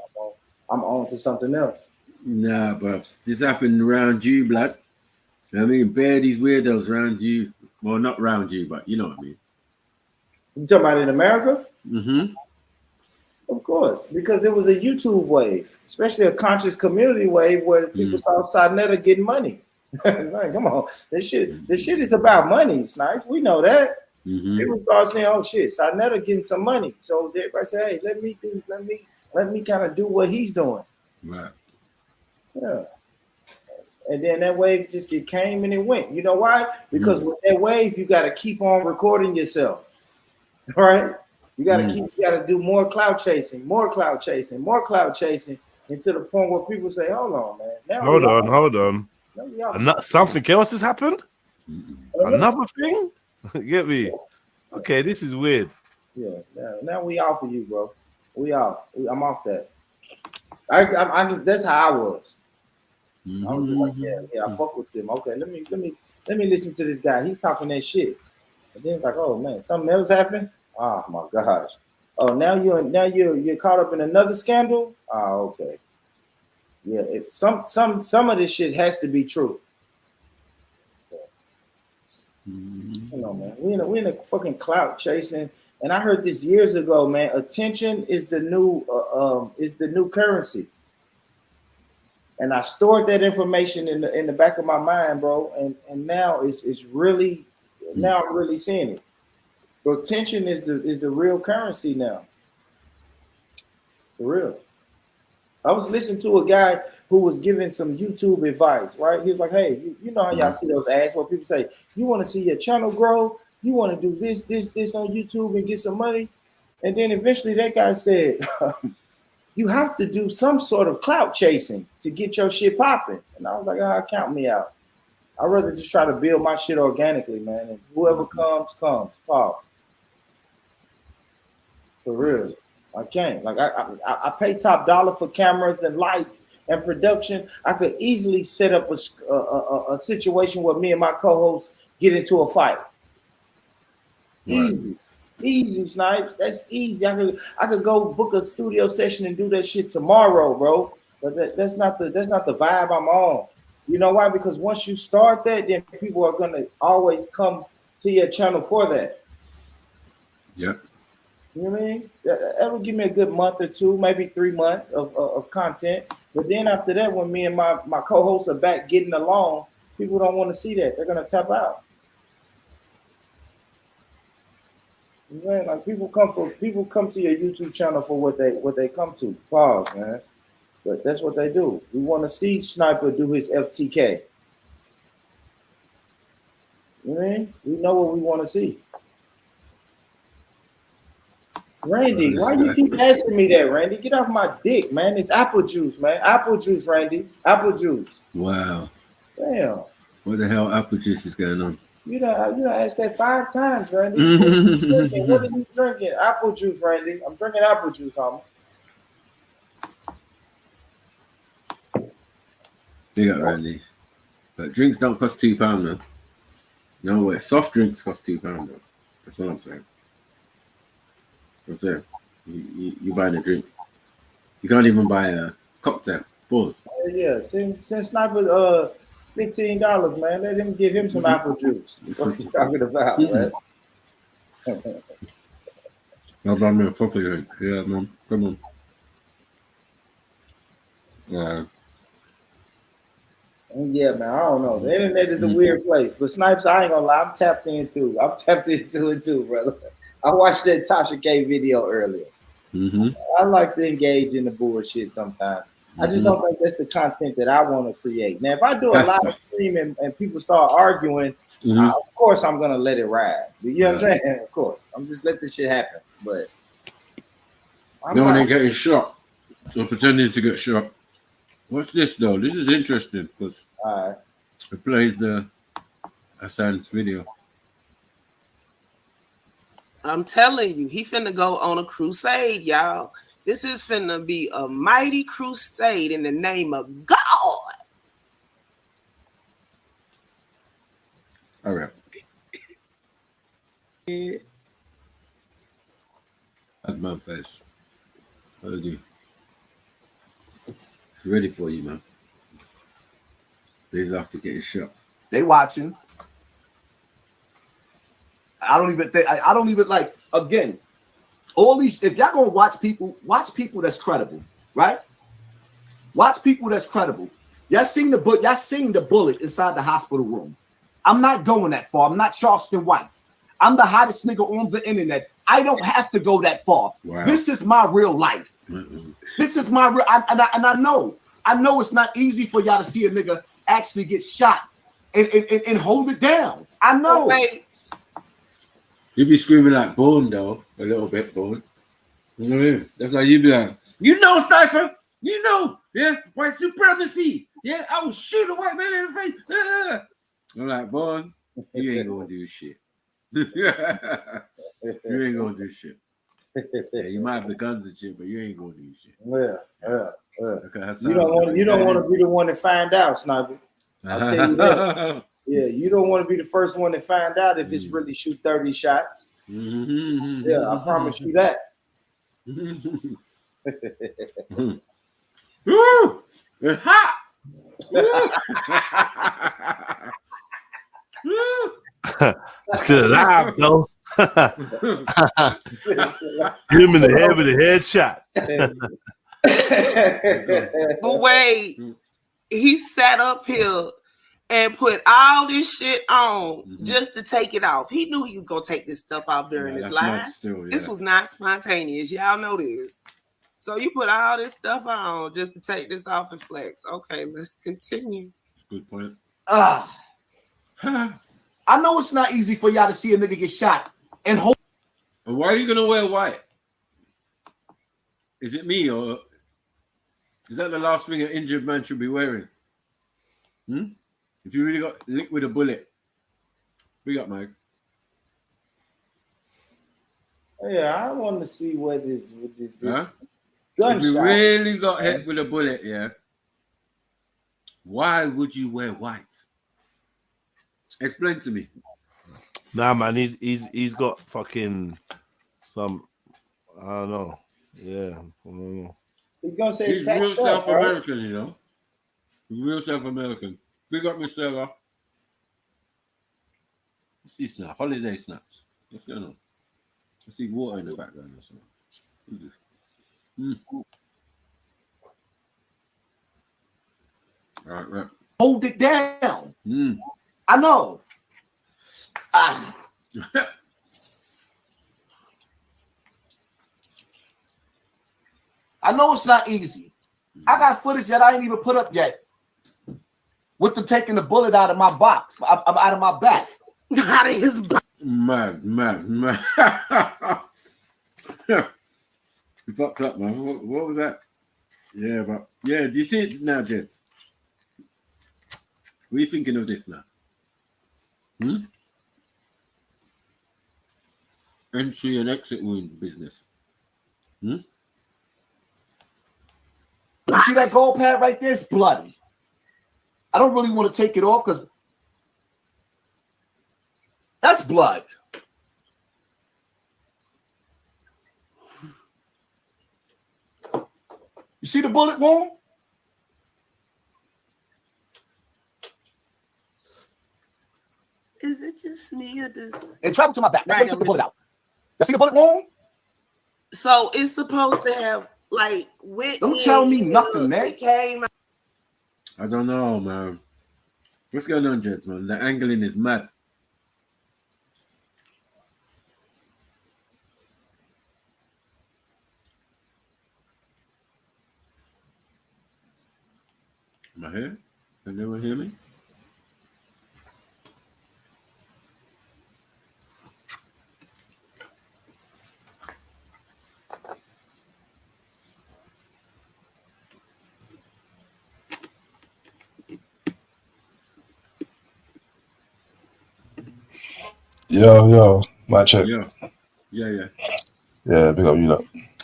I'm on to something else. Nah, bro. This happened around you, blood. You know what I mean? Bear these weirdos around you. Well, not around you, but you know what I mean. You talking about in America? Mm-hmm. Of course, because it was a YouTube wave, especially a conscious community wave where people saw Sarnetta getting money. Like, come on, this shit is about money, Snipes. We know that. People start saying, "Oh shit, Sarnetta getting some money." So everybody say, "Hey, let me kind of do what he's doing." Right. Yeah. And then that wave just came and it went. You know why? Because with that wave, you got to keep on recording yourself, right? You got to do more clout chasing, until the point where people say, "Hold on, man." Now hold on. Something else has happened. Another thing. Get me? Okay, this is weird. Yeah. Now we off of you, bro. We off. I'm off that. I that's how I was. I was just like, yeah, I fuck with him. Okay, let me listen to this guy. He's talking that shit. And then it's like, oh man, something else happened. Oh my gosh. Oh, now you're caught up in another scandal. Oh, okay. Yeah, some of this shit has to be true. You know, man, we in a fucking clout chasing. And I heard this years ago, man. Attention is the new currency. And I stored that information in the back of my mind, bro. And now it's really now I'm really seeing it. So attention is the real currency now. For real. I was listening to a guy who was giving some YouTube advice, right? He was like, hey, you know how y'all see those ads where people say, you want to see your channel grow? You want to do this on YouTube and get some money? And then eventually that guy said, you have to do some sort of clout chasing to get your shit popping. And I was like, count me out. I'd rather just try to build my shit organically, man. And whoever comes. Pause. For real. I can't. Like I pay top dollar for cameras and lights and production. I could easily set up a situation where me and my co-hosts get into a fight. Right. Easy, Snipes. That's easy. I could go book a studio session and do that shit tomorrow, bro. But that's not the vibe I'm on. You know why? Because once you start that, then people are gonna always come to your channel for that. Yep. You know what I mean? That would give me a good month or two, maybe 3 months of content. But then after that, when me and my co-hosts are back getting along, people don't want to see that. They're gonna tap out. You know, like people come to your YouTube channel for what they come to. Pause, man. But that's what they do. We want to see Sniper do his F.T.K. You know what I mean? We know what we want to see. You Randy, why you keep asking me that, Randy? Get off my dick, man. It's apple juice, man. Apple juice, Randy. Apple juice. Wow. Damn. What the hell apple juice is going on? You know, asked that 5 times, Randy. What are you drinking? What are you drinking? Apple juice, Randy. I'm drinking apple juice, homie. Big up, Randy. But drinks don't cost £2, man. No way. Soft drinks cost £2, though. That's all I'm saying. I'm saying. You buying a drink. You can't even buy a cocktail. Pause. Yeah, since Sniper $15, man. Let him give him some apple juice. What are you talking about, man? No, but I'm a proper drink. Yeah, man. Come on. Yeah. Yeah, man. I don't know. The internet is a weird place, but Snipes, I ain't gonna lie. I'm tapped into it too, brother. I watched that Tasha K video earlier. I like to engage in the bullshit sometimes. I just don't think that's the content that I want to create. Now, if I do a live stream and people start arguing, of course I'm gonna let it ride. You know what I'm saying? Of course, I'm just let this shit happen. But no one ain't getting shot or pretending to get shot. What's this though? This is interesting because it plays the Hassan's video. I'm telling you, he finna go on a crusade, y'all. This is finna be a mighty crusade in the name of God. All right. That's my face. What do you? Ready for you, man. Days after getting shot. They watching. I don't even like, again, all these, if y'all gonna watch people that's credible, right? Watch people that's credible. Y'all seen the bullet inside the hospital room. I'm not going that far. I'm not Charleston White. I'm the hottest nigga on the internet. I don't have to go that far. Wow. This is my real life. This is my real, and I know it's not easy for y'all to see a nigga actually get shot and hold it down. I know. Wait. You be screaming like Born though, a little bit, Born. You know what I mean? That's how you be like, you know, Sniper, you know, yeah, white supremacy. Yeah, I will shoot a white man in the face. I'm like, Born, you ain't gonna do shit. You ain't gonna do shit. Yeah, you might have the guns and shit, but you ain't gonna do shit. Yeah. You don't want to be the one to find out, Sniper. I'll tell you that. Yeah, you don't want to be the first one to find out if it's really shoot 30 shots. Yeah, I promise you that. Woo! It's hot. I'm still alive, though. Hit him in the head with a headshot. But wait, he sat up here and put all this shit on just to take it off. He knew he was gonna take this stuff off during his live. This was not spontaneous. Y'all know this. So you put all this stuff on just to take this off and flex. Okay, let's continue. Good point. I know it's not easy for y'all to see a nigga get shot and hold. Why are you gonna wear white? Is it me or is that the last thing an injured man should be wearing? If you really got licked with a bullet, we got Mike. Yeah, I want to see what this Huh? gunshot. If you really got hit with a bullet, yeah. Why would you wear white? Explain to me. Nah, man, he's got fucking some. I don't know. Yeah, I don't know. He's gonna say he's real South American, you know. Real South American. Big up, Miss Sarah. What's these snaps? Holiday snaps. What's going on? I see water in the background or something. Right. Hold it down. I know. I know it's not easy. I got footage that I ain't even put up yet. With them taking the bullet out of my box, out of my back. Out of his back. Man. You fucked up, man. What was that? Yeah, but yeah, do you see it now, Jets? What are you thinking of this now? Entry and exit wound business. You see that gold pad right there? It's bloody. I don't really want to take it off because that's blood. You see the bullet wound? Is it just me or does It traveled to my back. That's why you took the bullet out. You see the bullet wound? so it's supposed to have like witness? Don't tell me nothing, man. I don't know, man. What's going on, Jets, man? The angling is mad. Am I here? Can anyone hear me? Yo, my check. Yeah. Yeah, big up you lot.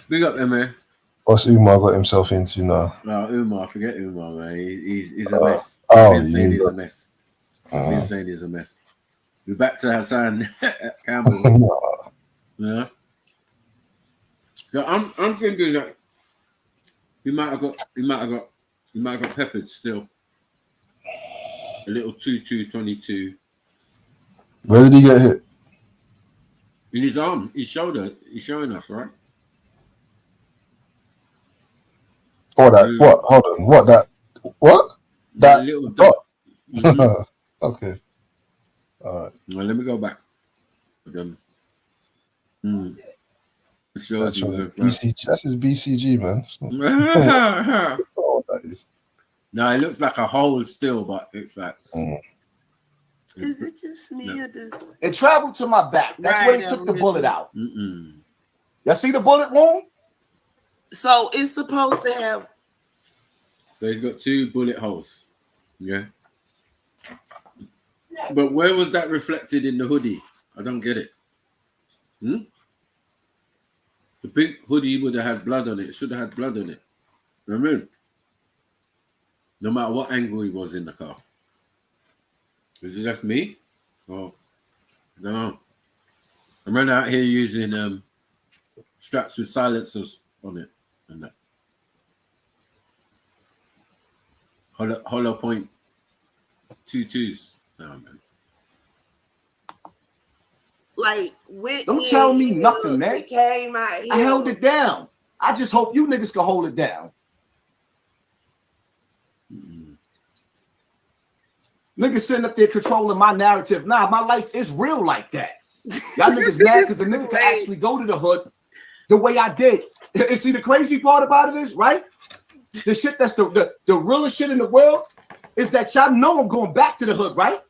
Big up, MA. What's Umar got himself into now? No, Umar, forget Umar, man. He's a mess. Oh, I've been saying he's a mess. I've been saying he's a mess. We're back to Hassan Campbell. Yeah. So I'm thinking that he might have got peppered still. A little 22. Where did he get hit? In his arm, his shoulder. He's showing us, right? Oh, that what? Hold on. What that? What? That little dot. Okay. All right. Well, let me go back. It shows you BCG. That's his BCG, man. Oh, that is. No, it looks like a hole still, but it's like. Is it just me or does it traveled to my back? That's where he took the bullet out. Y'all see the bullet wound? So it's supposed to have. So he's got 2 bullet holes. Yeah. But where was that reflected in the hoodie? I don't get it. The big hoodie would have had blood on it. Should have had blood on it. You know what I mean? No matter what angle he was in the car. Is it just me? Oh, I don't know. I'm running out here using straps with silencers on it and that. Hollow point 22s. No, man. Like with Don't tell me nothing, man. Came out here. I held it down. I just hope you niggas can hold it down. Niggas sitting up there controlling my narrative. Nah, my life is real like that. Y'all niggas mad because the nigga can actually go to the hood the way I did. And see, the crazy part about it is, right? The shit that's the realest shit in the world is that y'all know I'm going back to the hood, right?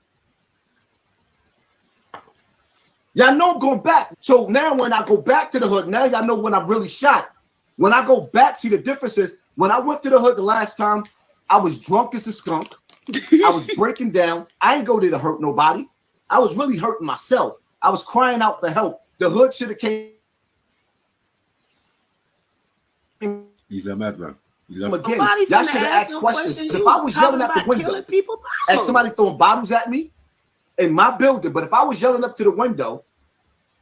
Y'all know I'm going back. So now when I go back to the hood, now y'all know when I'm really shot. When I go back, see the difference is when I went to the hood the last time, I was drunk as a skunk. I was breaking down. I ain't go there to hurt nobody. I was really hurting myself. I was crying out for help. The hood should have came. He's a madman. Again, y'all should have asked questions. If I was yelling at the window and somebody throwing bottles at me in my building, but if I was yelling up to the window,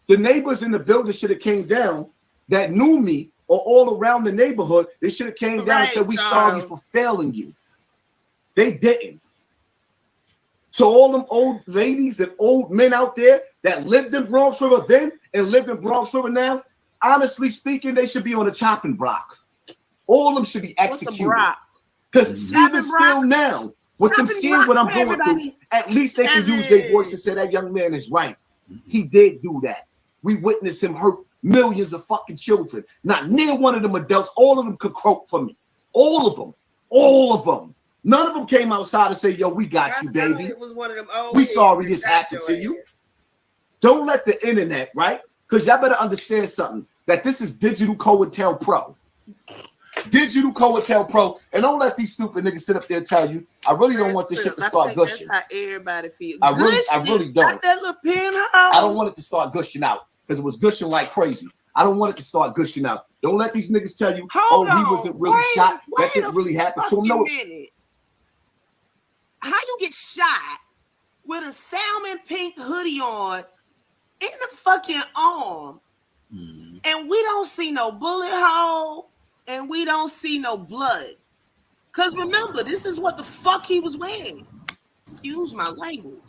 the neighbors in the building should have came down that knew me or all around the neighborhood. They should have came down and said, "We sorry for failing you." They didn't. So all them old ladies and old men out there that lived in Bronx River then and live in Bronx River now, honestly speaking, they should be on a chopping block. All of them should be executed. Because even still now, with them seeing what I'm going through, at least they can use their voice and say that young man is right. He did do that. We witnessed him hurt millions of fucking children. Not near one of them adults, all of them could croak for me. All of them. All of them. None of them came outside and say, "Yo, we got you, baby. It was one of them We sorry this happened to you." Don't let the internet, right? Because y'all better understand something. that this is digital COINTELPRO. Digital COINTELPRO, and don't let these stupid niggas sit up there and tell you. I really don't want this shit to start gushing. That's how everybody feels. I really don't. Got that little pinhole. I don't want it to start gushing out because it was gushing like crazy. I don't want it to start gushing out. Don't let these niggas tell you, Hold he wasn't really shot. That didn't really happen to him. No. Minute. How you get shot with a salmon pink hoodie on in the fucking arm, and we don't see no bullet hole, and we don't see no blood? Because remember, this is what the fuck he was wearing. Excuse my language.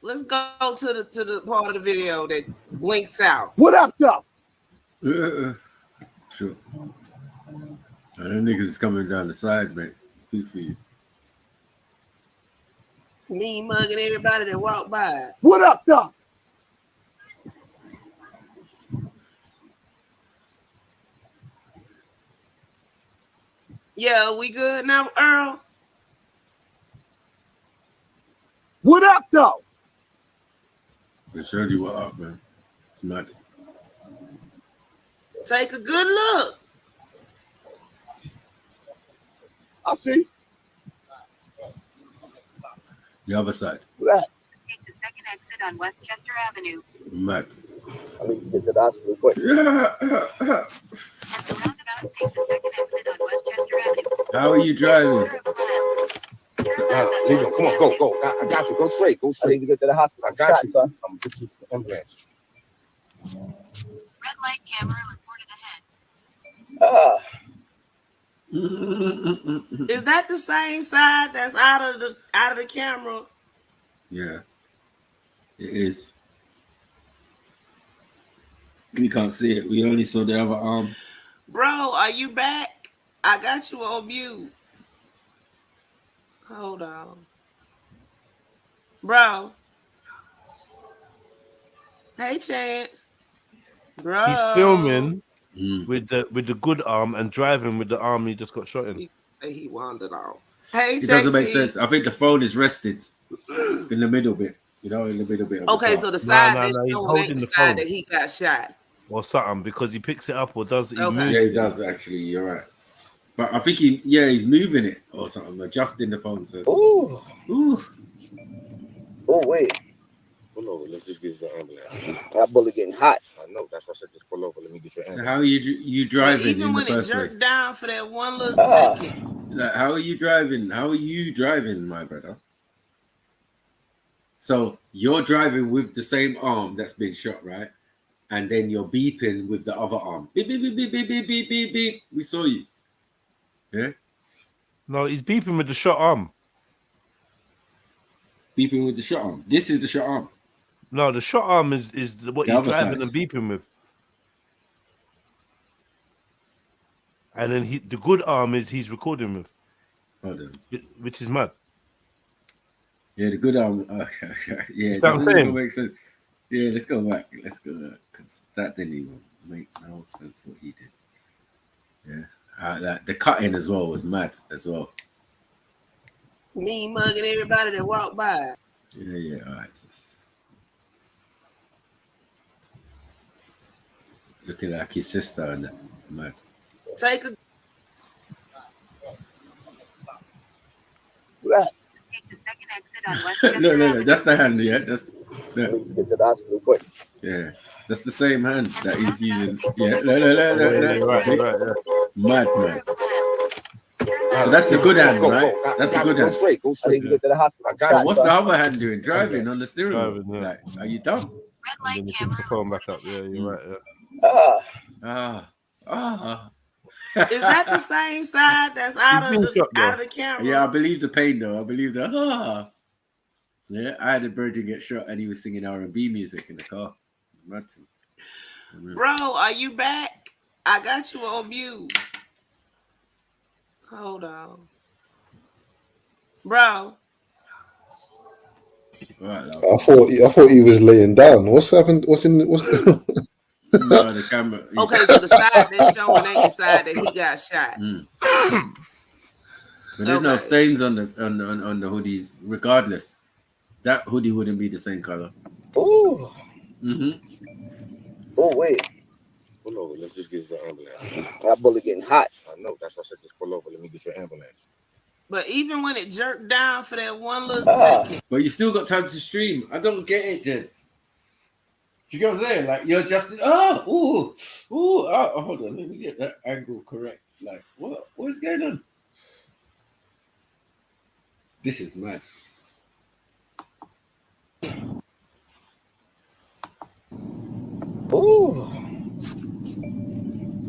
Let's go to the part of the video that blinks out. What up, though? Sure. Them niggas is coming down the side, mate. Speak for you. Me mugging everybody that walk by. What up, though? Yeah, we good now, Earl? What up, though? They showed you what up, man. It's not. Take a good look. I see. The other side. Right. Take the second exit on Westchester Avenue. Mad. I need to get to the hospital quick. At the roundabout, take the second exit on Westchester Avenue. How are you driving? Leave it. Come on, go. I got you. Go straight. I need to get to the hospital. I got you. Son. I'm gonna get you the ambulance. Red light camera reported ahead. Is that the same side that's out of the camera? Yeah, it is. We can't see it. We only saw the other arm. Bro, are you back? I got you on mute. Hold on. Bro. Hey, Chance. Bro. He's filming with the good arm and driving with the arm he just got shot in. He wandered off. Hey, It doesn't make JT. sense. I think the phone is rested in the middle bit. You know, in the middle bit. Of Okay, the so the No, side no, that's no, he's showing holding ain't the the side phone. that he got shot. Or something because he picks it up or does he Okay. move? Yeah, he does actually. You're right. But I think he's moving it or something, adjusting the phone. So. Ooh. Oh, wait. Pull over. Let's just get your ambulance. That bullet getting hot. I know. That's why I said just pull over. Let me get your So ambulance. how are you driving Even in the when it first jerked place? down for that one little second. Like, how are you driving? How are you driving, my brother? So you're driving with the same arm that's been shot, right? And then you're beeping with the other arm. Beep, beep, beep, beep, beep, beep, beep, beep, beep. We saw you. Yeah? No, he's beeping with the shot arm. Beeping with the shot arm. This is the shot arm. No, the shot arm is what The he's other driving side. and beeping with. And then the good arm is he's recording with. Hold on. Which is mad. Yeah, the good arm. Yeah, Is that doesn't what I'm even saying? make sense. Yeah, let's go back. Let's go back. Because that didn't even make no sense what he did. Yeah. The cutting as well was mad as well. Me mugging everybody that walked by. Yeah. All right. Looking like his sister and that. Mad. Take a Right. Take the second exit on Westchester No. Avenue. That's the hand. Yeah. That's Get to the hospital quick. yeah. That's the same hand that he's using. Yeah. No. Right, See? right. Mad. So that's the good hand, Go. right? I That's the got you. good Go hand. straight. Go I need straight. to get to the hospital. I got So you. what's the other hand doing? Driving on the steering wheel. Driving, yeah. Like, are you dumb? Red And light then he camera picks the phone back up. reported Yeah, ahead. you're right. Ah. Is that the same side that's out He's of been shot, out of the camera? Yeah, I believe the pain though. I believe the Yeah, I had a virgin get shot and he was singing R&B music in the car. Mad thing. Bro, are you back? I got you on mute. Hold on. Bro. Right, I thought he was laying down. What's happened? What's no, the camera. Okay, so the side that's showing ain't the side that he got shot. But there's no stains on the hoodie, regardless. That hoodie wouldn't be the same color. Ooh. Oh wait, Pull over. Let's just get your ambulance. that bullet getting hot. I know. That's why I said just pull over. Let me get your ambulance. But even when it jerked down for that one little second. But you still got time to stream. I don't get it, gents. Do you get what I'm saying? Like, you're just, hold on, let me get that angle correct. Like, what's going on? This is mad.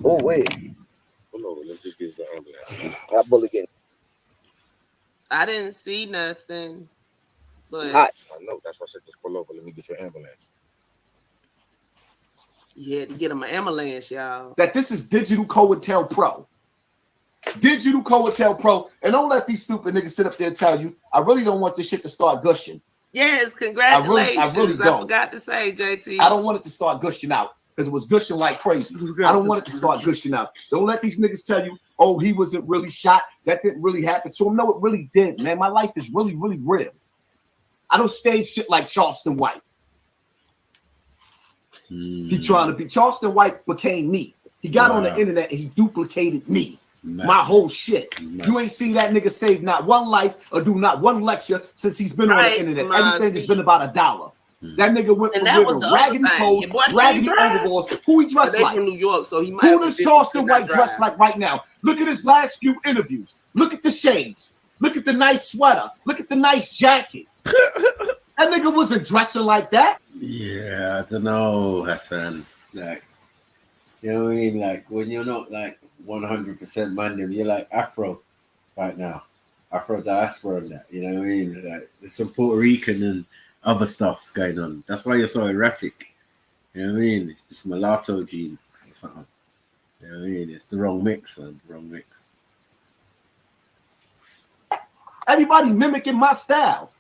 Oh wait, Pull over. Let's just get your ambulance. that bullet getting I didn't see nothing. But hot. I know. That's why I said just pull over. Let me get your ambulance. you had to get him an ambulance, y'all. That this is Digital COINTELPRO. Digital COINTELPRO. And don't let these stupid niggas sit up there and tell you, I really don't want this shit to start gushing. Yes, congratulations. I really don't. I forgot to say, JT. I don't want it to start gushing out because it was gushing like crazy. I don't want it to start gushing out. Don't let these niggas tell you, oh, he wasn't really shot. That didn't really happen to him. No, it really did, man. My life is really, really real. I don't stage shit like Charleston White. He trying to be Charleston White became me. He got on the internet and he duplicated me. My whole shit. You ain't seen that nigga save not one life or do not one lecture since he's been on the internet. Everything has been about $1. That nigga went from wearing raggedy clothes, raggedy overalls. Who he dressed like? From New York, so he might. Who does Charleston White dress like right now? Look at his last few interviews. Look at the shades. Look at the nice sweater. Look at the nice jacket. That nigga wasn't dressing like that. Yeah, I don't know, Hassan. Like, you know what I mean? Like, when you're not like 100% Mandem, you're like Afro right now. Afro diaspora and that, you know what I mean? Like, there's some Puerto Rican and other stuff going on. That's why you're so erratic. You know what I mean? It's this mulatto gene or something. You know what I mean? It's the wrong mix, man. Wrong mix. Everybody mimicking my style.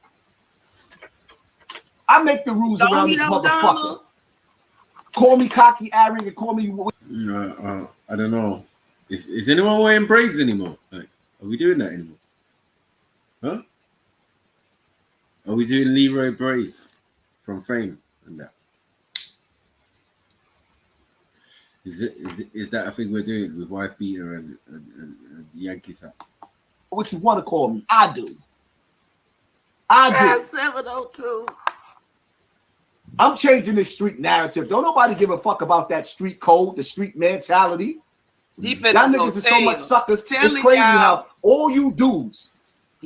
I make the rules around this motherfucker. Call me cocky, arrogant, call me. I don't know. Is anyone wearing braids anymore? Like, are we doing that anymore? Huh? Are we doing Leroy braids from Fame and that? Is that a thing we're doing with Wife Beater and Yankees hat? What you want to call me? I do. I do. 702. I'm changing the street narrative. Don't nobody give a fuck about that street code, the street mentality. Y'all niggas are so much suckers. It's crazy how all you dudes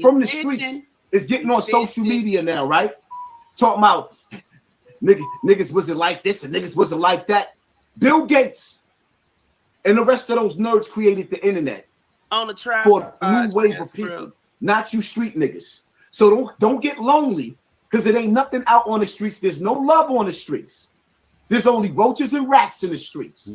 from the streets is getting on social media now, right? Talking about niggas wasn't like this and niggas wasn't like that. Bill Gates and the rest of those nerds created the internet on the track for a new wave of people, not you street niggas. So don't get lonely because it ain't nothing out on the streets. There's no love on the streets. There's only roaches and rats in the streets.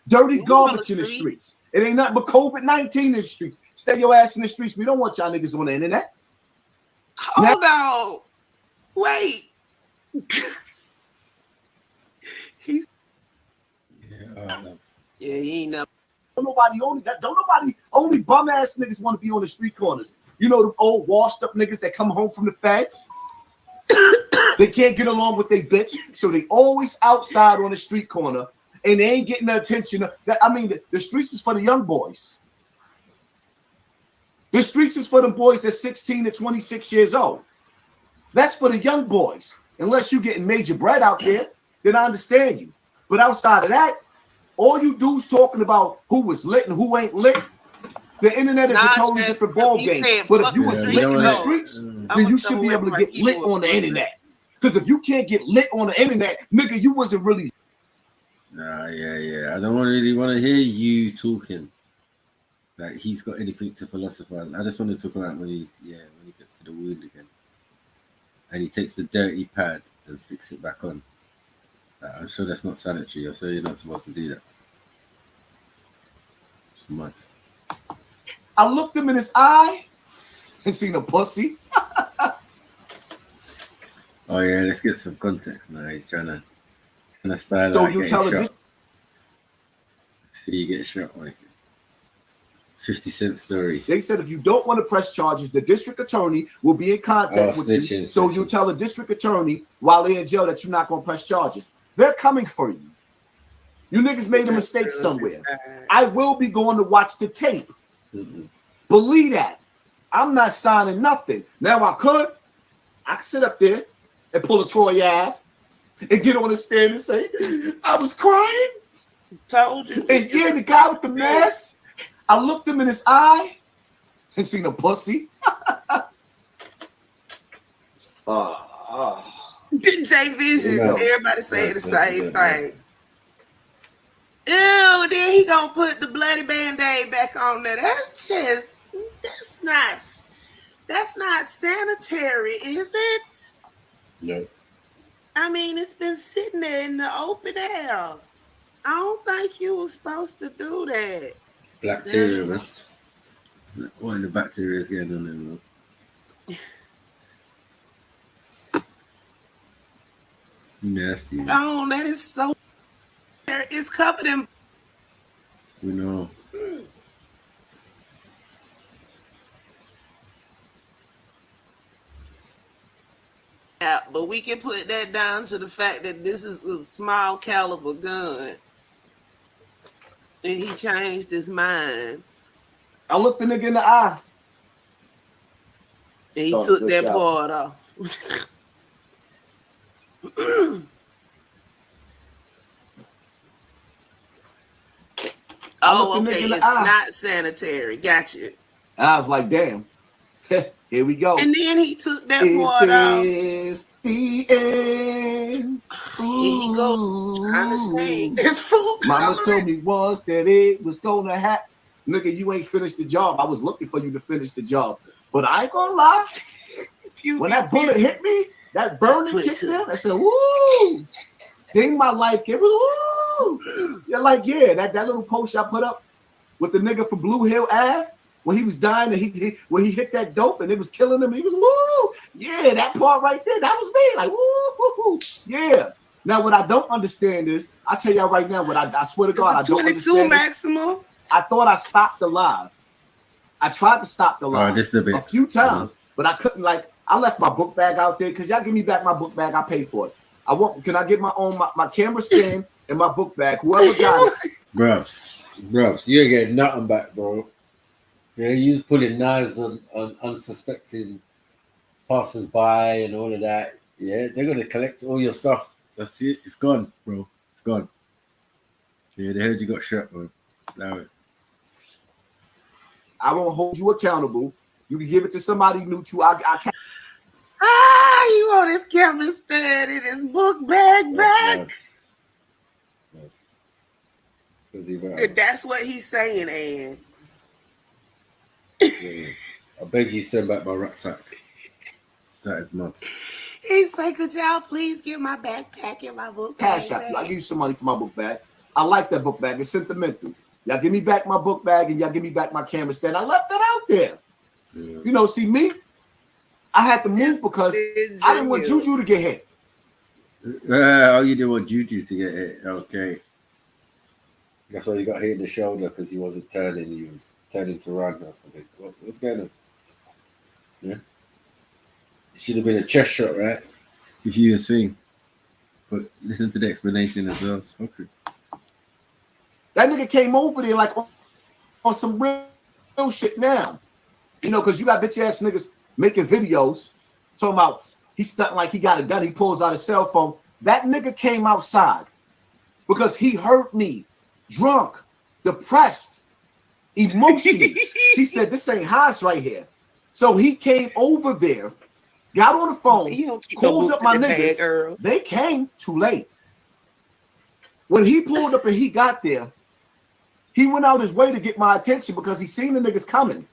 Dirty garbage in the streets. It ain't nothing but COVID-19 in the streets. Stay your ass in the streets. We don't want y'all niggas on the internet. Hold on. Wait. He's he ain't never. Don't nobody only bum ass niggas want to be on the street corners. You know the old washed up niggas that come home from the feds? They can't get along with their bitch, so they always outside on the street corner, and they ain't getting the attention. The streets is for the young boys. The streets is for the boys that's 16 to 26 years old. That's for the young boys. Unless you're getting major bread out there, then I understand you. But outside of that, all you dudes talking about who was lit and who ain't lit. The internet is a totally different ball game. But if you was lit in the streets, then you should be able to get lit on the internet. Because if you can't get lit on the internet, nigga, you wasn't really. Nah, yeah. I don't really want to hear you talking. Like he's got anything to philosophize. I just want to talk about when he gets to the wound again. And he takes the dirty pad and sticks it back on. I'm sure that's not sanitary. I'm sure you're not supposed to do that. It's much. I looked him in his eye and seen a pussy. Oh yeah, let's get some context now. He's trying to style so out you getting tell shot. See you get shot like 50 Cent story. They said if you don't want to press charges, the district attorney will be in contact with you. So you tell the district attorney while they're in jail that you're not going to press charges. They're coming for you. You niggas made a mistake somewhere. I will be going to watch the tape. Believe that. I'm not signing nothing. Now I could sit up there and pull a Troy Ave and get on the stand and say, I was crying. Told you. And yeah, the guy with the mask, I looked him in his eye and seen a pussy. J Vision, everybody saying the same thing. Ew, then he gonna put the bloody band-aid back on there. That's not sanitary, is it? No. I mean, it's been sitting there in the open air. I don't think you were supposed to do that. Bacteria, man. What in the bacteria is going on there, man? Nasty. Oh, that is so. It's covered in. We know. Yeah, but we can put that down to the fact that this is a small caliber gun. And he changed his mind. I looked the nigga in the eye. And he took that part off. Oh, okay. It's not sanitary. Gotcha. I was like, damn. Here we go. And then he took that part off. Is the end. Here he goes trying to sing. It's food. Mama told me once that it was gonna happen. Nigga, you ain't finished the job. I was looking for you to finish the job. But I ain't gonna lie. When that bullet hit me, that burning kicked in, I said, woo! Ding my life, kid. Woo! You're like, yeah, that little post I put up with the nigga from Blue Hill Ave when he was dying and when he hit that dope and it was killing him, he was woo! Yeah, that part right there, that was me. Like, woo! Yeah. Now, what I don't understand is, I tell y'all right now, what I swear to God, I don't understand. 22 maximum. I thought I stopped the live. I tried to stop the live a few times, but I couldn't. Like, I left my book bag out there because y'all give me back my book bag. I paid for it. Can I get my own my camera stand and my book bag? Whoever got it. Bruv, you ain't getting nothing back, bro. Yeah, you was pulling knives on unsuspecting passers-by and all of that. Yeah, they're gonna collect all your stuff. That's it. It's gone, bro. It's gone. Yeah, they heard you got shot, bro. Allow it. I won't hold you accountable. You can give it to somebody neutral. I can't. You want his camera stand in his book bag back? And that's what he's saying, Ann. I beg you send back my rucksack. That is mad. He's like, could y'all please get my backpack and my book Cash bag? out. I'll give you some money for my book bag. I like that book bag. It's sentimental. Y'all give me back my book bag and y'all give me back my camera stand. I left that out there. Yeah. You know, see me? I had to move because I didn't want Juju to get hit. Oh, you didn't want Juju to get hit. Okay. That's why you got hit in the shoulder because he wasn't turning. He was turning to run or something. What's going on? Yeah. It should have been a chest shot, right? If you swing. But listen to the explanation as well. It's okay. That nigga came over there like on some real shit now. You know, because you got bitch ass niggas making videos talking about he's stunting like he got a gun. He pulls out his cell phone. That nigga came outside because he heard me drunk, depressed, emotional. He said, this ain't Haas right here. So he came over there, got on the phone, calls up my niggas. They came too late. When he pulled up and he got there, he went out his way to get my attention because he seen the niggas coming.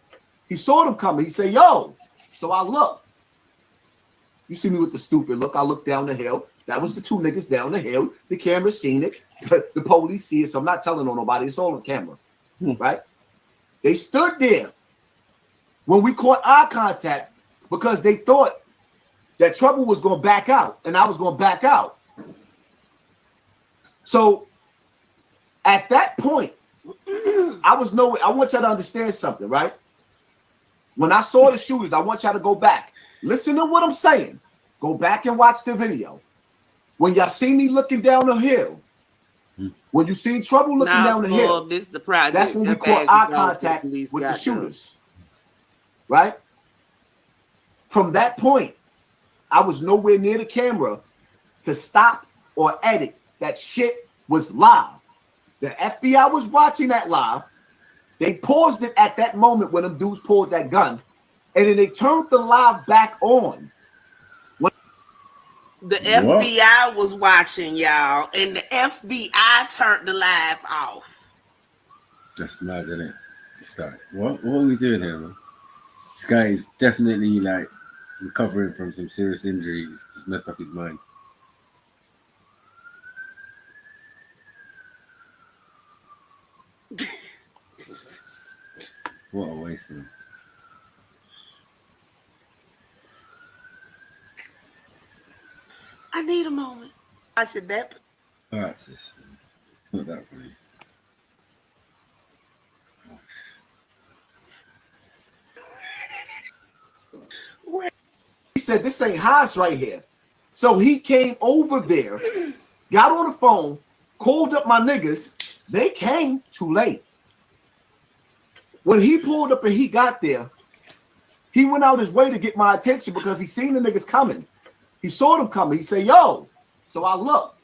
He saw them coming. He said, yo. So I look. You see me with the stupid look. I look down the hill. That was the two niggas down the hill. The camera seen it. The police see it. So I'm not telling on nobody. It's all on camera. Right? They stood there when we caught eye contact because they thought that trouble was going to back out and I was going to back out. So at that point, I want y'all to understand something, right? When I saw the shooters, I want y'all to go back. Listen to what I'm saying. Go back and watch the video. When y'all see me looking down the hill, when you see trouble looking down the hill, this the project. that's when we caught eye contact with the shooters. Right? From that point, I was nowhere near the camera to stop or edit. That shit was live. The FBI was watching that live. They paused it at that moment when them dudes pulled that gun. And then they turned the live back on. The FBI was watching, y'all, and the FBI turned the live off. That's mad, isn't it? Start. What are we doing here, man? This guy is definitely like recovering from some serious injuries. Just messed up his mind. What a waste, man. I need a moment. I should that. All right, sis. Not that funny. He said, this ain't Haas right here. So he came over there, got on the phone, called up my niggas. They came too late. When he pulled up and he got there, he went out his way to get my attention because he seen the niggas coming. He saw them coming. He said, yo. So I looked.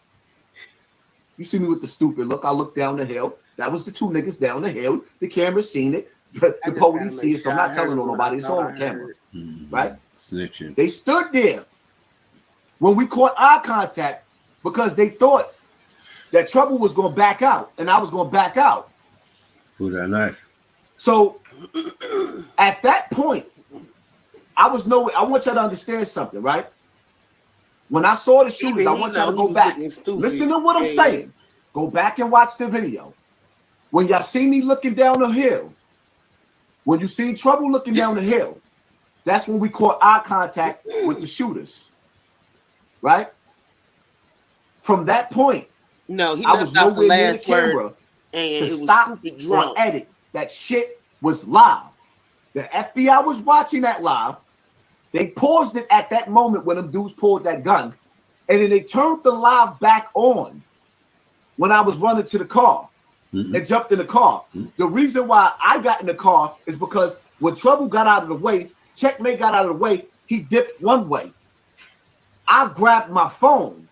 You see me with the stupid look. I looked down the hill. That was the two niggas down the hill. The camera seen it. The police see it. So I'm not telling nobody. It's on the camera. Right? Snitching. They stood there when we caught eye contact because they thought that trouble was going to back out and I was going to back out. Pull that knife. So at that point, I was I want y'all to understand something, right? When I saw the shooters, I want y'all to go back. Listen to what I'm saying. Go back and watch the video. When y'all see me looking down the hill, when you see trouble looking down the hill, that's when we caught eye contact with the shooters. Right? From that point, I was nowhere near the camera to stop or edit. That shit was live. The FBI was watching that live. They paused it at that moment when them dudes pulled that gun. And then they turned the live back on when I was running to the car and jumped in the car. The reason why I got in the car is because when Trouble got out of the way, Checkmate got out of the way, he dipped one way. I grabbed my phone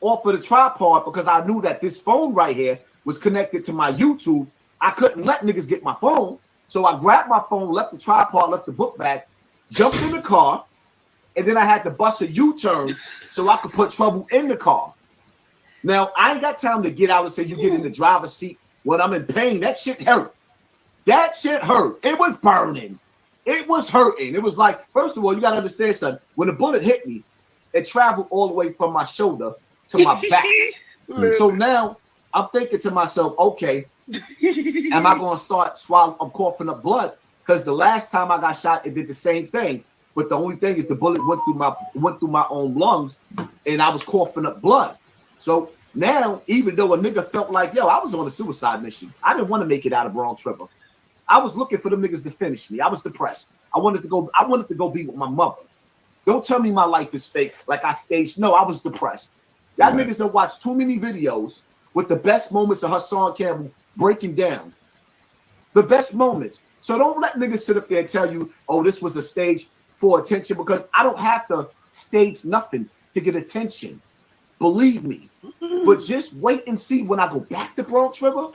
off of the tripod because I knew that this phone right here was connected to my YouTube. I couldn't let niggas get my phone. So I grabbed my phone, left the tripod, left the book bag, jumped in the car, and then I had to bust a U-turn so I could put Trouble in the car. Now, I ain't got time to get out and say you get in the driver's seat when I'm in pain. That shit hurt. That shit hurt. It was burning. It was hurting. It was like, first of all, you got to understand something. When the bullet hit me, it traveled all the way from my shoulder to my back. So now I'm thinking to myself, okay, am I going to start swallowing? I'm coughing up blood because the last time I got shot, it did the same thing. But the only thing is the bullet went through my own lungs, and I was coughing up blood. So now, even though a nigga felt like, yo, I was on a suicide mission. I didn't want to make it out of Bronx River. I was looking for them niggas to finish me. I was depressed. I wanted to go be with my mother. Don't tell me my life is fake, like I staged. No, I was depressed. Y'all niggas have watched too many videos with the best moments of Hassan Campbell breaking down. The best moments. So don't let niggas sit up there and tell you, oh, this was a stage for attention, because I don't have to stage nothing to get attention. Believe me. But just wait and see when I go back to Bronx River.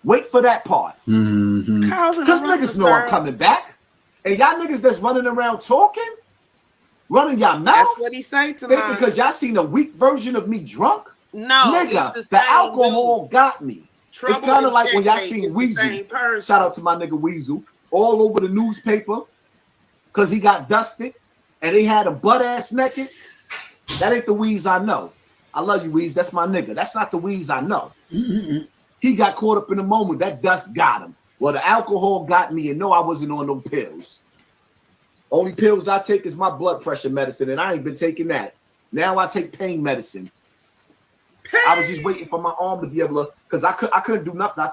Wait for that part. Because niggas know I'm coming back. And y'all niggas that's running around talking, running y'all mouth. That's what he say to me. Because y'all seen a weak version of me drunk? No, nigga, the alcohol got me. It's kind of like when y'all seen Weasel. Shout out to my nigga Weasel. All over the newspaper. Because he got dusted. And they had him butt-ass naked. That ain't the Weez I know. I love you, Weez. That's my nigga. That's not the Weez I know. He got caught up in the moment. That dust got him. Well, the alcohol got me, and no, I wasn't on no pills. Only pills I take is my blood pressure medicine, and I ain't been taking that. Now I take pain medicine. I was just waiting for my arm to be able to, because I couldn't do nothing. I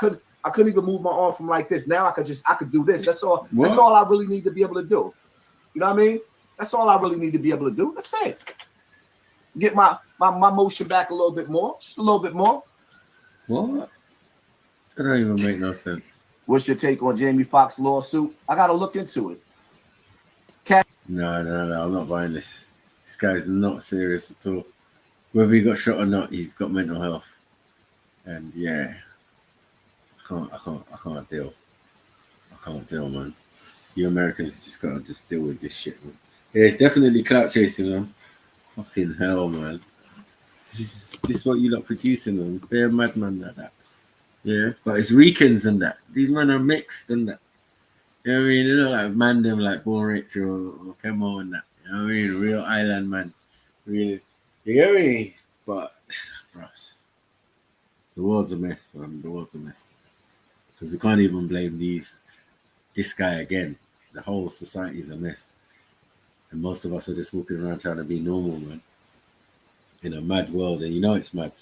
couldn't even move my arm from like this. Now I could do this. That's all. What? That's all I really need to be able to do. You know what I mean? That's all I really need to be able to do. That's it. Get my motion back a little bit more, just a little bit more. What? That don't even make no sense. What's your take on Jamie Foxx lawsuit? I gotta look into it. No, I'm not buying this. This guy's not serious at all. Whether he got shot or not, he's got mental health. And yeah, I can't deal. I can't deal, man. You Americans just gotta deal with this shit, man. Yeah, it's definitely clout chasing, man. Fucking hell, man. This is what you lot producing, man. They're madman like that. Yeah, but it's Ricans and that. These men are mixed and that. You know what I mean? They're not like man them like Born Rich or Kemo and that. You know what I mean? Real island man. Really. You get me? But, bros, the world's a mess, man. The world's a mess. Because we can't even blame this guy again. The whole society's a mess. And most of us are just walking around trying to be normal, man. In a mad world, and you know it's mad.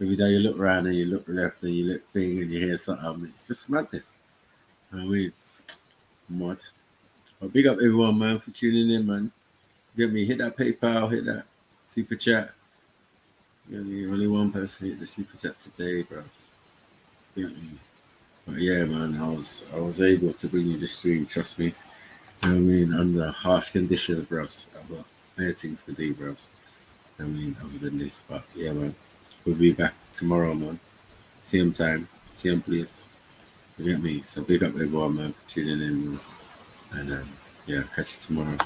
Every day you look around and you look left and you look thing and you hear something. It's just madness. I mean, mad. But big up everyone, man, for tuning in, man. Get me, hit that PayPal, hit that super chat. You know, only one person hit the super chat today, bros. Get me. But yeah, man, I was able to bring you this stream, trust me. You know what I mean? Under harsh conditions, bros. I've got many things to do, bros. I mean, other than this, but yeah, man. We'll be back tomorrow, man. Same time, same place. You get me? So big up everyone, man, for tuning in, man. And yeah, catch you tomorrow.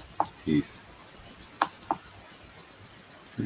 Peace.